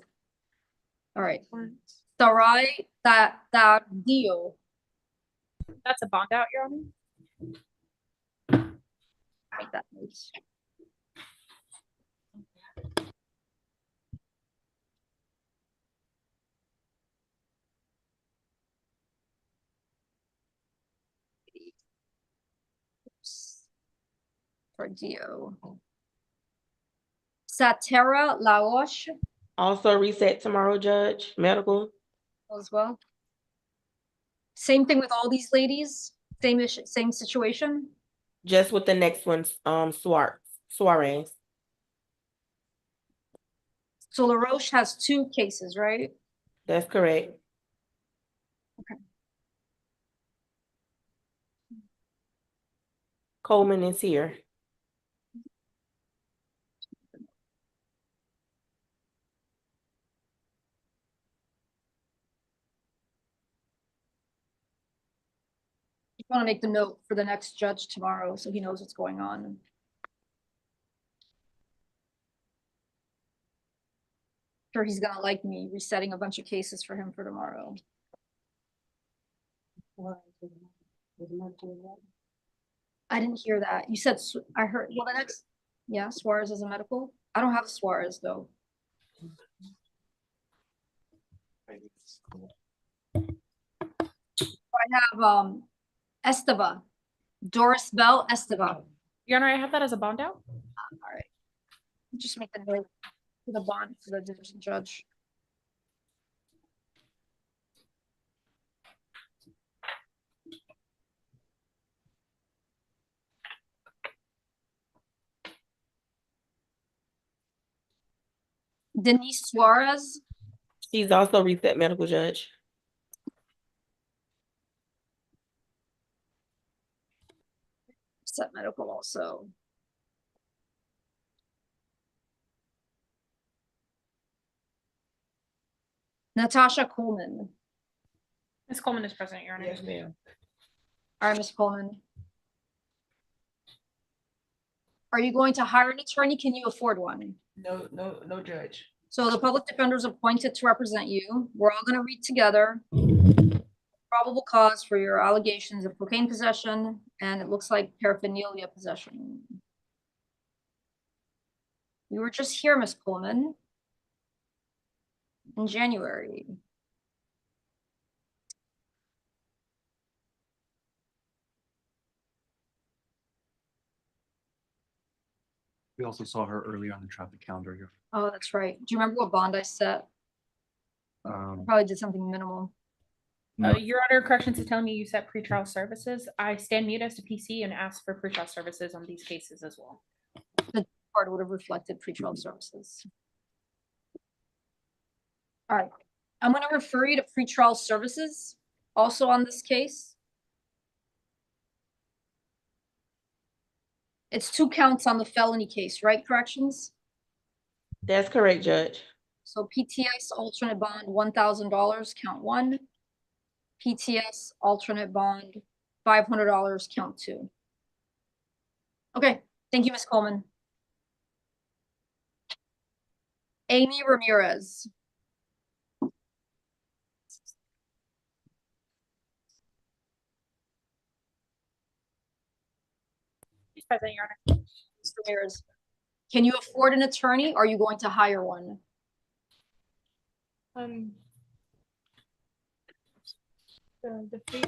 Speaker 5: All right. Sarai that deal.
Speaker 4: That's a bond out, Your Honor.
Speaker 5: Make that note. For Dio. Satera Laosh
Speaker 2: Also reset tomorrow, Judge, medical.
Speaker 5: as well. Same thing with all these ladies. Same situation.
Speaker 2: Just with the next one's Suarez.
Speaker 5: So LaRoche has 2 cases, right?
Speaker 2: That's correct.
Speaker 5: Okay.
Speaker 2: Coleman is here.
Speaker 5: I want to make the note for the next judge tomorrow so he knows what's going on. Sure, he's gonna like me resetting a bunch of cases for him for tomorrow. I didn't hear that. You said, I heard, well, the next, yeah, Suarez is a medical. I don't have Suarez though. I have Esteva, Doris Bell Esteva.
Speaker 4: Your Honor, I have that as a bond out.
Speaker 5: All right. Just make the note for the bond for the division judge. Denise Suarez.
Speaker 2: She's also reset medical, Judge.
Speaker 5: Set medical also. Natasha Coleman.
Speaker 4: Ms. Coleman is present, Your Honor.
Speaker 2: Yes, ma'am.
Speaker 5: All right, Ms. Coleman. Are you going to hire an attorney? Can you afford one?
Speaker 2: No, Judge.
Speaker 5: So the public defender is appointed to represent you. We're all gonna read together. Probable cause for your allegations of cocaine possession, and it looks like paraphernalia possession. You were just here, Ms. Coleman, in January.
Speaker 17: We also saw her earlier on the traffic calendar here.
Speaker 5: Oh, that's right. Do you remember what bond I set? I probably did something minimal.
Speaker 4: Your Honor, corrections is telling me you set pretrial services. I stand mute as to PC and ask for pretrial services on these cases as well.
Speaker 5: The part would have reflected pretrial services. All right, I'm going to refer you to pretrial services also on this case. It's 2 counts on the felony case, right? Corrections?
Speaker 2: That's correct, Judge.
Speaker 5: So PTS alternate bond, $1,000, count 1. PTS alternate bond, $500, count 2. Okay, thank you, Ms. Coleman. Amy Ramirez.
Speaker 4: She's present, Your Honor.
Speaker 5: Ms. Ramirez. Can you afford an attorney? Or are you going to hire one?
Speaker 4: The fee.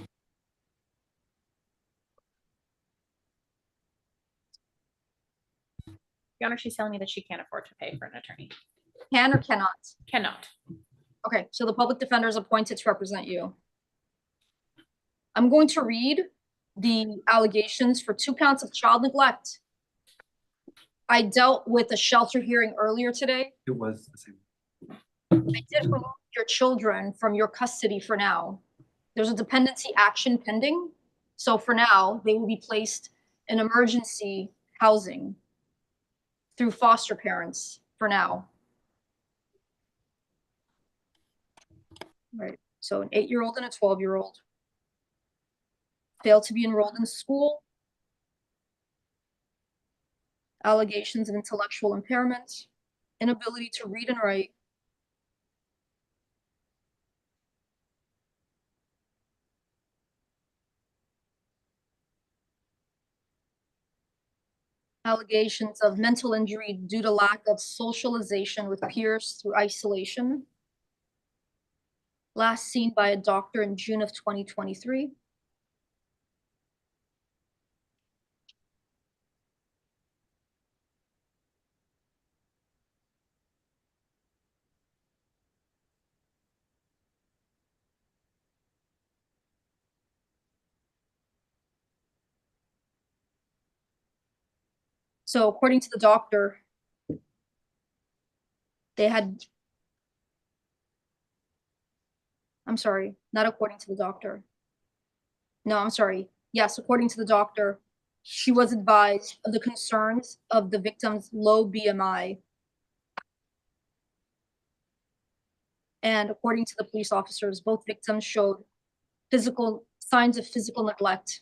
Speaker 4: Your Honor, she's telling me that she can't afford to pay for an attorney.
Speaker 5: Can or cannot?
Speaker 4: Cannot.
Speaker 5: Okay, so the public defender is appointed to represent you. I'm going to read the allegations for 2 counts of child neglect. I dealt with a shelter hearing earlier today.
Speaker 17: It was the same.
Speaker 5: I did remove your children from your custody for now. There's a dependency action pending. So for now, they will be placed in emergency housing through foster parents for now. Right, so an 8-year-old and a 12-year-old. Failed to be enrolled in school. Allegations of intellectual impairment, inability to read and write. Allegations of mental injury due to lack of socialization with peers through isolation. Last seen by a doctor in June of 2023. So according to the doctor, they had, I'm sorry, not according to the doctor. No, I'm sorry. Yes, according to the doctor, she was advised of the concerns of the victim's low BMI. And according to the police officers, both victims showed signs of physical neglect.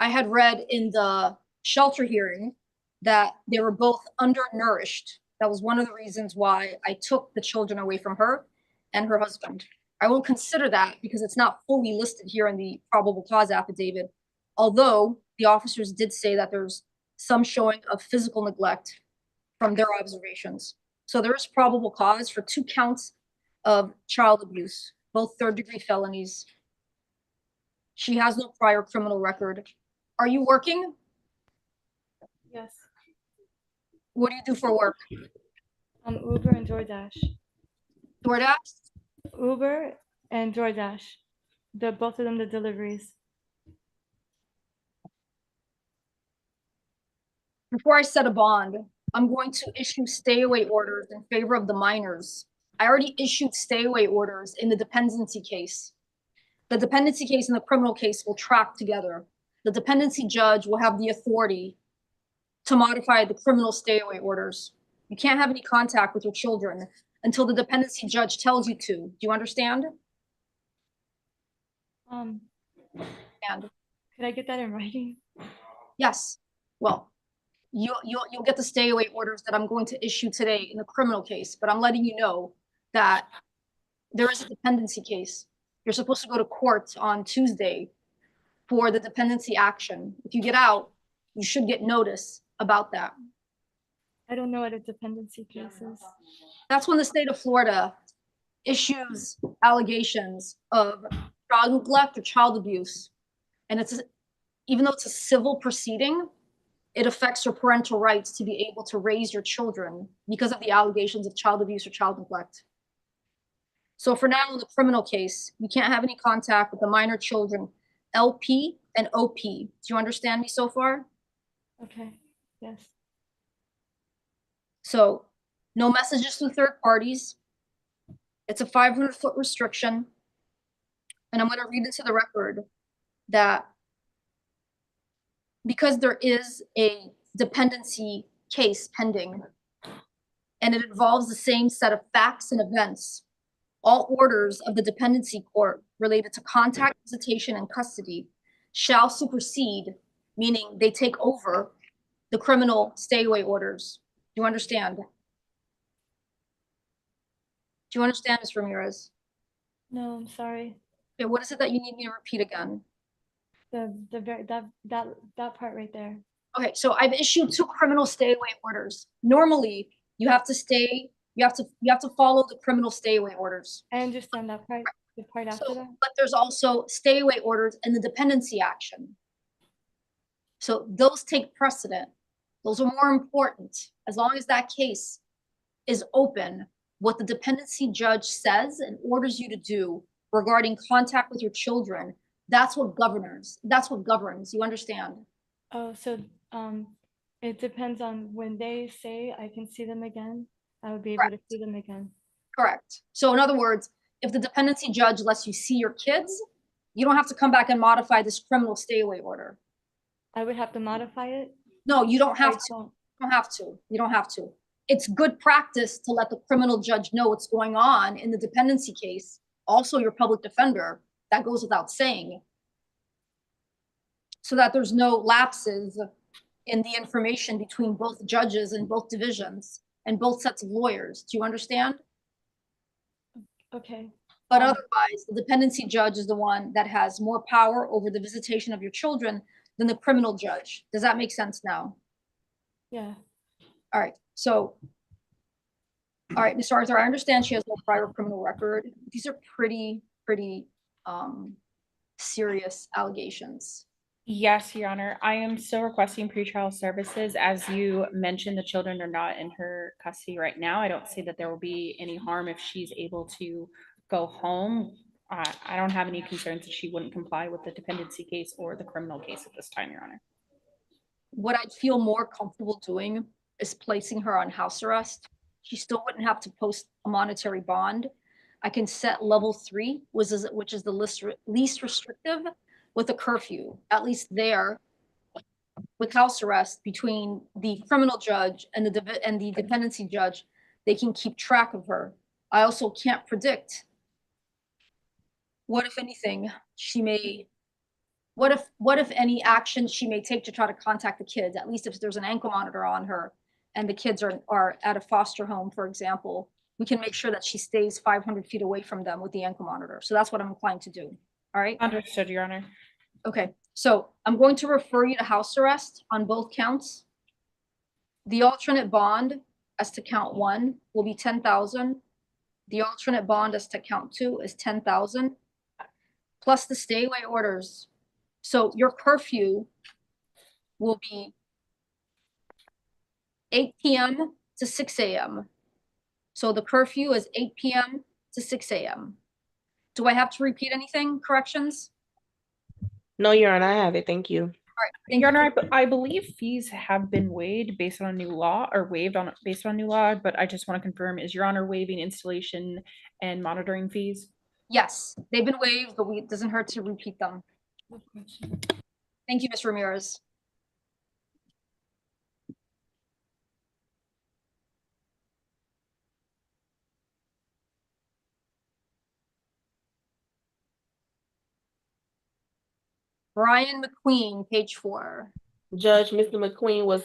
Speaker 5: I had read in the shelter hearing that they were both undernourished. That was one of the reasons why I took the children away from her and her husband. I won't consider that because it's not fully listed here in the probable cause affidavit, although the officers did say that there's some showing of physical neglect from their observations. So there is probable cause for 2 counts of child abuse, both 3rd-degree felonies. She has no prior criminal record. Are you working?
Speaker 19: Yes.
Speaker 5: What do you do for work?
Speaker 19: Uber and DoorDash.
Speaker 5: DoorDash?
Speaker 19: Uber and DoorDash. Both of them the deliveries.
Speaker 5: Before I set a bond, I'm going to issue stay-away orders in favor of the minors. I already issued stay-away orders in the dependency case. The dependency case and the criminal case will track together. The dependency judge will have the authority to modify the criminal stay-away orders. You can't have any contact with your children until the dependency judge tells you to. Do you understand?
Speaker 19: And could I get that in writing?
Speaker 5: Yes. Well, you'll get the stay-away orders that I'm going to issue today in the criminal case, but I'm letting you know that there is a dependency case. You're supposed to go to court on Tuesday for the dependency action. If you get out, you should get notice about that.
Speaker 19: I don't know what a dependency case is.
Speaker 5: That's when the state of Florida issues allegations of child neglect or child abuse. And even though it's a civil proceeding, it affects your parental rights to be able to raise your children because of the allegations of child abuse or child neglect. So for now, in the criminal case, you can't have any contact with the minor children, LP and OP. Do you understand me so far?
Speaker 19: Okay, yes.
Speaker 5: So no messages to third parties. It's a 500-foot restriction. And I'm going to read into the record that because there is a dependency case pending and it involves the same set of facts and events, all orders of the dependency court related to contact, visitation, and custody shall supersede, meaning they take over the criminal stay-away orders. Do you understand? Do you understand, Ms. Ramirez?
Speaker 19: No, I'm sorry.
Speaker 5: Okay, what is it that you need me to repeat again?
Speaker 19: That part right there.
Speaker 5: Okay, so I've issued 2 criminal stay-away orders. Normally, you have to stay. You have to follow the criminal stay-away orders.
Speaker 19: I understand that part. The part after that.
Speaker 5: But there's also stay-away orders in the dependency action. So those take precedent. Those are more important. As long as that case is open, what the dependency judge says and orders you to do regarding contact with your children, that's what governs. That's what governs. You understand?
Speaker 19: Oh, so it depends on when they say I can see them again. I would be able to see them again.
Speaker 5: Correct. So in other words, if the dependency judge lets you see your kids, you don't have to come back and modify this criminal stay-away order.
Speaker 19: I would have to modify it?
Speaker 5: No, you don't have to. You don't have to. You don't have to. It's good practice to let the criminal judge know what's going on in the dependency case. Also, your public defender. That goes without saying. So that there's no lapses in the information between both judges and both divisions and both sets of lawyers. Do you understand?
Speaker 19: Okay.
Speaker 5: But otherwise, the dependency judge is the one that has more power over the visitation of your children than the criminal judge. Does that make sense now?
Speaker 19: Yeah.
Speaker 5: All right, so, all right, Ms. Arthur, I understand she has no prior criminal record. These are pretty serious allegations.
Speaker 4: Yes, Your Honor. I am still requesting pretrial services. As you mentioned, the children are not in her custody right now. I don't see that there will be any harm if she's able to go home. I don't have any concerns that she wouldn't comply with the dependency case or the criminal case at this time, Your Honor.
Speaker 5: What I'd feel more comfortable doing is placing her on house arrest. She still wouldn't have to post a monetary bond. I can set level 3, which is the least restrictive, with a curfew, at least there, with house arrest between the criminal judge and the dependency judge. They can keep track of her. I also can't predict what, if anything, what if any action she may take to try to contact the kids, at least if there's an ankle monitor on her and the kids are at a foster home, for example, we can make sure that she stays 500 feet away from them with the ankle monitor. So that's what I'm inclined to do. All right.
Speaker 4: Understood, Your Honor.
Speaker 5: Okay, so I'm going to refer you to house arrest on both counts. The alternate bond as to count 1 will be 10,000. The alternate bond as to count 2 is 10,000, plus the stay away orders. So your curfew will be 8 p.m. to 6 a.m. So the curfew is 8 p.m. to 6 a.m. Do I have to repeat anything, corrections?
Speaker 2: No, Your Honor, I have it. Thank you.
Speaker 5: All right,
Speaker 4: Your Honor, I believe fees have been waived based on a new law or waived on based on new law, but I just want to confirm, is Your Honor waiving installation and monitoring fees?
Speaker 5: Yes, they've been waived, but it doesn't hurt to repeat them. Thank you, Ms. Ramirez. Brian McQueen, page 4.
Speaker 2: Judge, Mr. McQueen was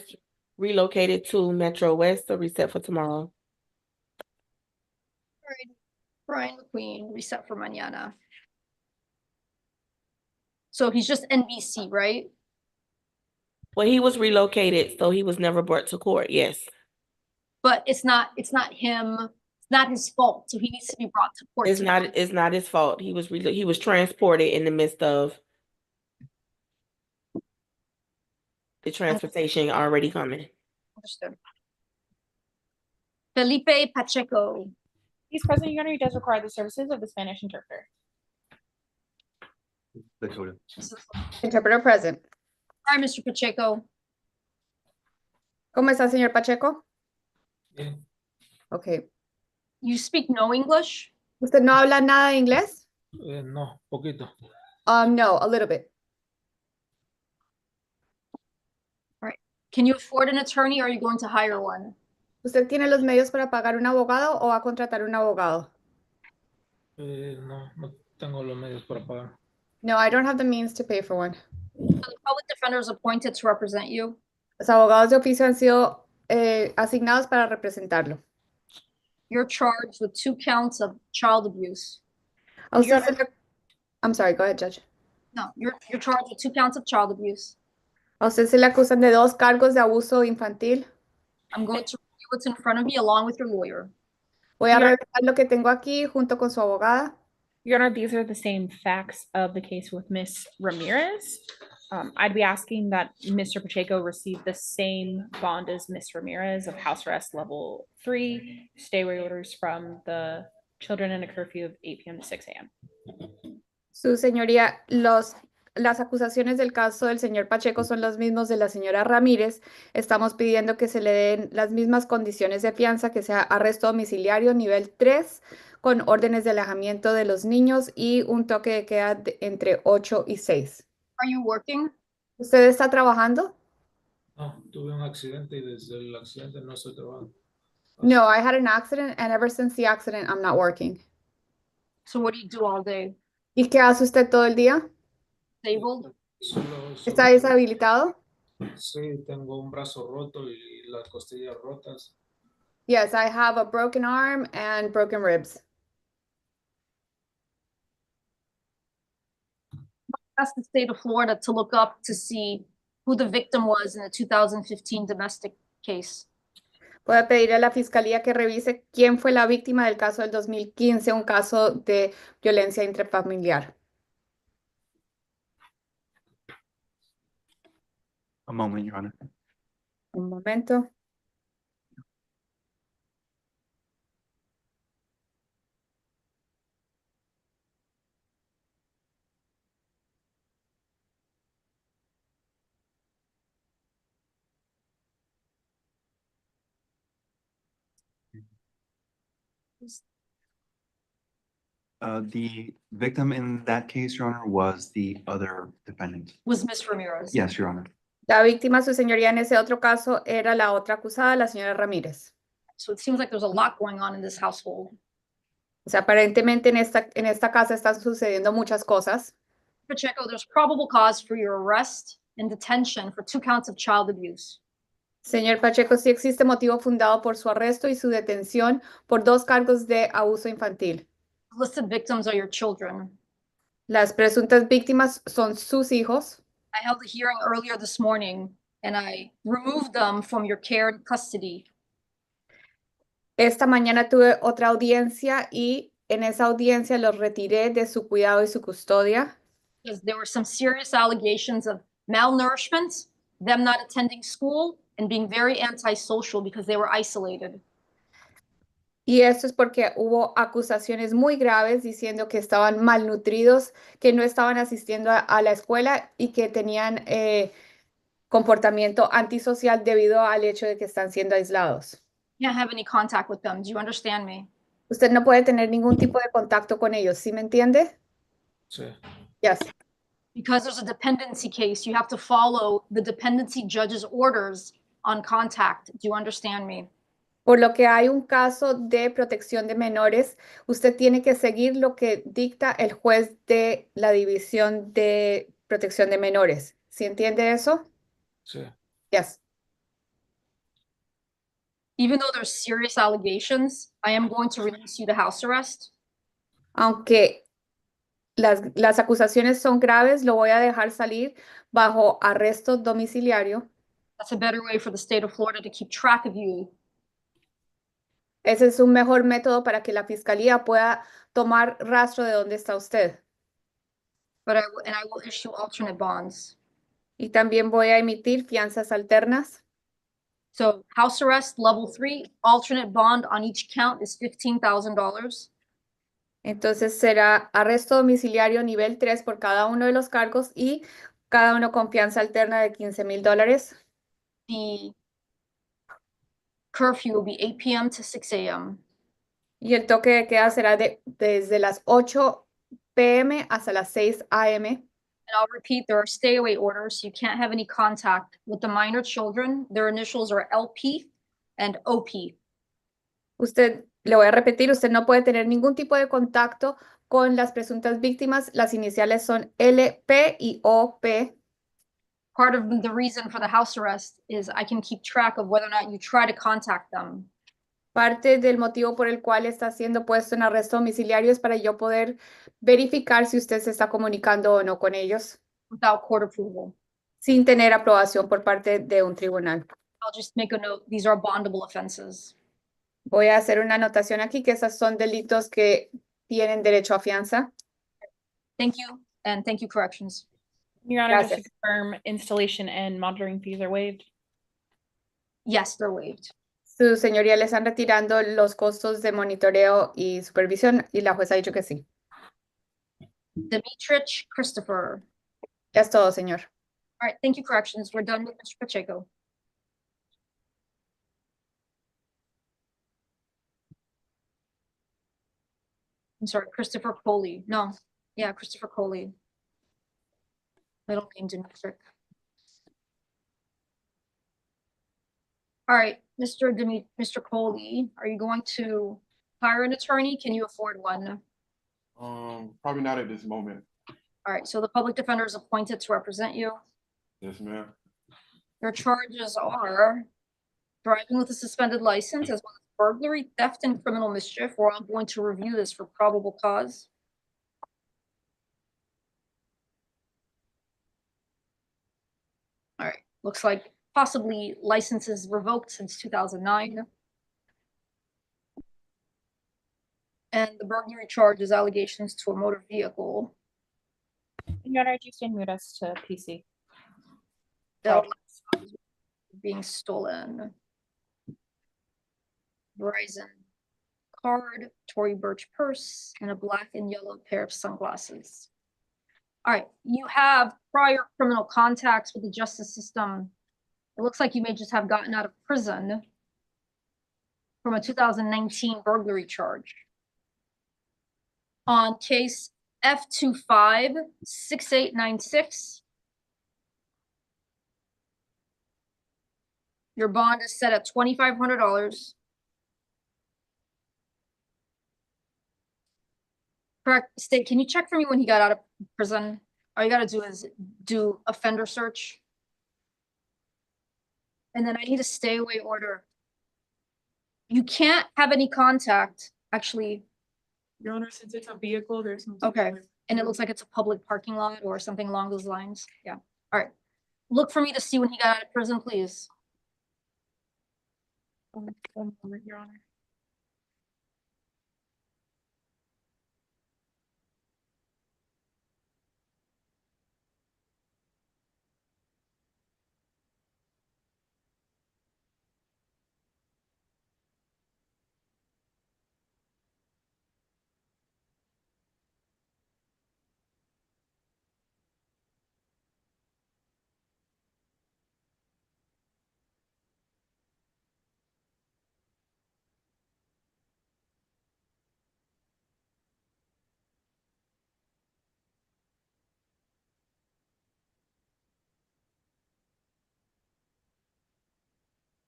Speaker 2: relocated to Metro West, so reset for tomorrow.
Speaker 5: All right, Brian McQueen, reset for mañana. So he's just NBC, right?
Speaker 2: Well, he was relocated, so he was never brought to court, yes.
Speaker 5: But it's not him, it's not his fault, so he needs to be brought to court.
Speaker 2: It's not his fault. He was transported in the midst of the transportation already coming.
Speaker 5: Understood. Felipe Pacheco.
Speaker 4: He's present, Your Honor. He does require the services of the Spanish interpreter.
Speaker 3: Interpreter present.
Speaker 5: Hi, Mr. Pacheco.
Speaker 3: ¿Cómo está, señor Pacheco?
Speaker 9: Bien.
Speaker 3: Okay.
Speaker 5: You speak no English?
Speaker 3: ¿Usted no habla nada de inglés?
Speaker 9: No, poquito.
Speaker 3: No, a little bit.
Speaker 5: All right. Can you afford an attorney or are you going to hire one?
Speaker 3: ¿Usted tiene los medios para pagar un abogado o va a contratar un abogado?
Speaker 9: No tengo los medios para pagar.
Speaker 3: No, I don't have the means to pay for one.
Speaker 5: So the public defender is appointed to represent you.
Speaker 3: Los abogados de oficio han sido asignados para representarlo.
Speaker 5: You're charged with 2 counts of child abuse.
Speaker 3: I'm sorry, go ahead, Judge.
Speaker 5: No, you're charged with 2 counts of child abuse.
Speaker 3: A usted se le acusan de 2 cargos de abuso infantil.
Speaker 5: I'm going to review what's in front of me along with your lawyer.
Speaker 3: Voy a revisar lo que tengo aquí junto con su abogada.
Speaker 4: Your Honor, these are the same facts of the case with Ms. Ramirez. I'd be asking that Mr. Pacheco receive the same bond as Ms. Ramirez of house arrest level 3, stay away orders from the children and a curfew of 8 p.m. to 6 a.m.
Speaker 3: Su señoría, las acusaciones del caso del señor Pacheco son los mismos de la señora Ramírez. Estamos pidiendo que se le den las mismas condiciones de fianza, que sea arresto domiciliario nivel 3, con órdenes de alejamiento de los niños y un toque de queda entre 8 y 6.
Speaker 5: Are you working?
Speaker 3: ¿Usted está trabajando?
Speaker 9: No, tuve un accidente y desde el accidente no estoy trabajando.
Speaker 3: No, I had an accident and ever since the accident I'm not working.
Speaker 5: So what do you do all day?
Speaker 3: ¿Y qué hace usted todo el día?
Speaker 5: Disabled?
Speaker 3: ¿Está deshabilitado?
Speaker 9: Sí, tengo un brazo roto y las costillas rotas.
Speaker 3: Yes, I have a broken arm and broken ribs.
Speaker 5: ask the state of Florida to look up to see who the victim was in the 2015 domestic case.
Speaker 3: Voy a pedir a la fiscalía que revise quién fue la víctima del caso del 2015, un caso de violencia intrafamiliar.
Speaker 17: A moment, Your Honor.
Speaker 3: Un momento.
Speaker 17: The victim in that case, Your Honor, was the other defendant.
Speaker 5: Was Miss Ramirez?
Speaker 17: Yes, Your Honor.
Speaker 3: La víctima, su señoría, en ese otro caso era la otra acusada, la señora Ramírez.
Speaker 5: So it seems like there's a lot going on in this household.
Speaker 3: O sea, aparentemente en esta casa están sucediendo muchas cosas.
Speaker 5: Pacheco, there's probable cause for your arrest and detention for 2 counts of child abuse.
Speaker 3: Señor Pacheco, sí existe motivo fundado por su arresto y su detención por 2 cargos de abuso infantil.
Speaker 5: Listed victims are your children.
Speaker 3: Las presuntas víctimas son sus hijos.
Speaker 5: I held a hearing earlier this morning and I removed them from your care and custody.
Speaker 3: Esta mañana tuve otra audiencia y en esa audiencia los retiré de su cuidado y su custodia.
Speaker 5: Because there were some serious allegations of malnourishment, them not attending school, and being very antisocial because they were isolated.
Speaker 3: Y esto es porque hubo acusaciones muy graves diciendo que estaban malnutridos, que no estaban asistiendo a la escuela y que tenían comportamiento antisocial debido al hecho de que están siendo aislados.
Speaker 5: You can't have any contact with them. Do you understand me?
Speaker 3: Usted no puede tener ningún tipo de contacto con ellos, ¿sí me entiende?
Speaker 9: Sí.
Speaker 3: Yes.
Speaker 5: Because there's a dependency case, you have to follow the dependency judge's orders on contact. Do you understand me?
Speaker 3: Por lo que hay un caso de protección de menores, usted tiene que seguir lo que dicta el juez de la División de Protección de Menores. ¿Sí entiende eso?
Speaker 9: Sí.
Speaker 3: Yes.
Speaker 5: Even though there's serious allegations, I am going to release you to house arrest.
Speaker 3: Aunque las acusaciones son graves, lo voy a dejar salir bajo arresto domiciliario.
Speaker 5: That's a better way for the state of Florida to keep track of you.
Speaker 3: Ese es un mejor método para que la fiscalía pueda tomar rastro de dónde está usted.
Speaker 5: But I will issue alternate bonds.
Speaker 3: Y también voy a emitir fianzas alternas.
Speaker 5: So house arrest level 3, alternate bond on each count is $15,000.
Speaker 3: Entonces será arresto domiciliario nivel 3 por cada uno de los cargos y cada uno con fianza alterna de $15,000.
Speaker 5: The curfew will be 8 p.m. to 6 a.m.
Speaker 3: Y el toque de queda será desde las 8 p.m. hasta las 6 a.m.
Speaker 5: And I'll repeat, there are stay away orders. You can't have any contact with the minor children. Their initials are LP and OP.
Speaker 3: Le voy a repetir, usted no puede tener ningún tipo de contacto con las presuntas víctimas. Las iniciales son LP y OP.
Speaker 5: Part of the reason for the house arrest is I can keep track of whether or not you try to contact them.
Speaker 3: Parte del motivo por el cual está siendo puesto en arresto domiciliario es para yo poder verificar si usted se está comunicando o no con ellos.
Speaker 5: Without court approval.
Speaker 3: Sin tener aprobación por parte de un tribunal.
Speaker 5: I'll just make a note. These are bondable offenses.
Speaker 3: Voy a hacer una anotación aquí que esos son delitos que tienen derecho a fianza.
Speaker 5: Thank you, and thank you, corrections.
Speaker 4: Your Honor, just to
Speaker 3: Gracias.
Speaker 4: confirm, installation and monitoring fees are waived?
Speaker 5: Yes, they're waived.
Speaker 3: Su señoría le están retirando los costos de monitoreo y supervisión y la jueza ha dicho que sí.
Speaker 5: Dimitrich Christopher.
Speaker 3: Ya es todo, señor.
Speaker 5: All right, thank you, corrections. We're done with Mr. Pacheco. I'm sorry, Christopher Coley. No, yeah, Christopher Coley. Middle name Dimitrich. All right, Mr. Coley, are you going to hire an attorney? Can you afford one?
Speaker 12: Probably not at this moment.
Speaker 5: All right, so the public defender is appointed to represent you.
Speaker 12: Yes, ma'am.
Speaker 5: Your charges are driving with a suspended license as well as burglary, theft, and criminal mischief. We're all going to review this for probable cause. Looks like possibly licenses revoked since 2009. And the burglary charge is allegations to a motor vehicle.
Speaker 4: Your Honor, do you stand mute us to PC?
Speaker 5: That being stolen. Verizon card, Tory Burch purse, and a black and yellow pair of sunglasses. All right, you have prior criminal contacts with the justice system. It looks like you may just have gotten out of prison from a 2019 burglary charge. On case F256896, your bond is set at $2,500. Correct. State, can you check for me when he got out of prison? All you gotta do is do offender search. And then I need a stay away order. You can't have any contact, actually.
Speaker 1: Your Honor, since it's a vehicle, there's no.
Speaker 5: Okay, and it looks like it's a public parking lot or something along those lines. Yeah, all right. Look for me to see when he got out of prison, please.
Speaker 1: One moment, Your Honor.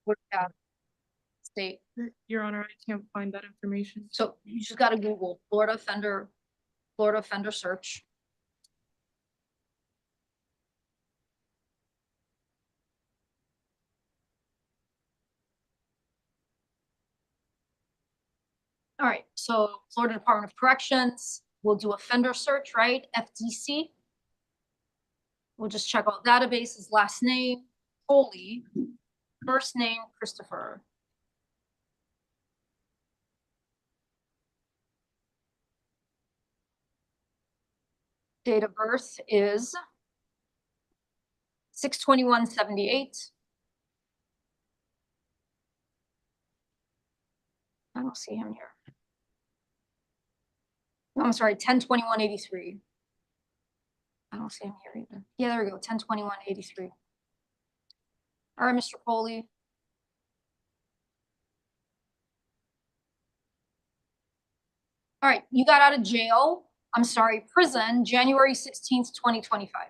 Speaker 5: What do you have? State.
Speaker 1: Your Honor, I can't find that information.
Speaker 5: So you just gotta Google Florida offender search. All right, so Florida Department of Corrections, we'll do offender search, right? FDC. We'll just check out databases, last name, Holy, first name, Christopher. Date of birth is 6/21/78. I don't see him here. I'm sorry, 10/21/83. I don't see him here either. Yeah, there we go, 10/21/83. All right, Mr. Coley. All right, you got out of jail, I'm sorry, prison, January 16th, 2025.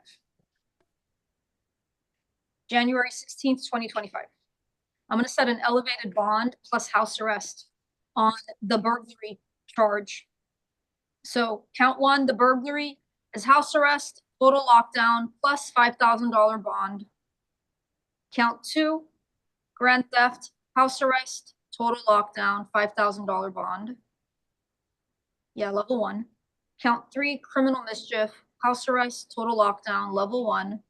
Speaker 5: January 16th, 2025. I'm gonna set an elevated bond plus house arrest on the burglary charge. So count one, the burglary is house arrest, total lockdown, plus $5,000 bond. Count two, grand theft, house arrest, total lockdown, $5,000 bond. Yeah, level one. Count three, criminal mischief, house arrest, total lockdown, level one,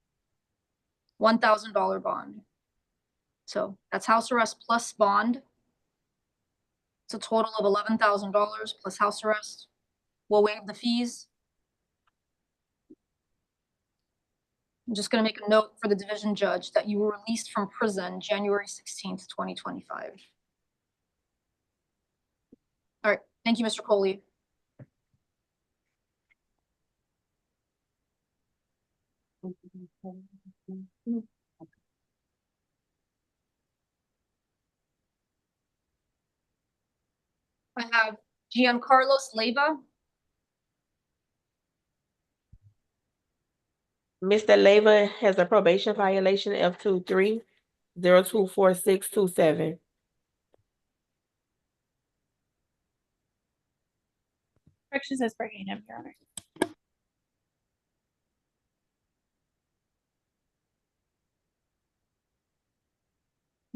Speaker 5: $1,000 bond. So that's house arrest plus bond. It's a total of $11,000 plus house arrest. We'll waive the fees. I'm just going to make a note for the division judge that you were released from prison January 16th, 2025. All right. Thank you, Mr. Coley. I have Giancarlos Leyva.
Speaker 2: Mr. Leyva has a probation violation F23024627.
Speaker 4: Corrections is bringing him, Your Honor.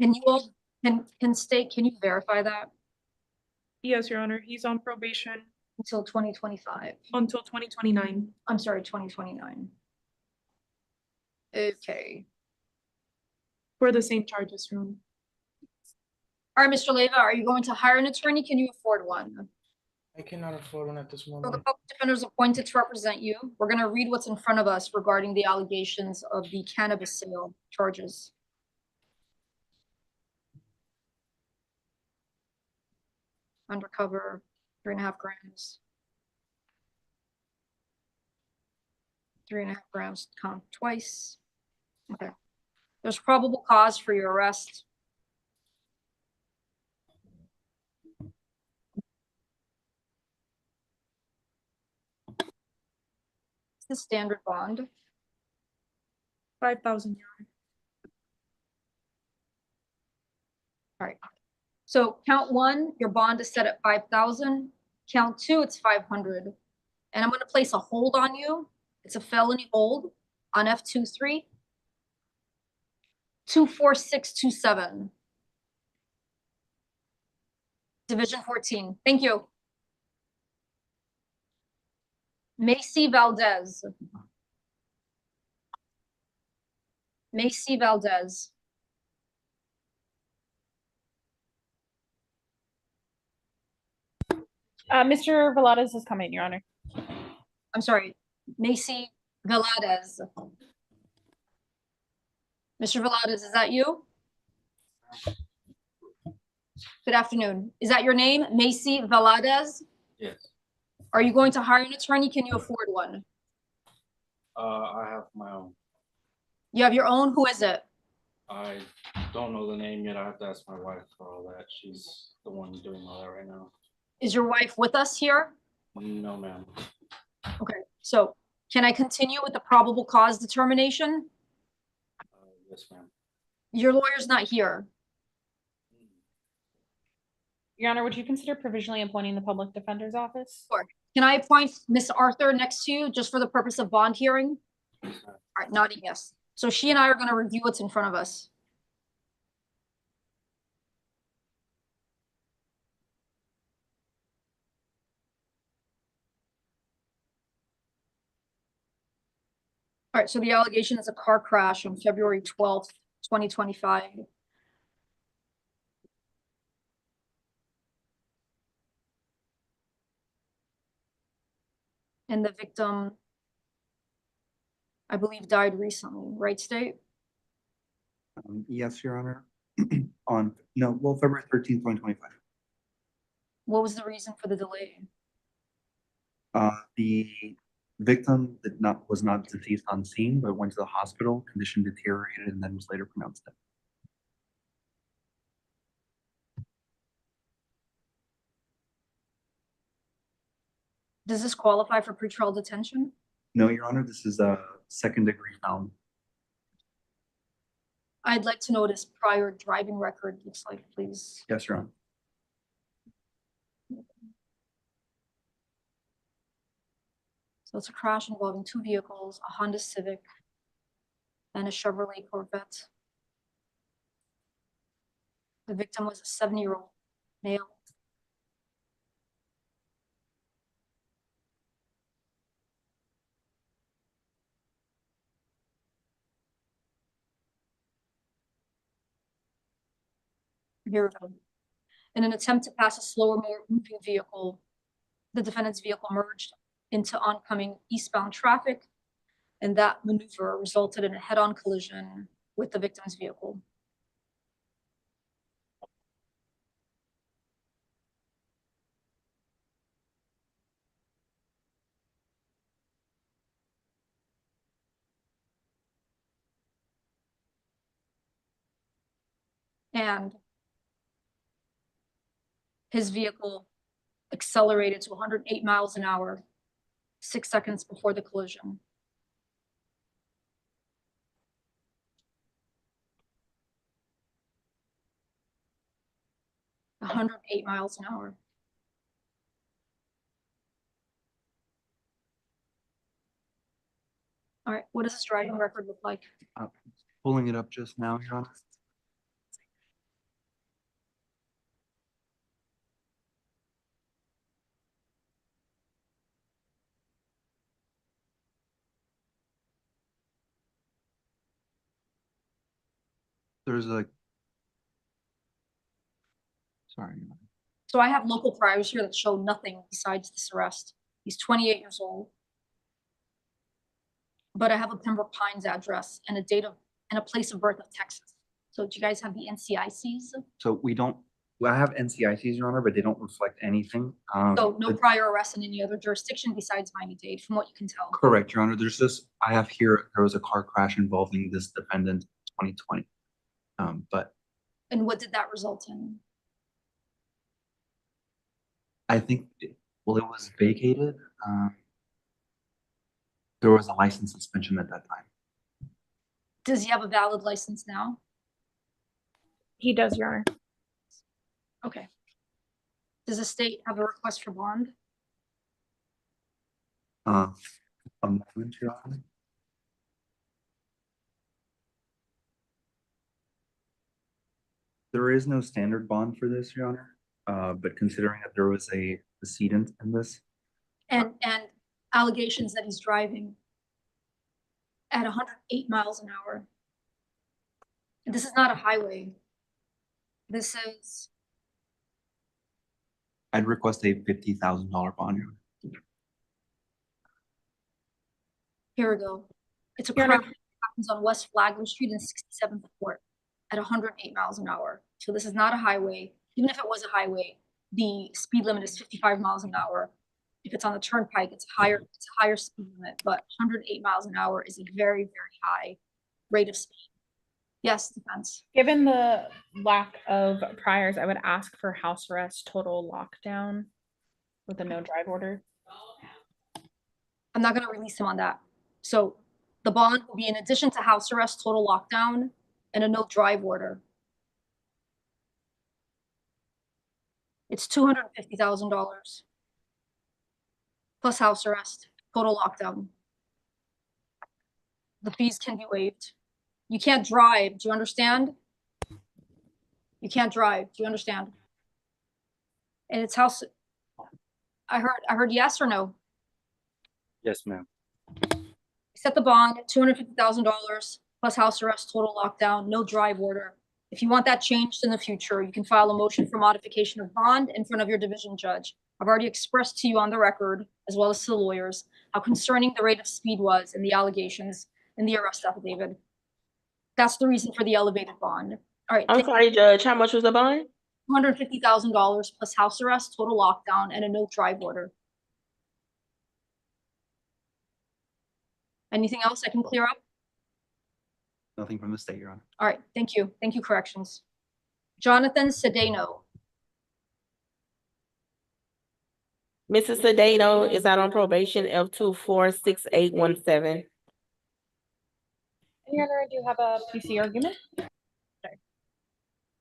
Speaker 5: Can you all can state, can you verify that?
Speaker 1: Yes, Your Honor, he's on probation.
Speaker 5: Until 2025.
Speaker 1: Until 2029.
Speaker 5: I'm sorry, 2029. Okay.
Speaker 1: For the same charges, Your Honor.
Speaker 5: All right, Mr. Leyva, are you going to hire an attorney? Can you afford one?
Speaker 15: I cannot afford one at this
Speaker 5: So the
Speaker 15: moment.
Speaker 5: public defender is appointed to represent you. We're going to read what's in front of us regarding the allegations of the cannabis sale charges. Undercover, 3.5 grams. 3.5 grams count twice. Okay. There's probable cause for your arrest. It's the standard bond.
Speaker 1: 5,000, Your Honor.
Speaker 5: All right. So count one, your bond is set at 5,000. Count two, it's 500. And I'm going to place a hold on you. It's a felony hold on F23 24627. Division 14. Thank you. Macy Valdez. Macy Valdez.
Speaker 4: Mr. Velades is coming, Your Honor.
Speaker 5: I'm sorry, Macy Velades. Mr. Velades, is that you? Good afternoon. Is that your name, Macy Velades?
Speaker 15: Yes.
Speaker 5: Are you going to hire an attorney? Can you afford one?
Speaker 15: I have my own.
Speaker 5: You have your own? Who is it?
Speaker 15: I don't know the name yet. I have to ask my wife for all that. She's the one doing all that right now.
Speaker 5: Is your wife with us here?
Speaker 15: No, ma'am.
Speaker 5: Okay, so can I continue with the probable cause determination?
Speaker 15: Yes, ma'am.
Speaker 5: Your lawyer's not here.
Speaker 4: Your Honor, would you consider provisionally appointing the public defender's office?
Speaker 5: Sure. Can I appoint Miss Arthur next to you just for the purpose of bond hearing? All right, nodding yes. So she and I are going to review what's in front of us. All right, so the allegation is a car crash on February 12th, 2025. And the victim, I believe, died recently, right, State?
Speaker 17: Yes, Your Honor. February 13th, 2025.
Speaker 5: What was the reason for the delay?
Speaker 17: The victim was not deceased on scene, but went to the hospital, condition deteriorated, and then was later pronounced dead.
Speaker 5: Does this qualify for pretrial detention?
Speaker 17: No, Your Honor, this is a second-degree felony.
Speaker 5: I'd like to know what his prior driving record looks like, please.
Speaker 17: Yes, Your Honor.
Speaker 5: So it's a crash involving two vehicles, a Honda Civic and a Chevrolet Corvette. The victim was a 70-year-old male. Here we go. In an attempt to pass a slower moving vehicle, the defendant's vehicle merged into oncoming eastbound traffic, and that maneuver resulted in a head-on collision with the victim's vehicle. And his vehicle accelerated to 108 miles an hour, 6 seconds before the collision. A 108 miles an hour. All right, what does this driving record look like?
Speaker 17: Pulling it up just now, Your Honor. There's a. Sorry.
Speaker 5: So I have local priors here that show nothing besides this arrest. He's 28 years old. But I have a Pembroke Pines address and a date of, and a place of birth of Texas. So do you guys have the NCICs?
Speaker 17: So we don't, well, I have NCICs, Your Honor, but they don't reflect anything.
Speaker 5: So no prior arrests in any other jurisdiction besides Miami-Dade, from what you can tell.
Speaker 17: Correct, Your Honor. There's just, I have here, there was a car crash involving this defendant in 2020. But
Speaker 5: And what did that result in?
Speaker 17: I think, well, it was vacated. There was a license suspension at that time.
Speaker 5: Does he have a valid license now?
Speaker 4: He does, Your Honor.
Speaker 5: Okay. Does the state have a request for bond?
Speaker 17: A moment, Your Honor. There is no standard bond for this, Your Honor. But considering that there was a decedent in this,
Speaker 5: And allegations that he's driving at 108 miles an hour. And this is not a highway. This is,
Speaker 17: I'd request a $50,000 bond, Your Honor.
Speaker 5: here we go. It's a crime that happens on West Flagler Street and 67th Court at 108 miles an hour. So this is not a highway. Even if it was a highway, the speed limit is 55 miles an hour. If it's on the turnpike, it's a higher speed limit, but 108 miles an hour is a very, very high rate of speed. Yes, defense.
Speaker 4: Given the lack of priors, I would ask for house arrest, total lockdown with a no drive order.
Speaker 5: I'm not going to release him on that. So the bond will be in addition to house arrest, total lockdown, and a no drive order. It's $250,000 plus house arrest, total lockdown. The fees can be waived. You can't drive. Do you understand? You can't drive. Do you understand? And it's house. I heard yes or no.
Speaker 15: Yes, ma'am.
Speaker 5: Set the bond at $250,000 plus house arrest, total lockdown, no drive order. If you want that changed in the future, you can file a motion for modification of bond in front of your division judge. I've already expressed to you on the record, as well as to the lawyers, how concerning the rate of speed was in the allegations in the arrest affidavit. That's the reason for the elevated bond. All right.
Speaker 13: I'm sorry, Judge. How much was the bond?
Speaker 5: $250,000 plus house arrest, total lockdown, and a no drive order. Anything else I can clear up?
Speaker 17: Nothing from the state, Your Honor.
Speaker 5: All right. Thank you. Thank you, corrections. Jonathan Cedeno.
Speaker 13: Mrs. Cedeno is out on probation, F246817.
Speaker 4: Your Honor, I do have a PC argument.
Speaker 5: Okay.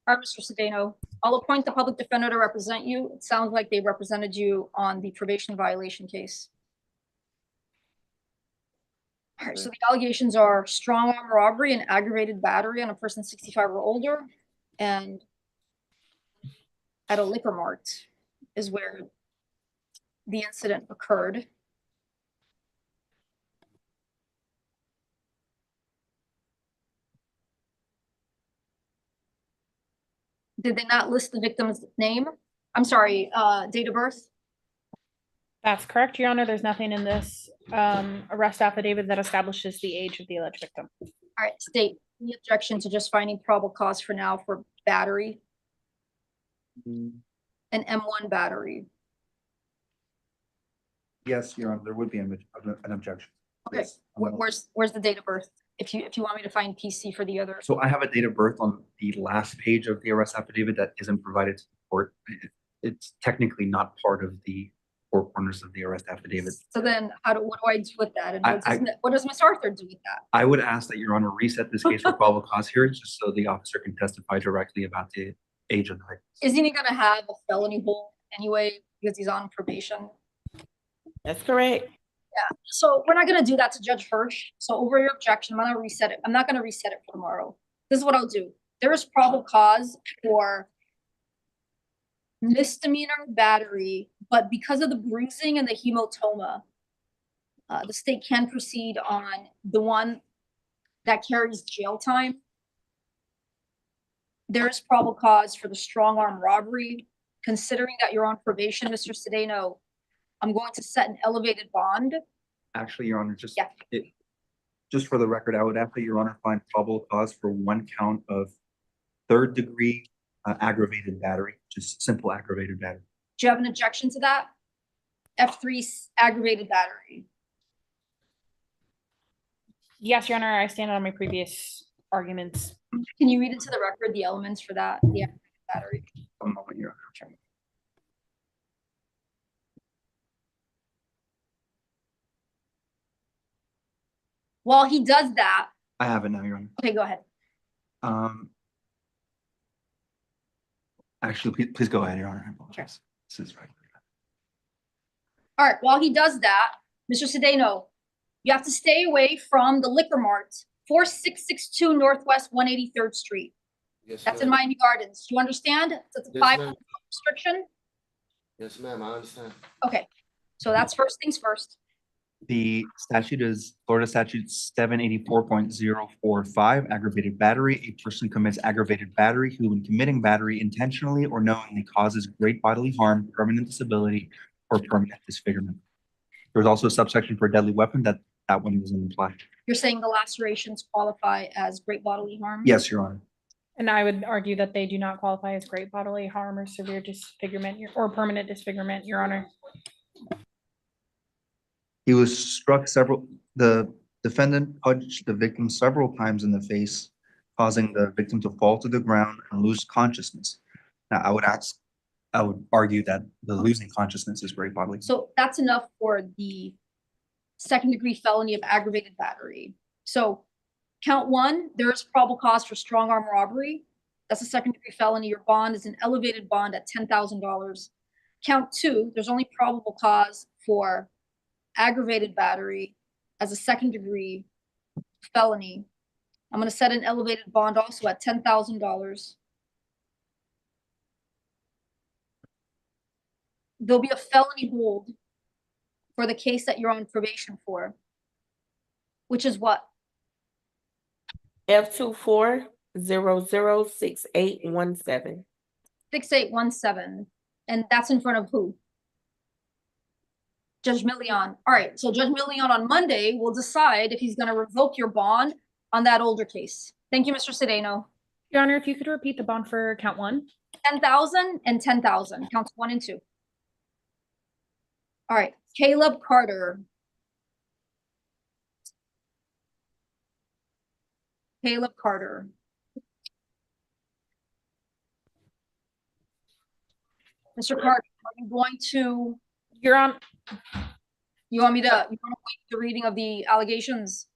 Speaker 5: All right, Mr. Cedeno, I'll appoint the public defender to represent you. It sounds like they represented you on the probation violation case. All right, so the allegations are strong arm robbery and aggravated battery on a person 65 or older, and at a liquor mart is where the incident occurred. Did they not list the victim's name? I'm sorry, date of birth?
Speaker 4: That's correct, Your Honor. There's nothing in this arrest affidavit that establishes the age of the alleged victim.
Speaker 5: All right, state, any objection to just finding probable cause for now for battery? An M1 battery.
Speaker 17: Yes, Your Honor, there would be an objection.
Speaker 5: Okay,
Speaker 17: Yes,
Speaker 5: where's the date of birth? If you want me to find PC for the other.
Speaker 17: So I have a date of birth on the last page of the arrest affidavit that isn't provided to the court. It's technically not part of the four corners of the arrest affidavit.
Speaker 5: So then what do I do with that? And what does Ms. Arthur do with that?
Speaker 17: I would ask that Your Honor reset this case for probable cause hearing, just so the officer can testify directly about the age of the victim.
Speaker 5: Isn't he gonna have a felony hold anyway because he's on probation?
Speaker 13: That's correct.
Speaker 5: Yeah, so we're not gonna do that to Judge Hirsch. So over your objection, I'm gonna reset it. I'm not gonna reset it for tomorrow. This is what I'll do. There is probable cause for misdemeanor battery, but because of the bruising and the hematoma, the state can proceed on the one that carries jail time. there is probable cause for the strong arm robbery. Considering that you're on probation, Mr. Sedano, I'm going to set an elevated bond.
Speaker 17: Actually, Your Honor, just
Speaker 5: Yeah.
Speaker 17: Just for the record, I would ask that Your Honor find probable cause for one count of third-degree aggravated battery, just simple aggravated battery.
Speaker 5: Do you have an objection to that? F3 aggravated battery.
Speaker 4: Yes, Your Honor, I stand on my previous arguments.
Speaker 5: Can you read into the record the elements for that? The aggravated battery.
Speaker 17: One moment, Your Honor.
Speaker 5: While he does that,
Speaker 17: I have it now, Your Honor.
Speaker 5: okay, go ahead.
Speaker 17: Actually, please go ahead, Your Honor. I apologize. This is right.
Speaker 5: All right, while he does that, Mr. Sedano, you have to stay away from the liquor mart, 4662 Northwest 183rd Street.
Speaker 12: Yes,
Speaker 5: That's in
Speaker 12: ma'am.
Speaker 5: Miami Gardens. Do you understand? That's a
Speaker 12: Yes,
Speaker 5: 5
Speaker 12: ma'am.
Speaker 5: restriction.
Speaker 12: Yes, ma'am, I understand.
Speaker 5: Okay, so that's first things first.
Speaker 17: The statute is Florida Statute 784.045, aggravated battery. A person commits aggravated battery who, when committing battery, intentionally or knowingly causes great bodily harm, permanent disability, or permanent disfigurement. There was also a subsection for a deadly weapon that one wasn't applied.
Speaker 5: You're saying the lacerations qualify as great bodily harm?
Speaker 17: Yes, Your Honor.
Speaker 4: And I would argue that they do not qualify as great bodily harm or severe disfigurement or permanent disfigurement, Your Honor.
Speaker 17: He was struck the defendant punched the victim several times in the face, causing the victim to fall to the ground and lose consciousness. Now, I would argue that the losing consciousness is great bodily.
Speaker 5: So that's enough for the second-degree felony of aggravated battery. So count 1, there is probable cause for strong arm robbery. That's a second-degree felony. Your bond is an elevated bond at $10,000. Count 2, there's only probable cause for aggravated battery as a second-degree felony. I'm going to set an elevated bond also at $10,000. There'll be a felony hold for the case that you're on probation for, which is what?
Speaker 13: F24006817.
Speaker 5: 6817. And that's in front of who? Judge Million. All right, so Judge Million on Monday will decide if he's going to revoke your bond on that older case. Thank you, Mr. Sedano.
Speaker 4: Your Honor, if you could repeat the bond for count 1.
Speaker 5: 10,000 and 10,000. Counts 1 and 2. All right, Caleb Carter. Caleb Carter. Mr. Carter, are you going to?
Speaker 4: You're on.
Speaker 5: You want to wait the reading of the allegations?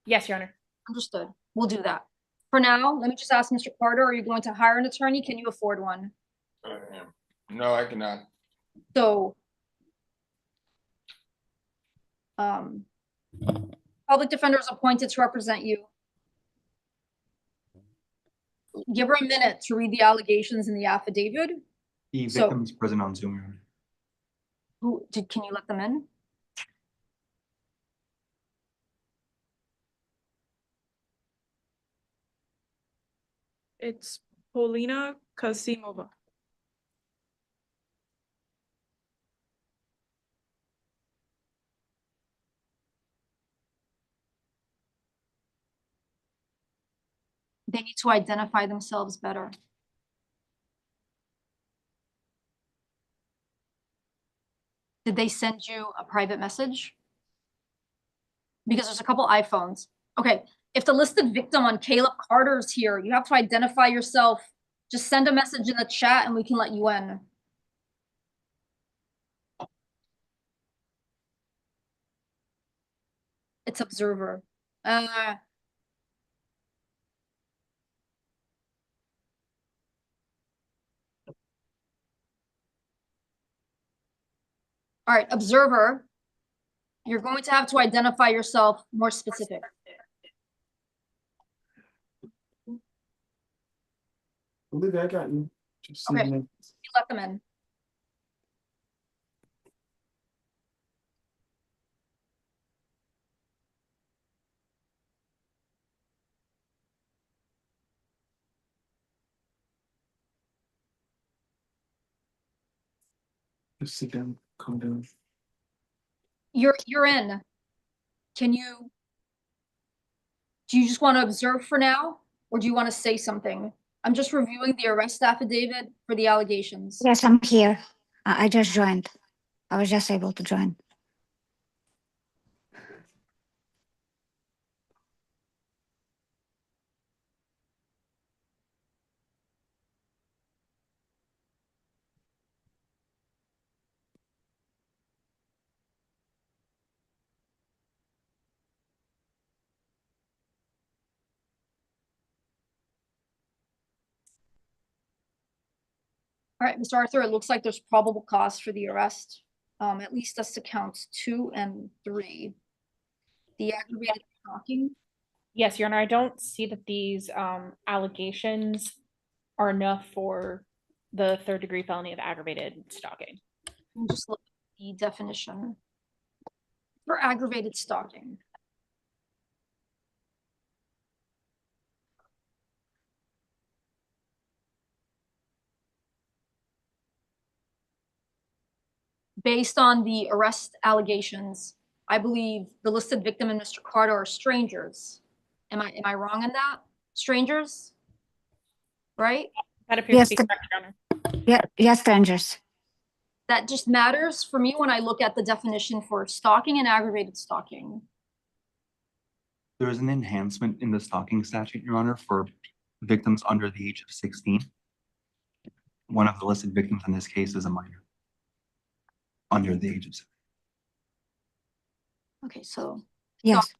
Speaker 4: Yes, Your Honor.
Speaker 5: Understood. We'll do that. For now, let me just ask Mr. Carter, are you going to hire an attorney? Can you afford one?
Speaker 11: No, I cannot.
Speaker 5: So, public defender is appointed to represent you. Give her a minute to read the allegations in the affidavit.
Speaker 17: The victim is present on Zoom, Your Honor.
Speaker 5: Can you let them in?
Speaker 20: It's Polina Kasimova.
Speaker 5: They need to identify themselves better. Did they send you a private message? Because there's a couple iPhones. Okay, if the listed victim on Caleb Carter is here, you have to identify yourself. Just send a message in the chat and we can let you in. It's observer. All right, observer, you're going to have to identify yourself more specific.
Speaker 11: Olivia, I got you. Just
Speaker 5: Okay,
Speaker 11: send me-
Speaker 5: you let them in.
Speaker 15: Just sit down, calm down.
Speaker 5: You're in. Do you just want to observe for now, or do you want to say something? I'm just reviewing the arrest affidavit for the allegations.
Speaker 18: Yes, I'm here. I just joined. I was just able to join.
Speaker 5: All right, Mr. Arthur, it looks like there's probable cause for the arrest, at least as to counts 2 and 3. The aggravated stalking.
Speaker 4: Yes, Your Honor, I don't see that these allegations are enough for the third-degree felony of aggravated stalking.
Speaker 5: Let me just look at the definition for aggravated stalking. Based on the arrest allegations, I believe the listed victim and Mr. Carter are strangers. Am I wrong in that? Strangers? Right?
Speaker 4: That appears
Speaker 18: Yes,
Speaker 4: to be correct, Your Honor.
Speaker 18: Yeah, yes, strangers.
Speaker 5: That just matters for me when I look at the definition for stalking and aggravated stalking.
Speaker 17: There is an enhancement in the stalking statute, Your Honor, for victims under the age of 16. One of the listed victims in this case is a minor under the age of 16.
Speaker 5: Okay, so
Speaker 18: Yes.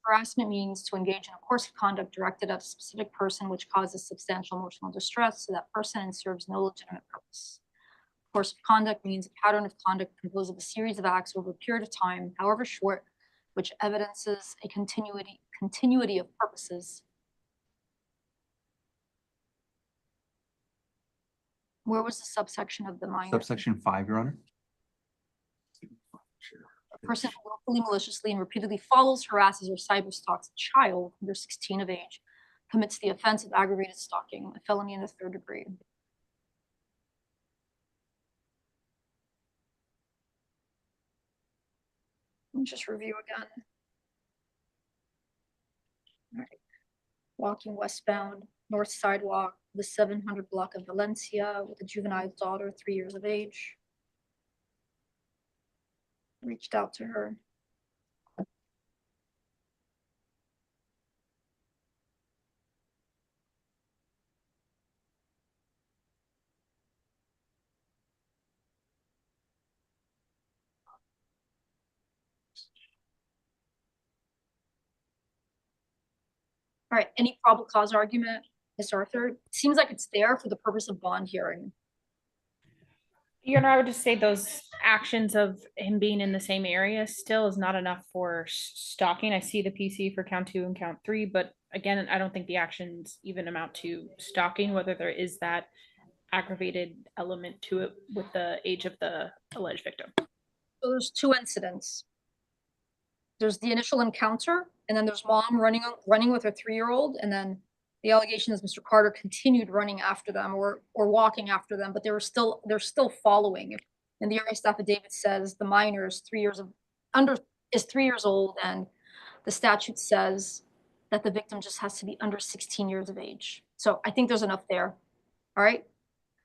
Speaker 5: harassment means to engage in a course of conduct directed at a specific person which causes substantial emotional distress to that person and serves no legitimate purpose. Course of conduct means a pattern of conduct composed of a series of acts over a period of time, however short, which evidences a continuity of purposes. Where was the subsection of the minor?
Speaker 17: Subsection 5, Your Honor.
Speaker 5: A person who willfully, maliciously, and repeatedly follows, harasses, or cyberstalks a child under 16 of age commits the offense of aggravated stalking, a felony in the 3rd degree. Let me just review again. All right. Walking westbound, north sidewalk, the 700 block of Valencia with a juvenile daughter, 3 years of age. Reached out to her. All right, any probable cause argument, Ms. Arthur? It seems like it's there for the purpose of bond hearing.
Speaker 4: Your Honor, I would just say those actions of him being in the same area still is not enough for stalking. I see the PC for count 2 and count 3, but again, I don't think the actions even amount to stalking, whether there is that aggravated element to it with the age of the alleged victim.
Speaker 5: So there's 2 incidents. There's the initial encounter, and then there's mom running with her 3-year-old, and then the allegation is Mr. Carter continued running after them or walking after them, but they're still following. And the arrest affidavit says the minor is 3 years old, and the statute says that the victim just has to be under 16 years of age. So I think there's enough there. All right.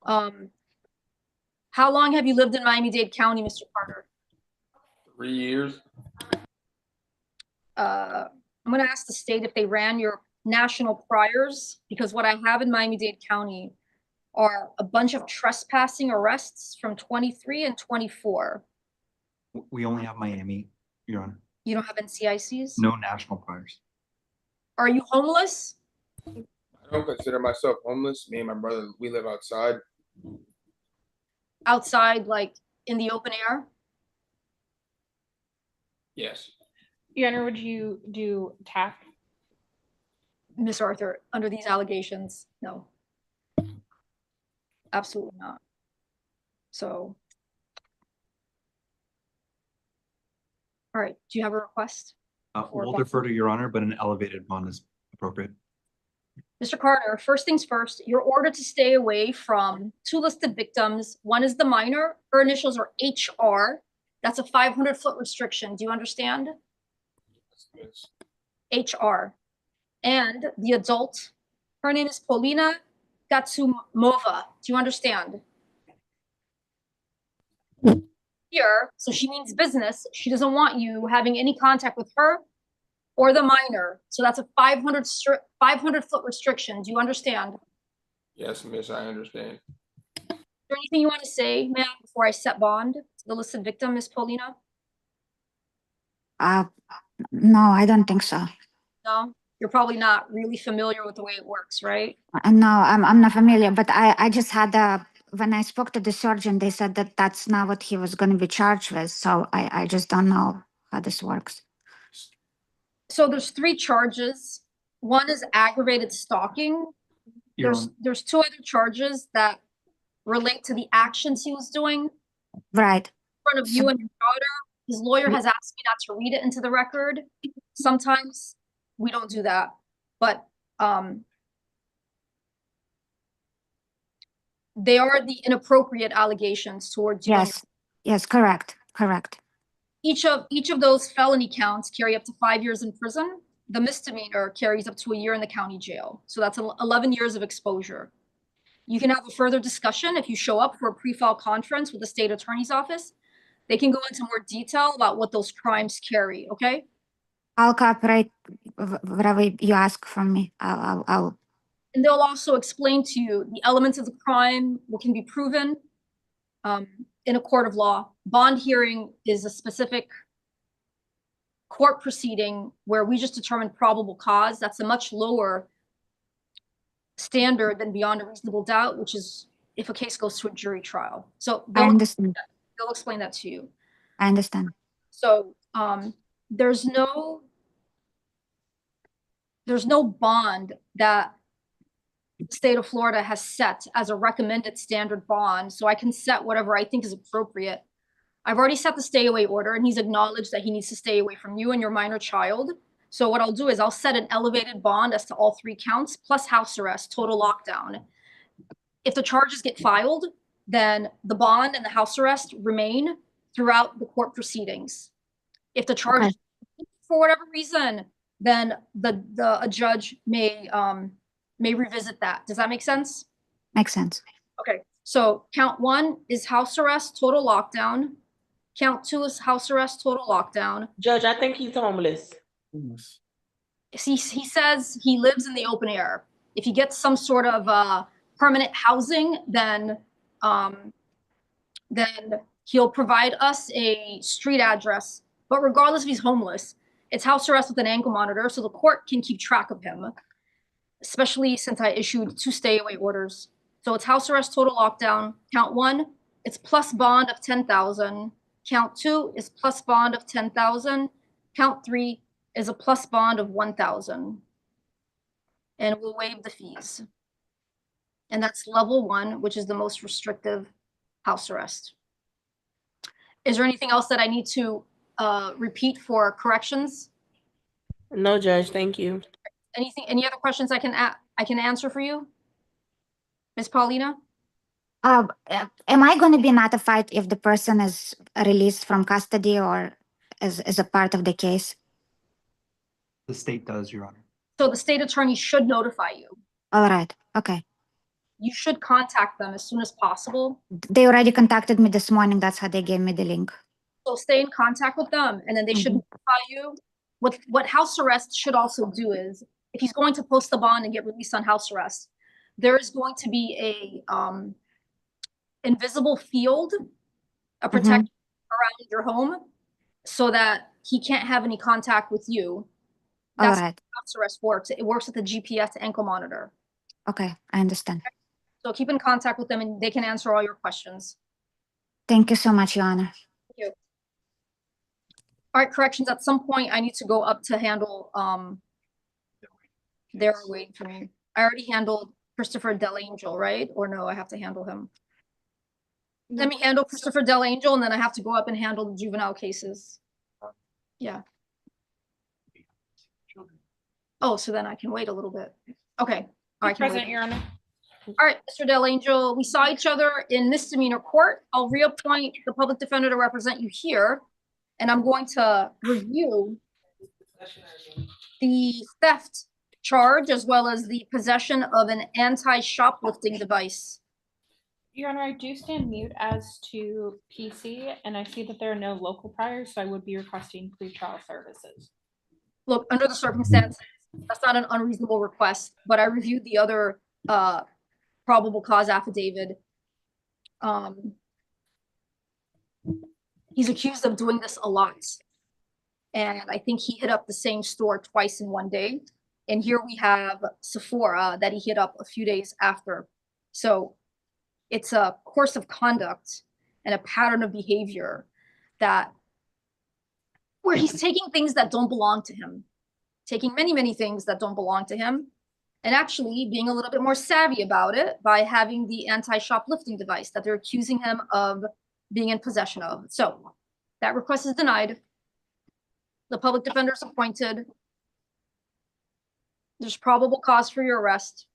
Speaker 5: How long have you lived in Miami-Dade County, Mr. Carter?
Speaker 11: 3 years.
Speaker 5: I'm going to ask the state if they ran your national priors, because what I have in Miami-Dade County are a bunch of trespassing arrests from 23 and 24.
Speaker 17: We only have Miami, Your Honor.
Speaker 5: You don't have NCICs?
Speaker 17: No national priors.
Speaker 5: Are you homeless?
Speaker 11: I don't consider myself homeless. Me and my brother, we live outside.
Speaker 5: Outside, like in the open air?
Speaker 11: Yes.
Speaker 4: Your Honor, would you do TAC?
Speaker 5: Miss Arthur, under these allegations, no. Absolutely not. So. All right, do you have a request?
Speaker 17: We'll defer to Your Honor, but an elevated bond is appropriate.
Speaker 5: Mr. Carter, first things first, you're ordered to stay away from 2 listed victims. One is the minor. Her initials are HR. That's a 500-foot restriction. Do you understand? HR. And the adult, her name is Polina Gatsumova. Do you understand? Here, so she means business. She doesn't want you having any contact with her or the minor. So that's a 500-foot restriction. Do you understand?
Speaker 11: Yes, miss, I understand.
Speaker 5: Is there anything you want to say, ma'am, before I set bond to the listed victim, Miss Paulina?
Speaker 18: No, I don't think so.
Speaker 5: No? You're probably not really familiar with the way it works, right?
Speaker 18: No, I'm not familiar, but I just had when I spoke to the surgeon, they said that that's not what he was going to be charged with. So I just don't know how this works.
Speaker 5: So there's 3 charges. One is aggravated stalking. There's 2 other charges that relate to the actions he was doing.
Speaker 18: Right.
Speaker 5: In front of you and your daughter. His lawyer has asked me not to read it into the record. Sometimes we don't do that, but they are the inappropriate allegations towards you.
Speaker 18: Yes. Yes, correct.
Speaker 5: Each of those felony counts carry up to 5 years in prison. The misdemeanor carries up to a year in the county jail. So that's 11 years of exposure. You can have a further discussion if you show up for a pre-file conference with the state attorney's office. They can go into more detail about what those crimes carry, okay?
Speaker 18: I'll cooperate whatever you ask from me. I'll.
Speaker 5: And they'll also explain to you the elements of the crime, what can be proven in a court of law. Bond hearing is a specific court proceeding where we just determine probable cause. That's a much lower standard than beyond a reasonable doubt, which is if a case goes to a jury trial. So
Speaker 18: I understand.
Speaker 5: They'll explain that to you.
Speaker 18: I understand.
Speaker 5: So there's no bond that the state of Florida has set as a recommended standard bond. So I can set whatever I think is appropriate. I've already set the stay away order, and he's acknowledged that he needs to stay away from you and your minor child. So what I'll do is I'll set an elevated bond as to all 3 counts plus house arrest, total lockdown. If the charges get filed, then the bond and the house arrest remain throughout the court proceedings. If the charge, for whatever reason, then a judge may revisit that. Does that make sense?
Speaker 18: Makes sense.
Speaker 5: Okay, so count 1 is house arrest, total lockdown. Count 2 is house arrest, total lockdown.
Speaker 13: Judge, I think he's homeless.
Speaker 5: He says he lives in the open air. If he gets some sort of permanent housing, then he'll provide us a street address. But regardless if he's homeless, it's house arrest with an ankle monitor, so the court can keep track of him, especially since I issued 2 stay away orders. So it's house arrest, total lockdown. Count 1, it's plus bond of $10,000. Count 2 is plus bond of $10,000. Count 3 is a plus bond of $1,000. And we'll waive the fees. And that's level 1, which is the most restrictive house arrest. Is there anything else that I need to repeat for corrections?
Speaker 13: No, Judge, thank you.
Speaker 5: Any other questions I can answer for you? Ms. Paulina?
Speaker 18: Am I going to be notified if the person is released from custody or is a part of the case?
Speaker 17: The state does, Your Honor.
Speaker 5: So the state attorney should notify you.
Speaker 18: All right. Okay.
Speaker 5: You should contact them as soon as possible.
Speaker 18: They already contacted me this morning. That's how they gave me the link.
Speaker 5: So stay in contact with them, and then they should notify you. What house arrest should also do is, if he's going to post the bond and get released on house arrest, there is going to be a invisible field, a protection around your home, so that he can't have any contact with you. That's
Speaker 18: All right.
Speaker 5: how house arrest works. It works with the GPS ankle monitor.
Speaker 18: Okay, I understand.
Speaker 5: So keep in contact with them, and they can answer all your questions.
Speaker 18: Thank you so much, Your Honor.
Speaker 5: Thank you. All right, corrections. At some point, I need to go up to handle. They're waiting for me. I already handled Christopher Delangel, right? Or no, I have to handle him. Let me handle Christopher Delangel, and then I have to go up and handle the juvenile cases. Yeah. Oh, so then I can wait a little bit. Okay. I can
Speaker 4: Present, Your Honor.
Speaker 5: All right, Mr. Del Angel, we saw each other in misdemeanor court. I'll reappoint the public defender to represent you here. And I'm going to review the theft charge as well as the possession of an anti-shoplifting device.
Speaker 4: Your Honor, I do stand mute as to PC, and I see that there are no local priors, so I would be requesting pretrial services.
Speaker 5: Look, under the circumstances, that's not an unreasonable request, but I reviewed the other probable cause affidavit. He's accused of doing this a lot. And I think he hit up the same store twice in one day. And here we have Sephora that he hit up a few days after. So it's a course of conduct and a pattern of behavior that where he's taking things that don't belong to him, taking many, many things that don't belong to him, and actually being a little bit more savvy about it by having the anti-shoplifting device that they're accusing him of being in possession of. So that request is denied. The public defender is appointed. There's probable cause for your arrest.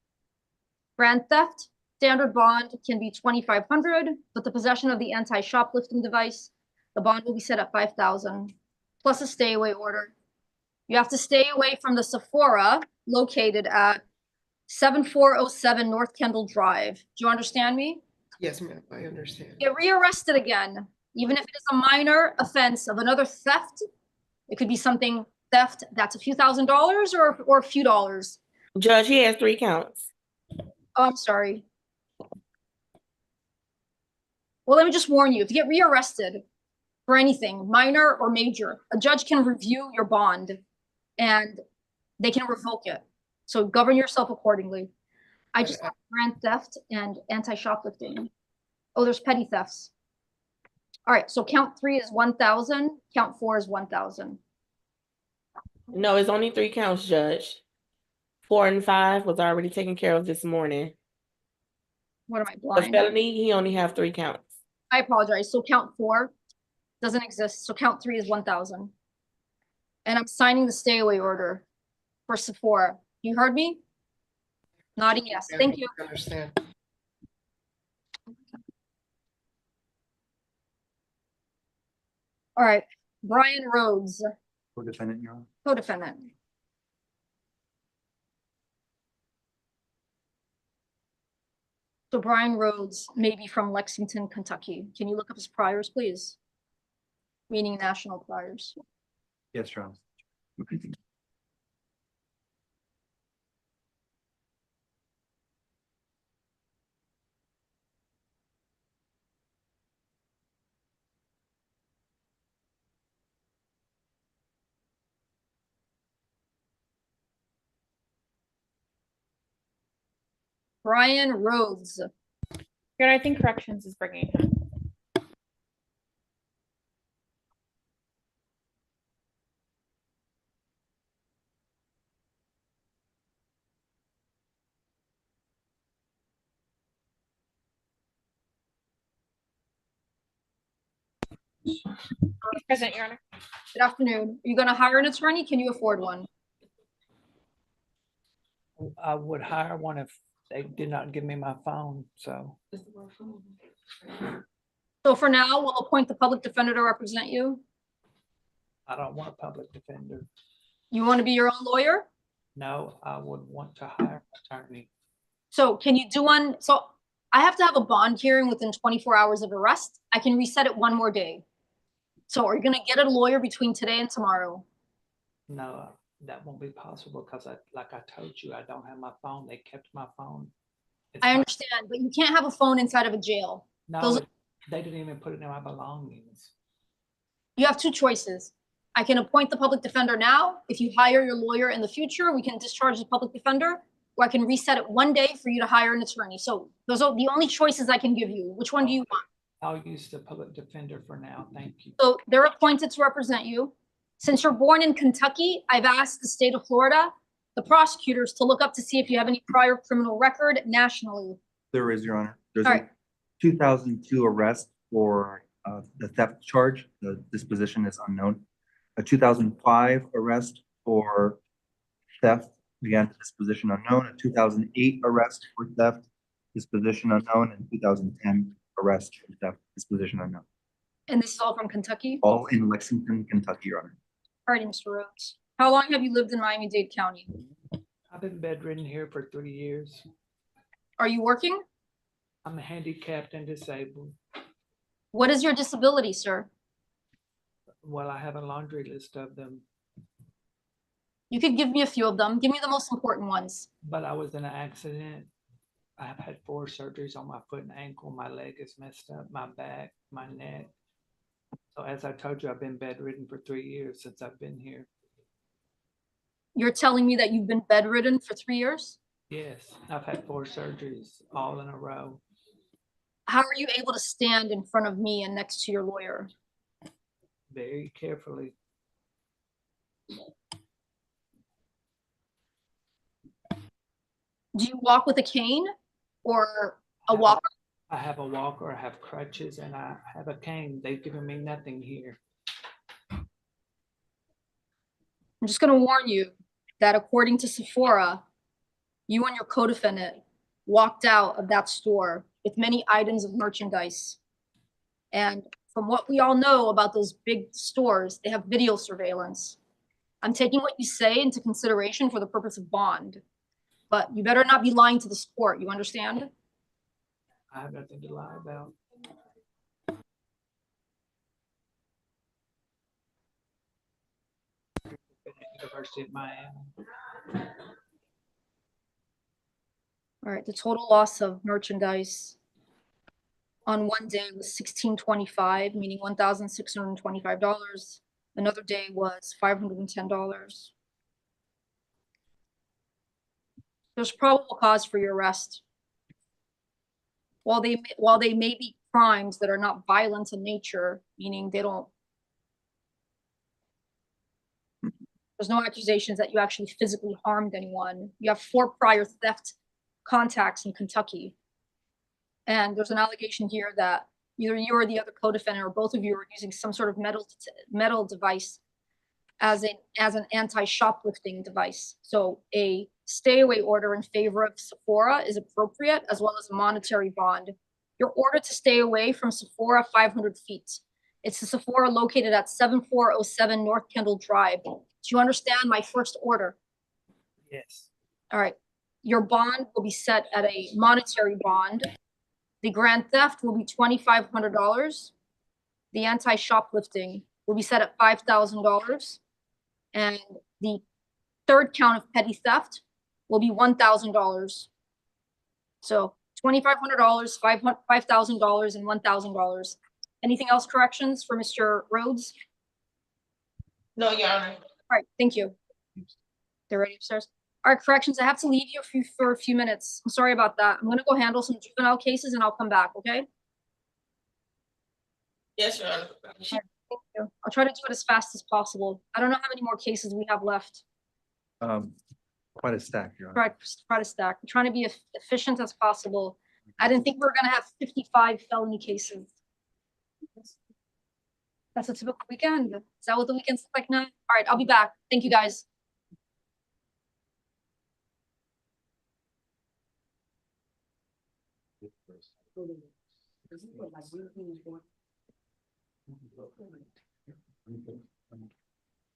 Speaker 5: Grand theft, standard bond can be $2,500, but the possession of the anti-shoplifting device, the bond will be set at $5,000, plus a stay away order. You have to stay away from the Sephora located at 7407 North Kendall Drive. Do you understand me?
Speaker 21: Yes, ma'am, I understand.
Speaker 5: Get rearrested again, even if it is a minor offense of another theft. It could be something theft that's a few $1,000s or a few dollars.
Speaker 13: Judge, he has 3 counts.
Speaker 5: Oh, I'm sorry. Well, let me just warn you, if you get rearrested for anything, minor or major, a judge can review your bond and they can revoke it. So govern yourself accordingly. I just have grand theft and anti-shoplifting. Oh, there's petty thefts. All right, so count 3 is 1,000, count 4 is 1,000.
Speaker 13: No, it's only 3 counts, Judge. 4 and 5 was already taken care of this morning.
Speaker 5: What am I
Speaker 13: The
Speaker 5: blind?
Speaker 13: felony, he only have 3 counts.
Speaker 5: I apologize. So count 4 doesn't exist. So count 3 is 1,000. And I'm signing the stay away order for Sephora. You heard me? Nodding yes. Thank you.
Speaker 21: I understand.
Speaker 5: All right. Brian Rhodes,
Speaker 17: Co-defendant, Your Honor.
Speaker 5: co-defendant. So Brian Rhodes may be from Lexington, Kentucky. Can you look up his priors, please? Meaning national priors.
Speaker 17: Yes, Your Honor.
Speaker 5: Brian Rhodes.
Speaker 4: Your Honor, I think corrections is bringing him. Present, Your Honor.
Speaker 5: Good afternoon. Are you going to hire an attorney? Can you afford one?
Speaker 22: I would hire one if they did not give me my phone, so.
Speaker 5: So for now, we'll appoint the public defender to represent you.
Speaker 22: I don't want a public defender.
Speaker 5: You want to be your own lawyer?
Speaker 22: No, I would want to hire an attorney.
Speaker 5: So can you do one? So I have to have a bond hearing within 24 hours of arrest. I can reset it one more day. So are you going to get a lawyer between today and tomorrow?
Speaker 22: No, that won't be possible because like I told you, I don't have my phone. They kept my phone.
Speaker 5: I understand, but you can't have a phone inside of a jail.
Speaker 22: No, they didn't even put it in my belongings.
Speaker 5: You have 2 choices. I can appoint the public defender now. If you hire your lawyer in the future, we can discharge the public defender, or I can reset it one day for you to hire an attorney. So those are the only choices I can give you. Which one do you want?
Speaker 22: I'll use the public defender for now. Thank you.
Speaker 5: So they're appointed to represent you. Since you're born in Kentucky, I've asked the state of Florida, the prosecutors, to look up to see if you have any prior criminal record nationally.
Speaker 17: There is, Your Honor. There's
Speaker 5: All
Speaker 17: a
Speaker 5: right.
Speaker 17: 2002 arrest for the theft charge. The disposition is unknown. A 2005 arrest for theft Again, disposition unknown, a 2008 arrest for theft, disposition unknown, and 2010 arrest for theft, disposition unknown.
Speaker 5: And this is all from Kentucky?
Speaker 17: All in Lexington, Kentucky, Your Honor.
Speaker 5: Alrighty, Mr. Rhodes. How long have you lived in Miami-Dade County?
Speaker 22: I've been bedridden here for 3 years.
Speaker 5: Are you working?
Speaker 22: I'm handicapped and disabled.
Speaker 5: What is your disability, sir?
Speaker 22: Well, I have a laundry list of them,
Speaker 5: You could give me a few of them. Give me the most important ones.
Speaker 22: but I was in an accident. I have had 4 surgeries on my foot and ankle. My leg is messed up, my back, my neck. So as I told you, I've been bedridden for 3 years since I've been here.
Speaker 5: You're telling me that you've been bedridden for 3 years?
Speaker 22: Yes, I've had 4 surgeries all in a row.
Speaker 5: How are you able to stand in front of me and next to your lawyer?
Speaker 22: Very carefully.
Speaker 5: Do you walk with a cane or a walker?
Speaker 22: I have a walker, I have crutches, and I have a cane. They've given me nothing here.
Speaker 5: I'm just going to warn you that according to Sephora, you and your co-defendant walked out of that store with many items of merchandise. And from what we all know about those big stores, they have video surveillance. I'm taking what you say into consideration for the purpose of bond, but you better not be lying to this court. You understand?
Speaker 22: I have nothing to lie about. University of Miami.
Speaker 5: All right, the total loss of merchandise on one day was $1,625, meaning $1,625. Another day was $510. There's probable cause for your arrest. While they may be crimes that are not violent in nature, meaning there's no accusations that you actually physically harmed anyone. You have 4 prior theft contacts in Kentucky. And there's an allegation here that either you or the other co-defendant or both of you are using some sort of metal device as an anti-shoplifting device. So a stay away order in favor of Sephora is appropriate, as well as a monetary bond. You're ordered to stay away from Sephora 500 feet. It's the Sephora located at 7407 North Kendall Drive. Do you understand my first order?
Speaker 22: Yes.
Speaker 5: All right. Your bond will be set at a monetary bond. The grand theft will be $2,500. The anti-shoplifting will be set at $5,000. And the third count of petty theft will be $1,000. So $2,500, $5,000, and $1,000. Anything else corrections for Mr. Rhodes?
Speaker 2: No, Your Honor.
Speaker 5: All right, thank you. They're ready upstairs. All right, corrections, I have to leave you for a few minutes. I'm sorry about that. I'm gonna go handle some juvenile cases and I'll come back, okay?
Speaker 2: Yes, Your Honor.
Speaker 5: All right, thank you. I'll try to do it as fast as possible. I don't know how many more cases we have left.
Speaker 17: Quite a stack, Your Honor.
Speaker 5: Try to stack. I'm trying to be as efficient as possible. I didn't think we were gonna have 55 felony cases. That's a typical weekend. Is that what the weekends look like now? All right, I'll be back. Thank you, guys.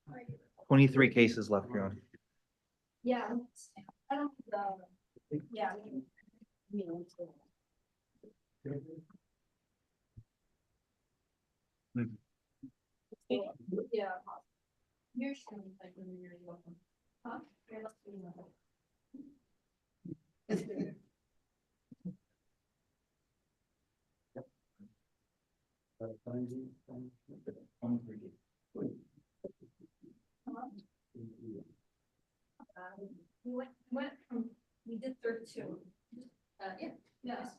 Speaker 17: Right. 23 cases left, Your Honor.
Speaker 5: Yeah, I don't, yeah. Yeah. You're sure like when you're welcome. Huh? Yeah, let's do that. We did 32. Yeah, yes.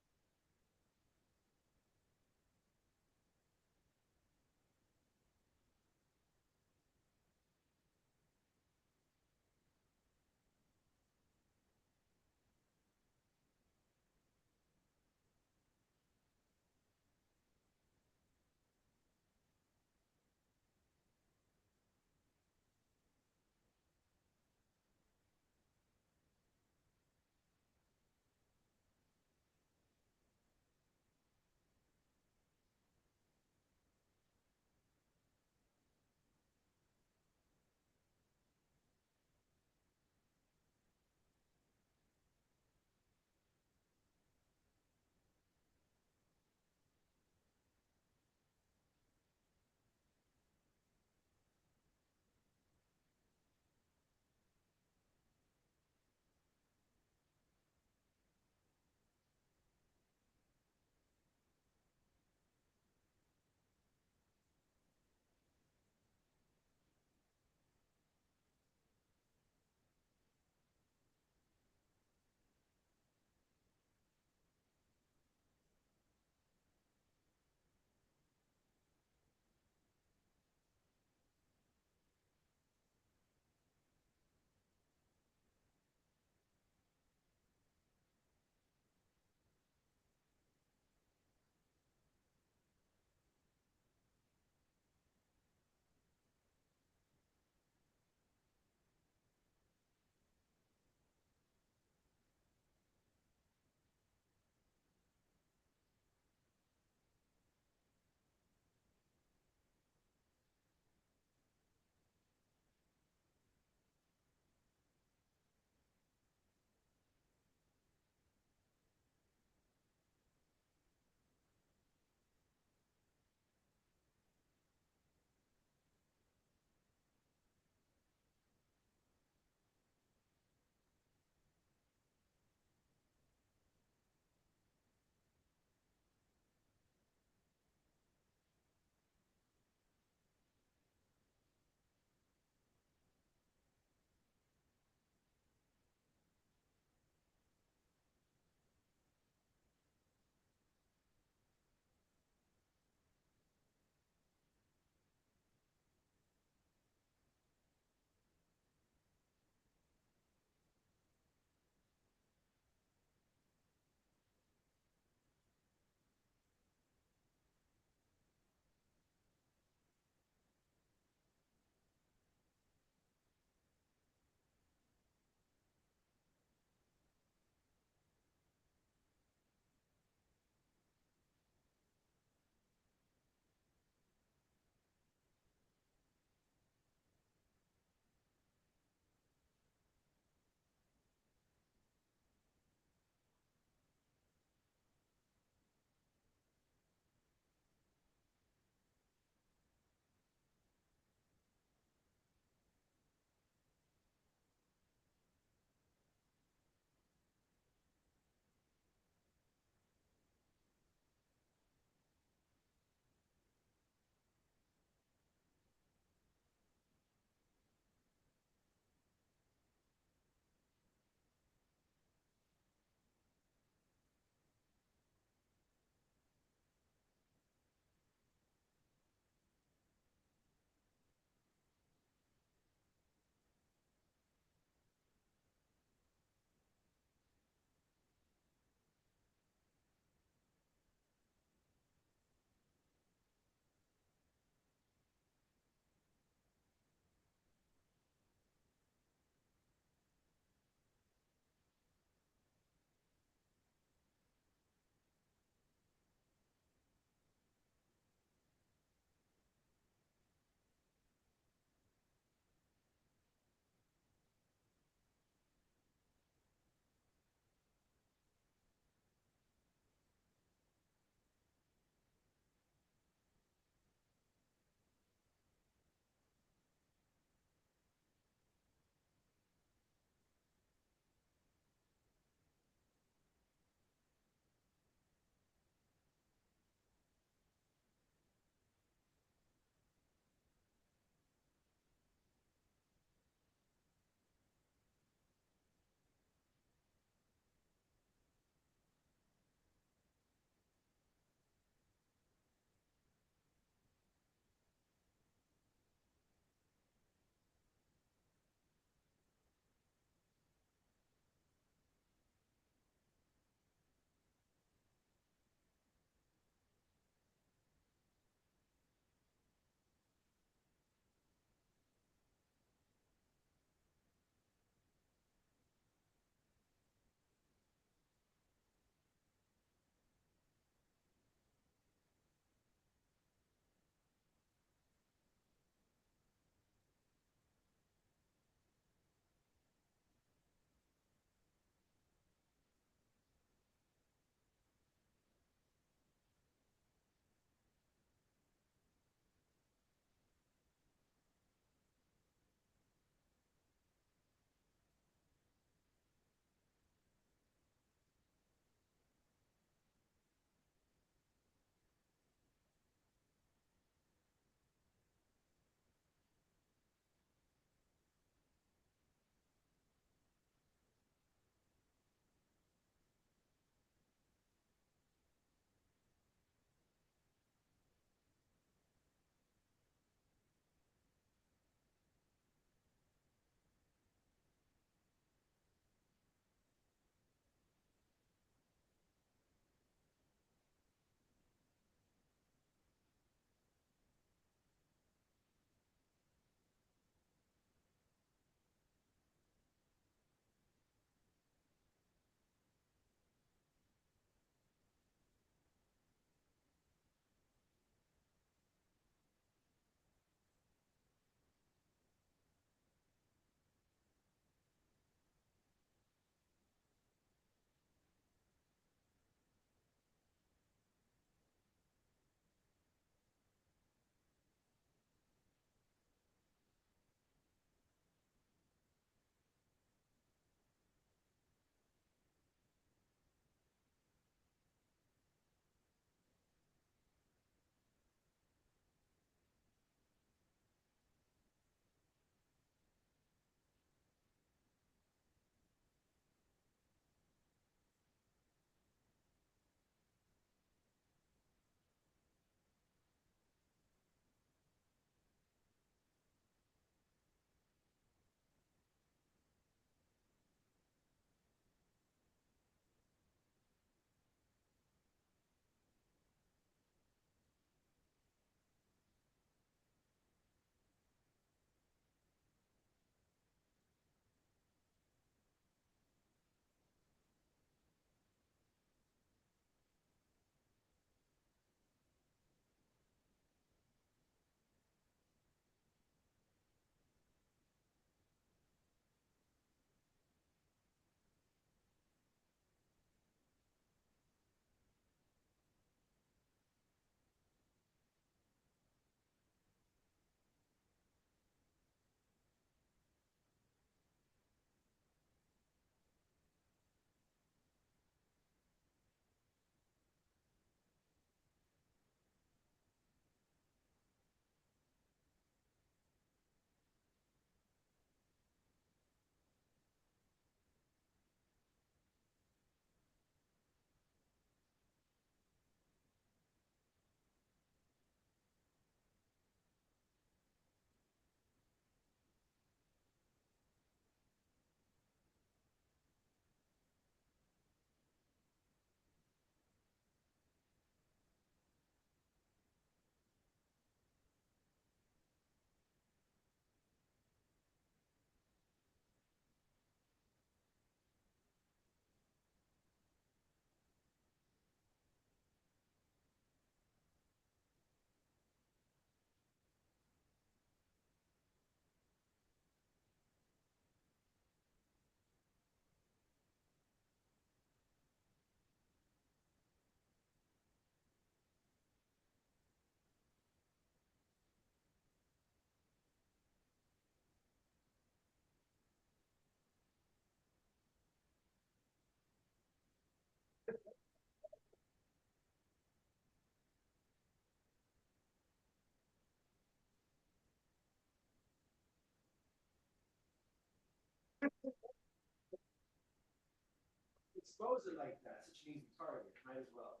Speaker 10: expose it like that, such an easy target, might as well.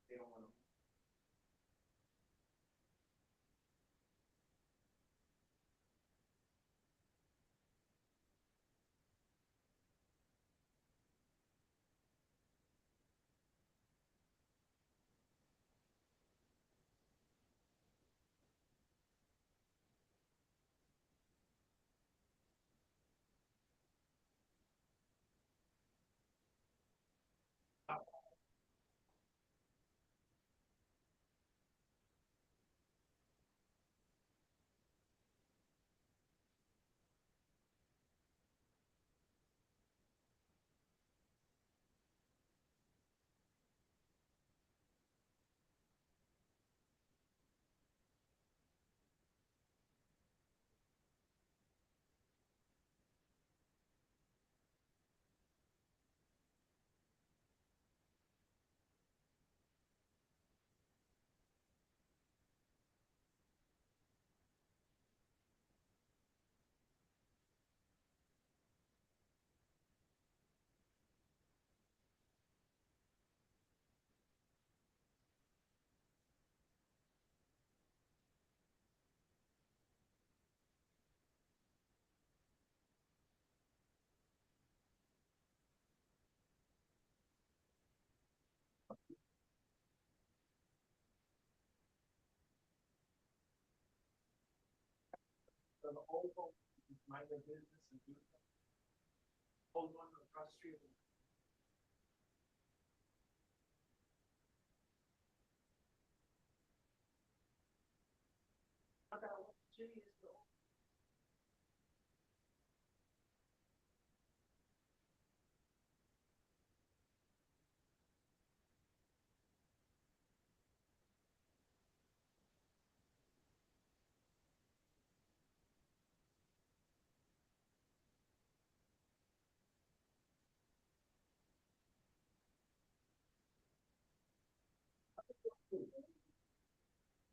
Speaker 10: They don't want to. So the old one, mind their business and do it. Old one across the street. Okay, well, Jimmy is the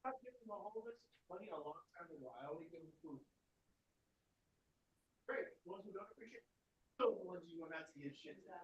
Speaker 10: I've given them a whole list of money a long time ago. I only give them food. Great. The ones who don't appreciate it, the ones you want not to give shit to.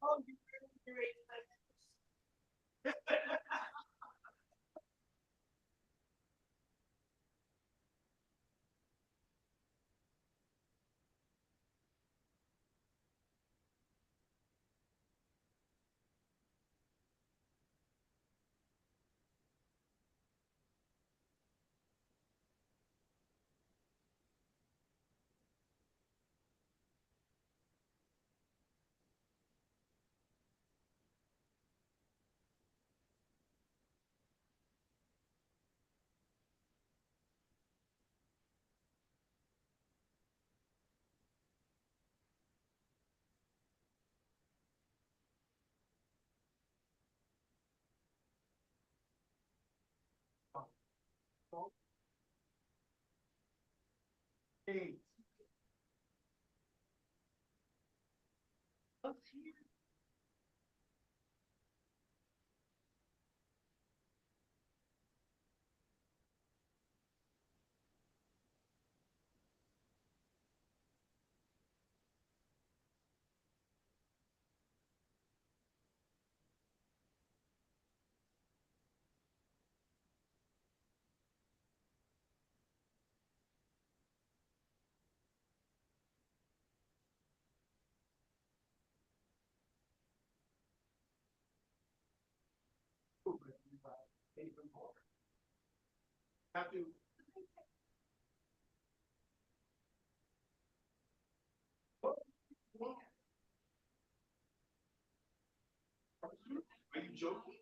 Speaker 10: Oh, you're Hey. Have to. Are you joking?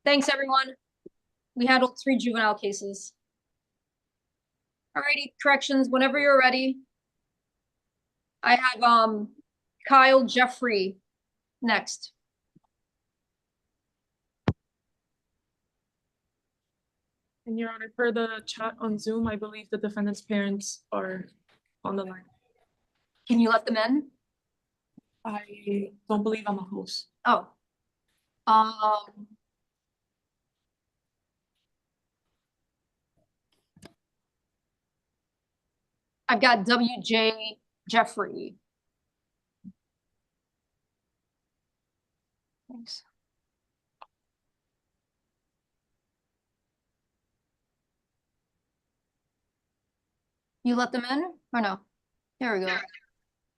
Speaker 5: Thanks, everyone. We handled 3 juvenile cases. Alrighty, corrections, whenever you're ready. I have Kyle Jeffrey next.
Speaker 20: And Your Honor, per the chat on Zoom, I believe the defendant's parents are on the line.
Speaker 5: Can you let them in?
Speaker 20: I don't believe I'm a host.
Speaker 5: Oh. I've got WJ Jeffrey. Thanks. You let them in or no? There we go.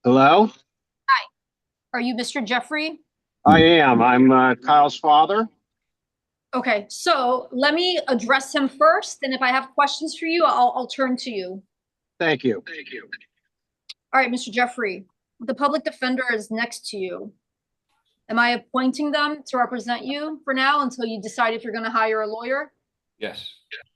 Speaker 7: Hello,
Speaker 5: Hi. Are you Mr. Jeffrey?
Speaker 7: I am. I'm Kyle's father.
Speaker 5: Okay, so let me address him first, and if I have questions for you, I'll turn to you.
Speaker 7: Thank you.
Speaker 5: All right, Mr. Jeffrey, the public defender is next to you. Am I appointing them to represent you for now until you decide if you're going to hire a lawyer?
Speaker 15: Yes.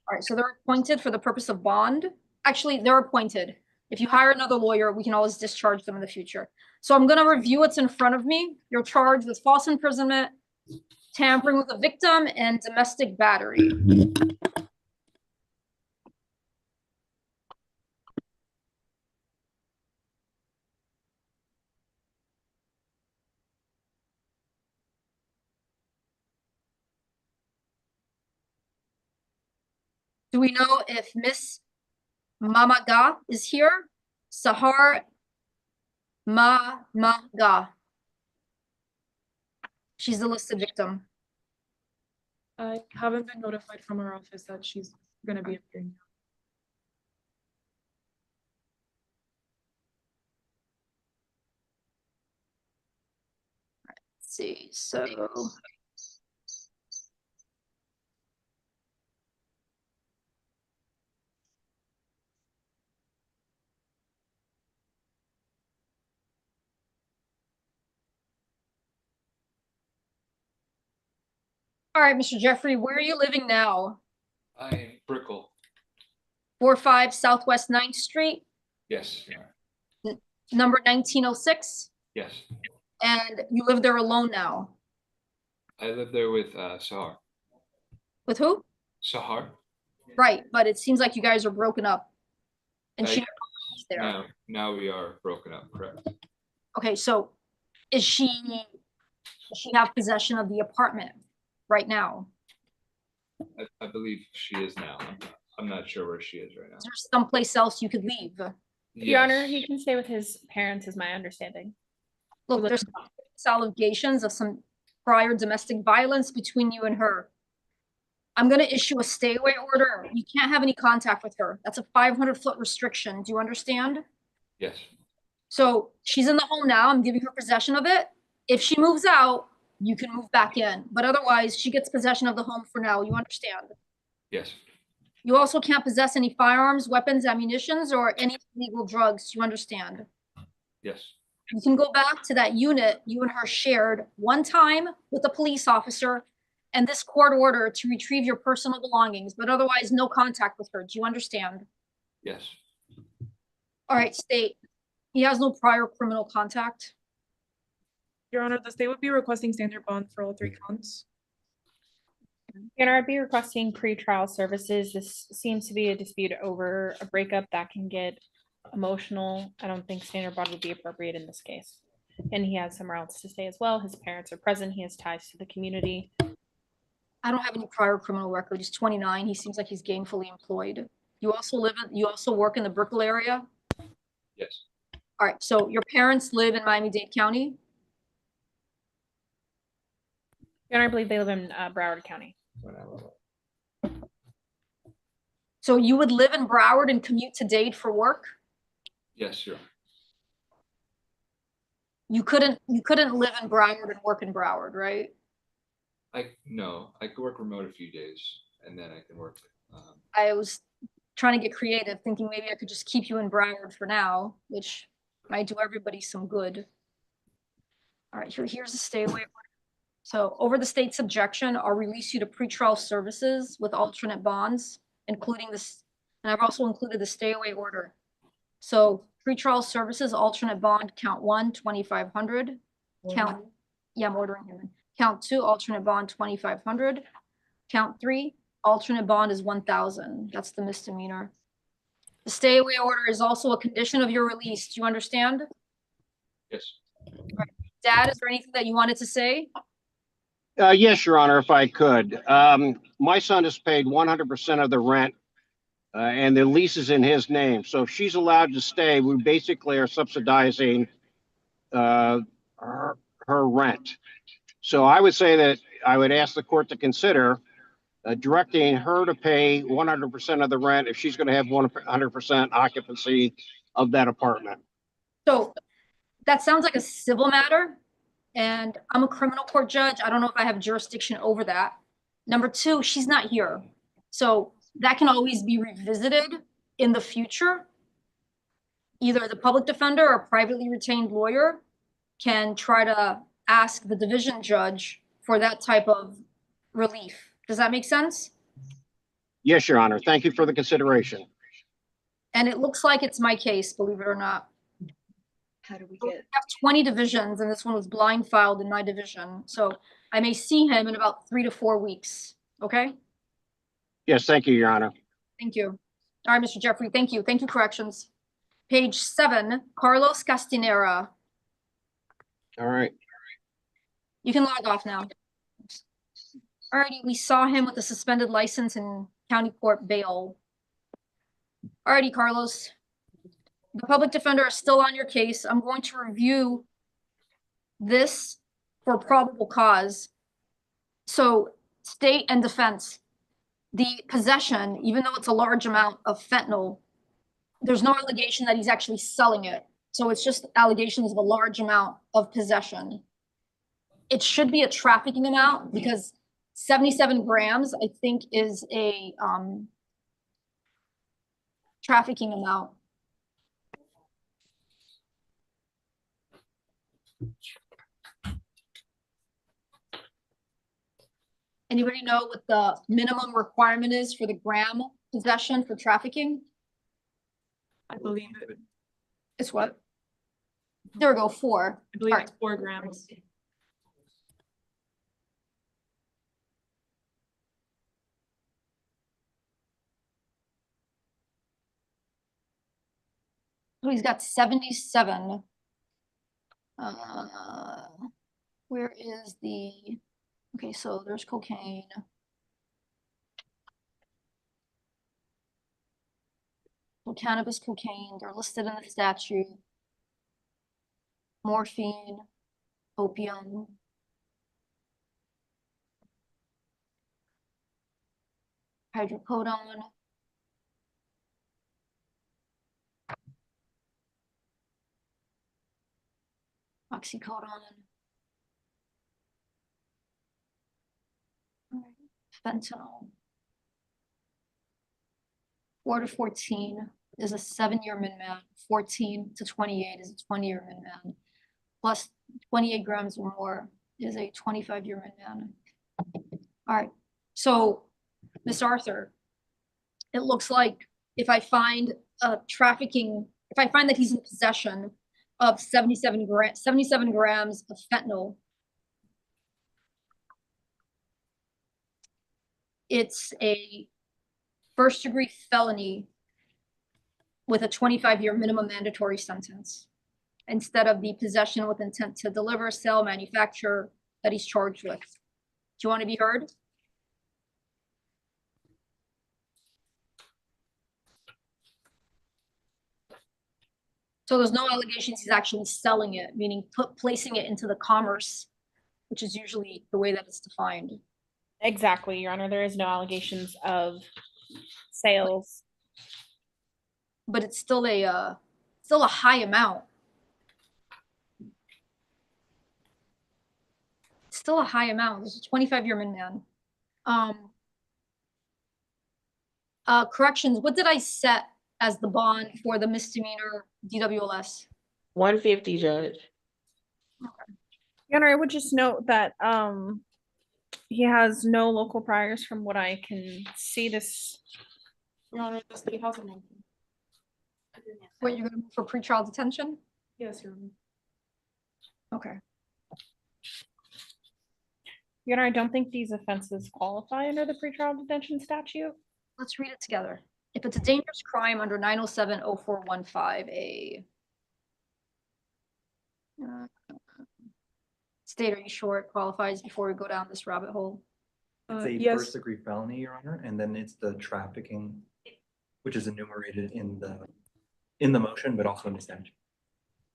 Speaker 5: All right, so they're appointed for the purpose of bond. Actually, they're appointed. If you hire another lawyer, we can always discharge them in the future. So I'm going to review what's in front of me. You're charged with false imprisonment, tampering with a victim, and domestic battery. Do we know if Miss Mamaga is here? Sahar Mamaga. She's the listed victim.
Speaker 20: I haven't been notified from our office that she's gonna be appearing.
Speaker 5: Let's see, so. All right, Mr. Jeffrey, where are you living now?
Speaker 15: I am Brickle.
Speaker 5: 45 Southwest 9th Street,
Speaker 15: Yes.
Speaker 5: number 1906,
Speaker 15: Yes.
Speaker 5: and you live there alone now.
Speaker 15: I live there with Sahar.
Speaker 5: With who?
Speaker 15: Sahar?
Speaker 5: Right, but it seems like you guys are broken up. And she
Speaker 15: I-
Speaker 5: lives there.
Speaker 15: Now we are broken up, correct?
Speaker 5: Okay, so does she have possession of the apartment right now?
Speaker 15: I believe she is now. I'm not sure where she is right now.
Speaker 5: Is there someplace else you could leave?
Speaker 4: Your Honor, he can stay with his parents, is my understanding.
Speaker 5: Look, there's allegations of some prior domestic violence between you and her. I'm going to issue a stay away order. You can't have any contact with her. That's a 500-foot restriction. Do you understand?
Speaker 15: Yes.
Speaker 5: So she's in the home now. I'm giving her possession of it. If she moves out, you can move back in. But otherwise, she gets possession of the home for now. You understand?
Speaker 15: Yes.
Speaker 5: You also can't possess any firearms, weapons, ammunitions, or any illegal drugs. You understand?
Speaker 15: Yes.
Speaker 5: You can go back to that unit you and her shared one time with a police officer and this court order to retrieve your personal belongings, but otherwise no contact with her. Do you understand?
Speaker 15: Yes.
Speaker 5: All right, state. He has no prior criminal contact.
Speaker 20: Your Honor, the state would be requesting standard bond for all 3 counts.
Speaker 4: Your Honor, I'd be requesting pretrial services. This seems to be a dispute over a breakup that can get emotional. I don't think standard bond would be appropriate in this case. And he has somewhere else to stay as well. His parents are present. He has ties to the community.
Speaker 5: I don't have any prior criminal record. He's 29. He seems like he's gainfully employed. You also work in the Brickell area?
Speaker 15: Yes.
Speaker 5: All right, so your parents live in Miami-Dade County?
Speaker 4: Your Honor, I believe they live in Broward County.
Speaker 5: So you would live in Broward and commute to Dade for work?
Speaker 15: Yes, sure.
Speaker 5: You couldn't live in Broward and work in Broward, right?
Speaker 15: No, I could work remote a few days and then I can work.
Speaker 5: I was trying to get creative, thinking maybe I could just keep you in Broward for now, which might do everybody some good. All right, here's a stay away order. So over the state's objection, I'll release you to pretrial services with alternate bonds, including this, and I've also included the stay away order. So pretrial services, alternate bond, count 1, 2,500. Count, yeah, I'm ordering him. Count 2, alternate bond, 2,500. Count 3, alternate bond is 1,000. That's the misdemeanor. The stay away order is also a condition of your release. Do you understand?
Speaker 11: Yes.
Speaker 5: Right. Dad, is there anything that you wanted to say?
Speaker 7: Yes, Your Honor, if I could. My son has paid 100% of the rent, and the lease is in his name. So if she's allowed to stay, we basically are subsidizing her rent. So I would say that I would ask the court to consider directing her to pay 100% of the rent if she's going to have 100% occupancy of that apartment.
Speaker 5: So that sounds like a civil matter, and I'm a criminal court judge. I don't know if I have jurisdiction over that. Number 2, she's not here. So that can always be revisited in the future. Either the public defender or privately retained lawyer can try to ask the division judge for that type of relief. Does that make sense?
Speaker 7: Yes, Your Honor. Thank you for the consideration.
Speaker 5: And it looks like it's my case, believe it or not.
Speaker 3: How do we
Speaker 5: We
Speaker 3: get?
Speaker 5: have 20 divisions, and this one was blind filed in my division. So I may see him in about 3 to 4 weeks. Okay?
Speaker 7: Yes, thank you, Your Honor.
Speaker 5: Thank you. All right, Mr. Jeffrey, thank you. Thank you, corrections. Page 7, Carlos Castanera.
Speaker 7: All right.
Speaker 5: You can log off now. Alrighty, we saw him with a suspended license and county court bail. Alrighty, Carlos. The public defender is still on your case. I'm going to review this for probable cause. So state and defense, the possession, even though it's a large amount of fentanyl, there's no allegation that he's actually selling it. So it's just allegations of a large amount of possession. It should be a trafficking amount because 77 grams, I think, is a trafficking amount. Anybody know what the minimum requirement is for the gram possession for trafficking?
Speaker 20: I believe it.
Speaker 5: It's what? There we go, 4.
Speaker 20: I believe
Speaker 5: All
Speaker 20: it's 4 grams.
Speaker 5: Oh, he's got 77. Where is the, okay, so there's cocaine. So cannabis, cocaine, they're listed in the statute. Morphine, opium. Hydrocodone. Oxycodone. Fentanyl. 4 to 14 is a 7-year min-man. 14 to 28 is a 20-year min-man. Plus 28 grams or more is a 25-year min-man. All right, so Miss Arthur, it looks like if I find trafficking, if I find that he's in possession of 77 grams of fentanyl, it's a first-degree felony with a 25-year minimum mandatory sentence instead of the possession with intent to deliver, sell, manufacture that he's charged with. Do you want to be heard? So there's no allegations he's actually selling it, meaning placing it into the commerce, which is usually the way that it's defined.
Speaker 4: Exactly, Your Honor. There is no allegations of sales.
Speaker 5: But it's still a high amount. It's still a high amount. This is a 25-year min-man. Corrections, what did I set as the bond for the misdemeanor DWLS?
Speaker 13: 150, Judge.
Speaker 5: Okay.
Speaker 4: Your Honor, I would just note that he has no local priors from what I can see this.
Speaker 1: Your Honor, the state has a motion.
Speaker 5: Wait, you're gonna move for pretrial detention?
Speaker 1: Yes, Your Honor.
Speaker 5: Okay.
Speaker 4: Your Honor, I don't think these offenses qualify under the pretrial detention statute.
Speaker 5: Let's read it together. If it's a dangerous crime under 907-0415A. State, are you sure it qualifies before we go down this rabbit hole?
Speaker 17: It's a
Speaker 1: yes.
Speaker 17: first degree felony, Your Honor, and then it's the trafficking, which is enumerated in the motion, but also in the statute.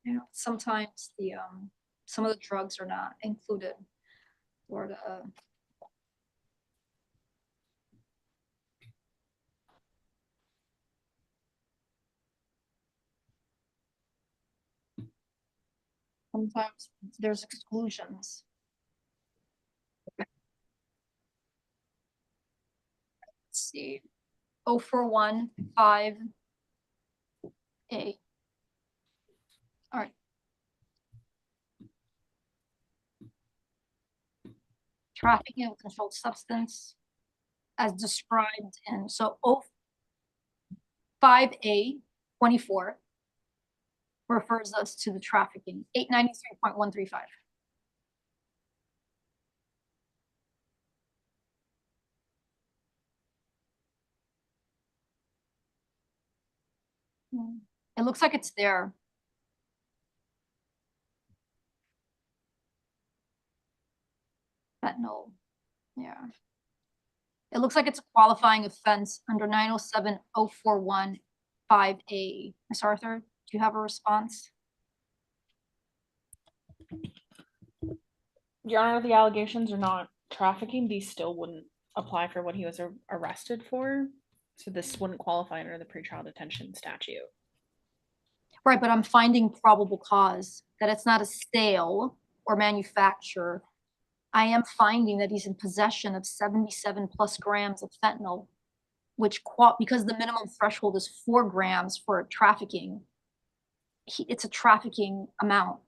Speaker 5: Yeah, sometimes the some of the drugs are not included or the sometimes there's exclusions. Let's see. 0415A. All right. Trafficking of controlled substance as described in, so 05A 24 refers us to the trafficking, 893.135. It looks like it's there. Fentanyl, yeah. It looks like it's a qualifying offense under 907-041-5A. Ms. Arthur, do you have a response?
Speaker 4: Your Honor, the allegations are not trafficking. These still wouldn't apply for what he was arrested for. So this wouldn't qualify under the pretrial detention statute.
Speaker 5: Right, but I'm finding probable cause that it's not a sale or manufacture. I am finding that he's in possession of 77 plus grams of fentanyl, which because the minimum threshold is 4 grams for trafficking, it's a trafficking amount.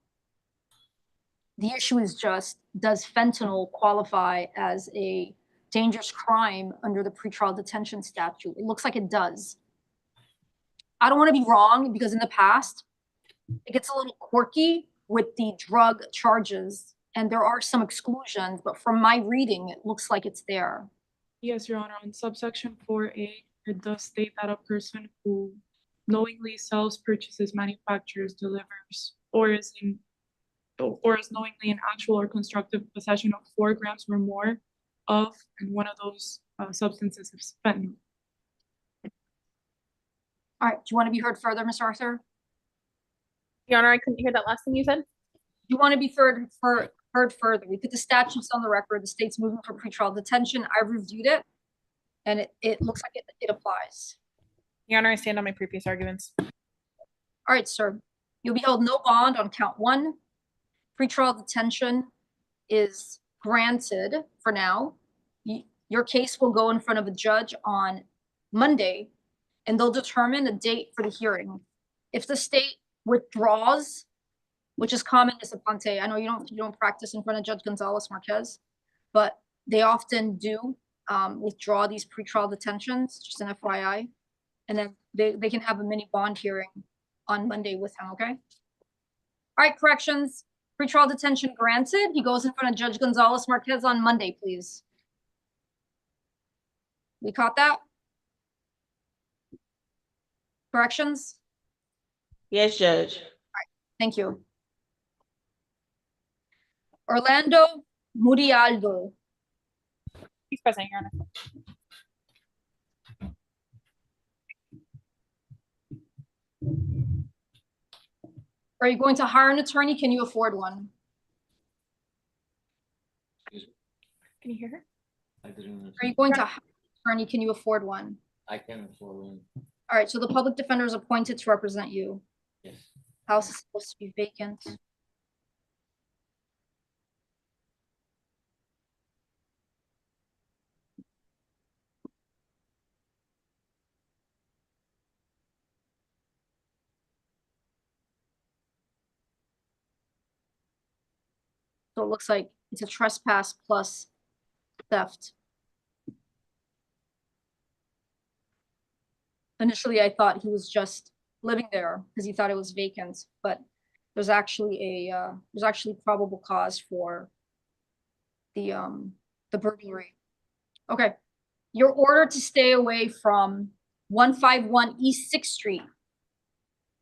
Speaker 5: The issue is just, does fentanyl qualify as a dangerous crime under the pretrial detention statute? It looks like it does. I don't want to be wrong because in the past, it gets a little quirky with the drug charges and there are some exclusions, but from my reading, it looks like it's there.
Speaker 20: Yes, Your Honor, on subsection 4A, it does state that a person who knowingly sells, purchases, manufactures, delivers, or is knowingly in actual or constructive possession of 4 grams or more of, and one of those substances is fentanyl.
Speaker 5: All right, do you want to be heard further, Ms. Arthur?
Speaker 4: Your Honor, I couldn't hear that last thing you said.
Speaker 5: You want to be heard further. We put the statutes on the record. The state's moving for pretrial detention. I reviewed it, and it looks like it applies.
Speaker 4: Your Honor, I stand on my previous arguments.
Speaker 5: All right, sir. You'll be held no bond on count 1. Pretrial detention is granted for now. Your case will go in front of a judge on Monday, and they'll determine a date for the hearing. If the state withdraws, which is common as a ponte, I know you don't practice in front of Judge Gonzalez Marquez, but they often do withdraw these pretrial detentions, just an FYI, and then they can have a mini bond hearing on Monday with him, okay? All right, corrections. Pretrial detention granted. He goes in front of Judge Gonzalez Marquez on Monday, please. We caught that? Corrections?
Speaker 13: Yes, Judge.
Speaker 5: All right, thank you. Orlando Murialdo.
Speaker 4: He's present, Your Honor.
Speaker 5: Are you going to hire an attorney? Can you afford one?
Speaker 4: Can you hear her?
Speaker 10: I didn't.
Speaker 5: Are you going to hire an attorney? Can you afford one?
Speaker 10: I can afford one.
Speaker 5: All right, so the public defender is appointed to represent you.
Speaker 10: Yes.
Speaker 5: House is supposed to be vacant. So it looks like it's a trespass plus theft. Initially, I thought he was just living there because he thought it was vacant, but there's actually probable cause for the burglary. Okay, you're ordered to stay away from 151 East 6th Street.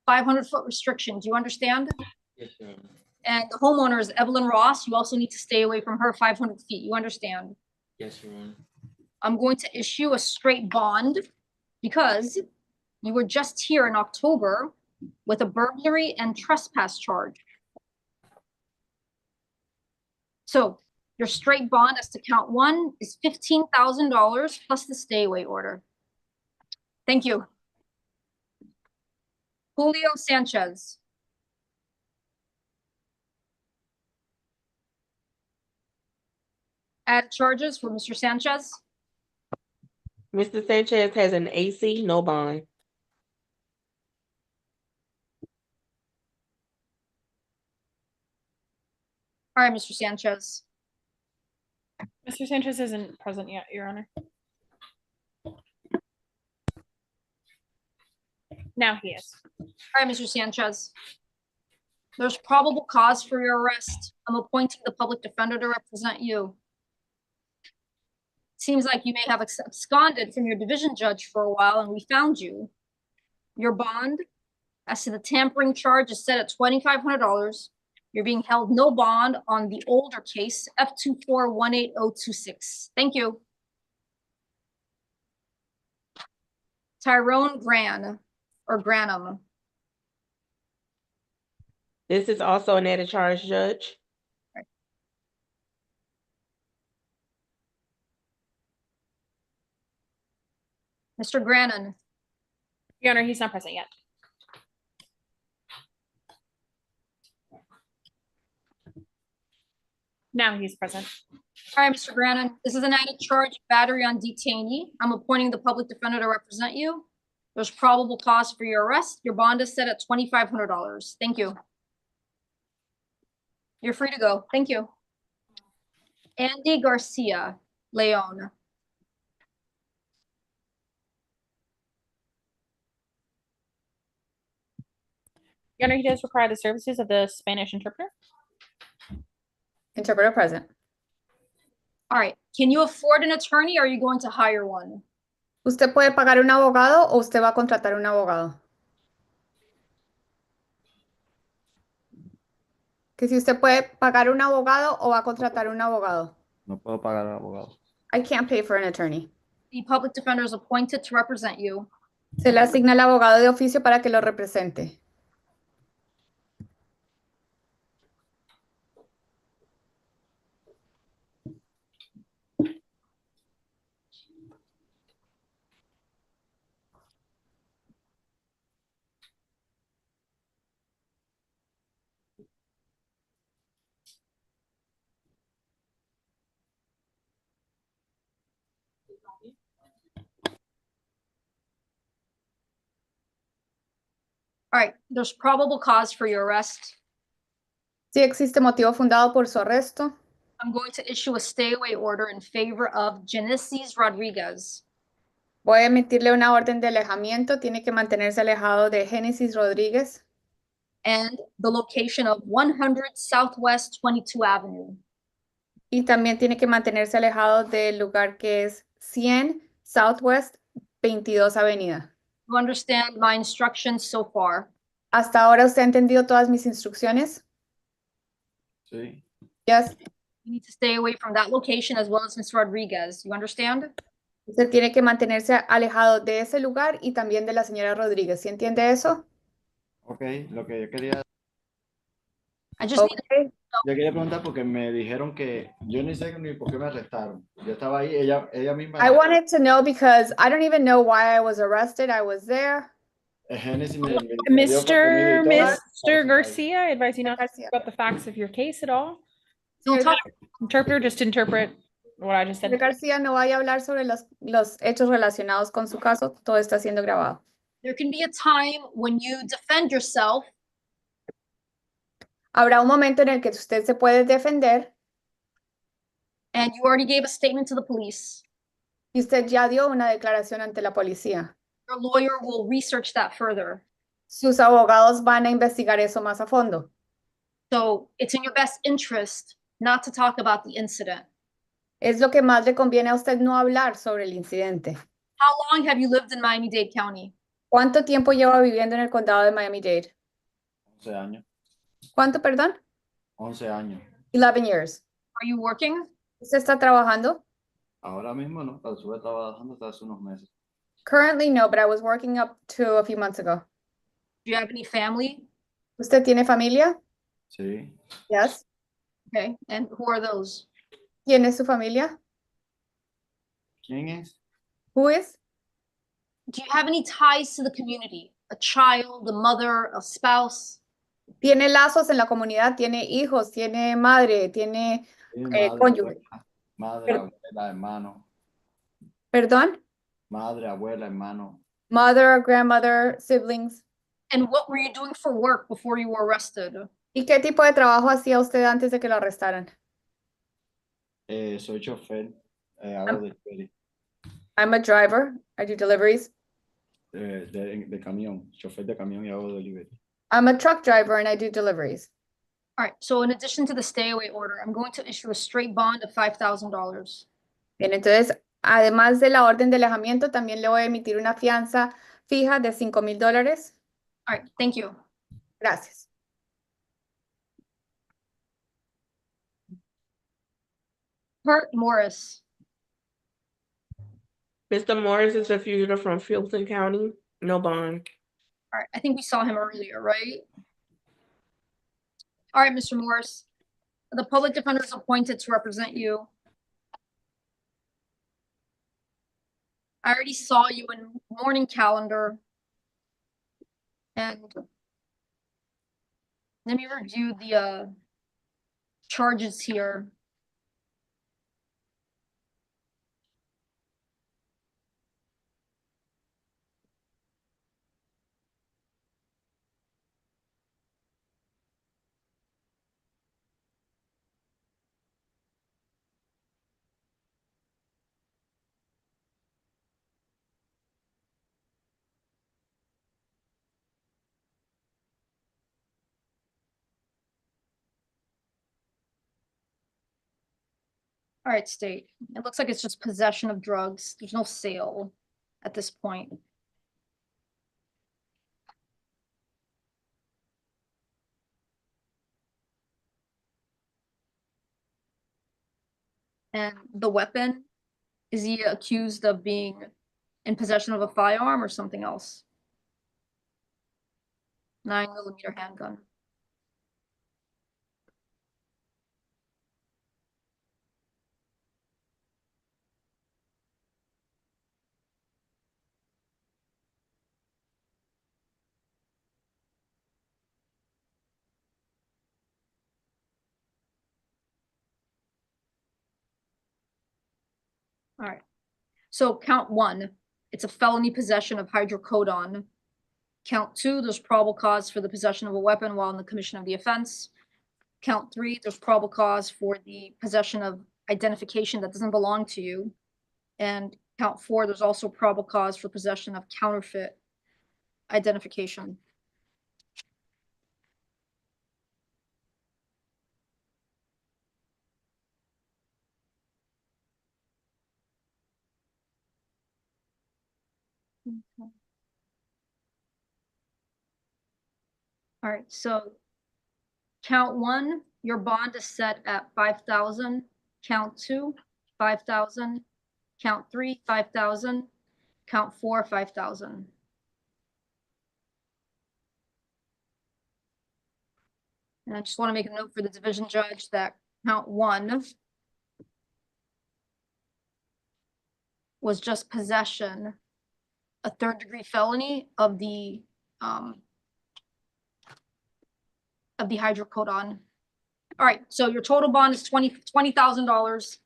Speaker 5: 500-foot restriction. Do you understand?
Speaker 15: Yes, Your Honor.
Speaker 5: And the homeowner is Evelyn Ross. You also need to stay away from her 500 feet. You understand?
Speaker 15: Yes, Your Honor.
Speaker 5: I'm going to issue a straight bond because you were just here in October with a burglary and trespass charge. So your straight bond as to count one is $15,000 plus the stay away order. Thank you. Julio Sanchez. Add charges for Mr. Sanchez.
Speaker 13: Mr. Sanchez has an AC, no bond.
Speaker 5: All right, Mr. Sanchez.
Speaker 4: Mr. Sanchez isn't present yet, Your Honor. Now he is.
Speaker 5: All right, Mr. Sanchez. There's probable cause for your arrest. I'm appointing the public defender to represent you. Seems like you may have absconded from your division judge for a while and we found you. Your bond as to the tampering charge is set at $2,500. You're being held no bond on the older case, F2418026. Thank you. Tyrone Granum.
Speaker 13: This is also an added charge, Judge.
Speaker 5: Right. Mr. Granum.
Speaker 4: Your Honor, he's not present yet. Now he's present.
Speaker 5: All right, Mr. Granum, this is an added charge, battery on detainee. I'm appointing the public defender to represent you. There's probable cause for your arrest. Your bond is set at $2,500. Thank you. You're free to go. Thank you. Andy Garcia, Leon.
Speaker 4: Your Honor, he does require the services of the Spanish interpreter.
Speaker 3: Interpreter present.
Speaker 5: All right. Can you afford an attorney or are you going to hire one?
Speaker 3: ¿Usted puede pagar un abogado o usted va a contratar un abogado? Que si usted puede pagar un abogado o va a contratar un abogado.
Speaker 14: No puedo pagar al abogado.
Speaker 3: I can't pay for an attorney.
Speaker 5: The public defender is appointed to represent you.
Speaker 3: Se le asigna el abogado de oficio para que lo represente.
Speaker 5: All right. There's probable cause for your arrest.
Speaker 3: Si existe motivo fundado por su arresto,
Speaker 5: I'm going to issue a stay away order in favor of Genesis Rodriguez.
Speaker 3: voy a emitirle una orden de alejamiento. Tiene que mantenerse alejado de Génesis Rodríguez.
Speaker 5: And the location of 100 Southwest 22 Avenue.
Speaker 3: Y también tiene que mantenerse alejado del lugar que es 100 Southwest 22 Avenida.
Speaker 5: You understand my instructions so far?
Speaker 3: ¿Hasta ahora usted ha entendido todas mis instrucciones?
Speaker 14: Sí.
Speaker 3: Yes.
Speaker 5: You need to stay away from that location as well as Ms. Rodriguez. You understand?
Speaker 3: Usted tiene que mantenerse alejado de ese lugar y también de la señora Rodríguez. ¿Sí entiende eso?
Speaker 14: Ok, lo que yo quería...
Speaker 5: I just need
Speaker 14: Yo quería preguntar porque me dijeron que yo ni sé ni por qué me arrestaron. Yo estaba ahí, ella misma...
Speaker 3: I wanted to know because I don't even know why I was arrested. I was there.
Speaker 14: Génesis me dio
Speaker 4: Mr.
Speaker 14: comida y todo.
Speaker 4: Mr. Garcia, I advise you not to talk about the facts of your case at all. Interpreter, just interpret what I just said.
Speaker 3: Señor García, no vaya a hablar sobre los hechos relacionados con su caso. Todo está siendo grabado.
Speaker 5: There can be a time when you defend yourself.
Speaker 3: Habrá un momento en el que usted se puede defender
Speaker 5: and you already gave a statement to the police.
Speaker 3: y usted ya dio una declaración ante la policía.
Speaker 5: Your lawyer will research that further.
Speaker 3: Sus abogados van a investigar eso más a fondo.
Speaker 5: So it's in your best interest not to talk about the incident.
Speaker 3: Es lo que más le conviene a usted no hablar sobre el incidente.
Speaker 5: How long have you lived in Miami-Dade County?
Speaker 3: ¿Cuánto tiempo lleva viviendo en el condado de Miami-Dade?
Speaker 14: 11 años.
Speaker 3: ¿Cuánto, perdón?
Speaker 14: 11 años.
Speaker 3: 11 years.
Speaker 5: Are you working?
Speaker 3: ¿Usted está trabajando?
Speaker 14: Ahora mismo no, pero estuve trabajando hasta hace unos meses.
Speaker 3: Currently, no, but I was working up to a few months ago.
Speaker 5: Do you have any family?
Speaker 3: ¿Usted tiene familia?
Speaker 14: Sí.
Speaker 3: Yes.
Speaker 5: Okay, and who are those?
Speaker 3: ¿Quién es su familia?
Speaker 14: ¿Quién es?
Speaker 3: Who is?
Speaker 5: Do you have any ties to the community? A child, a mother, a spouse?
Speaker 3: Tiene lazos en la comunidad, tiene hijos, tiene madre, tiene cónyuge.
Speaker 14: Madre, abuela, hermano.
Speaker 3: ¿Perdón?
Speaker 14: Madre, abuela, hermano.
Speaker 3: Mother, grandmother, siblings.
Speaker 5: And what were you doing for work before you were arrested?
Speaker 3: ¿Y qué tipo de trabajo hacía usted antes de que lo arrestaran?
Speaker 14: Soy chofer. Hago delivery.
Speaker 3: I'm a driver. I do deliveries.
Speaker 14: De camión. Chofer de camión y hago delivery.
Speaker 3: I'm a truck driver and I do deliveries.
Speaker 5: All right, so in addition to the stay away order, I'm going to issue a straight bond of $5,000.
Speaker 3: Bien, entonces, además de la orden de alejamiento, también le voy a emitir una fianza fija de $5,000.
Speaker 5: All right, thank you.
Speaker 3: Gracias.
Speaker 5: Kurt Morris.
Speaker 13: Mr. Morris is a fugitive from Fulton County, no bond.
Speaker 5: All right, I think we saw him earlier, right? All right, Mr. Morris, the public defender is appointed to represent you. I already saw you in morning calendar. And let me review the charges here. All right, state. It looks like it's just possession of drugs. There's no sale at this point. And the weapon, is he accused of being in possession of a firearm or something else? 9mm handgun. All right. So count 1, it's a felony possession of hydrocodone. Count 2, there's probable cause for the possession of a weapon while in the commission of the offense. Count 3, there's probable cause for the possession of identification that doesn't belong to you. And count 4, there's also probable cause for possession of counterfeit identification. Okay. All right, so count 1, your bond is set at 5,000. Count 2, 5,000. Count 3, 5,000. Count 4, 5,000. And I just want to make a note for the division judge that count 1 was just possession, a third-degree felony of the hydrocodone. All right, so your total bond is $20,000,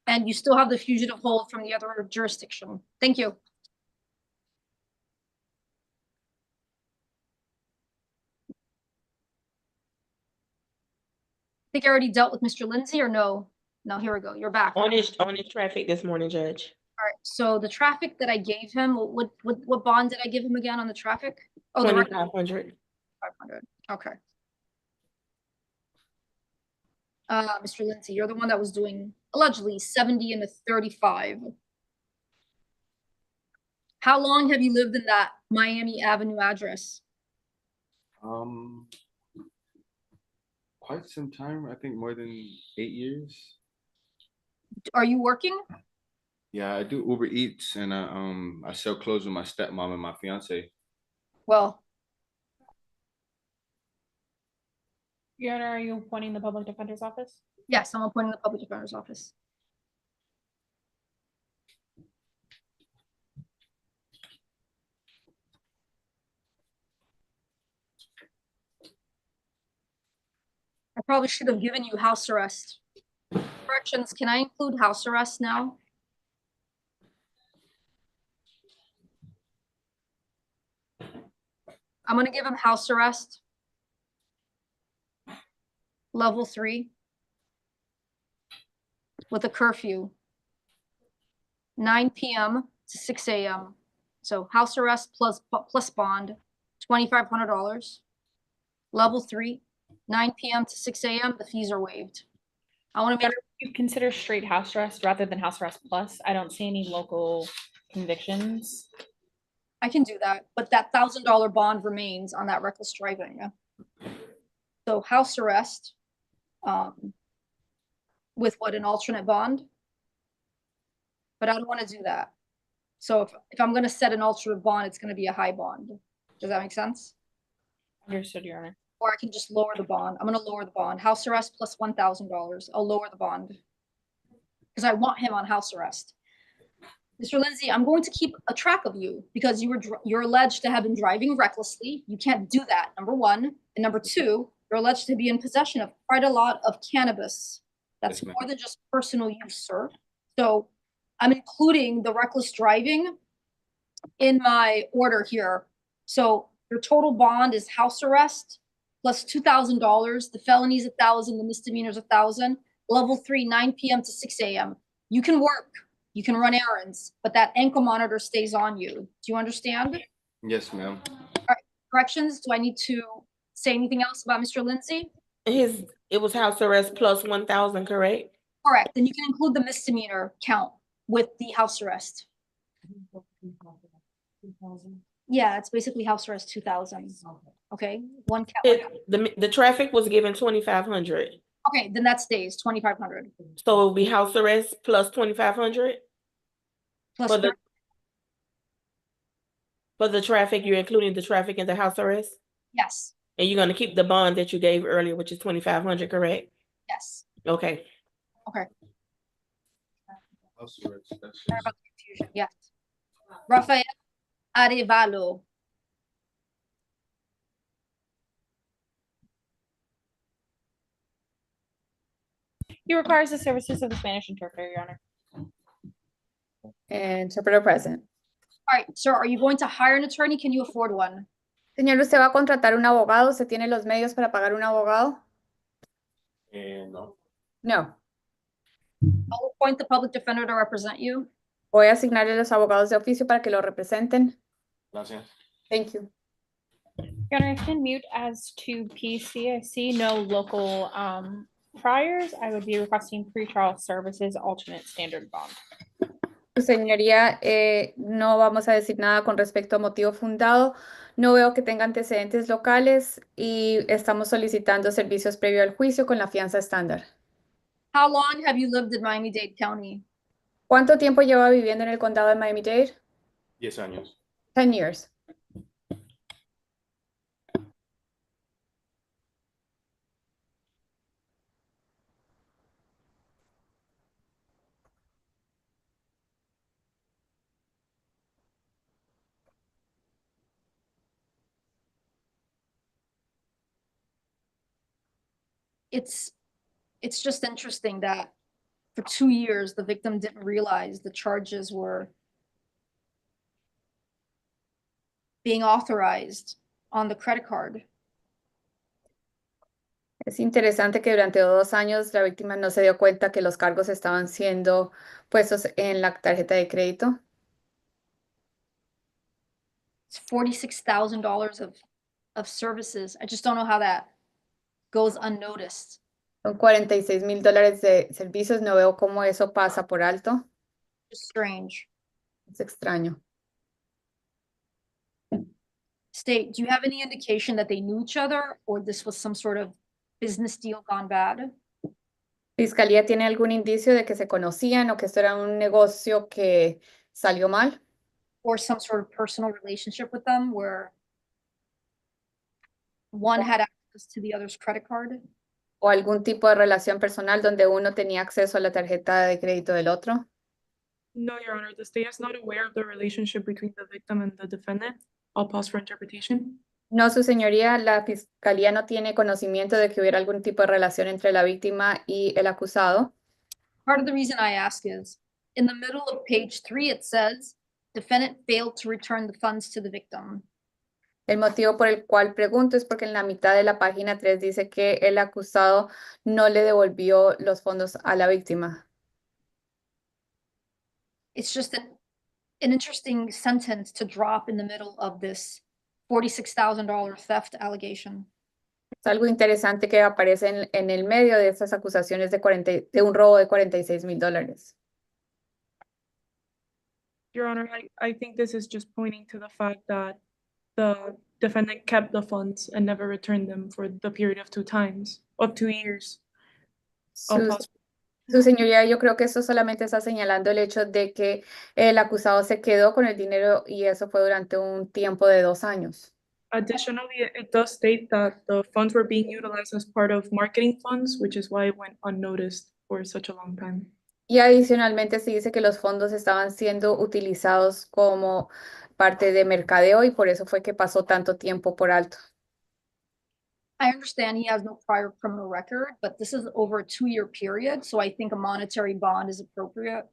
Speaker 5: and you still have the fugitive hold from the other jurisdiction. Thank you. think I already dealt with Mr. Lindsay or no? No, here we go. You're back.
Speaker 13: On his traffic this morning, Judge.
Speaker 5: All right, so the traffic that I gave him, what bond did I give him again on the traffic? Oh, the
Speaker 13: 2,500.
Speaker 5: 500, okay. Mr. Lindsay, you're the one that was doing allegedly 70 and a 35. How long have you lived in that Miami Avenue address?
Speaker 11: Quite some time. I think more than 8 years.
Speaker 5: Are you working?
Speaker 11: Yeah, I do Uber Eats and I sell clothes with my stepmom and my fiance.
Speaker 5: Well,
Speaker 4: Your Honor, are you appointing the public defender's office?
Speaker 5: yes, I'm appointing the public defender's office. I probably should have given you house arrest. Corrections, can I include house arrest now? I'm gonna give him house arrest. Level 3. With a curfew. 9 p.m. to 6 a.m. So house arrest plus bond, $2,500. Level 3, 9 p.m. to 6 a.m. The fees are waived. I want to make
Speaker 4: you consider straight house arrest rather than house arrest plus. I don't see any local convictions.
Speaker 5: I can do that, but that $1,000 bond remains on that reckless driving. Yeah? So house arrest, with what, an alternate bond? But I don't want to do that. So if I'm going to set an alternate bond, it's going to be a high bond. Does that make sense?
Speaker 4: Understood, Your Honor.
Speaker 5: Or I can just lower the bond. I'm going to lower the bond. House arrest plus $1,000. I'll lower the bond because I want him on house arrest. Mr. Lindsay, I'm going to keep a track of you because you're alleged to have been driving recklessly. You can't do that, number one. And number two, you're alleged to be in possession of quite a lot of cannabis. That's more than just personal use, sir. So I'm including the reckless driving in my order here. So your total bond is house arrest plus $2,000. The felony's $1,000, the misdemeanor's $1,000. Level 3, 9 p.m. to 6 a.m. You can work, you can run errands, but that ankle monitor stays on you. Do you understand?
Speaker 11: Yes, ma'am.
Speaker 5: All right, corrections. Do I need to say anything else about Mr. Lindsay?
Speaker 13: It was house arrest plus 1,000, correct?
Speaker 5: Correct. Then you can include the misdemeanor count with the house arrest. Yeah, it's basically house arrest 2,000. Okay, one count.
Speaker 13: The traffic was given 2,500.
Speaker 5: Okay, then that stays 2,500.
Speaker 13: So it will be house arrest plus 2,500?
Speaker 5: Plus
Speaker 13: for the traffic, you're including the traffic in the house arrest?
Speaker 5: Yes.
Speaker 13: And you're gonna keep the bond that you gave earlier, which is 2,500, correct?
Speaker 5: Yes.
Speaker 13: Okay.
Speaker 5: Okay.
Speaker 11: House arrest.
Speaker 5: Sorry about the confusion. Yes. Rafael Arevalo.
Speaker 4: He requires the services of the Spanish interpreter, Your Honor.
Speaker 3: Interpreter present.
Speaker 5: All right, sir, are you going to hire an attorney? Can you afford one?
Speaker 3: Señor, ¿usted va a contratar un abogado? ¿Se tiene los medios para pagar un abogado?
Speaker 11: No.
Speaker 3: No.
Speaker 5: I'll appoint the public defender to represent you.
Speaker 3: Voy a asignarle los abogados de oficio para que lo representen.
Speaker 11: Gracias.
Speaker 3: Thank you.
Speaker 4: Your Honor, I can mute as to PC. I see no local priors. I would be requesting pretrial services alternate standard bond.
Speaker 3: Señoría, no vamos a decir nada con respecto a motivo fundado. No veo que tenga antecedentes locales y estamos solicitando servicios previo al juicio con la fianza estándar.
Speaker 5: How long have you lived in Miami-Dade County?
Speaker 3: ¿Cuánto tiempo lleva viviendo en el condado de Miami-Dade?
Speaker 11: 10 años.
Speaker 3: 10 years.
Speaker 5: It's just interesting that for 2 years, the victim didn't realize the charges were being authorized on the credit card.
Speaker 3: Es interesante que durante 2 años la víctima no se dio cuenta que los cargos estaban siendo puestos en la tarjeta de crédito.
Speaker 5: It's $46,000 of services. I just don't know how that goes unnoticed.
Speaker 3: Son $46,000 de servicios. No veo cómo eso pasa por alto.
Speaker 5: Just strange.
Speaker 3: Es extraño.
Speaker 5: State, do you have any indication that they knew each other or this was some sort of business deal gone bad?
Speaker 3: ¿Fiscalía tiene algún indicio de que se conocían o que esto era un negocio que salió mal?
Speaker 5: Or some sort of personal relationship with them where one had access to the other's credit card?
Speaker 3: ¿O algún tipo de relación personal donde uno tenía acceso a la tarjeta de crédito del otro?
Speaker 20: No, Your Honor, the state is not aware of the relationship between the victim and the defendant. I'll pause for interpretation.
Speaker 3: No, su señoría, la fiscalía no tiene conocimiento de que hubiera algún tipo de relación entre la víctima y el acusado.
Speaker 5: Part of the reason I ask is, in the middle of page 3, it says, defendant failed to return the funds to the victim.
Speaker 3: El motivo por el cual pregunto es porque en la mitad de la página 3 dice que el acusado no le devolvió los fondos a la víctima.
Speaker 5: It's just an interesting sentence to drop in the middle of this $46,000 theft allegation.
Speaker 3: Es algo interesante que aparece en el medio de estas acusaciones de un robo de $46,000.
Speaker 20: Your Honor, I think this is just pointing to the fact that the defendant kept the funds and never returned them for the period of 2 years. I'll pause.
Speaker 3: Su señoría, yo creo que eso solamente está señalando el hecho de que el acusado se quedó con el dinero y eso fue durante un tiempo de 2 años.
Speaker 20: Additionally, it does state that the funds were being utilized as part of marketing funds, which is why it went unnoticed for such a long time.
Speaker 3: Y adicionalmente se dice que los fondos estaban siendo utilizados como parte de mercadeo y por eso fue que pasó tanto tiempo por alto.
Speaker 5: I understand he has no prior criminal record, but this is over a 2-year period, so I think a monetary bond is appropriate.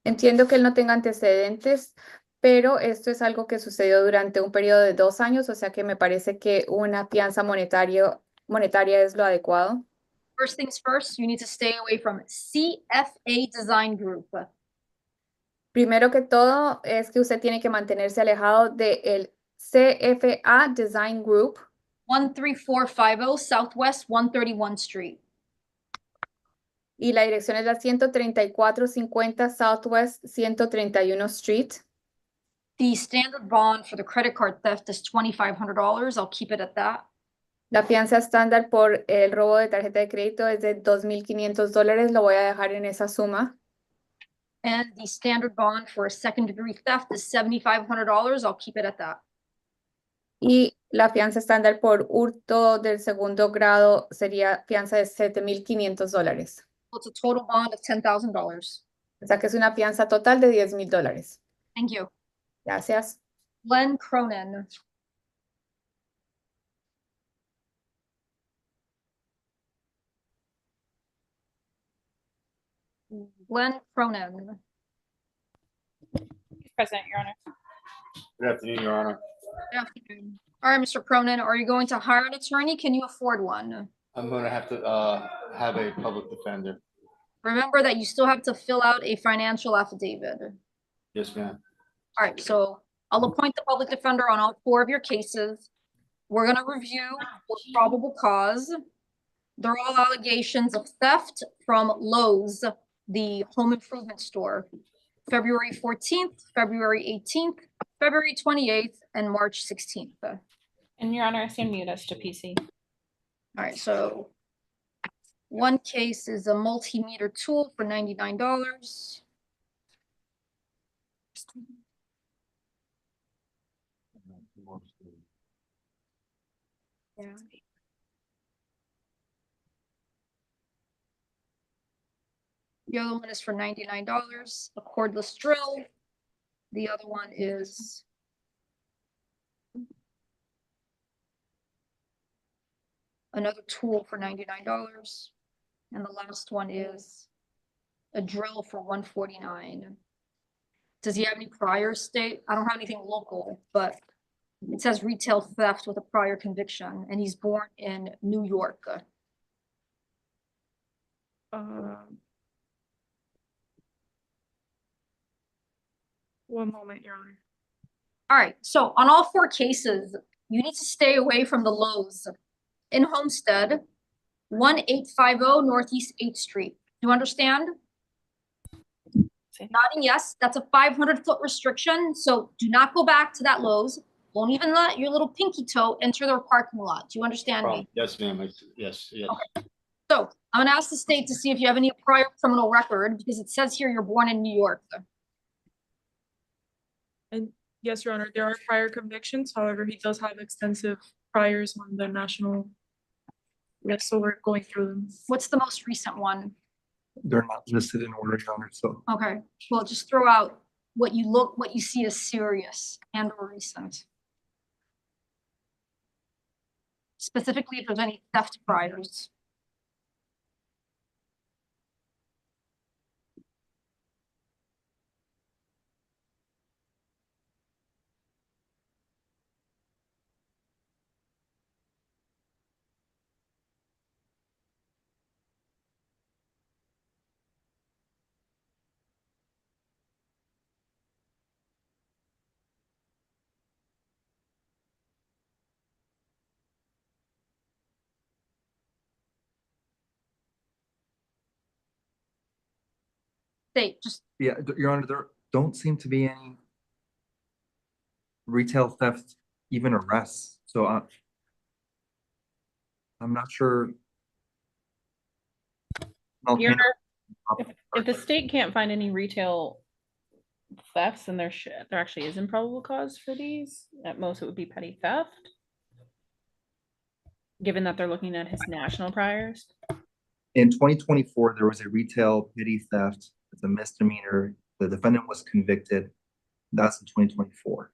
Speaker 3: Entiendo que él no tenga antecedentes, pero esto es algo que sucedió durante un periodo de 2 años, o sea que me parece que una fianza monetaria es lo adecuado.
Speaker 5: First things first, you need to stay away from CFA Design Group.
Speaker 3: Primero que todo es que usted tiene que mantenerse alejado del CFA Design Group.
Speaker 5: 13450 Southwest 131 Street.
Speaker 3: Y la dirección es la 13450 Southwest 131 Street.
Speaker 5: The standard bond for the credit card theft is $2,500. I'll keep it at that.
Speaker 3: La fianza estándar por el robo de tarjeta de crédito es de $2,500. Lo voy a dejar en esa suma.
Speaker 5: And the standard bond for a second degree theft is $7,500. I'll keep it at that.
Speaker 3: Y la fianza estándar por hurto del segundo grado sería fianza de $7,500.
Speaker 5: It's a total bond of $10,000.
Speaker 3: O sea que es una fianza total de $10,000.
Speaker 5: Thank you.
Speaker 3: Gracias.
Speaker 5: Glenn Cronin. Glenn Cronin.
Speaker 4: Present, Your Honor.
Speaker 12: Good afternoon, Your Honor.
Speaker 5: Good afternoon. All right, Mr. Cronin, are you going to hire an attorney? Can you afford one?
Speaker 12: I'm gonna have to have a public defender.
Speaker 5: Remember that you still have to fill out a financial affidavit.
Speaker 12: Yes, ma'am.
Speaker 5: All right, so I'll appoint the public defender on all 4 of your cases. We're gonna review for probable cause. They're all allegations of theft from Lowe's, the home improvement store, February 14th, February 18th, February 28th, and March 16th.
Speaker 4: And Your Honor, I stand mute as to PC.
Speaker 5: All right, so one case is a multimeter tool for $99. Yeah. The other one is for $99, a cordless drill. The other one is another tool for $99. And the last one is a drill for $149. Does he have any prior state? I don't have anything local, but it says retail theft with a prior conviction, and he's born in New York.
Speaker 20: One moment, Your Honor.
Speaker 5: All right, so on all 4 cases, you need to stay away from the Lowe's in Homestead, 1850 Northeast 8th Street. Do you understand? Nodding yes, that's a 500-foot restriction, so do not go back to that Lowe's. Won't even let your little pinky toe enter their parking lot. Do you understand me?
Speaker 14: Yes, ma'am. Yes.
Speaker 5: Okay. So I'm gonna ask the state to see if you have any prior criminal record, because it says here you're born in New York.
Speaker 20: And yes, Your Honor, there are prior convictions. However, he does have extensive priors on the national list, so we're going through them.
Speaker 5: What's the most recent one?
Speaker 17: They're not listed in order, Your Honor, so.
Speaker 5: Okay, well, just throw out what you see as serious and or recent. Specifically, if there's any theft priors. State, just
Speaker 17: Yeah, Your Honor, there don't seem to be any retail theft, even arrests. So I'm not sure.
Speaker 4: Your Honor, if the state can't find any retail thefts, then there actually isn't probable cause for these. At most, it would be petty theft, given that they're looking at his national priors.
Speaker 17: In 2024, there was a retail petty theft. It's a misdemeanor. The defendant was convicted. That's in 2024.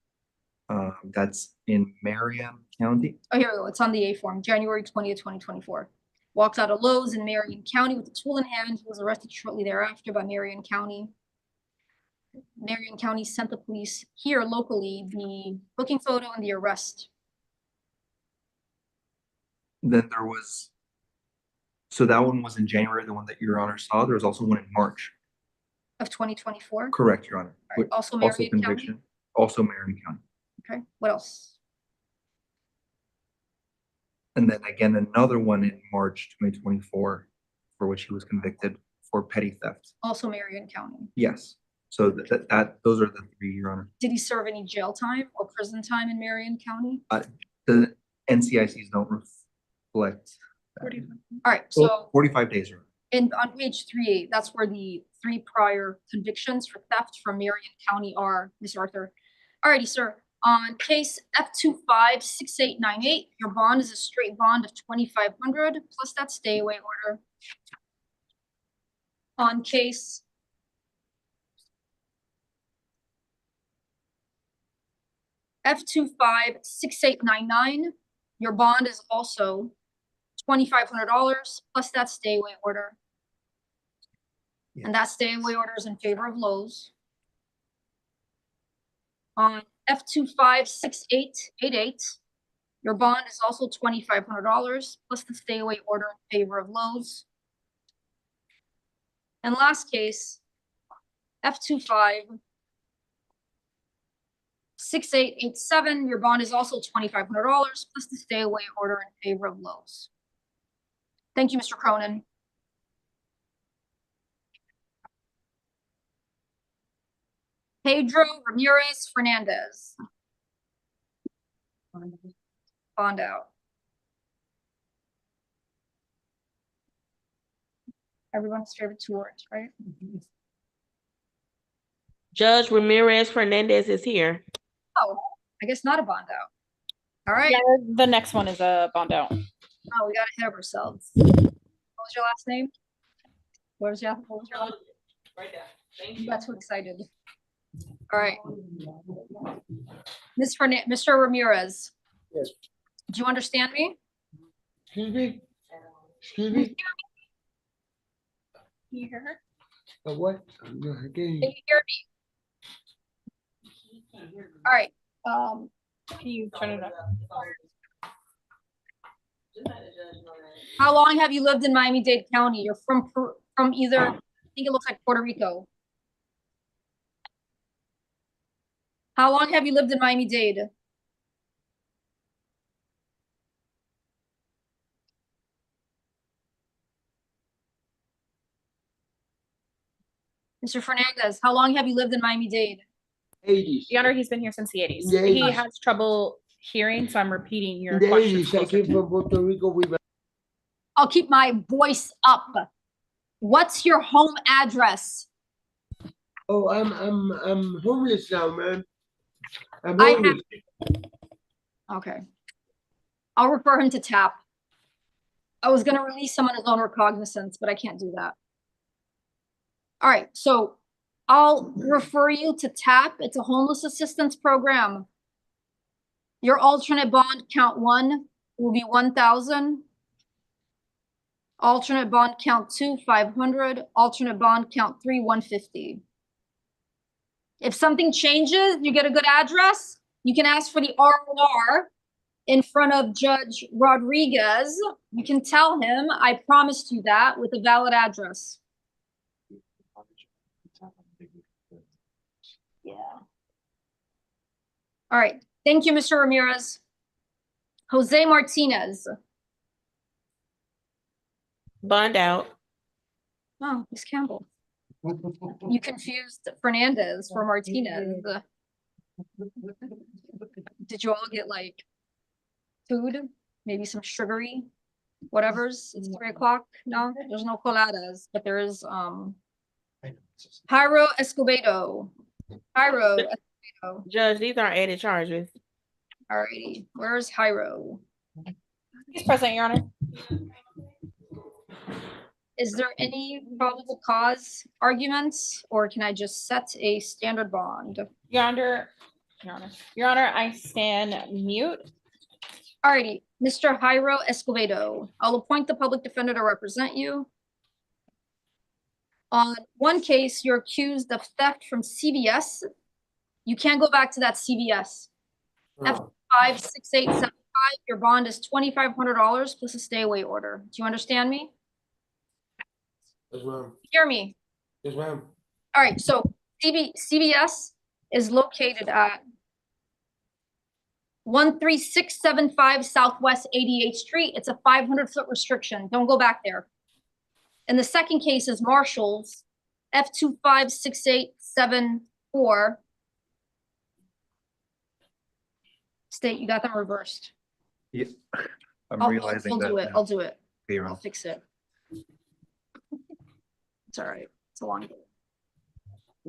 Speaker 17: That's in Marion County.
Speaker 5: oh, here we go. It's on the A form, January 20th, 2024. Walks out of Lowe's in Marion County with a tool in hand. He was arrested shortly thereafter by Marion County. Marion County sent the police here locally the booking photo and the arrest.
Speaker 17: Then there was, so that one was in January, the one that Your Honor saw. There was also one in March.
Speaker 5: Of 2024?
Speaker 17: Correct, Your Honor.
Speaker 5: All right, also Marion County?
Speaker 17: conviction. Also Marion County.
Speaker 5: Okay, what else?
Speaker 17: And then again, another one in March 2024, for which he was convicted for petty theft.
Speaker 5: Also Marion County.
Speaker 17: Yes. So those are the 3, Your Honor.
Speaker 5: Did he serve any jail time or prison time in Marion County?
Speaker 17: The NCICs don't reflect.
Speaker 5: All right, so
Speaker 17: 45 days, Your Honor.
Speaker 5: on page 3A, that's where the 3 prior convictions for theft from Marion County are, Ms. Arthur. Alrighty, sir. On case F256898, your bond is a straight bond of $2,500 plus that stay away order. On case F256899, your bond is also $2,500 plus that stay away order.
Speaker 17: Yeah.
Speaker 5: And that stay away order is in favor of Lowe's. On F256888, your bond is also $2,500 plus the stay away order in favor of Lowe's. And last case, F256887, your bond is also $2,500 plus the stay away order in favor of Lowe's. Thank you, Mr. Cronin. Pedro Ramirez Fernandez. Bond out. Everyone's favorite 2 words, right?
Speaker 13: Judge Ramirez Fernandez is here.
Speaker 5: Oh, I guess not a bond out. All right.
Speaker 4: Yeah, the next one is a bond out.
Speaker 5: Oh, we got ahead of ourselves. What was your last name? What was your last?
Speaker 13: Right there. Thank
Speaker 5: You got too excited. All right. Mr. Ramirez.
Speaker 14: Yes.
Speaker 5: Do you understand me?
Speaker 14: Excuse me? Excuse
Speaker 5: Can
Speaker 14: me?
Speaker 5: you hear her?
Speaker 14: What?
Speaker 5: Can you hear me? All right.
Speaker 4: Can you turn it up?
Speaker 5: How long have you lived in Miami-Dade County? You're from from either, I think it looks like Puerto Rico. How long have you lived in Miami-Dade? Mr. Fernandez, how long have you lived in Miami-Dade?
Speaker 21: 80s.
Speaker 4: Your Honor, he's been here since the 80s.
Speaker 21: The
Speaker 4: He
Speaker 21: 80s.
Speaker 4: has trouble hearing, so I'm repeating your
Speaker 21: The
Speaker 4: questions
Speaker 21: 80s, I
Speaker 4: closer
Speaker 21: came
Speaker 4: to
Speaker 21: from Puerto Rico.
Speaker 5: I'll keep my voice up. What's your home address?
Speaker 21: Oh, I'm homeless now, man. I'm
Speaker 5: I have-
Speaker 21: homeless.
Speaker 5: Okay. I'll refer him to TAP. I was gonna release him on his own recognizance, but I can't do that. All right, so I'll refer you to TAP. It's a homeless assistance program. Your alternate bond count 1 will be 1,000. Alternate bond count 2, 500. Alternate bond count 3, 150. If something changes, you get a good address, you can ask for the ROR in front of Judge Rodriguez. You can tell him, I promised you that, with a valid address. Yeah. All right. Thank you, Mr. Ramirez. Jose Martinez.
Speaker 13: Bond out.
Speaker 5: Oh, Miss Campbell. You confused Fernandez for Martinez. Did you all get like food? Maybe some sugary whatevers? It's 3 o'clock. No, there's no coladas, but there is Jairo Escobedo. Jairo Escobedo.
Speaker 13: Judge, these aren't added charges.
Speaker 5: Alrighty. Where's Jairo?
Speaker 4: He's present, Your Honor.
Speaker 5: Is there any probable cause arguments, or can I just set a standard bond?
Speaker 4: Your Honor, I stand mute.
Speaker 5: Alrighty, Mr. Jairo Escobedo, I'll appoint the public defender to represent you. On one case, you're accused of theft from CVS. You can't go back to that CVS. F56875, your bond is $2,500 plus a stay away order. Do you understand me?
Speaker 21: Yes, ma'am.
Speaker 5: Hear me?
Speaker 21: Yes, ma'am.
Speaker 5: All right, so CVS is located at 13675 Southwest 88th Street. It's a 500-foot restriction. Don't go back there. And the second case is Marshall's, F256874. State, you got them reversed.
Speaker 17: Yeah, I'm
Speaker 5: I'll
Speaker 17: realizing that.
Speaker 5: do it.
Speaker 17: now.
Speaker 5: I'll do it.
Speaker 17: Okay, you're
Speaker 5: I'll
Speaker 17: on.
Speaker 5: fix it. It's all right. It's a long day.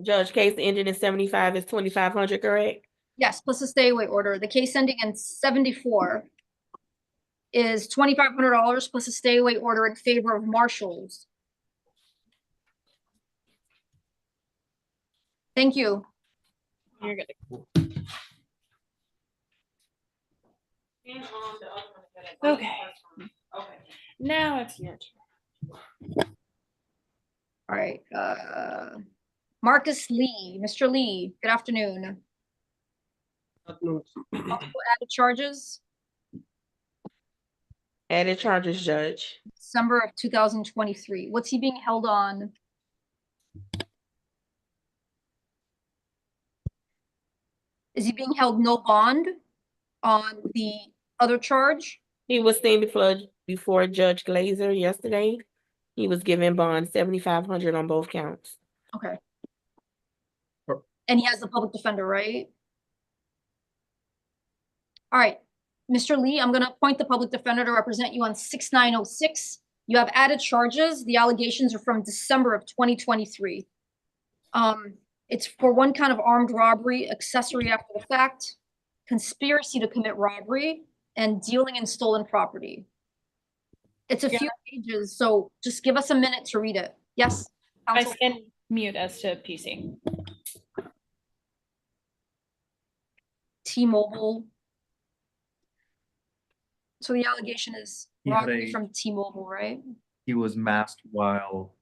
Speaker 13: Judge, case ending in 75 is 2,500, correct?
Speaker 5: Yes, plus a stay away order. The case ending in 74 is $2,500 plus a stay away order in favor of Marshall's. Thank you.
Speaker 4: You're good. Okay. Now it's your turn.
Speaker 5: All right. Marcus Lee, Mr. Lee, good afternoon. Multiple added charges,
Speaker 13: Added charges, Judge.
Speaker 5: December of 2023. What's he being held on? Is he being held no bond on the other charge?
Speaker 13: He was seen before Judge Glazer yesterday. He was given bond 7,500 on both counts.
Speaker 5: Okay. And he has the public defender, right? All right, Mr. Lee, I'm going to appoint the public defender to represent you on 6906. You have added charges. The allegations are from December of 2023. It's for one count of armed robbery, accessory after the fact, conspiracy to commit robbery, and dealing in stolen property. It's a few pages, so just give us a minute to read it. Yes?
Speaker 4: I
Speaker 5: Counsel?
Speaker 4: stand mute as to PC.
Speaker 5: T-Mobile. So the allegation is
Speaker 17: He had
Speaker 5: robbery
Speaker 17: a-
Speaker 5: from T-Mobile, right?
Speaker 17: He was masked while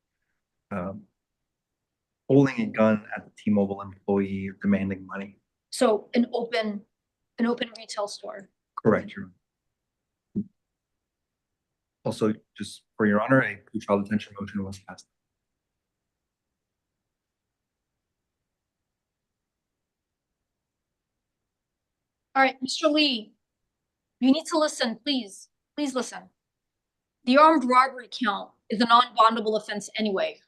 Speaker 17: holding a gun at the T-Mobile employee demanding money.
Speaker 5: So an open retail store.
Speaker 17: Correct, Your Honor. Also, just for Your Honor, a pretrial detention motion was passed.
Speaker 5: All right, Mr. Lee, you need to listen, please. Please listen. The armed robbery count is a non-bondable offense anyway.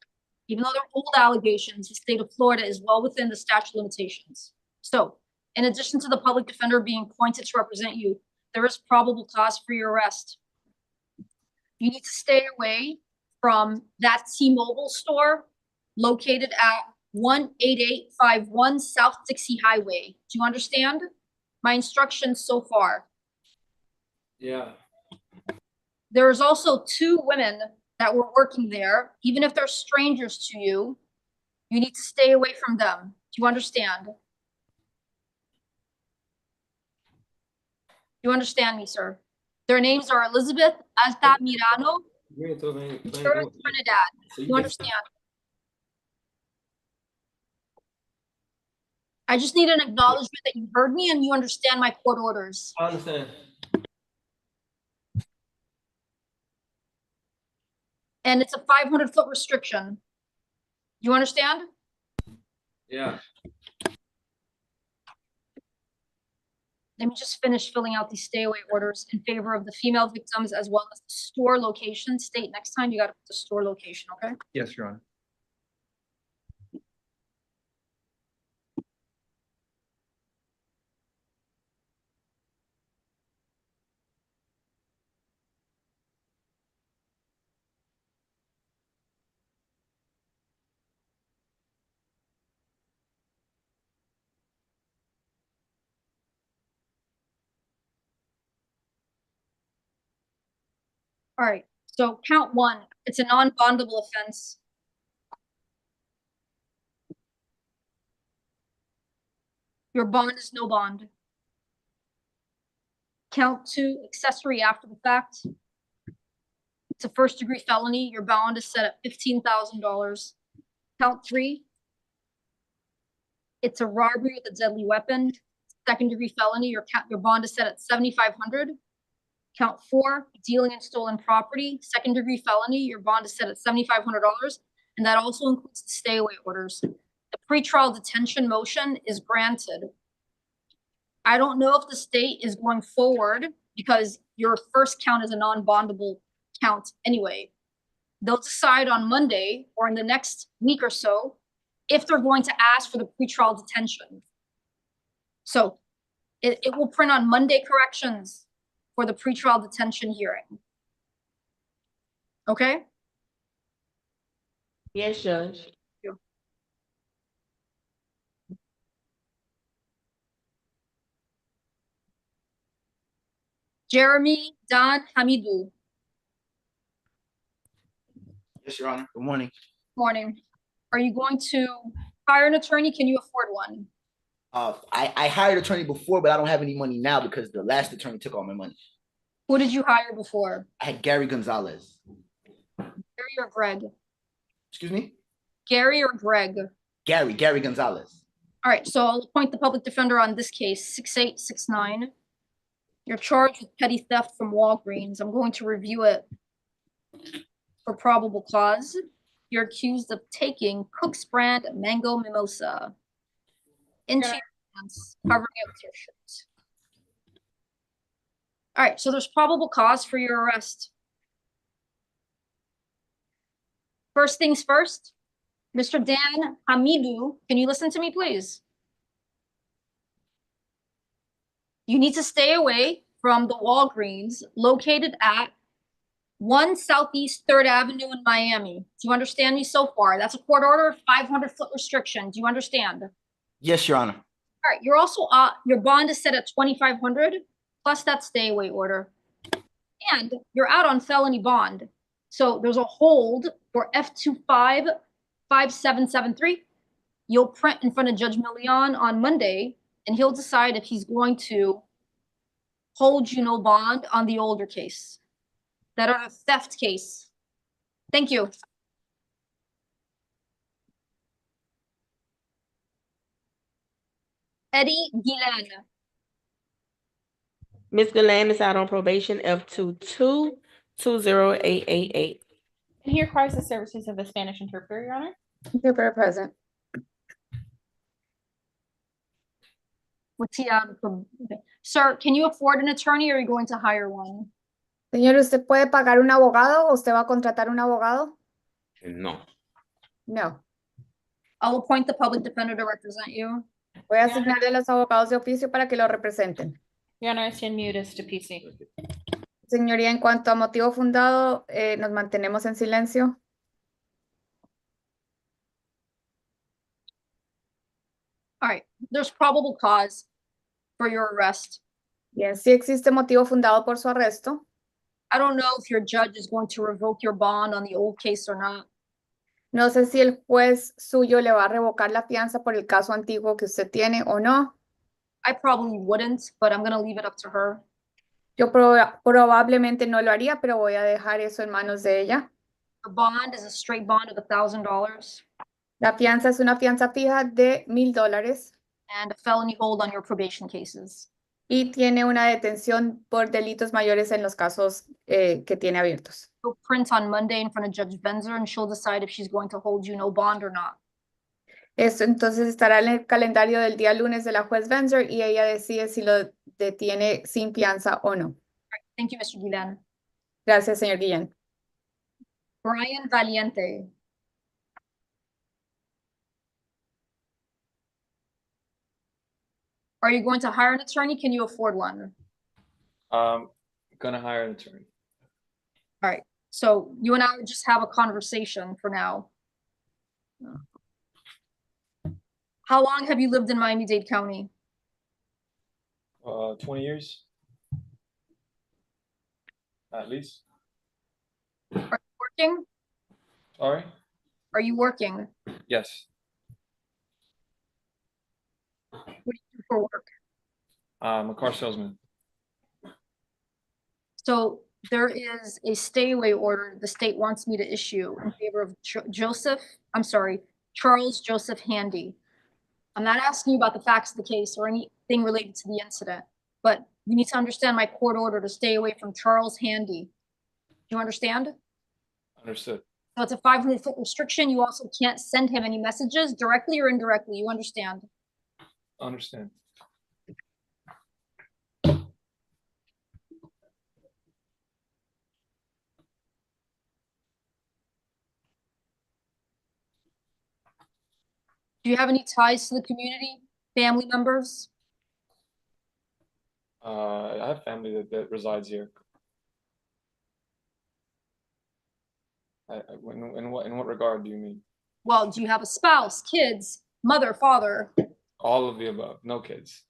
Speaker 5: Even though they're old allegations, the state of Florida is well within the statute of limitations. So, in addition to the public defender being appointed to represent you, there is probable cause for your arrest. You need to stay away from that T-Mobile store located at 18851 South Dixie Highway. Do you understand my instructions so far?
Speaker 21: Yeah.
Speaker 5: There's also 2 women that were working there. Even if they're strangers to you, you need to stay away from them. Do you understand? You understand me, sir? Their names are Elizabeth Altamirano, Trinidad. You understand? I just need an acknowledgement that you heard me and you understand my court orders.
Speaker 21: I understand.
Speaker 5: And it's a 500-foot restriction. You understand?
Speaker 21: Yeah.
Speaker 5: Let me just finish filling out these stay away orders in favor of the female victims as well as the store location. State next time you got to put the store location, okay?
Speaker 17: Yes, Your Honor.
Speaker 5: All right, so count 1, it's a non-bondable offense. Your bond is no bond. Count 2, accessory after the fact. It's a first-degree felony. Your bond is set at $15,000. Count 3, it's a robbery with a deadly weapon. Second-degree felony. Your bond is set at $7,500. Count 4, dealing in stolen property. Second-degree felony. Your bond is set at $7,500, and that also includes the stay-away orders. The pretrial detention motion is granted. I don't know if the state is going forward because your first count is a non-bondable count anyway. They'll decide on Monday or in the next week or so if they're going to ask for the pretrial detention. So it will print on Monday corrections for the pretrial detention hearing. Okay?
Speaker 13: Yes, Judge.
Speaker 5: Jeremy Don Hamidou.
Speaker 14: Yes, Your Honor. Good morning.
Speaker 5: Morning. Are you going to hire an attorney? Can you afford one?
Speaker 8: I hired an attorney before, but I don't have any money now because the last attorney took all my money.
Speaker 5: Who did you hire before?
Speaker 8: I had Gary Gonzalez.
Speaker 5: Gary or Greg?
Speaker 8: Excuse me?
Speaker 5: Gary or Greg?
Speaker 8: Gary Gonzalez.
Speaker 5: All right, so I'll appoint the public defender on this case, 6869. You're charged with petty theft from Walgreens. I'm going to review it for probable cause. You're accused of taking Cook's brand mango mimosa into your pants, covering it with your shirt. All right, so there's probable cause for your arrest. First things first, Mr. Dan Hamidou, can you listen to me, please? You need to stay away from the Walgreens located at 1 Southeast 3rd Avenue in Miami. Do you understand me so far? That's a court order, 500-foot restriction. Do you understand?
Speaker 8: Yes, Your Honor.
Speaker 5: All right, you're also, your bond is set at $2,500 plus that stay away order. And you're out on felony bond. So there's a hold for F255773. You'll print in front of Judge Millian on Monday, and he'll decide if he's going to hold you no bond on the older case, that are a theft case. Thank you. Eddie Guilan.
Speaker 13: Ms. Galan is out on probation, F22-20888.
Speaker 4: And he requires the services of a Spanish interpreter, Your Honor.
Speaker 3: Interpreter present.
Speaker 5: What's he out? Sir, can you afford an attorney or are you going to hire one?
Speaker 3: Señor, ¿usted puede pagar un abogado o usted va a contratar un abogado?
Speaker 21: No.
Speaker 3: No.
Speaker 5: I'll appoint the public defender to represent you.
Speaker 3: Voy a asignarle a los abogados de oficio para que lo representen.
Speaker 4: Your Honor, it's in mute as to PC.
Speaker 3: Señoría, en cuanto a motivo fundado, nos mantenemos en silencio.
Speaker 5: All right, there's probable cause for your arrest.
Speaker 3: Bien, sí existe motivo fundado por su arresto.
Speaker 5: I don't know if your judge is going to revoke your bond on the old case or not.
Speaker 3: No sé si el juez suyo le va a revocar la fianza por el caso antiguo que usted tiene o no.
Speaker 5: I probably wouldn't, but I'm going to leave it up to her.
Speaker 3: Yo probablemente no lo haría, pero voy a dejar eso en manos de ella.
Speaker 5: The bond is a straight bond of $1,000
Speaker 3: La fianza es una fianza fija de $1,000
Speaker 5: and a felony hold on your probation cases.
Speaker 3: y tiene una detención por delitos mayores en los casos que tiene abiertos.
Speaker 5: You'll print on Monday in front of Judge Benzer and she'll decide if she's going to hold you no bond or not.
Speaker 3: Esto entonces estará en el calendario del día lunes de la juez Benzer y ella decide si lo detiene sin fianza o no.
Speaker 5: Thank you, Mr. Guillen.
Speaker 3: Gracias, señor Guillén.
Speaker 5: Brian Valiente. Are you going to hire an attorney? Can you afford one?
Speaker 15: Gonna hire an attorney.
Speaker 5: All right, so you and I would just have a conversation for now. How long have you lived in Miami-Dade County?
Speaker 15: 20 years. At least.
Speaker 5: Are you working?
Speaker 15: Sorry?
Speaker 5: Are you working?
Speaker 15: Yes.
Speaker 5: What do you do for work?
Speaker 15: I'm a car salesman.
Speaker 5: So there is a stay-away order the state wants me to issue in favor of Charles Joseph Handy. I'm not asking you about the facts of the case or anything related to the incident, but you need to understand my court order to stay away from Charles Handy. Do you understand?
Speaker 15: Understood.
Speaker 5: So it's a 500-foot restriction. You also can't send him any messages directly or indirectly. You understand?
Speaker 15: Understand.
Speaker 5: Do you have any ties to the community? Family members?
Speaker 15: I have family that resides here. In what regard do you mean?
Speaker 5: Well, do you have a spouse, kids, mother, father?
Speaker 15: All of the above. No kids.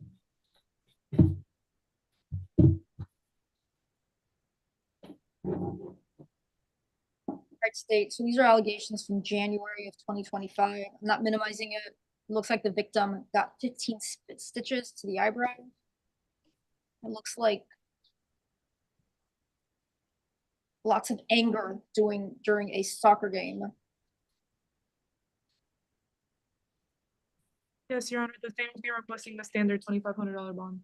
Speaker 5: Right, state. So these are allegations from January of 2025. I'm not minimizing it. It looks like the victim got 15 stitches to the eyebrow. It looks like lots of anger during a soccer game.
Speaker 20: Yes, Your Honor, the state will be requesting the standard $2,500 bond.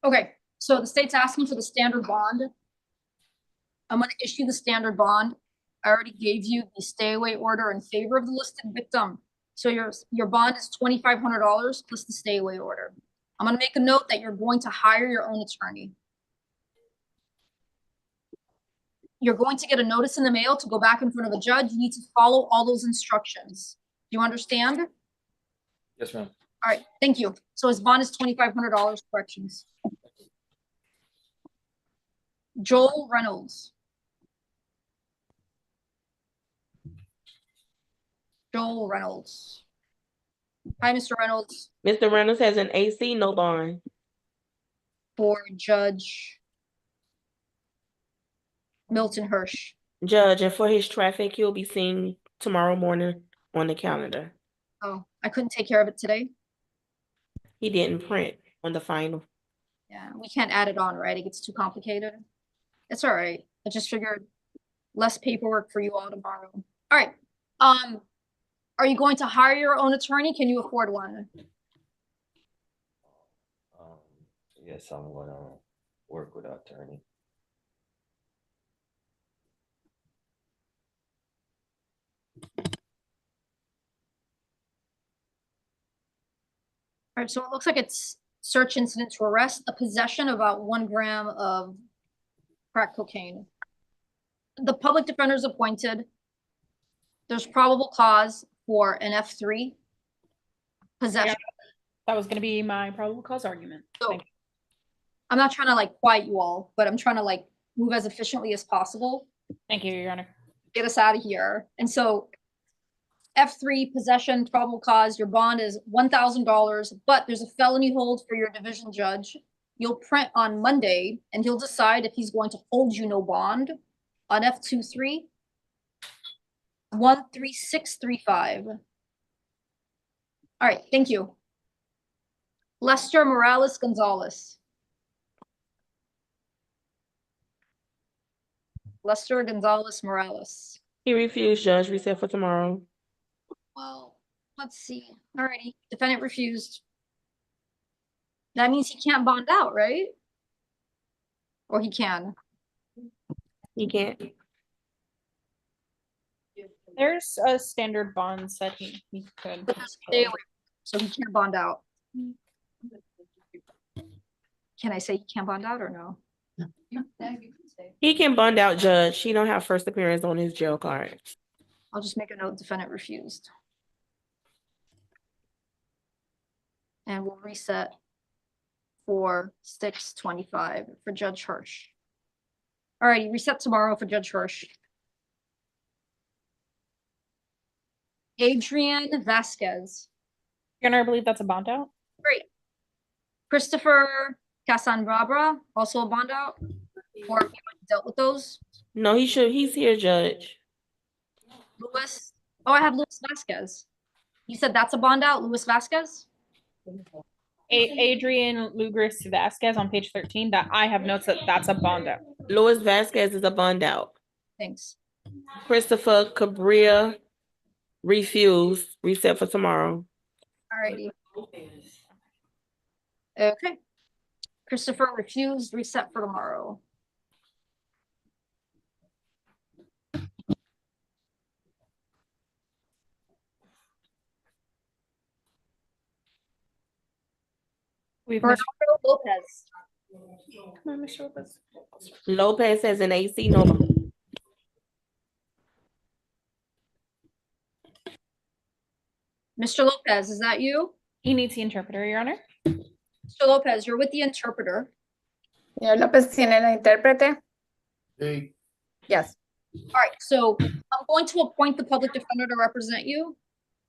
Speaker 5: Okay, so the state's asking for the standard bond. I'm going to issue the standard bond. I already gave you the stay away order in favor of the listed victim. So your bond is $2,500 plus the stay away order. I'm going to make a note that you're going to hire your own attorney. You're going to get a notice in the mail to go back in front of a judge. You need to follow all those instructions. Do you understand?
Speaker 15: Yes, ma'am.
Speaker 5: All right, thank you. So his bond is $2,500, corrections. Joel Reynolds. Joel Reynolds. Hi, Mr. Reynolds.
Speaker 13: Mr. Reynolds has an AC, no bond.
Speaker 5: For Judge Milton Hirsch.
Speaker 13: Judge, and for his traffic, he'll be seen tomorrow morning on the calendar.
Speaker 5: Oh, I couldn't take care of it today.
Speaker 13: He didn't print on the final.
Speaker 5: Yeah, we can't add it on, right? It gets too complicated. It's all right. I just figured less paperwork for you all tomorrow. All right. Are you going to hire your own attorney? Can you afford one?
Speaker 6: Yes, I'm gonna work with an attorney.
Speaker 5: All right, so it looks like it's search incident to arrest, a possession of about 1 gram of crack cocaine. The public defender is appointed. There's probable cause for an F3 possession.
Speaker 4: That was gonna be my probable cause argument.
Speaker 5: So I'm not trying to like quiet you all, but I'm trying to like move as efficiently as possible.
Speaker 4: Thank you, Your Honor.
Speaker 5: Get us out of here. And so F3 possession, probable cause, your bond is $1,000, but there's a felony hold for your division judge. You'll print on Monday and he'll decide if he's going to hold you no bond on F23 13635. All right, thank you. Lester Morales Gonzalez. Lester Gonzalez Morales.
Speaker 13: He refused, Judge. Reset for tomorrow.
Speaker 5: Well, let's see. Alrighty, defendant refused. That means he can't bond out, right? Or he can?
Speaker 13: He can't.
Speaker 4: There's a standard bond that he could.
Speaker 5: Stay away, so he can't bond out. Can I say he can't bond out or no?
Speaker 13: He can bond out, Judge. He don't have first appearance on his jail card.
Speaker 5: I'll just make a note, defendant refused. And we'll reset for 6/25 for Judge Hirsch. All right, reset tomorrow for Judge Hirsch. Adrian Vasquez.
Speaker 4: Your Honor, I believe that's a bond out.
Speaker 5: Great. Christopher Casanbabra, also a bond out? Or have you dealt with those?
Speaker 13: No, he should. He's here, Judge.
Speaker 5: Luis. Oh, I have Luis Vasquez. You said that's a bond out, Luis Vasquez?
Speaker 4: Adrian Lugris Vasquez on page 13. That I have notes that that's a bond out.
Speaker 13: Luis Vasquez is a bond out.
Speaker 5: Thanks.
Speaker 13: Christopher Cabrera refused. Reset for tomorrow.
Speaker 5: Alrighty. Okay. Christopher refused. Reset for tomorrow. Bernardo Lopez.
Speaker 4: Come on, Mr. Lopez.
Speaker 13: Lopez has an AC. No.
Speaker 5: Mr. Lopez, is that you?
Speaker 4: He needs the interpreter, Your Honor.
Speaker 5: Mr. Lopez, you're with the interpreter.
Speaker 3: Señor López, ¿tiene la intérprete?
Speaker 12: Hey.
Speaker 3: Yes.
Speaker 5: All right, so I'm going to appoint the public defender to represent you.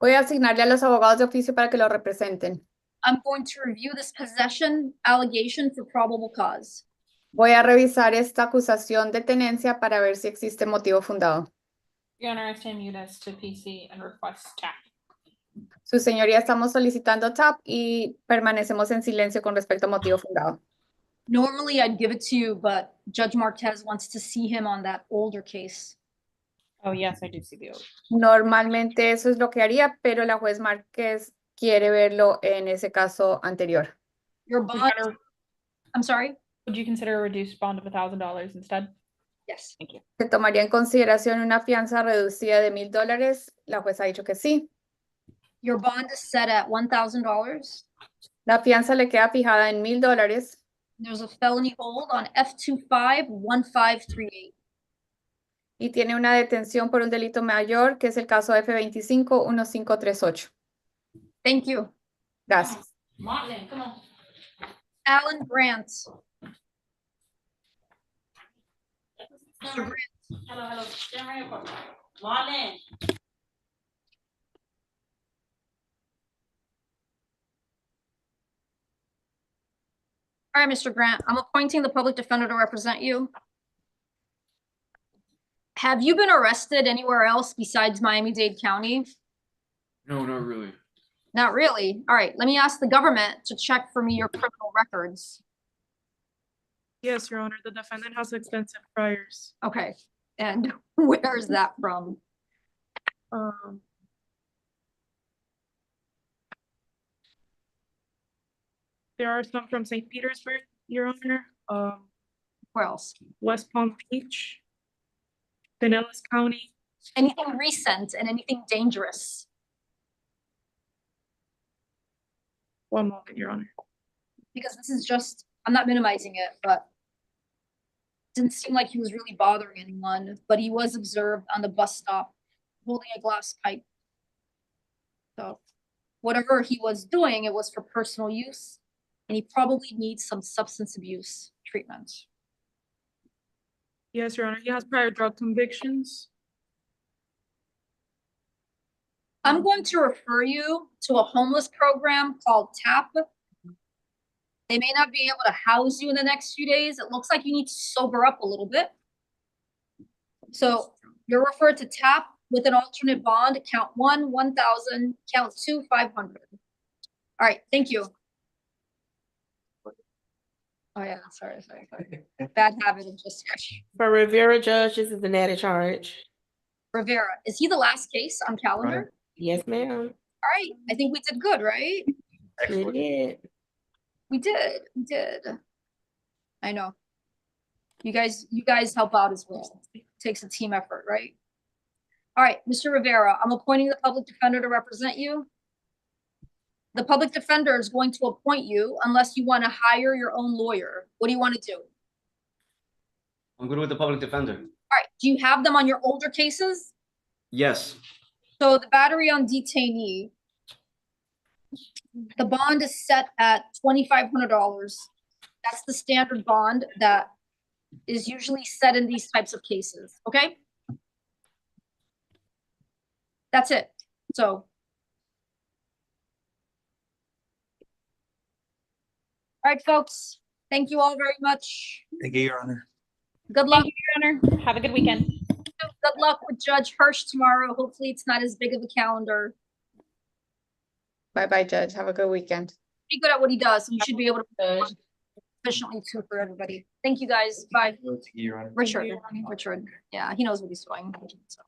Speaker 3: Voy a asignarle a los abogados de oficio para que lo representen.
Speaker 5: I'm going to review this possession allegation for probable cause.
Speaker 3: Voy a revisar esta acusación de tenencia para ver si existe motivo fundado.
Speaker 4: Your Honor, I stand mute as to PC and request TAP.
Speaker 3: Su señoría, estamos solicitando TAP y permanecemos en silencio con respecto a motivo fundado.
Speaker 5: Normally I'd give it to you, but Judge Marquez wants to see him on that older case.
Speaker 4: Oh, yes, I do see the old.
Speaker 3: Normalmente eso es lo que haría, pero la juez Márquez quiere verlo en ese caso anterior.
Speaker 5: Your bond, I'm sorry?
Speaker 4: Would you consider a reduced bond of $1,000 instead?
Speaker 5: Yes.
Speaker 4: Thank you.
Speaker 3: ¿Se tomaría en consideración una fianza reducida de $1,000? La juez ha dicho que sí.
Speaker 5: Your bond is set at $1,000.
Speaker 3: La fianza le queda fijada en $1,000.
Speaker 5: There's a felony hold on F251538.
Speaker 3: Y tiene una detención por un delito mayor, que es el caso F251538.
Speaker 5: Thank you.
Speaker 3: Gracias.
Speaker 4: Marlene, come on.
Speaker 5: Alan Grant. Mr. Grant.
Speaker 1: Hello. Stand right here. Marlene.
Speaker 5: All right, Mr. Grant, I'm appointing the public defender to represent you. Have you been arrested anywhere else besides Miami-Dade County?
Speaker 21: No, not really.
Speaker 5: Not really. All right, let me ask the government to check for me your criminal records.
Speaker 20: Yes, Your Honor, the defendant has extensive priors.
Speaker 5: Okay, and where is that from?
Speaker 20: There are some from St. Petersburg, Your Honor.
Speaker 5: Where else?
Speaker 20: West Palm Beach, Pinellas County.
Speaker 5: Anything recent and anything dangerous?
Speaker 20: One moment, Your Honor.
Speaker 5: Because this is just, I'm not minimizing it, but didn't seem like he was really bothering anyone, but he was observed on the bus stop holding a glass pipe. So whatever he was doing, it was for personal use, and he probably needs some substance abuse treatment.
Speaker 20: Yes, Your Honor. He has prior drug convictions.
Speaker 5: I'm going to refer you to a homeless program called TAP. They may not be able to house you in the next few days. It looks like you need to sober up a little bit. So you're referred to TAP with an alternate bond, count 1, 1,000, count 2, 500. All right, thank you. Oh yeah, sorry. Bad habit of just.
Speaker 13: For Rivera Judge, this is an added charge.
Speaker 5: Rivera, is he the last case on calendar?
Speaker 13: Yes, ma'am.
Speaker 5: All right, I think we did good, right?
Speaker 13: Excellent.
Speaker 5: We did. I know. You guys help out as well. It takes a team effort, right? All right, Mr. Rivera, I'm appointing the public defender to represent you. The public defender is going to appoint you unless you want to hire your own lawyer. What do you want to do?
Speaker 16: I'm good with the public defender.
Speaker 5: All right, do you have them on your older cases?
Speaker 16: Yes.
Speaker 5: So the battery on detainee, the bond is set at $2,500. That's the standard bond that is usually set in these types of cases, okay? That's it. So. All right, folks, thank you all very much.
Speaker 17: Thank you, Your Honor.
Speaker 5: Good luck.
Speaker 4: Thank you, Your Honor. Have a good weekend.
Speaker 5: Good luck with Judge Hirsch tomorrow. Hopefully it's not as big of a calendar.
Speaker 3: Bye-bye, Judge. Have a good weekend.
Speaker 5: Be good at what he does. And you should be able to efficiently too for everybody. Thank you guys. Bye.
Speaker 17: Thank you, Your Honor.
Speaker 5: Richard. Yeah, he knows what he's doing. So.